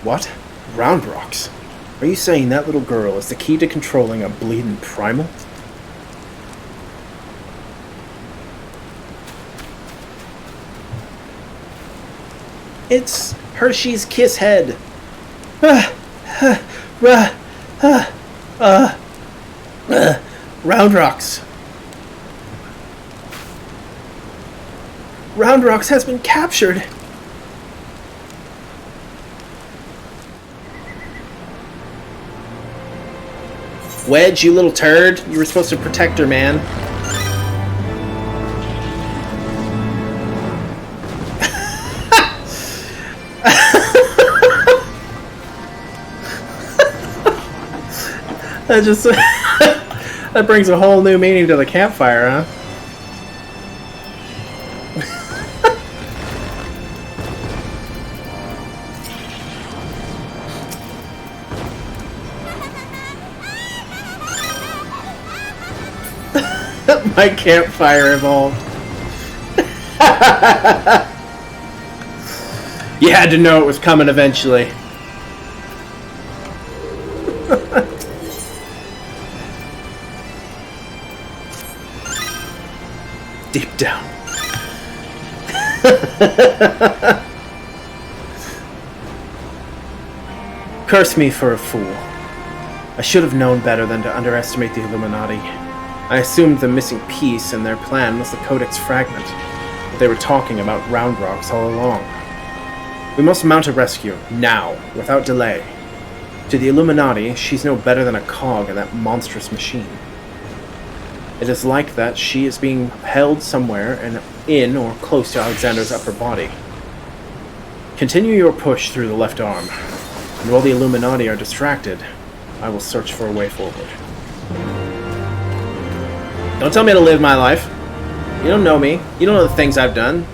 What? Round rocks? Are you saying that little girl is the key to controlling a bleeding primal? It's Hershey's Kiss Head. Round Rocks. Round Rocks has been captured. Wedge, you little turd. You were supposed to protect her, man. That just that brings a whole new meaning to the campfire, huh? My campfire evolved. You had to know it was coming eventually. Deep down. Curse me for a fool. I should have known better than to underestimate the Illuminati. I assumed the missing piece in their plan was the Codex fragment, but they were talking about Round Rocks all along. We must mount a rescue, now, without delay. To the Illuminati, she's no better than a cog in that monstrous machine. It is like that she is being held somewhere in or close to Alexander's upper body. Continue your push through the left arm, and while the Illuminati are distracted, I will search for a way forward. Don't tell me to live my life. You don't know me. You don't know the things I've done.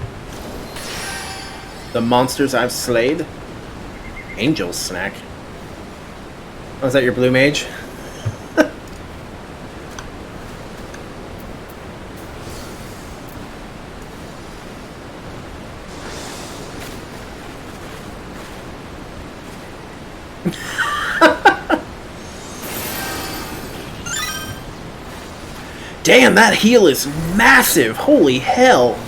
The monsters I've slayed. Angel's snack. Oh, is that your blue mage? Damn, that heal is massive! Holy hell!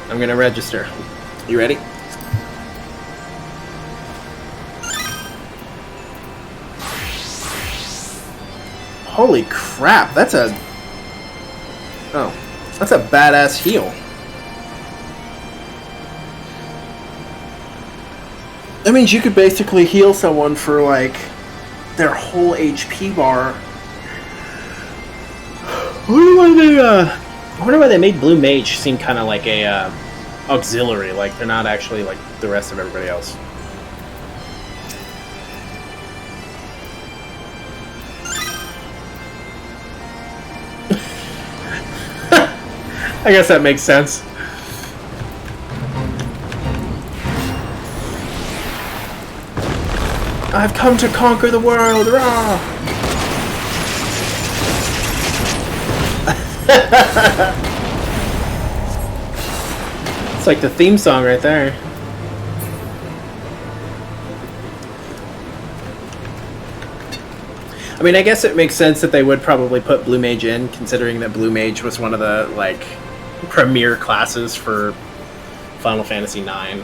I'm gonna register. You ready? Holy crap, that's a... Oh, that's a badass heal. That means you could basically heal someone for, like, their whole HP bar I wonder why they made Blue Mage seem kind of like a auxiliary, like they're not actually like the rest of everybody else. I guess that makes sense. I've come to conquer the world! Rah! It's like the theme song right there. I mean, I guess it makes sense that they would probably put Blue Mage in, considering that Blue Mage was one of the, like, premier classes for Final Fantasy IX.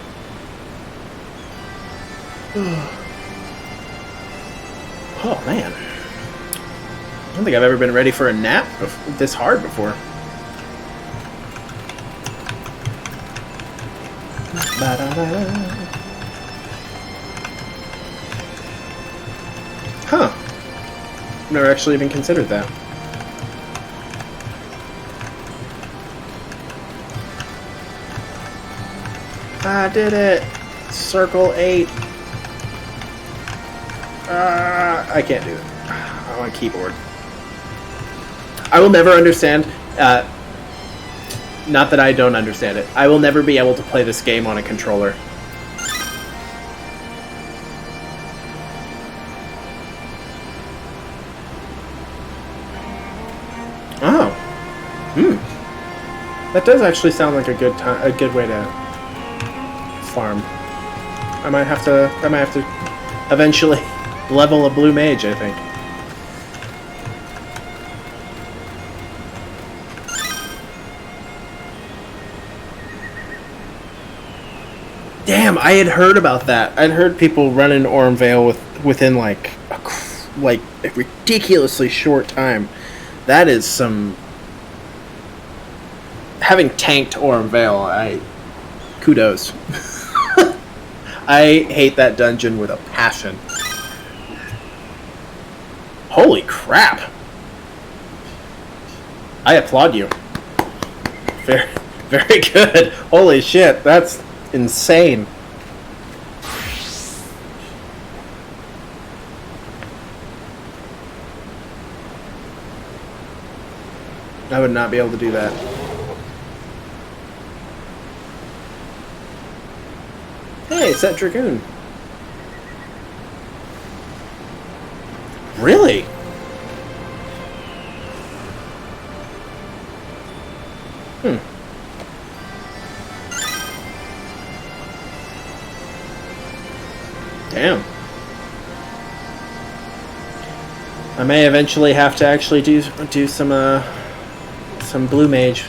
Oh, man. I don't think I've ever been ready for a nap this hard before. Huh. I've never actually even considered that. I did it! Circle 8. I can't do it. I'm on keyboard. I will never understand, not that I don't understand it, I will never be able to play this game on a controller. Oh. That does actually sound like a good way to farm. I might have to eventually level a Blue Mage, I think. Damn, I had heard about that. I'd heard people run in Ormvale within like a ridiculously short time. That is some... Having tanked Ormvale, kudos. I hate that dungeon with a passion. Holy crap! I applaud you. Very, very good. Holy shit, that's insane. I would not be able to do that. Hey, it's that Dragoon. Really? Damn. I may eventually have to actually do some Blue Mage.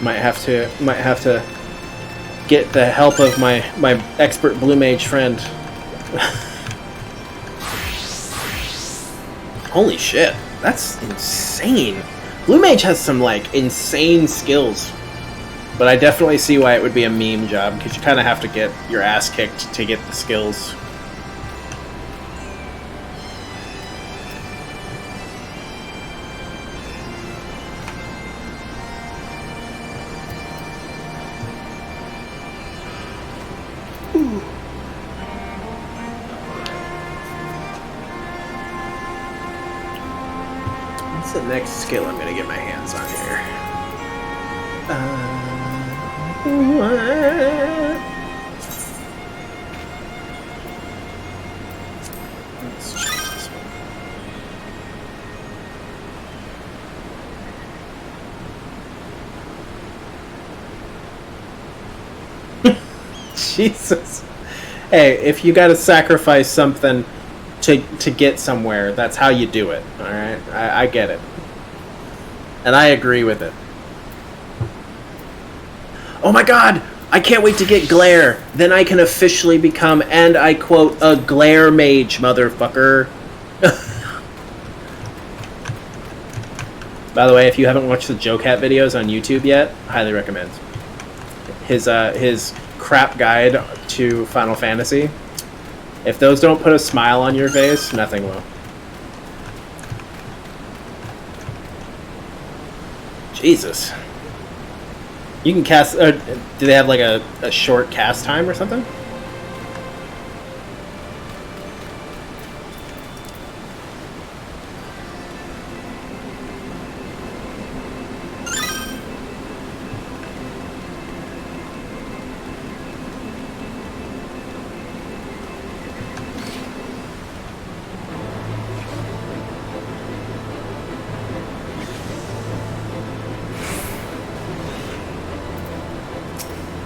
Might have to get the help of my expert Blue Mage friend. Holy shit, that's insane. Blue Mage has some like insane skills. But I definitely see why it would be a meme job, because you kind of have to get your ass kicked to get the skills. What's the next skill I'm going to get my hands on here? What? Let's change this one. Jesus. Hey, if you gotta sacrifice something to get somewhere, that's how you do it, alright? I get it. And I agree with it. Oh my god! I can't wait to get Glare! Then I can officially become, and I quote, a Glare Mage, motherfucker. By the way, if you haven't watched the Joe-Cat videos on YouTube yet, highly recommend. His crap guide to Final Fantasy. If those don't put a smile on your face, nothing will. Jesus. You can cast... do they have like a short cast time or something?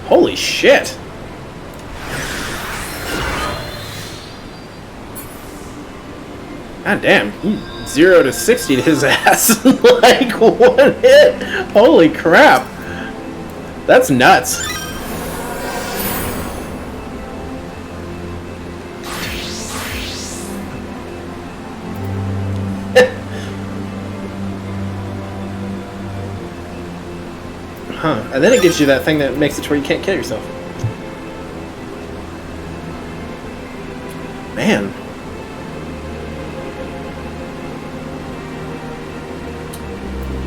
Holy shit! God damn, 0 to 60 to his ass like one hit. Holy crap! That's nuts. Huh. And then it gives you that thing that makes it to where you can't kill yourself. Man.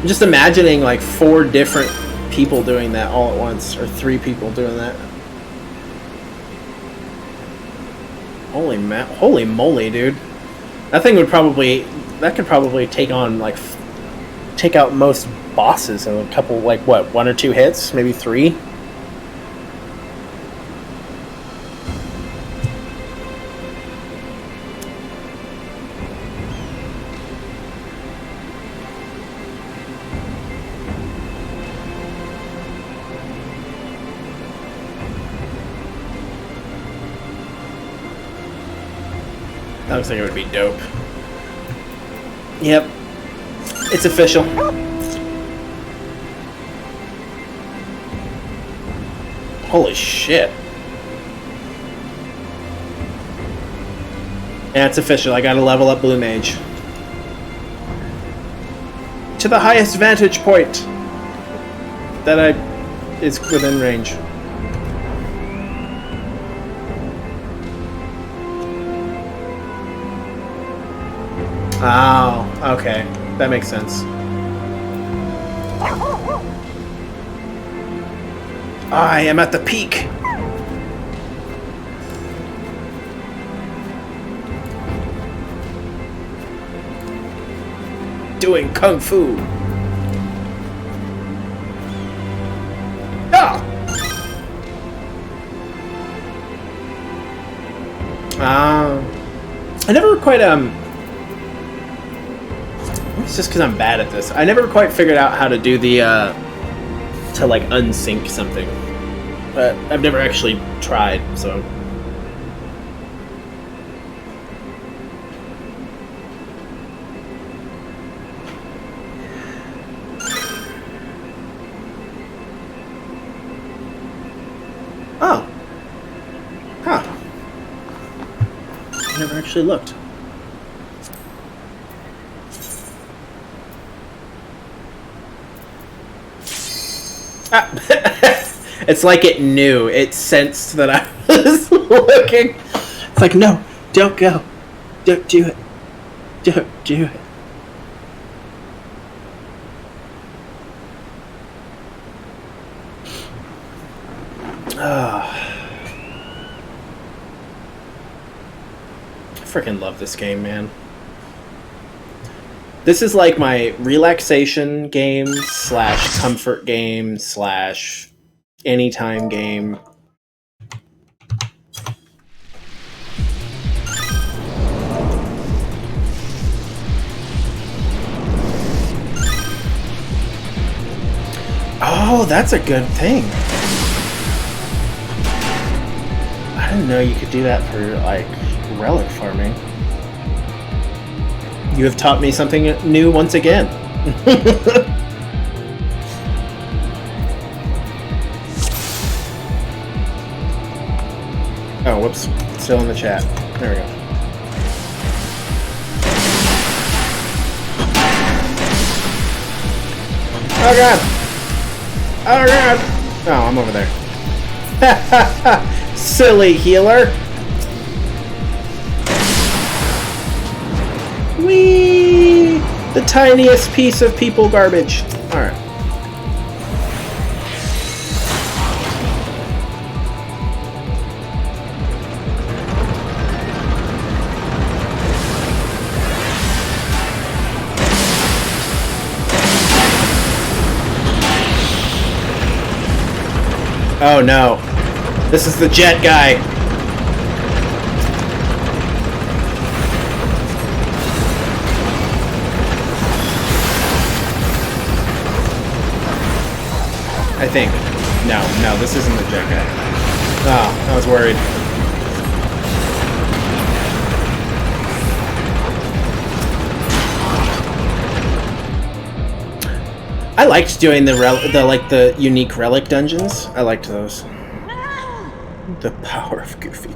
I'm just imagining like 4 different people doing that all at once, or 3 people doing that. Holy moly, dude. That thing would probably... That could probably take on, like... Take out most bosses in a couple, like, what, 1 or 2 hits? Maybe 3? That looks like it would be dope. Yep. It's official. Holy shit. Yeah, it's official. I gotta level up Blue Mage. To the highest vantage point that is within range. Oh, okay. That makes sense. I am at the peak. Doing kung fu. Ah! I never quite it's just because I'm bad at this. I never quite figured out how to do the, to like unsync something. But I've never actually tried, so. Oh. Huh. I never actually looked. It's like it knew. It sensed that I was looking. It's like, no, don't go. Don't do it. Don't do it. I freaking love this game, man. This is like my relaxation game / comfort game / anytime game. Oh, that's a good thing. I didn't know you could do that for, like, relic farming. You have taught me something new once again. Oh, whoops. Still in the chat. There we go. Oh god! Oh god! Oh, I'm over there. Silly healer! Whee! The tiniest piece of people garbage. Alright. Oh no. This is the jet guy. I think. No, this isn't the jet guy. Oh, I was worried. I liked doing the unique relic dungeons. I liked those. The power of Goofy.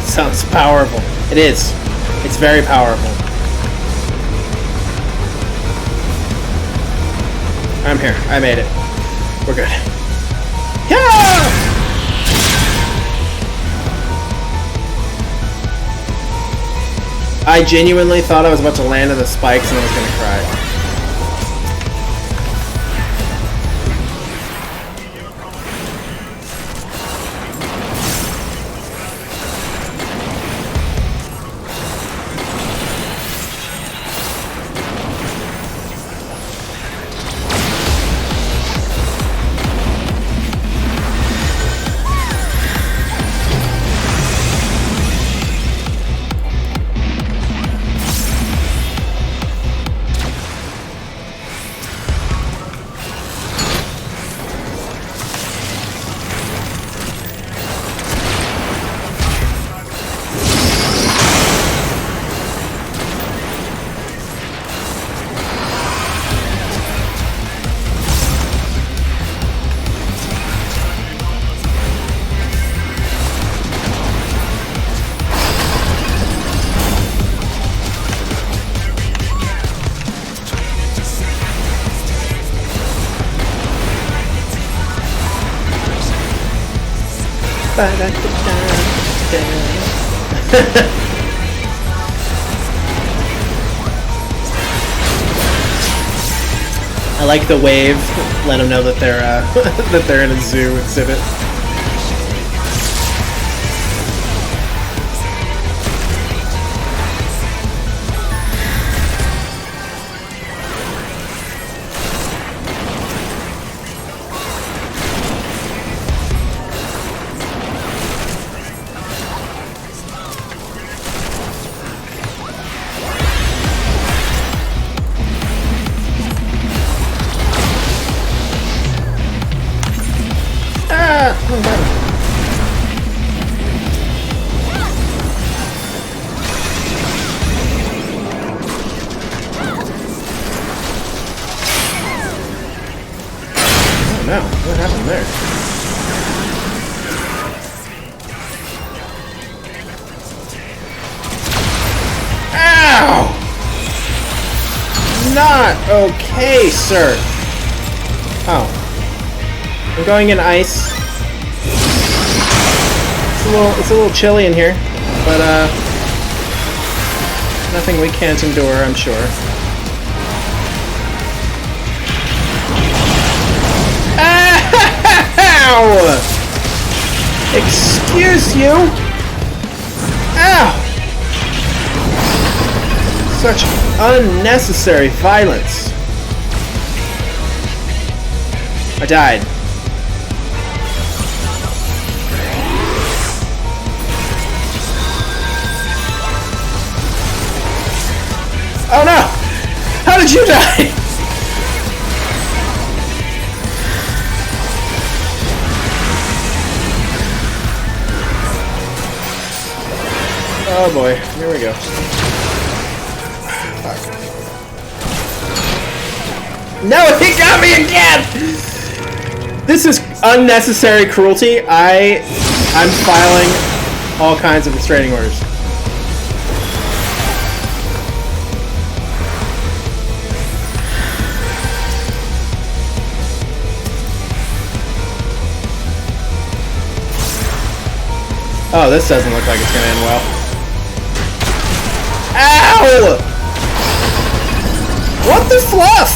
Sounds powerful. It is. It's very powerful. I'm here. I made it. We're good. Yeah! I genuinely thought I was about to land on the spikes and I was gonna cry. I like the wave. Let them know that they're that they're in a zoo exhibit. No, what happened there? Ow! Not okay, sir. Oh. I'm going in ice. It's a little chilly in here, but nothing we can't endure, I'm sure. Ow! Excuse you! Ow! Such unnecessary violence. I died. Oh no! How did you die? Oh boy, here we go. Fuck. No, he got me again! This is unnecessary cruelty. I'm filing all kinds of restraining orders. Oh, this doesn't look like it's gonna end well. Ow! What the fluff?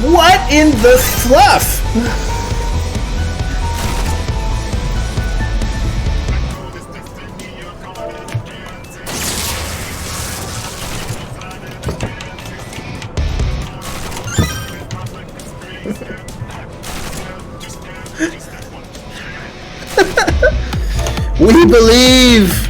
What in the fluff? We believe!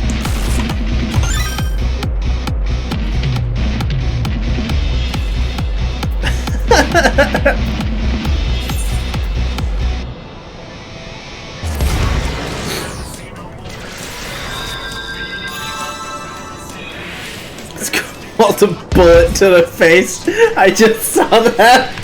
It's called a bullet to the face. I just saw that.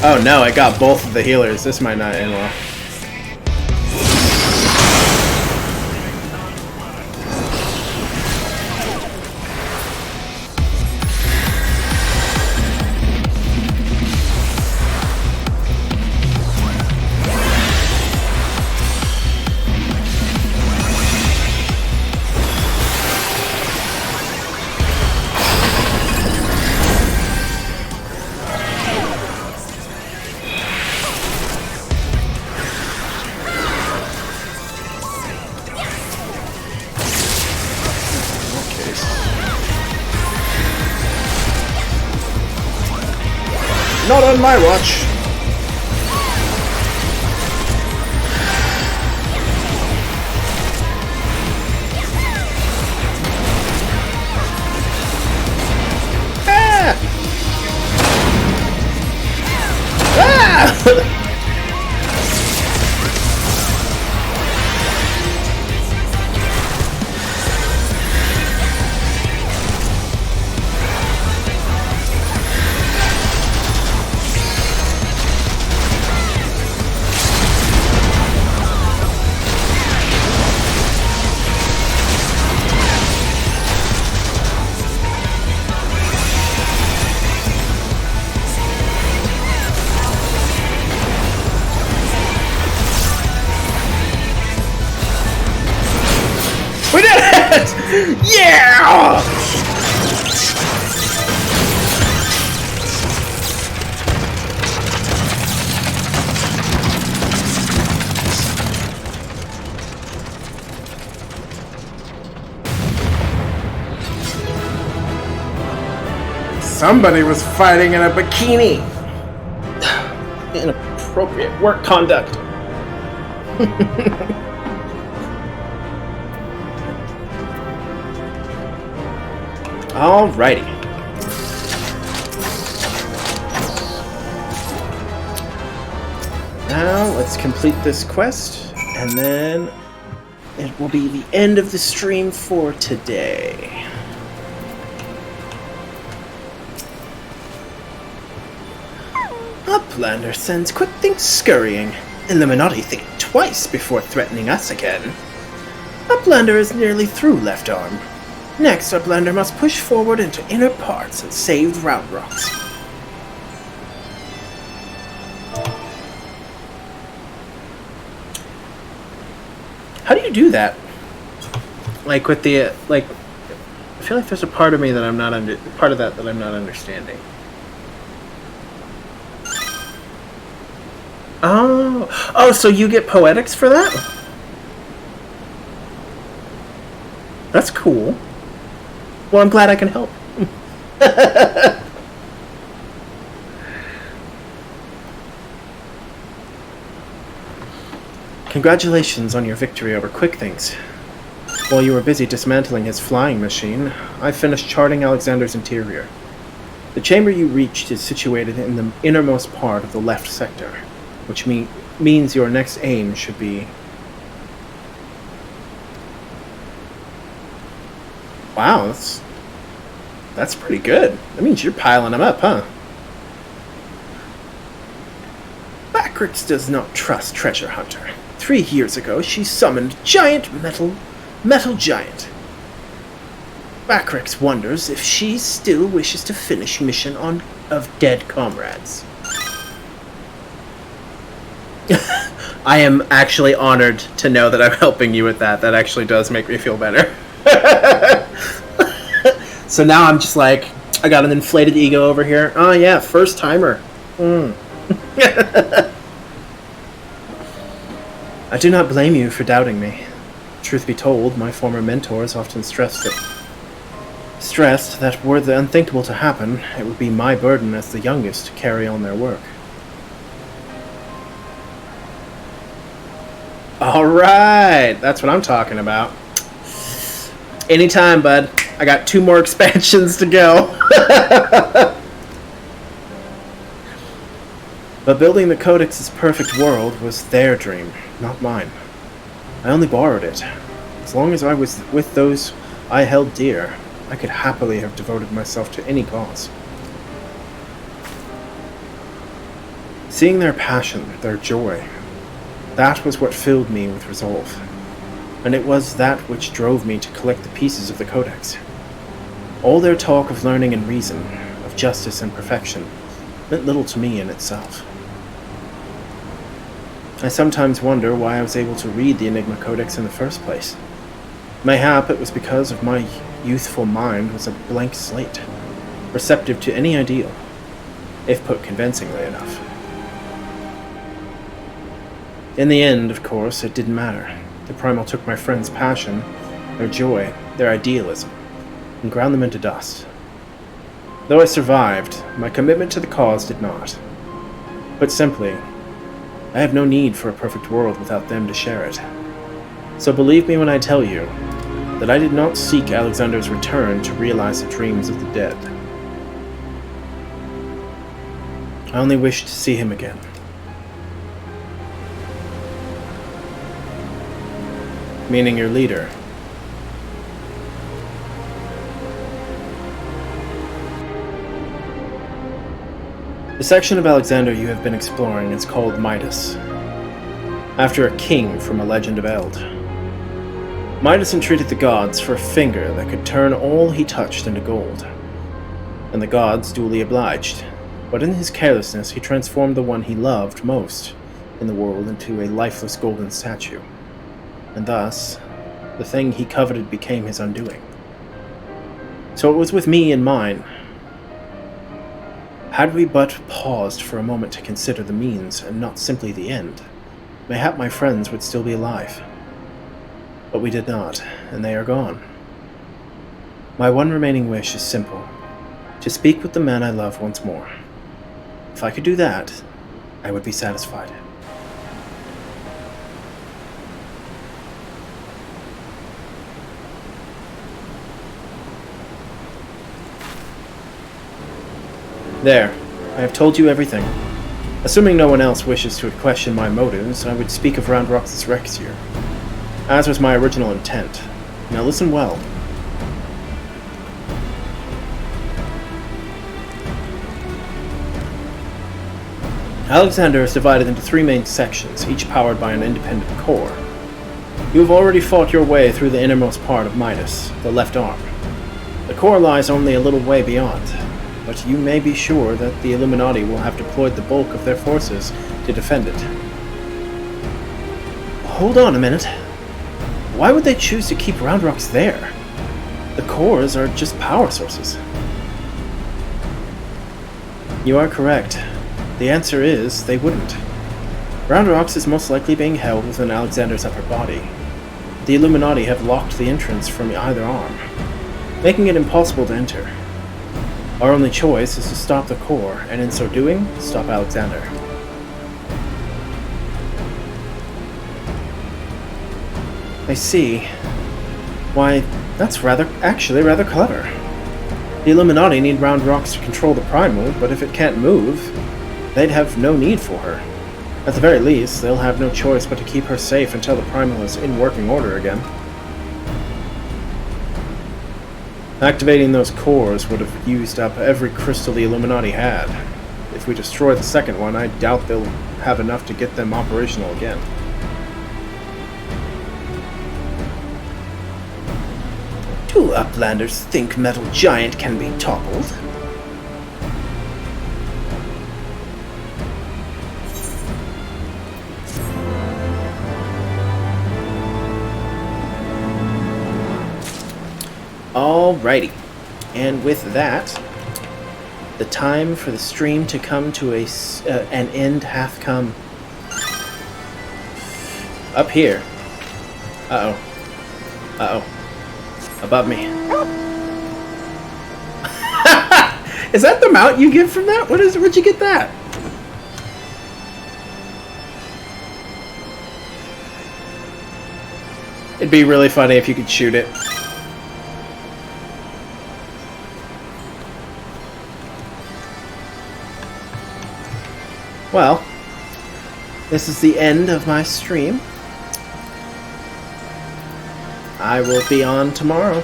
Oh no, I got both of the healers. This might not end well. Not on my watch. Ah! Ah! We did it! Yeah! Somebody was fighting in a bikini. Inappropriate work conduct. Alrighty. Now let's complete this quest, and then it will be the end of the stream for today. Uplander sends quick things scurrying. Illuminati think twice before threatening us again. Uplander is nearly through left arm. Next, Uplander must push forward into inner parts and save route rocks. How do you do that? Like with the I feel like there's a part of me that I'm not part of that I'm not understanding. Oh, so you get poetics for that? That's cool. Well, I'm glad I can help. Congratulations on your victory over Quick Things. While you were busy dismantling his flying machine, I finished charting Alexander's interior. The chamber you reached is situated in the innermost part of the left sector, which means your next aim should be... Wow, that's pretty good. That means you're piling them up, huh? Backrix does not trust Treasure Hunter. 3 years ago, she summoned giant metal giant. Backrix wonders if she still wishes to finish mission of dead comrades. I am actually honored to know that I'm helping you with that. That actually does make me feel better. So now I'm just like, I got an inflated ego over here. Oh yeah, first timer. I do not blame you for doubting me. Truth be told, my former mentors often stressed that were the unthinkable to happen, it would be my burden as the youngest to carry on their work. Alright, that's what I'm talking about. Anytime, bud. I got 2 more expansions to go. But building the Codex's perfect world was their dream, not mine. I only borrowed it. As long as I was with those I held dear, I could happily have devoted myself to any cause. Seeing their passion, their joy, that was what filled me with resolve. And it was that which drove me to collect the pieces of the Codex. All their talk of learning and reason, of justice and perfection, meant little to me in itself. I sometimes wonder why I was able to read the Enigma Codex in the first place. Mayhap it was because of my youthful mind was a blank slate, receptive to any ideal, if put convincingly enough. In the end, of course, it didn't matter. The Primal took my friends' passion, their joy, their idealism, and ground them into dust. Though I survived, my commitment to the cause did not. Put simply, I have no need for a perfect world without them to share it. So believe me when I tell you that I did not seek Alexander's return to realize the dreams of the dead. I only wished to see him again. Meaning your leader. The section of Alexander you have been exploring is called Midas, after a king from a legend of Eld. Midas entreated the gods for a finger that could turn all he touched into gold, and the gods duly obliged, but in his carelessness he transformed the one he loved most in the world into a lifeless golden statue. And thus, the thing he coveted became his undoing. So it was with me in mind. Had we but paused for a moment to consider the means and not simply the end, mayhap my friends would still be alive. But we did not, and they are gone. My one remaining wish is simple, to speak with the man I love once more. If I could do that, I would be satisfied. There, I have told you everything. Assuming no one else wishes to question my motives, I would speak of Round Roxas Rex here, as was my original intent. Now listen well. Alexander is divided into 3 main sections, each powered by an independent core. You have already fought your way through the innermost part of Midas, the left arm. The core lies only a little way beyond, but you may be sure that the Illuminati will have deployed the bulk of their forces to defend it. Hold on a minute. Why would they choose to keep Round Rocks there? The cores are just power sources. You are correct. The answer is, they wouldn't. Round Rocks is most likely being held within Alexander's upper body. The Illuminati have locked the entrance from either arm, making it impossible to enter. Our only choice is to stop the core, and in so doing, stop Alexander. I see. Why, that's actually rather clever. The Illuminati need Round Rocks to control the Primal, but if it can't move, they'd have no need for her. At the very least, they'll have no choice but to keep her safe until the Primal is in working order again. Activating those cores would have used up every crystal the Illuminati had. If we destroy the second one, I doubt they'll have enough to get them operational again. Do Uplanders think Metal Giant can be toppled? Alrighty, and with that, the time for the stream to come to an end hath come. Up here. Uh-oh. Uh-oh. Above me. Is that the mount you get from that? Where'd you get that? It'd be really funny if you could shoot it. Well, this is the end of my stream. I will be on tomorrow.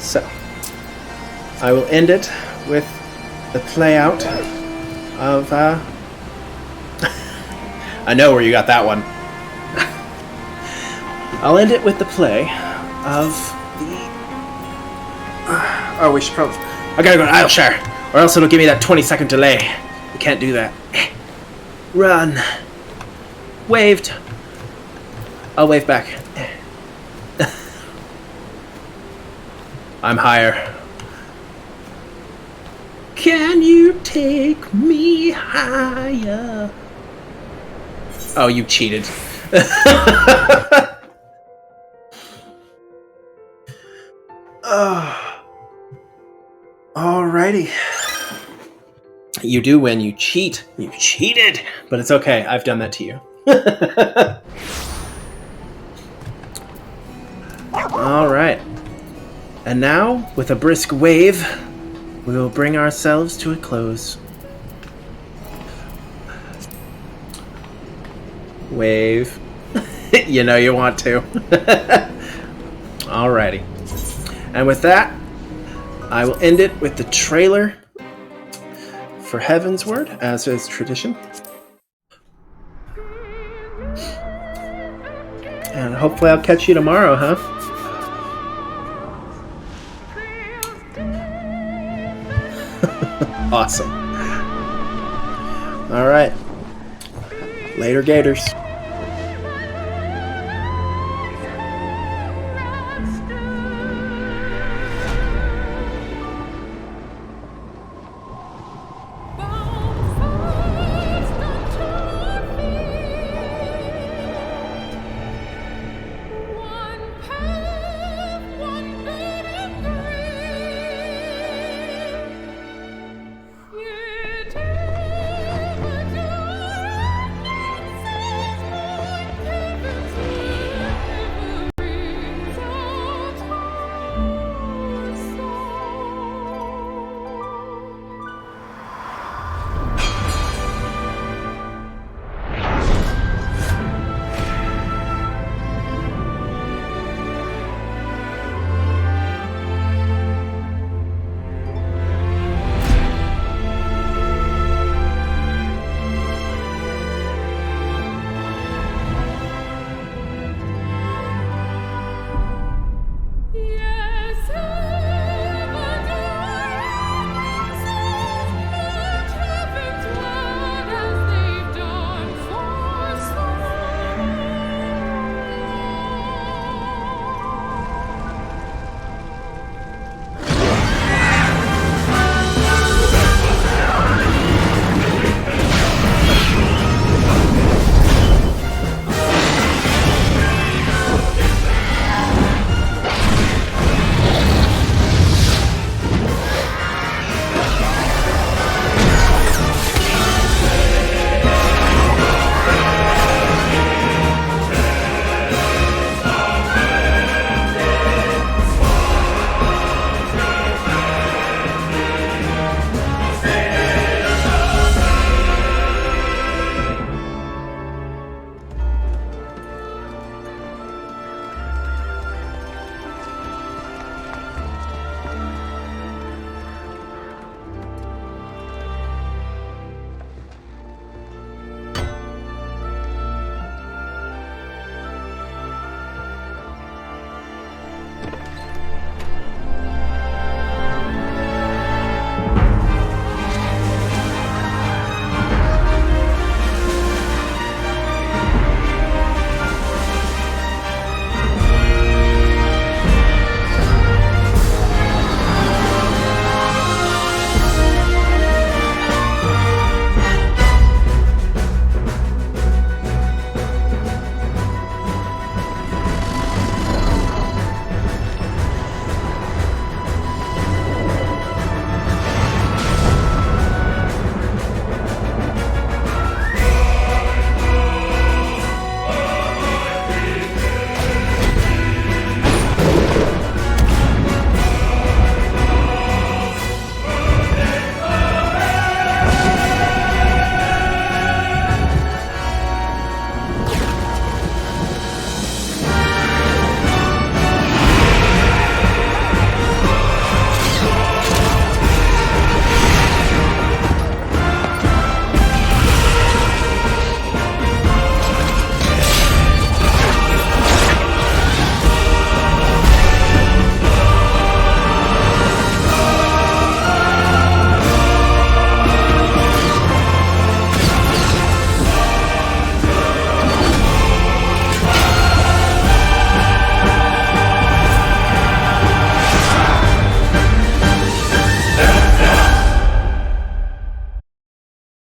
So, I will end it with the play out of, I know where you got that one. I'll end it with the play of the... oh, we should probably... I gotta go to Aylshire, or else it'll give me that 20-second delay. You can't do that. Run. Waved. I'll wave back. I'm higher. Can you take me higher? Oh, you cheated. Alrighty. You do win. You cheat. You cheated. But it's okay. I've done that to you. Alright. And now, with a brisk wave, we will bring ourselves to a close. Wave. You know you want to. Alrighty. And with that, I will end it with the trailer for Heavensward, as is tradition. And hopefully I'll catch you tomorrow, huh? Awesome. Alright. Later, Gators.